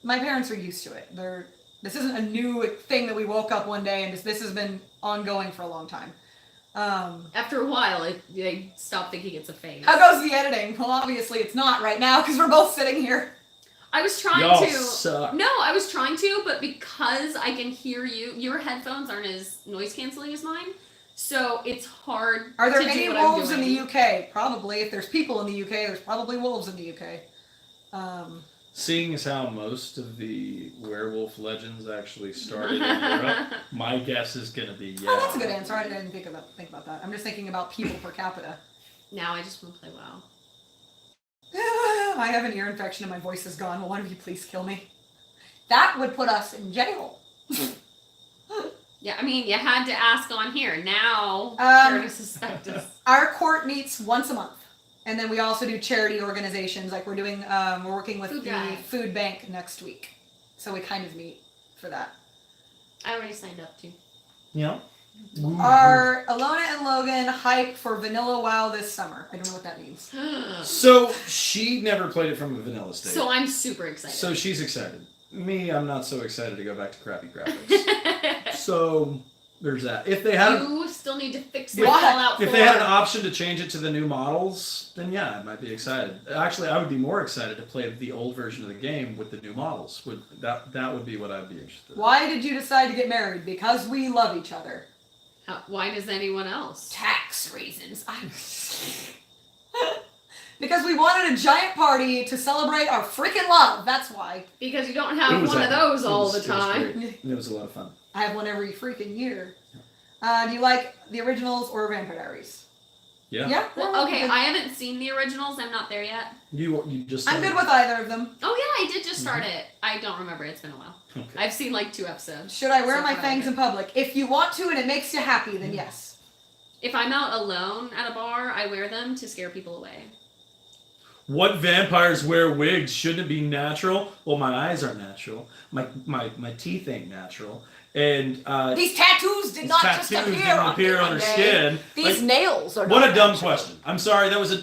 Speaker 2: my parents are used to it. This isn't a new thing that we woke up one day and this has been ongoing for a long time.
Speaker 3: After a while, they stop thinking it's a phase.
Speaker 2: How goes the editing? Well, obviously it's not right now because we're both sitting here.
Speaker 3: I was trying
Speaker 5: Y'all
Speaker 3: to.
Speaker 5: suck.
Speaker 3: No, I was trying to, but because I can hear you, your headphones aren't as noise canceling as mine, so it's hard.
Speaker 2: Are there
Speaker 3: to
Speaker 2: any
Speaker 3: do what
Speaker 2: wolves
Speaker 3: I'm
Speaker 2: in
Speaker 3: doing.
Speaker 2: the UK? Probably. If there's people in the UK, there's probably wolves in the UK.
Speaker 5: Seeing as how most of the werewolf legends actually started in Europe, my guess is going to be yeah.
Speaker 2: Oh, that's a good answer. I didn't think about that. I'm just thinking about people per capita.
Speaker 3: Now I just want to play WoW.
Speaker 2: I have an ear infection and my voice is gone. Will one of you please kill me? That would put us in jail.
Speaker 3: Yeah, I mean, you had to ask on here. Now, sure to suspect us.
Speaker 2: Our court meets once a month. And then we also do charity organizations. Like we're working with
Speaker 3: Food
Speaker 2: the
Speaker 3: drive.
Speaker 2: food bank next week. So we kind of meet for that.
Speaker 3: I already signed up too.
Speaker 5: Yeah.
Speaker 2: Are Alona and Logan hype for Vanilla WoW this summer? I don't know what that means.
Speaker 5: So she never played it from a vanilla state.
Speaker 3: So I'm super excited.
Speaker 5: So she's excited. Me, I'm not so excited to go back to crappy graphics. So there's that. If they had
Speaker 3: you still need to fix the
Speaker 2: What?
Speaker 3: Fallout 4.
Speaker 5: if they had an option to change it to the new models, then yeah, I might be excited. Actually, I would be more excited to play the old version of the game with the new models. That would be what I'd be interested in.
Speaker 2: Why did you decide to get married? Because we love each other.
Speaker 3: Why does anyone else?
Speaker 2: Tax reasons. Because we wanted a giant party to celebrate our freaking love. That's why.
Speaker 3: Because you don't
Speaker 5: It
Speaker 3: have
Speaker 5: was
Speaker 3: one of
Speaker 5: epic.
Speaker 3: those
Speaker 5: It
Speaker 3: all
Speaker 5: was-
Speaker 3: the
Speaker 5: it was
Speaker 3: time.
Speaker 5: great. And it was a lot of fun.
Speaker 2: I have one every freaking year. Do you like the originals or Vampire Diaries?
Speaker 5: Yeah.
Speaker 2: Yeah.
Speaker 3: Well, okay, I haven't seen the originals. I'm not there yet.
Speaker 5: You just.
Speaker 2: I'm good with either of them.
Speaker 3: Oh yeah, I did just start it. I don't remember. It's been a while.
Speaker 5: Okay.
Speaker 3: I've seen like 2 episodes.
Speaker 2: Should I wear
Speaker 3: So
Speaker 2: my
Speaker 3: far,
Speaker 2: fangs
Speaker 3: okay.
Speaker 2: in public? If you want to and it makes you happy, then yes.
Speaker 3: If I'm out alone at a bar, I wear them to scare people away.
Speaker 5: What vampires wear wigs? Shouldn't it be natural? Well, my eyes aren't natural. My teeth ain't natural. And
Speaker 2: These tattoos did
Speaker 5: these
Speaker 2: not just
Speaker 5: tattoos
Speaker 2: appear
Speaker 5: didn't
Speaker 2: on
Speaker 5: appear
Speaker 2: me
Speaker 5: on
Speaker 2: one
Speaker 5: her
Speaker 2: day.
Speaker 5: skin.
Speaker 2: These
Speaker 5: Like,
Speaker 2: nails are
Speaker 5: what
Speaker 2: not
Speaker 5: a dumb
Speaker 2: natural.
Speaker 5: question. I'm sorry. That was a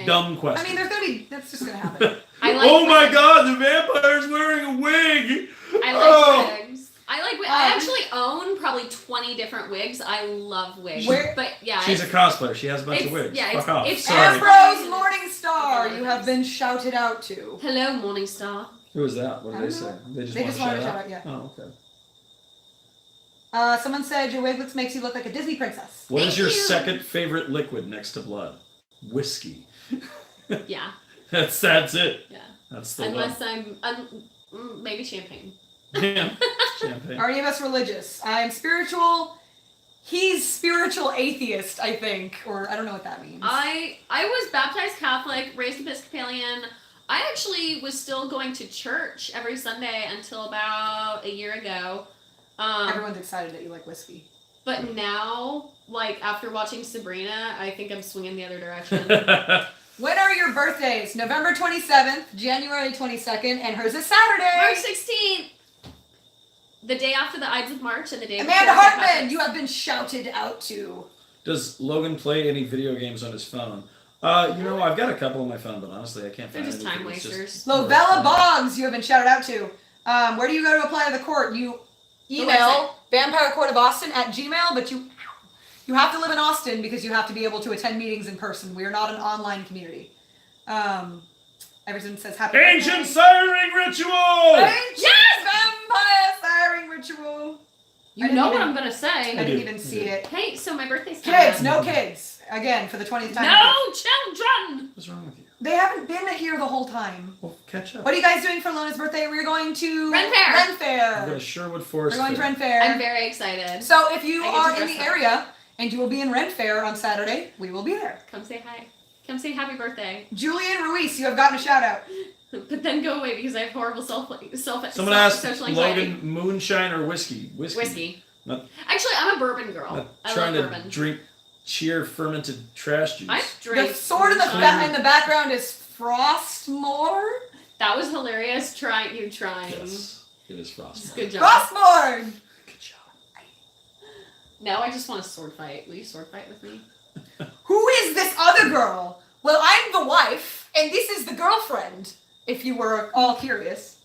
Speaker 5: dumb question.
Speaker 2: I mean, that's just gonna happen.
Speaker 3: I like
Speaker 5: Oh my
Speaker 3: wigs.
Speaker 5: God! The vampire's wearing a wig.
Speaker 3: I like
Speaker 5: Oh.
Speaker 3: wigs. I actually own probably 20 different wigs. I love wigs.
Speaker 2: Where-
Speaker 3: But yeah,
Speaker 5: She's a
Speaker 3: it's-
Speaker 5: cosplayer. She has a bunch of
Speaker 3: it's-
Speaker 5: wigs.
Speaker 3: yeah,
Speaker 5: Fuck
Speaker 3: it's-
Speaker 5: off.
Speaker 3: it's-
Speaker 5: Sorry.
Speaker 2: Ambrose Morning Star, you have been shouted out to.
Speaker 3: hello, Morningstar.
Speaker 5: Who was that? What
Speaker 2: I
Speaker 5: did they
Speaker 2: don't
Speaker 5: say? They just
Speaker 2: They
Speaker 5: want
Speaker 2: just
Speaker 5: to
Speaker 2: wanted
Speaker 5: shout
Speaker 2: to
Speaker 5: out.
Speaker 2: shout out, yeah.
Speaker 5: Oh, okay.
Speaker 2: Someone said your wig makes you look like a Disney princess.
Speaker 5: What is
Speaker 3: Thank
Speaker 5: your
Speaker 3: you.
Speaker 5: second favorite liquid next to blood? Whiskey.
Speaker 3: Yeah,
Speaker 5: That's it.
Speaker 3: yeah.
Speaker 5: That's the
Speaker 3: Unless I'm maybe champagne.
Speaker 5: one. Yeah. Champagne.
Speaker 2: Are any of us religious? I'm spiritual He's spiritual atheist, I think, or I don't know what that means.
Speaker 3: I was baptized Catholic, raised Episcopalian. I actually was still going to church every Sunday until about a year ago.
Speaker 2: Everyone's excited that you like whiskey.
Speaker 3: But now, like, after watching Sabrina, I think I'm swinging the other direction.
Speaker 2: When are your birthdays? November 27th, January 22nd, and hers is Saturday.
Speaker 3: March 16th! The day after the Ides of March and the day
Speaker 2: Amanda
Speaker 3: before St.
Speaker 2: Hartman,
Speaker 3: Patrick's.
Speaker 2: you have been shouted out to.
Speaker 5: Does Logan play any video games on his phone? You know, I've got a couple on my phone, but honestly, I can't
Speaker 3: They're
Speaker 5: find
Speaker 3: just
Speaker 5: anything.
Speaker 3: time
Speaker 5: It's just
Speaker 3: wasters.
Speaker 5: more
Speaker 2: Lovella
Speaker 5: fun.
Speaker 2: Boggs, you have been shouted out to. Where do you go to apply to the court? You email vampirecourtofboston@gmail, but you have to live in Austin because you have to be able to attend meetings in person. We are not an online community. Everton says happy
Speaker 5: Ancient
Speaker 2: birthday.
Speaker 5: siring ritual!
Speaker 2: Ancient vampire siring ritual.
Speaker 3: You
Speaker 2: I didn't
Speaker 3: know what
Speaker 2: even-
Speaker 3: I'm gonna
Speaker 2: I
Speaker 3: say.
Speaker 2: didn't
Speaker 5: do.
Speaker 2: even see it.
Speaker 3: Hey, so my birthday's coming
Speaker 2: Kids,
Speaker 3: up.
Speaker 2: no kids. Again, for the 20th time.
Speaker 3: No children!
Speaker 5: What's wrong with you?
Speaker 2: They haven't been here the whole time.
Speaker 5: Well, catch up.
Speaker 2: What are you guys doing for Lona's birthday? We're going to
Speaker 3: Ren Fair.
Speaker 2: Ren
Speaker 5: We're
Speaker 2: Fair.
Speaker 5: going to Sherwood
Speaker 2: We're
Speaker 5: Forest.
Speaker 2: going to
Speaker 5: Fair.
Speaker 2: Ren Fair.
Speaker 3: I'm very excited.
Speaker 2: So if you
Speaker 3: I get to
Speaker 2: are in
Speaker 3: dress
Speaker 2: the
Speaker 3: up.
Speaker 2: area and you will be in Ren Fair on Saturday, we will be there.
Speaker 3: Come say hi. Come say happy birthday.
Speaker 2: Julian Ruiz, you have gotten a shout out.
Speaker 3: But then go away because I have horrible
Speaker 5: Someone asked
Speaker 3: social anxiety.
Speaker 5: Logan, moonshine or whiskey?
Speaker 3: Whiskey.
Speaker 5: Not-
Speaker 3: Actually, I'm a bourbon girl.
Speaker 5: Not
Speaker 3: I
Speaker 5: trying
Speaker 3: love
Speaker 5: to
Speaker 3: bourbon.
Speaker 5: drink sheer fermented trash juice.
Speaker 3: I drink.
Speaker 2: The sword in the,
Speaker 3: moonshine.
Speaker 2: in the background is Frostmore.
Speaker 3: That was hilarious. Trying.
Speaker 5: Yes, it is frosty.
Speaker 3: Good job.
Speaker 2: Frostmore!
Speaker 5: Good job.
Speaker 3: Now I just want a sword fight. Will you sword fight with me?
Speaker 2: Who is this other girl? Well, I'm the wife, and this is the girlfriend, if you were all curious.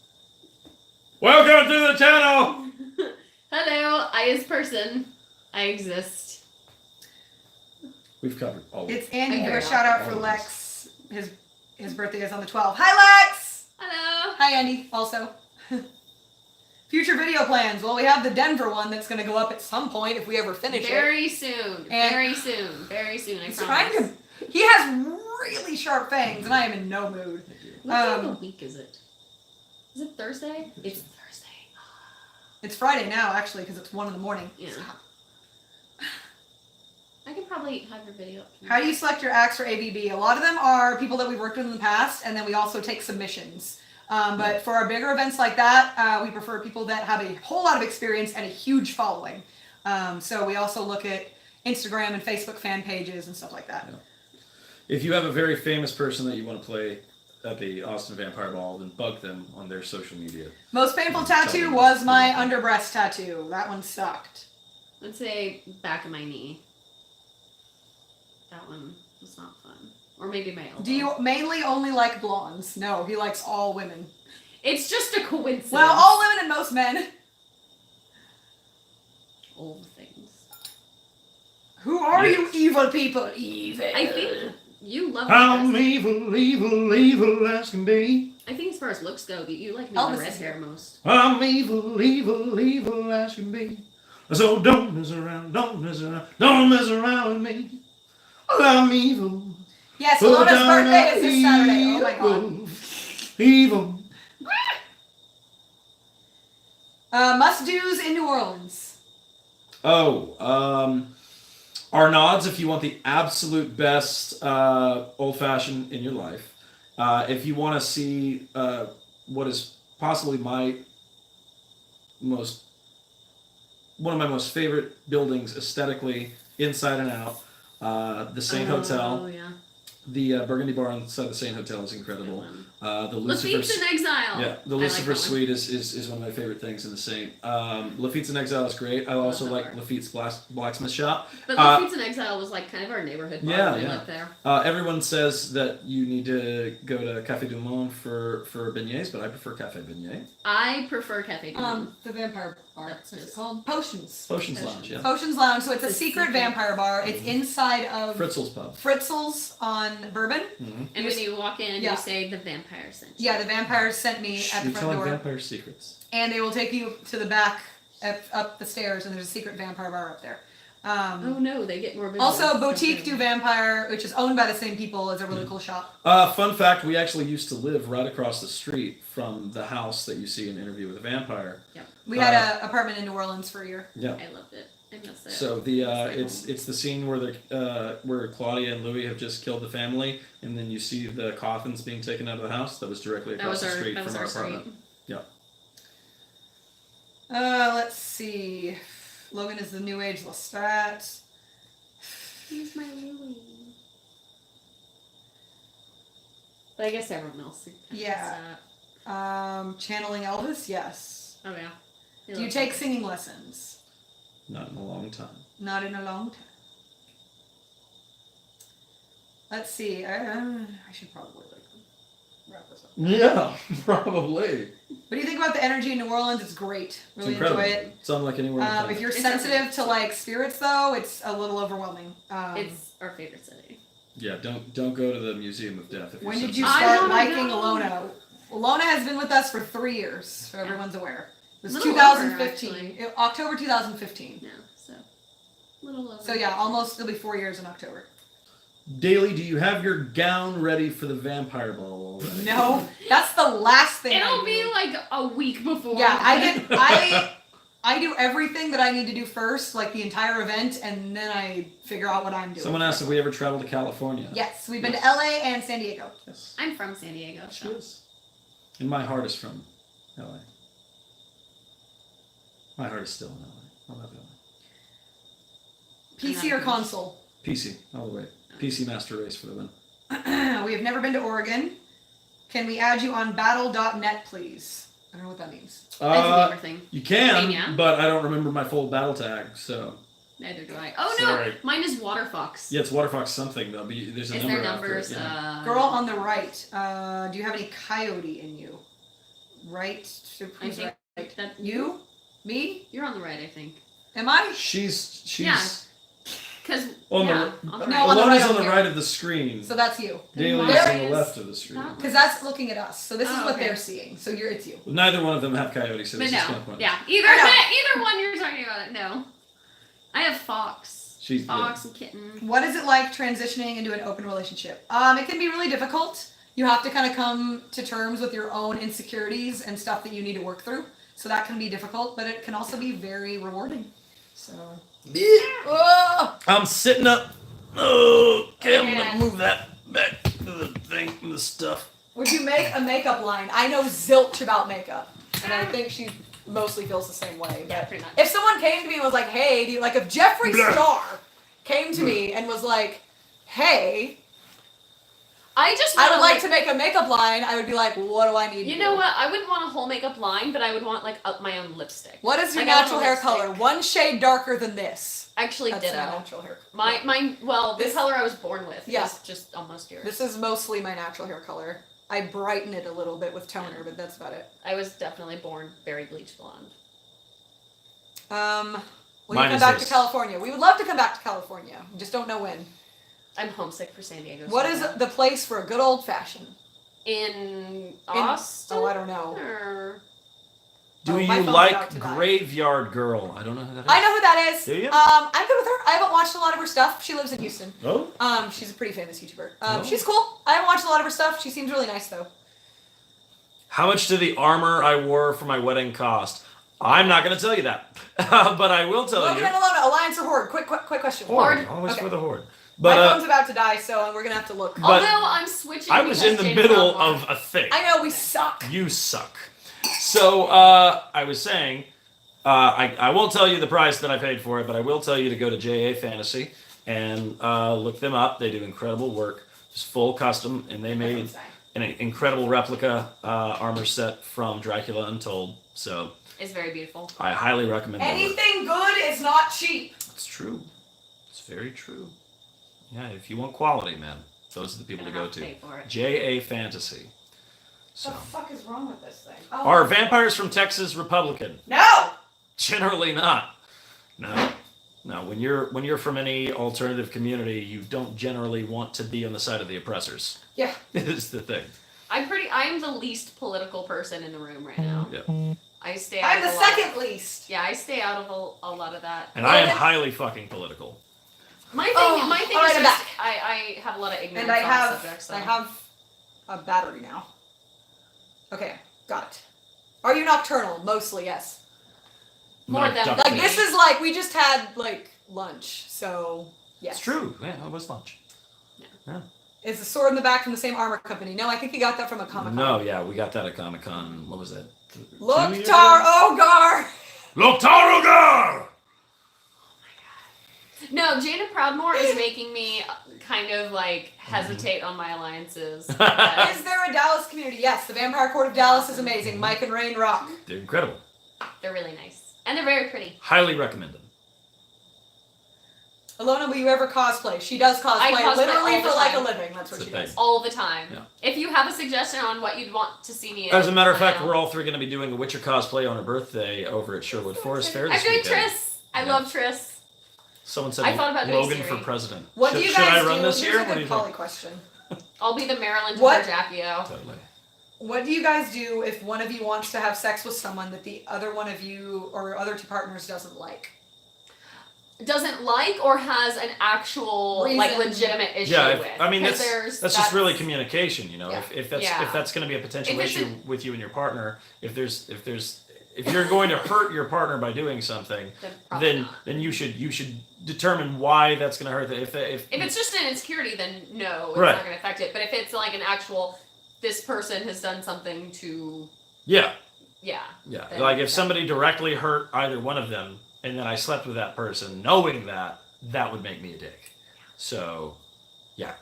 Speaker 5: Welcome to the channel!
Speaker 3: Hello, I is person. I exist.
Speaker 5: We've covered all of it.
Speaker 2: It's Andy.
Speaker 3: I'm
Speaker 2: Give a
Speaker 3: very
Speaker 2: shout out for
Speaker 5: awkward.
Speaker 2: Lex. His birthday is on the 12th. Hi, Lex!
Speaker 3: Hello.
Speaker 2: Hi, Andy. Also. Future video plans. Well, we have the Denver one that's going to go up at some point if we ever finish it.
Speaker 3: Very soon.
Speaker 2: And-
Speaker 3: Very soon. Very soon. I
Speaker 2: He's
Speaker 3: promise.
Speaker 2: trying to. He has really sharp fangs, and I am in no mood.
Speaker 3: What day of
Speaker 2: um,
Speaker 3: the week is it? Is it Thursday? It's Thursday.
Speaker 2: It's Friday now, actually, because it's 1 in the morning.
Speaker 3: Yeah. I could probably have your video up.
Speaker 2: How do you select your acts for AVB? A lot of them are people that we've worked with in the past, and then we also take submissions. But for our bigger events like that, we prefer people that have a whole lot of experience and a huge following. So we also look at Instagram and Facebook fan pages and stuff like that.
Speaker 5: If you have a very famous person that you want to play at the Austin Vampire Ball, then bug them on their social media.
Speaker 2: Most painful tattoo was my underbreast tattoo. That one sucked.
Speaker 3: Let's say back of my knee. That one was not fun. Or maybe my elbow.
Speaker 2: Do you mainly only like blondes? No, he likes all women.
Speaker 3: It's just a coincidence.
Speaker 2: Well, all women and most men.
Speaker 3: Old things.
Speaker 2: Who are
Speaker 5: Yes.
Speaker 2: you evil people? Evil.
Speaker 3: I think you love
Speaker 5: I'm
Speaker 3: me best.
Speaker 5: evil as can be.
Speaker 3: I think as far as looks go, you like me
Speaker 2: Elvis
Speaker 3: with red
Speaker 2: is
Speaker 3: hair
Speaker 2: here.
Speaker 3: most.
Speaker 5: I'm evil as can be. So don't mess around with me. I'm evil.
Speaker 2: Yes, Lona's birthday is this Saturday. Oh my god.
Speaker 5: Evil.
Speaker 2: Must-dos in New Orleans.
Speaker 5: Oh, our nods if you want the absolute best old-fashioned in your life. If you want to see what is possibly one of my most favorite buildings aesthetically, inside and out, the Saint Hotel.
Speaker 3: Oh yeah.
Speaker 5: The Burgundy Bar inside the Saint Hotel is incredible. The Lucifer.
Speaker 3: Lafitte's in Exile.
Speaker 5: Yeah, the
Speaker 3: I like
Speaker 5: Lucifer
Speaker 3: that one.
Speaker 5: Suite is one of my favorite things in the Saint. Lafitte's in Exile is great. I also
Speaker 3: that
Speaker 5: like
Speaker 3: bar.
Speaker 5: Lafitte's Blacksmith Shop.
Speaker 3: But Lafitte's in Exile was like kind of our neighborhood bar
Speaker 5: Yeah,
Speaker 3: when we
Speaker 5: yeah.
Speaker 3: lived there.
Speaker 5: Everyone says that you need to go to Café du Monde for beignets, but I prefer Café Beignet.
Speaker 3: I prefer Cafe Du Monde.
Speaker 2: The vampire bar.
Speaker 3: That's
Speaker 2: What's it
Speaker 3: just-
Speaker 2: called? Potions.
Speaker 5: Potions Lounge, yeah.
Speaker 2: Potions Lounge. So it's a
Speaker 3: It's
Speaker 2: secret
Speaker 3: secret.
Speaker 2: vampire bar. It's inside of
Speaker 5: Fritzel's Pub.
Speaker 2: Fritzel's on Bourbon.
Speaker 5: Mm-hmm.
Speaker 3: And when you walk in,
Speaker 2: Yeah.
Speaker 3: you say the vampire sent you.
Speaker 2: Yeah, the vampires sent me at the
Speaker 5: You're
Speaker 2: front
Speaker 5: telling
Speaker 2: door,
Speaker 5: vampire secrets.
Speaker 2: and they will take you to the back, up the stairs, and there's a secret vampire bar up there.
Speaker 3: Oh no, they get more business.
Speaker 2: Also, Boutique du Vampire, which is owned by the same people, is a really cool shop.
Speaker 5: Fun fact, we actually used to live right across the street from the house that you see in Interview with a Vampire.
Speaker 2: We had an apartment in New Orleans for a year.
Speaker 5: Yeah.
Speaker 3: I loved it. I miss it.
Speaker 5: So it's the scene where Claudia and Louis have just killed the family, and then you see the coffins being taken out of the house. That was directly across the street from our apartment. Yeah.
Speaker 2: Let's see. Logan is the New Age Lestat.
Speaker 3: He's my Louis. But I guess everyone else.
Speaker 2: Yeah. Channeling Elvis, yes.
Speaker 3: Oh yeah.
Speaker 2: Do you take singing lessons?
Speaker 5: Not in a long time.
Speaker 2: Not in a long time. Let's see. I should probably wrap this up.
Speaker 5: Yeah, probably.
Speaker 2: What do you think about the energy in New Orleans? It's great. Really
Speaker 5: It's incredible.
Speaker 2: enjoy it.
Speaker 5: It's unlike anywhere. else.
Speaker 2: If you're
Speaker 3: It's
Speaker 2: sensitive to like spirits, though, it's a little overwhelming.
Speaker 3: It's our favorite city.
Speaker 5: Yeah, don't go to the Museum of Death. If
Speaker 2: When
Speaker 5: you're
Speaker 2: did you
Speaker 5: sensitive.
Speaker 2: start
Speaker 3: wanna
Speaker 2: liking
Speaker 3: go.
Speaker 2: Alona? Alona has been with us for 3 years, so everyone's aware. It was
Speaker 3: Little
Speaker 2: 2015.
Speaker 3: over,
Speaker 2: October 2015.
Speaker 3: Yeah, so little over.
Speaker 2: So yeah, almost it'll be 4 years in October.
Speaker 5: Daily, do you have your gown ready for the vampire ball already?
Speaker 2: No, that's the last thing.
Speaker 3: It'll
Speaker 2: I
Speaker 3: be
Speaker 2: do.
Speaker 3: like a week before.
Speaker 2: Yeah, I do everything that I need to do first, like the entire event, and then I figure out what I'm doing.
Speaker 5: Someone asked if we ever traveled to California.
Speaker 2: Yes, we've been to LA and San Diego.
Speaker 5: Yes.
Speaker 3: I'm from San Diego,
Speaker 5: She
Speaker 3: so
Speaker 5: is. And my heart is from LA. My heart is still in LA. I love LA.
Speaker 2: PC or console?
Speaker 5: PC, all the way. PC Master Race for the win.
Speaker 2: We have never been to Oregon. Can we add you on battle.net, please? I don't know what that means.
Speaker 3: it's a gamer thing.
Speaker 5: You can,
Speaker 3: Mania.
Speaker 5: but I don't remember my full battle tag, so.
Speaker 3: Neither do I. Oh
Speaker 5: Sorry.
Speaker 3: no, mine is Waterfox.
Speaker 5: Yeah, it's Waterfox something, though. There's a
Speaker 3: Is
Speaker 5: number
Speaker 3: there
Speaker 5: after
Speaker 3: numbers?
Speaker 5: it. Yeah.
Speaker 2: Girl on the right. Do you have any coyote in you? Right?
Speaker 3: I
Speaker 2: Who's
Speaker 3: think
Speaker 2: right?
Speaker 3: that
Speaker 2: You? Me?
Speaker 3: you're on the right. I think.
Speaker 2: Am I?
Speaker 5: She's
Speaker 3: Yeah. Because
Speaker 5: on
Speaker 3: yeah,
Speaker 5: the
Speaker 3: on the
Speaker 2: No,
Speaker 3: right.
Speaker 2: on the
Speaker 5: Alona's
Speaker 2: right
Speaker 5: on
Speaker 2: over
Speaker 5: the
Speaker 2: here.
Speaker 5: right of the screen.
Speaker 2: So that's you.
Speaker 5: Daly's
Speaker 3: There
Speaker 5: on the
Speaker 3: is
Speaker 5: left of the screen.
Speaker 3: that
Speaker 2: Because that's looking at us. So this is
Speaker 3: Oh,
Speaker 2: what
Speaker 3: okay.
Speaker 2: they're seeing. So it's you.
Speaker 5: Neither one of them have coyotes, so
Speaker 3: But
Speaker 5: this is kind
Speaker 3: no,
Speaker 5: of fun.
Speaker 3: yeah, either
Speaker 2: I
Speaker 3: either one you're talking about. No, I have Fox.
Speaker 5: She's
Speaker 3: Fox and kitten.
Speaker 2: What is it like transitioning into an open relationship? It can be really difficult. You have to kind of come to terms with your own insecurities and stuff that you need to work through. So that can be difficult, but it can also be very rewarding. So. Oh!
Speaker 5: I'm sitting up. Oh, okay, I'm
Speaker 3: Yeah.
Speaker 5: gonna move that back to the thing and the stuff.
Speaker 2: Would you make a makeup line? I know zilch about makeup, and I think she mostly feels the same way.
Speaker 3: Yeah,
Speaker 2: But
Speaker 3: pretty much.
Speaker 2: if someone came to me and was like, "Hey," do you, like if Jeffree
Speaker 5: Blah.
Speaker 2: Star came to me and was like, "Hey,
Speaker 3: I just
Speaker 2: I
Speaker 3: want
Speaker 2: would like to make a makeup line," I would be like, "What do I need?"
Speaker 3: You
Speaker 2: to
Speaker 3: know
Speaker 2: do?
Speaker 3: what? I wouldn't want a whole makeup line, but I would want like my own lipstick.
Speaker 2: What is your
Speaker 3: Like, I want
Speaker 2: natural
Speaker 3: a
Speaker 2: hair
Speaker 3: lipstick.
Speaker 2: color? One shade darker than this.
Speaker 3: Actually,
Speaker 2: That's
Speaker 3: ditto.
Speaker 2: my natural hair.
Speaker 3: Well,
Speaker 2: This-
Speaker 3: the color I was born with
Speaker 2: Yeah.
Speaker 3: is just almost yours.
Speaker 2: This is mostly my natural hair color. I brighten it a little bit with toner, but that's about it.
Speaker 3: I was definitely born very bleach blonde.
Speaker 2: Will
Speaker 5: Mine
Speaker 2: you
Speaker 5: is
Speaker 2: come back
Speaker 5: this.
Speaker 2: to California? We would love to come back to California. We just don't know when.
Speaker 3: I'm homesick for San Diego.
Speaker 2: What
Speaker 3: so
Speaker 2: is
Speaker 3: bad.
Speaker 2: the place for a good old fashioned?
Speaker 3: in Austin?
Speaker 2: Oh, I don't know.
Speaker 3: Or...
Speaker 5: Do
Speaker 2: Oh, my
Speaker 5: you
Speaker 2: phone's
Speaker 5: like
Speaker 2: about to die.
Speaker 5: Graveyard Girl? I don't know who that is.
Speaker 2: I know who that is.
Speaker 5: Do you?
Speaker 2: I'm good with her. I haven't watched a lot of her stuff. She lives in Houston.
Speaker 5: Oh,
Speaker 2: She's a pretty famous YouTuber.
Speaker 5: Oh.
Speaker 2: She's cool. I haven't watched a lot of her stuff. She seems really nice though.
Speaker 1: How much did the armor I wore for my wedding cost? I'm not going to tell you that, but I will tell
Speaker 2: Logan
Speaker 1: you.
Speaker 2: and Alona, Alliance or Horde? Quick question.
Speaker 1: Horde, always
Speaker 2: Okay.
Speaker 1: for the horde.
Speaker 2: My
Speaker 1: But
Speaker 2: phone's about to die, so we're gonna have to look.
Speaker 1: But
Speaker 3: Although I'm switching.
Speaker 1: I was in the
Speaker 3: because
Speaker 1: middle
Speaker 3: James Bond
Speaker 1: of a thing.
Speaker 2: I know we suck.
Speaker 1: You suck. So I was saying, I won't tell you the price that I paid for it, but I will tell you to go to JA Fantasy and look them up. They do incredible work. It's full custom, and they made an incredible replica armor set from Dracula Untold. So
Speaker 3: is very beautiful.
Speaker 1: I highly recommend it.
Speaker 2: Anything good is not cheap.
Speaker 1: It's true. It's very true. Yeah, if you want quality, man, those are the people to
Speaker 3: Gonna
Speaker 1: go
Speaker 3: have
Speaker 1: to.
Speaker 3: pay for it.
Speaker 1: JA Fantasy. So,
Speaker 2: What the fuck is wrong with this thing?
Speaker 1: are vampires from Texas Republican?
Speaker 2: No.
Speaker 1: Generally not. No. No, when you're from any alternative community, you don't generally want to be on the side of the oppressors.
Speaker 2: Yeah.
Speaker 1: Is the thing.
Speaker 3: I am the least political person in the room right now.
Speaker 1: Yeah.
Speaker 3: I stay out
Speaker 2: I'm
Speaker 3: of
Speaker 2: the
Speaker 3: a lot
Speaker 2: second
Speaker 3: of,
Speaker 2: least.
Speaker 3: Yeah, I stay out of a lot of that.
Speaker 1: And I am
Speaker 2: Logan?
Speaker 1: highly fucking political.
Speaker 3: My thing
Speaker 2: Oh,
Speaker 3: my thing
Speaker 2: all right,
Speaker 3: is
Speaker 2: I'm
Speaker 3: just
Speaker 2: back.
Speaker 3: I have a lot of ignorance
Speaker 2: And I
Speaker 3: on
Speaker 2: have
Speaker 3: subjects. So.
Speaker 2: I have a battery now. Okay, got it. Are you nocturnal? Mostly, yes.
Speaker 3: More
Speaker 5: Like
Speaker 3: than
Speaker 5: duck
Speaker 2: Like
Speaker 5: meat.
Speaker 2: this is like we just had like lunch, so yes.
Speaker 5: It's true. Yeah, it was lunch.
Speaker 2: Is the sword in the back from the same armor company? No, I think he got that from a Comic Con.
Speaker 5: No, yeah, we got that at Comic Con. What was that? 2 years ago?
Speaker 2: Loktar Ogar!
Speaker 5: Loktar Ogar!
Speaker 3: No, Jana Proudmore is making me kind of like hesitate on my alliances.
Speaker 2: Is there a Dallas community? Yes, the Vampire Court of Dallas is amazing. Mike and Rain rock.
Speaker 5: They're incredible.
Speaker 3: They're really nice. And they're very pretty.
Speaker 5: Highly recommend them.
Speaker 2: Alona, will you ever cosplay? She does
Speaker 3: I
Speaker 2: cosplay
Speaker 3: cosplay
Speaker 2: literally
Speaker 3: all the
Speaker 2: for like a
Speaker 3: time.
Speaker 2: living. That's what
Speaker 5: It's
Speaker 2: she
Speaker 5: a thing.
Speaker 2: does.
Speaker 3: All the time.
Speaker 5: Yeah.
Speaker 3: If you have a suggestion on what you'd want to see me in,
Speaker 5: As a matter of fact,
Speaker 3: let me
Speaker 5: we're
Speaker 3: know.
Speaker 5: all three going to be doing a Witcher cosplay on her birthday over at Sherwood Forest Fair
Speaker 3: I'm
Speaker 5: this
Speaker 3: doing
Speaker 5: weekend.
Speaker 3: Triss. I
Speaker 5: Yeah.
Speaker 3: love Triss.
Speaker 5: Someone said
Speaker 3: I thought about doing
Speaker 5: Logan
Speaker 3: Siri.
Speaker 5: for president.
Speaker 2: What
Speaker 5: should,
Speaker 2: do you
Speaker 5: should
Speaker 2: guys
Speaker 5: I run
Speaker 2: do?
Speaker 5: this
Speaker 2: Here's
Speaker 5: year?
Speaker 2: a
Speaker 5: What do
Speaker 2: good
Speaker 5: you
Speaker 2: Polly
Speaker 5: think?
Speaker 2: question.
Speaker 3: I'll be the Marilyn to
Speaker 2: What?
Speaker 3: her Jackie-O.
Speaker 5: Totally.
Speaker 2: What do you guys do if one of you wants to have sex with someone that the other one of you or other two partners doesn't like?
Speaker 3: Doesn't like or has an actual like
Speaker 2: Reason.
Speaker 3: legitimate issue
Speaker 5: Yeah,
Speaker 3: with.
Speaker 5: I mean
Speaker 3: 'Cause
Speaker 5: that's just really communication, you know.
Speaker 2: Yeah.
Speaker 5: If that's
Speaker 3: Yeah.
Speaker 5: if that's going to be a potential
Speaker 3: If it's
Speaker 5: issue with you and your partner, if you're going to hurt your partner by doing something,
Speaker 3: probably not.
Speaker 5: then you should determine why that's going to hurt. If
Speaker 3: If it's just an insecurity, then no, it's
Speaker 5: Right.
Speaker 3: not going to affect it. But if it's like an actual, this person has done something to,
Speaker 5: yeah.
Speaker 3: yeah.
Speaker 5: Like if
Speaker 3: Then-
Speaker 5: somebody directly hurt either one of them, and then I slept with that person, knowing that would make me a dick. So, yeah.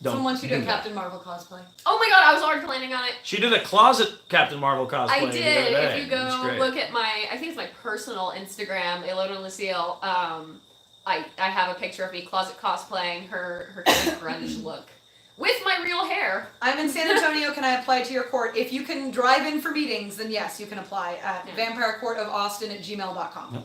Speaker 2: Someone wants you to do a
Speaker 5: do that.
Speaker 2: Captain Marvel cosplay.
Speaker 3: Oh my god, I was already planning on it.
Speaker 5: She did a closet Captain Marvel cosplay.
Speaker 3: I
Speaker 5: the other
Speaker 3: did.
Speaker 5: day.
Speaker 3: If you
Speaker 5: It was
Speaker 3: go
Speaker 5: great.
Speaker 3: look at my, I think it's my personal Instagram, Ilona Lucille. I have a picture of me closet cosplaying her kind of grunge look with my real hair.
Speaker 2: I'm in San Antonio. Can I apply to your court? If you can drive in for meetings, then yes, you can apply at
Speaker 3: Yeah.
Speaker 2: vampirecourtofaustin@gmail.com.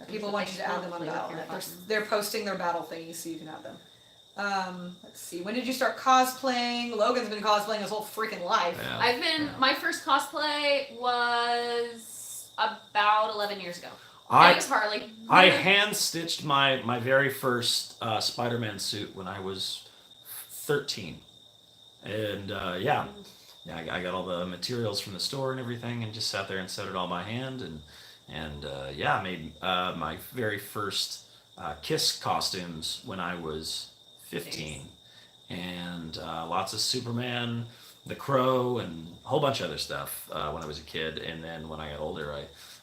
Speaker 2: People want you to add them on Battle.net. They're posting their battle thingies, so you can add them. Let's see. When did you start cosplaying? Logan's been cosplaying his whole freaking life.
Speaker 5: Yeah.
Speaker 3: I've been, my first cosplay was about 11 years ago. And it was Harley.
Speaker 5: I hand stitched my very first Spider-Man suit when I was 13, and I got all the materials from the store and everything, and just sat there and sewed it all by hand, and I made my very first Kiss costumes when I was 15, and lots of Superman, the Crow, and a whole bunch of other stuff when I was a kid, and then when I got older,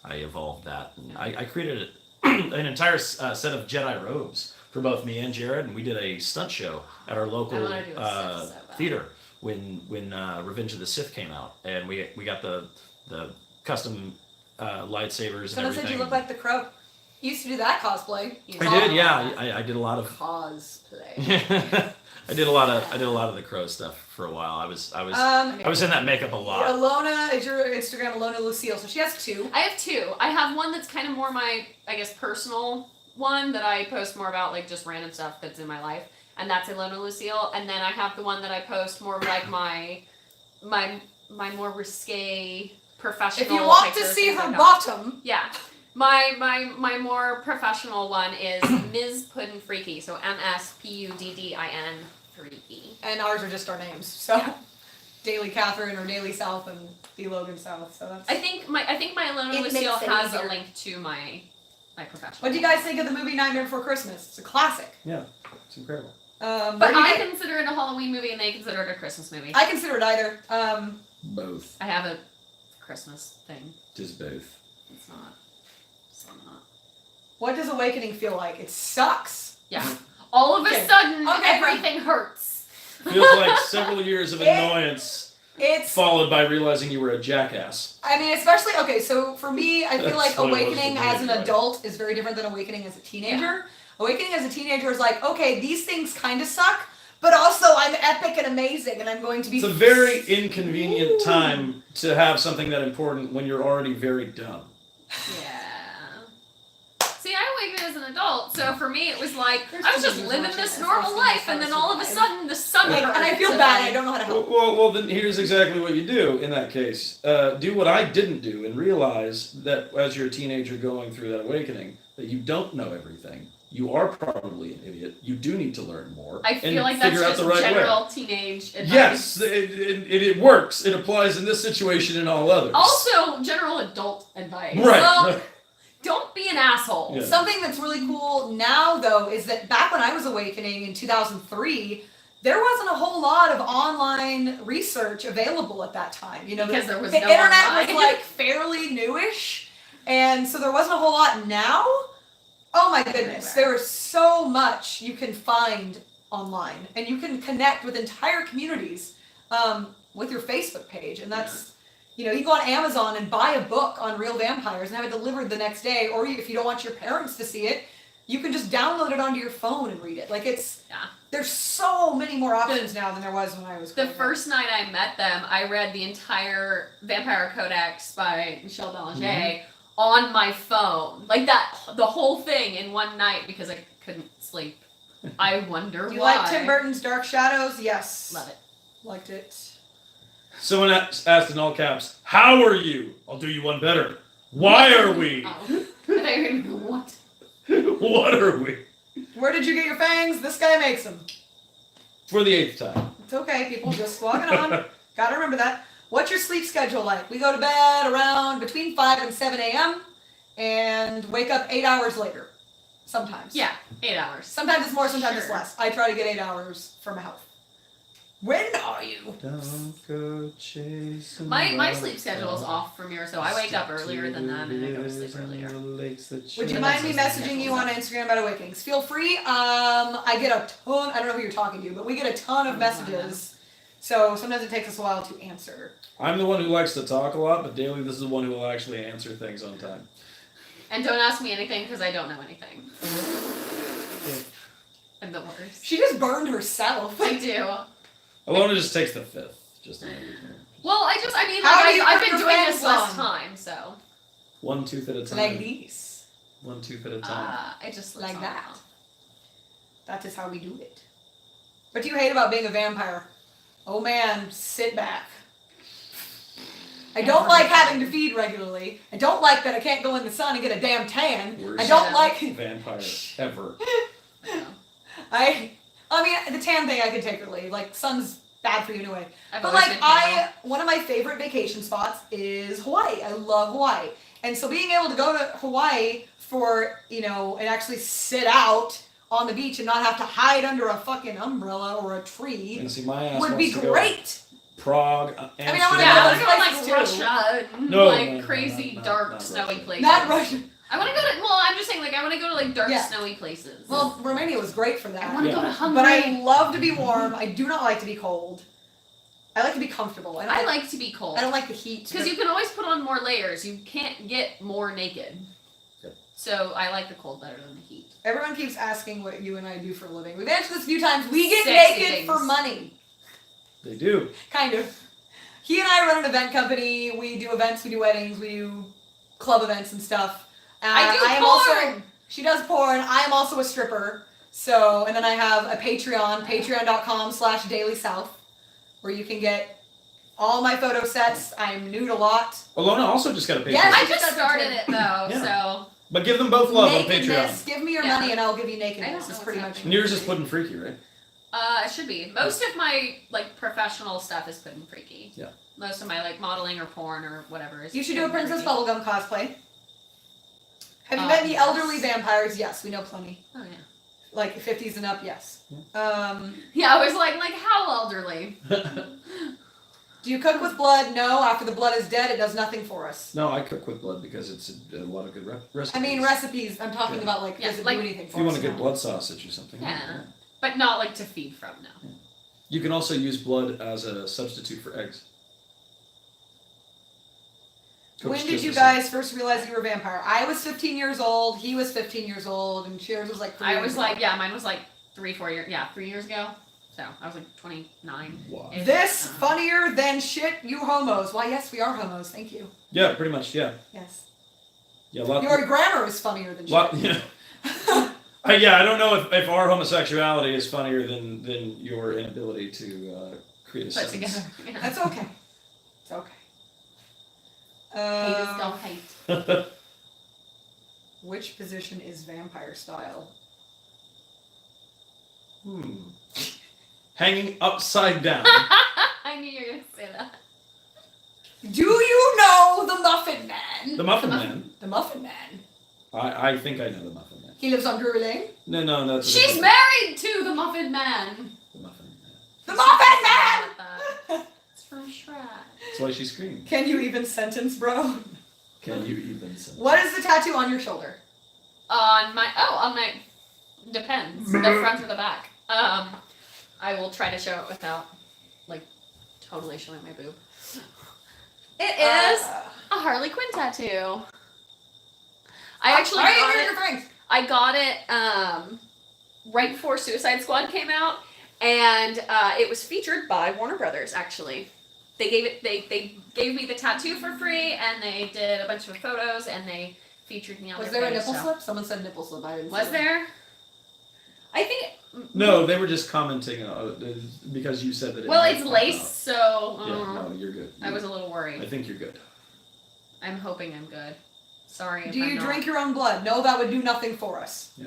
Speaker 5: I evolved that, and I created an entire set of Jedi robes for both me and Jared, and we did a stunt show at our local
Speaker 3: wanna do a Sith so bad.
Speaker 5: theater when Revenge of the Sith came out, and we got the custom lightsabers and
Speaker 2: Someone
Speaker 5: everything.
Speaker 2: said you look like the Crow. You used to do that cosplay.
Speaker 5: I did, yeah. I did a lot of
Speaker 2: Cosplay.
Speaker 5: I did a lot of the Crow stuff for a while. I was in that makeup a lot.
Speaker 2: Alona is your Instagram, Alona Lucille. So she has two.
Speaker 3: I have two. I have one that's kind of more my, I guess, personal one that I post more about, like just random stuff that's in my life, and that's Ilona Lucille. And then I have the one that I post more like my more risque professional.
Speaker 2: If you want to
Speaker 3: pictures,
Speaker 2: see
Speaker 3: things
Speaker 2: her
Speaker 3: like that.
Speaker 2: bottom,
Speaker 3: Yeah. My more professional one is Ms. Puddin Freaky, so MSPUDDIN Freaky.
Speaker 2: and ours are just our names. So
Speaker 3: Yeah.
Speaker 2: Daily Catherine or Daily South and the Logan South. So that's.
Speaker 3: I think my Ilona
Speaker 2: It
Speaker 3: Lucille
Speaker 2: makes it
Speaker 3: has a
Speaker 2: easier.
Speaker 3: link to my professional.
Speaker 2: What do you guys think of the movie Nightmare Before Christmas? It's a classic.
Speaker 5: Yeah, it's incredible.
Speaker 3: But
Speaker 2: where do you
Speaker 3: I
Speaker 2: get-
Speaker 3: consider it a Halloween movie and they consider it a Christmas movie.
Speaker 2: I consider it either.
Speaker 5: Both.
Speaker 3: I have a Christmas thing.
Speaker 5: Just both.
Speaker 3: It's not. It's not.
Speaker 2: What does Awakening feel like? It sucks.
Speaker 3: Yeah. All of
Speaker 2: Okay.
Speaker 3: a sudden,
Speaker 2: Okay,
Speaker 3: everything hurts.
Speaker 5: Feels like several years of
Speaker 2: It-
Speaker 5: annoyance
Speaker 2: It's.
Speaker 5: followed by realizing you were a jackass.
Speaker 2: I mean, especially okay. So for me, I feel
Speaker 5: That's
Speaker 2: like
Speaker 5: what it was
Speaker 2: Awakening
Speaker 5: for me,
Speaker 2: as an
Speaker 5: right.
Speaker 2: adult is very different than Awakening as a teenager. Awakening as a teenager is like, okay, these things kind of suck, but also I'm epic and amazing, and I'm going to be.
Speaker 5: It's a very inconvenient time to have something that important when you're already very dumb.
Speaker 3: Yeah. See, I awakened as an adult, so for me it was like
Speaker 2: There's
Speaker 3: I was just
Speaker 2: something
Speaker 3: living
Speaker 2: watching
Speaker 3: this
Speaker 2: this.
Speaker 3: normal
Speaker 2: That's
Speaker 3: life, and then
Speaker 2: how I
Speaker 3: all of a
Speaker 2: survive.
Speaker 3: sudden the sun
Speaker 2: Like,
Speaker 3: hurts.
Speaker 2: and I feel
Speaker 3: and
Speaker 2: bad. I don't know how to help.
Speaker 5: Well, then here's exactly what you do in that case. Do what I didn't do and realize that as you're a teenager going through that awakening, that you don't know everything. you are probably an idiot. You do need to learn more.
Speaker 3: I feel
Speaker 5: and
Speaker 3: like that's
Speaker 5: figure out
Speaker 3: just
Speaker 5: the right
Speaker 3: general
Speaker 5: way.
Speaker 3: teenage advice.
Speaker 5: Yes, it works. It applies in this situation and all others.
Speaker 3: Also, general adult advice.
Speaker 5: Right.
Speaker 2: Well,
Speaker 3: Don't be an asshole.
Speaker 5: Yeah.
Speaker 2: something that's really cool now, though, is that back when I was awakening in 2003, there wasn't a whole lot of online research available at that time. You know,
Speaker 3: Because there was
Speaker 2: the
Speaker 3: no
Speaker 2: internet
Speaker 3: online.
Speaker 2: was like fairly newish, and so there wasn't a whole lot. Now, oh my goodness, there is so much you can find online, and you can connect with entire communities with your Facebook page, and that's. You know, you go on Amazon and buy a book on real vampires and have it delivered the next day, or if you don't want your parents to see it, you can just download it onto your phone and read it. Like there's so many more options now than there was when I was
Speaker 3: The
Speaker 2: growing up.
Speaker 3: first night I met them, I read the entire Vampire Codex by Michel Belanger on my phone. Like the whole thing in one night because I couldn't sleep. I wonder
Speaker 2: Do you
Speaker 3: why.
Speaker 2: like Tim Burton's Dark Shadows? Yes.
Speaker 3: Love it.
Speaker 2: Liked it.
Speaker 5: Someone asked in all caps, "How are you?" I'll do you one better. Why are we?
Speaker 3: Oh. I thought you were gonna go, what?
Speaker 5: What are we?
Speaker 2: Where did you get your fangs? This guy makes them.
Speaker 5: For the 8th time.
Speaker 2: It's okay, people. Just log it on. Gotta remember that. What's your sleep schedule like? We go to bed around between 5 and 7 a.m. and wake up 8 hours later. Sometimes.
Speaker 3: Yeah, 8 hours.
Speaker 2: Sometimes it's more, sometimes it's
Speaker 3: Sure.
Speaker 2: less. I try to get 8 hours for my health. When are you?
Speaker 5: Don't go chasing
Speaker 3: My sleep schedule is off from yours, so I wake up earlier than them and I go to sleep earlier.
Speaker 2: Would you mind me messaging you on Instagram about Awakenings? Feel free. I get a ton. I don't know who you're talking to, but we get a ton of messages. So sometimes it takes us a while to answer.
Speaker 5: I'm the one who likes to talk a lot, but Daily, this is the one who will actually answer things on time.
Speaker 3: And don't ask me anything because I don't know anything. I'm the worst.
Speaker 2: She just burned herself.
Speaker 3: I do.
Speaker 5: Alona just takes the 5th. Just
Speaker 3: Well, I mean,
Speaker 2: How
Speaker 3: like,
Speaker 2: do you
Speaker 3: I've
Speaker 2: put
Speaker 3: been
Speaker 2: your
Speaker 3: doing this
Speaker 2: fangs
Speaker 3: less
Speaker 2: on?
Speaker 3: time, so.
Speaker 5: one tooth at a time.
Speaker 2: Like these.
Speaker 5: One tooth at a time.
Speaker 3: I just
Speaker 2: Like
Speaker 3: on
Speaker 2: that.
Speaker 3: now.
Speaker 2: That is how we do it. What do you hate about being a vampire? Oh man, sit back. I don't like having to feed regularly. I don't like that I can't go in the sun and get a damn tan.
Speaker 5: Worst
Speaker 2: I don't
Speaker 3: Shut
Speaker 2: like.
Speaker 5: vampire ever.
Speaker 3: I know.
Speaker 2: I mean, the tan thing I can take or leave. Like, sun's bad for you anyway.
Speaker 3: I've
Speaker 2: But
Speaker 3: always
Speaker 2: like,
Speaker 3: been
Speaker 2: one of my favorite vacation spots is Hawaii. I love Hawaii. And so being able to go to Hawaii for, and actually sit out on the beach and not have to hide under a fucking umbrella or a tree
Speaker 5: And see, my ass
Speaker 2: would be
Speaker 5: wants to go
Speaker 2: great.
Speaker 5: Prague,
Speaker 2: I mean, I wanna
Speaker 3: Yeah, I want
Speaker 2: go
Speaker 3: to
Speaker 2: to
Speaker 3: go
Speaker 2: places
Speaker 3: like
Speaker 2: too.
Speaker 3: Russia and
Speaker 5: No,
Speaker 3: like
Speaker 5: no, no,
Speaker 3: crazy
Speaker 5: not
Speaker 3: dark snowy
Speaker 5: Russia.
Speaker 3: places.
Speaker 2: Not Russia.
Speaker 3: I want to go to. Well, I'm just saying, like, I want to go to like dark
Speaker 2: Yeah.
Speaker 3: snowy places.
Speaker 2: Well, Romania was great for
Speaker 3: I
Speaker 2: that.
Speaker 3: want to
Speaker 5: Yeah.
Speaker 3: go to Hungary.
Speaker 2: But I love to be warm. I do not like to be cold. I like to be comfortable. I
Speaker 3: I like to be cold
Speaker 2: I don't like the heat.
Speaker 3: because you can always put on more layers. You can't get more naked.
Speaker 5: Yep.
Speaker 3: So I like the cold better than the heat.
Speaker 2: Everyone keeps asking what you and I do for a living. We've answered this a few times. We get
Speaker 3: Sexy
Speaker 2: naked
Speaker 3: things.
Speaker 2: for money.
Speaker 5: They do.
Speaker 2: Kind of. He and I run an event company. We do events, we do weddings, we do club events and stuff.
Speaker 3: I do
Speaker 2: am
Speaker 3: porn.
Speaker 2: also she does porn. I am also a stripper. So, and then I have a Patreon, patreon.com/dailysouth, where you can get all my photo sets. I'm nude a lot.
Speaker 5: Alona also just got a Patreon.
Speaker 2: Yes,
Speaker 3: I just started it though,
Speaker 5: Yeah. But give them both love on Patreon.
Speaker 2: Nakedness. Give me your
Speaker 3: Yeah.
Speaker 2: money and I'll give you
Speaker 3: I
Speaker 2: nakedness.
Speaker 3: don't know
Speaker 2: It's
Speaker 3: what's
Speaker 2: pretty much.
Speaker 3: happening.
Speaker 5: And yours is Puddin' Freaky, right?
Speaker 3: It should be. Most of my like professional stuff is Puddin' Freaky.
Speaker 5: Yeah.
Speaker 3: Most of my like modeling or porn or whatever is.
Speaker 2: You should do a
Speaker 3: Puddin'
Speaker 2: Princess
Speaker 3: Freaky.
Speaker 2: Bubblegum cosplay. Have you met any
Speaker 3: Yes.
Speaker 2: elderly vampires? Yes, we know plenty.
Speaker 3: Oh yeah.
Speaker 2: Like 50s and up, yes.
Speaker 3: Yeah, I was like how elderly?
Speaker 2: Do you cook with blood? No. After the blood is dead, it does nothing for us.
Speaker 5: No, I cook with blood because it's a lot of good recipes.
Speaker 2: I mean, recipes. I'm talking
Speaker 5: Yeah.
Speaker 2: about like,
Speaker 3: Yeah,
Speaker 2: does it
Speaker 3: like-
Speaker 2: do anything
Speaker 5: If
Speaker 2: for
Speaker 5: you
Speaker 2: us?
Speaker 5: want a good
Speaker 2: No.
Speaker 5: blood sausage or something.
Speaker 3: Yeah. But not like to feed from, no.
Speaker 5: You can also use blood as a substitute for eggs. Cooks
Speaker 2: When did
Speaker 5: just
Speaker 2: you
Speaker 5: the same.
Speaker 2: guys first realize you were a vampire? I was 15 years old. He was 15 years old, and Cheers was like 3
Speaker 3: I
Speaker 2: years
Speaker 3: was
Speaker 2: ago.
Speaker 3: like, yeah, mine was like 3 years ago. So I was like 29.
Speaker 5: Wow.
Speaker 2: This funnier than shit, you homos. Why, yes, we are homos. Thank you.
Speaker 5: Yeah, pretty much. Yeah,
Speaker 2: Yes.
Speaker 5: yeah. A lot.
Speaker 2: Your grammar is funnier than shit.
Speaker 5: lot yeah. Yeah, I don't know if our homosexuality is funnier than your inability to create a
Speaker 3: Put
Speaker 5: sentence.
Speaker 3: together. Yeah.
Speaker 2: That's okay. It's okay.
Speaker 3: Hate is still hate.
Speaker 2: Which position is vampire style?
Speaker 5: Hanging upside down.
Speaker 3: I knew you were gonna say that.
Speaker 2: Do you know the Muffin Man?
Speaker 5: The Muffin Man.
Speaker 2: The Muffin Man.
Speaker 5: I think I know the Muffin Man.
Speaker 2: He lives on Drury Lane.
Speaker 5: No, that's.
Speaker 3: She's married to the Muffin Man.
Speaker 5: The Muffin Man.
Speaker 2: The Muffin Man!
Speaker 3: It's from Shrek.
Speaker 5: That's why she screamed.
Speaker 2: Can you even sentence, bro?
Speaker 5: Can you even say?
Speaker 2: What is the tattoo on your shoulder?
Speaker 3: On my depends. The front or the back. I will try to show it without like totally showing my boob. It is a Harley Quinn tattoo. I actually I got it right before Suicide Squad came out, and it was featured by Warner Brothers. Actually, they gave me the tattoo for free, and they did a bunch of photos, and they featured me on.
Speaker 2: Was
Speaker 3: their
Speaker 2: there a
Speaker 3: page,
Speaker 2: nipple
Speaker 3: so-
Speaker 2: slip? Someone said nipple slip. I didn't
Speaker 3: Was
Speaker 2: see
Speaker 3: there? I think.
Speaker 5: No, they were just commenting because you said that.
Speaker 3: Well,
Speaker 5: might
Speaker 3: it's
Speaker 5: pop
Speaker 3: lace,
Speaker 5: out.
Speaker 3: so
Speaker 5: Yeah, no, you're good.
Speaker 3: I was a little
Speaker 5: I
Speaker 3: worried.
Speaker 5: think you're good.
Speaker 3: I'm hoping I'm good. Sorry.
Speaker 2: Do
Speaker 3: if I'm
Speaker 2: you
Speaker 3: not.
Speaker 2: drink your own blood? No, that would do nothing for us.
Speaker 5: Yeah.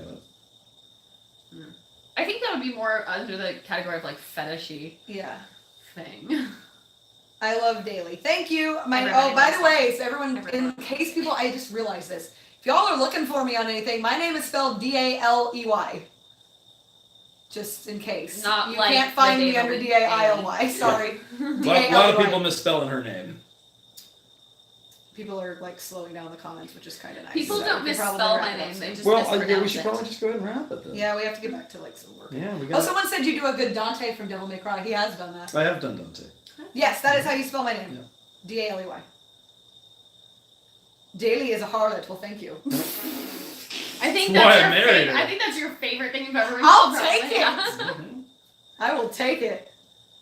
Speaker 3: I think that would be more under the category of like fetishy
Speaker 2: Yeah.
Speaker 3: thing.
Speaker 2: I love Daily. Thank you.
Speaker 3: Everybody
Speaker 2: By
Speaker 3: loves
Speaker 2: the way, so everyone,
Speaker 3: Everybody
Speaker 2: in
Speaker 3: loves
Speaker 2: case people, I just realized this. If y'all are looking for me on anything, my name is spelled D-A-L-E-Y. Just in case.
Speaker 3: Not
Speaker 2: you
Speaker 3: like
Speaker 2: can't find
Speaker 3: the
Speaker 2: me
Speaker 3: day
Speaker 2: under
Speaker 3: that we
Speaker 2: D-A-I-L-Y. Sorry.
Speaker 5: A lot of people
Speaker 2: D-A-L-E-Y.
Speaker 5: misspelling her name.
Speaker 2: People are like slowing down the comments, which is kind of nice.
Speaker 3: People
Speaker 2: So
Speaker 3: don't
Speaker 2: we can probably
Speaker 3: misspell
Speaker 2: wrap
Speaker 3: my
Speaker 2: it up
Speaker 3: name.
Speaker 2: soon.
Speaker 3: They just
Speaker 5: Well,
Speaker 3: mispronounce
Speaker 5: yeah, we should
Speaker 3: it.
Speaker 5: probably just go ahead and wrap it then.
Speaker 2: Yeah, we have to get back to like some work.
Speaker 5: Yeah, we
Speaker 2: Oh,
Speaker 5: got.
Speaker 2: someone said you do a good Dante from Devil May Cry. He has done that.
Speaker 5: I have done Dante.
Speaker 2: Yes, that is how you spell my name.
Speaker 5: Yeah.
Speaker 2: D-A-L-E-Y. Daily is a harlot. Well, thank you.
Speaker 3: I think
Speaker 5: That's why
Speaker 3: that's
Speaker 5: I
Speaker 3: your
Speaker 5: married
Speaker 3: favorite.
Speaker 5: her.
Speaker 3: I think that's your favorite thing you've ever been
Speaker 2: I'll
Speaker 3: called,
Speaker 2: take
Speaker 3: probably.
Speaker 2: it.
Speaker 3: Yeah.
Speaker 2: I will take it.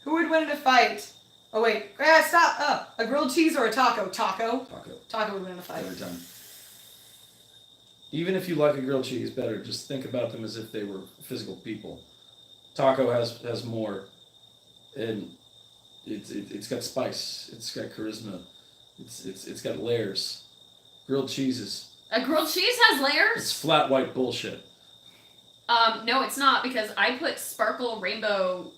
Speaker 2: Who would win in a fight? Oh wait, stop. A grilled cheese or a taco? Taco.
Speaker 5: Taco
Speaker 2: Taco would win in a fight.
Speaker 5: every time. Even if you like a grilled cheese better, just think about them as if they were physical people. Taco has more, and it's got spice. It's got charisma. It's got layers. Grilled cheeses.
Speaker 3: A grilled cheese has
Speaker 5: It's
Speaker 3: layers?
Speaker 5: flat white bullshit.
Speaker 3: No, it's not because I put sparkle rainbow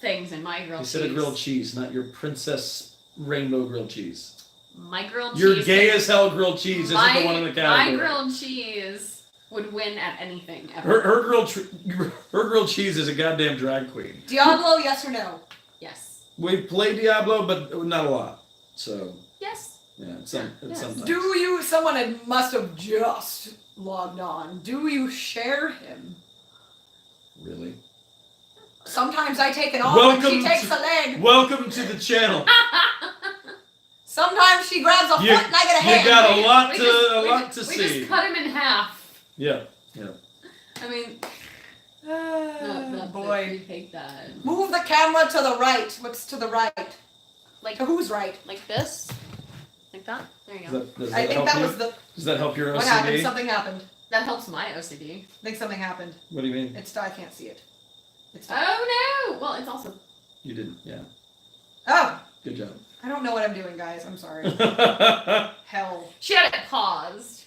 Speaker 3: things in my grilled
Speaker 5: You
Speaker 3: cheese.
Speaker 5: said a grilled cheese, not your princess rainbow grilled cheese.
Speaker 3: My grilled
Speaker 5: Your
Speaker 3: cheese.
Speaker 5: gay as hell grilled cheese isn't the one in the category.
Speaker 3: My grilled cheese would win at anything ever.
Speaker 5: Her grilled cheese is a goddamn drag queen.
Speaker 2: Diablo, yes or no?
Speaker 3: Yes.
Speaker 5: We play Diablo, but not a lot. So
Speaker 3: Yes.
Speaker 5: yeah, it's
Speaker 3: Yes.
Speaker 5: sometimes.
Speaker 2: Someone must have just logged on. Do you share him?
Speaker 5: Really?
Speaker 2: Sometimes I take an arm and she
Speaker 5: Welcome
Speaker 2: takes
Speaker 5: to-
Speaker 2: a leg.
Speaker 5: Welcome to the channel.
Speaker 2: Sometimes she grabs a
Speaker 5: You-
Speaker 2: foot and I get a
Speaker 5: you
Speaker 2: hand.
Speaker 5: got a lot
Speaker 3: We
Speaker 5: to
Speaker 3: just-
Speaker 5: see.
Speaker 3: We just cut him in half.
Speaker 5: Yeah.
Speaker 3: I mean,
Speaker 2: Boy.
Speaker 3: We hate that.
Speaker 2: Move the camera to the right. What's to the right?
Speaker 3: Like
Speaker 2: To whose right?
Speaker 3: like this, like that. There you
Speaker 5: Does
Speaker 3: go.
Speaker 5: that,
Speaker 2: I think
Speaker 5: help
Speaker 2: that
Speaker 5: you?
Speaker 2: was the.
Speaker 5: Does that help your
Speaker 2: What
Speaker 5: OCD?
Speaker 2: happened? Something happened.
Speaker 3: That helps my OCD.
Speaker 2: I think something happened.
Speaker 5: What do you mean?
Speaker 2: I can't see it. It's
Speaker 3: Oh no! Well, it's also
Speaker 5: You didn't. Yeah.
Speaker 2: Oh,
Speaker 5: Good job.
Speaker 2: I don't know what I'm doing, guys. I'm sorry. Hell.
Speaker 3: she had it paused.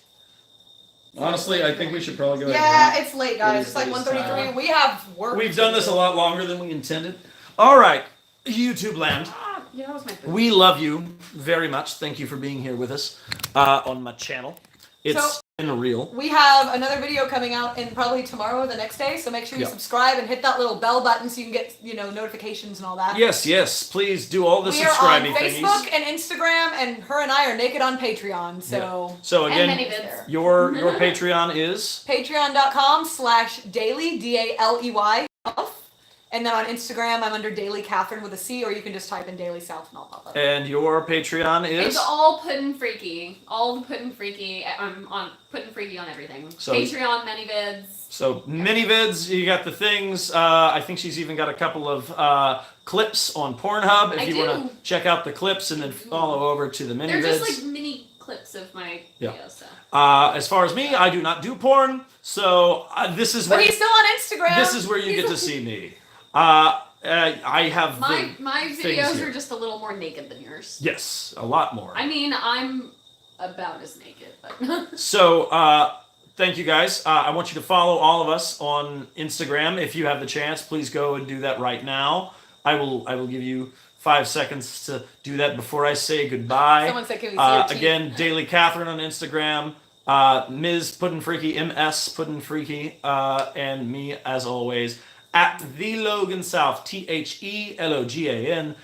Speaker 5: Honestly, I think we should probably go ahead.
Speaker 2: Yeah, it's late, guys.
Speaker 5: It
Speaker 2: It's like
Speaker 5: is
Speaker 2: 1:33. We have work.
Speaker 5: We've
Speaker 2: to
Speaker 5: done this
Speaker 2: do.
Speaker 5: a lot longer than we intended. All right, YouTube land.
Speaker 3: Yeah, that was my food.
Speaker 1: We love you very much. Thank you for being here with us on my channel. It's
Speaker 2: So-
Speaker 1: been real.
Speaker 2: We have another video coming out in probably tomorrow or the next day, so make sure you
Speaker 1: Yeah.
Speaker 2: subscribe and hit that little bell button so you can get, notifications and all that.
Speaker 1: Yes. Please do all the
Speaker 2: We are on
Speaker 1: subscribing
Speaker 2: Facebook
Speaker 1: thingies.
Speaker 2: and Instagram, and her and I are naked on Patreon, so
Speaker 1: So
Speaker 3: And
Speaker 1: again,
Speaker 3: many vids.
Speaker 1: your Patreon is
Speaker 2: patreon.com/daily, DALEY, and then on Instagram I'm under Daily Catherine with a C, or you can just type in Daily South and I'll pop up.
Speaker 1: and your Patreon
Speaker 3: It's
Speaker 1: is
Speaker 3: all Puddin' Freaky. All the Puddin' Freaky. I'm on Puddin' Freaky on everything.
Speaker 1: So-
Speaker 3: Patreon, many vids.
Speaker 1: so mini vids. You got the things. I think she's even got a couple of clips on Pornhub. If
Speaker 3: I
Speaker 1: you want
Speaker 3: do.
Speaker 1: to check out the clips and then follow over to the mini
Speaker 3: They're
Speaker 1: vids.
Speaker 3: just like mini clips of my
Speaker 1: Yeah.
Speaker 3: videos. So.
Speaker 1: As far as me, I do not do porn. So this is
Speaker 2: But
Speaker 1: where
Speaker 2: he's still on Instagram.
Speaker 1: this is where you get to see me. I have
Speaker 3: My
Speaker 1: things
Speaker 3: videos
Speaker 1: here.
Speaker 3: are just a little more naked than yours.
Speaker 1: Yes, a lot more.
Speaker 3: I mean, I'm about as naked, but
Speaker 1: So
Speaker 5: thank you guys. I want you to follow all of us on Instagram if you have the chance. Please go and do that right now. I will give you 5 seconds to do that before I say goodbye.
Speaker 4: Someone said, "Can we see your teeth?"
Speaker 5: Again, Daily Catherine on Instagram, Ms. Puddin' Freaky, MS Puddin' Freaky, and me as always at the Logan South, TheLoganSouth.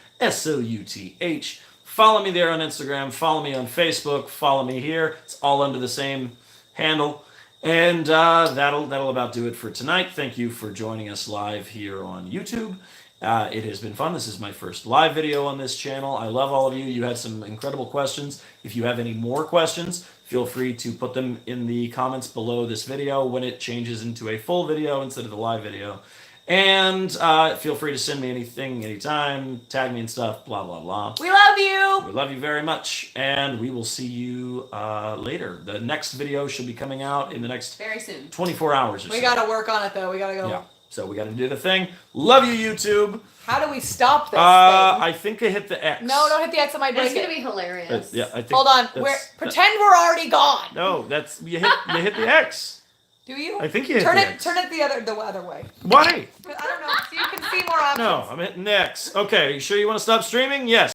Speaker 5: Follow me there on Instagram. Follow me on Facebook. Follow me here. It's all under the same handle. And that'll about do it for tonight. Thank you for joining us live here on YouTube. It has been fun. This is my first live video on this channel. I love all of you. You had some incredible questions. If you have any more questions, feel free to put them in the comments below this video when it changes into a full video instead of the live video. And feel free to send me anything, anytime, tag me and stuff, blah, blah, blah.
Speaker 2: We love you.
Speaker 5: We love you very much, and we will see you later. The next video should be coming out in the next
Speaker 3: Very soon.
Speaker 5: 24 hours or so.
Speaker 2: We gotta work on it though. We gotta go.
Speaker 5: Yeah, so we got to do the thing. Love you, YouTube.
Speaker 2: How do we stop this thing?
Speaker 5: I think I hit the X.
Speaker 2: No, don't hit the X. I might
Speaker 3: It's
Speaker 2: break
Speaker 3: gonna
Speaker 2: it.
Speaker 3: be hilarious.
Speaker 5: Yeah, I think.
Speaker 2: Hold on. Pretend we're already gone.
Speaker 5: No, that's you hit the X.
Speaker 2: Do you?
Speaker 5: I think you hit
Speaker 2: Turn
Speaker 5: the
Speaker 2: it.
Speaker 5: X.
Speaker 2: Turn it the other way.
Speaker 5: Why?
Speaker 2: I don't know. So you can see more options.
Speaker 5: No, I'm hitting X. Okay, you sure you want to stop streaming? Yes.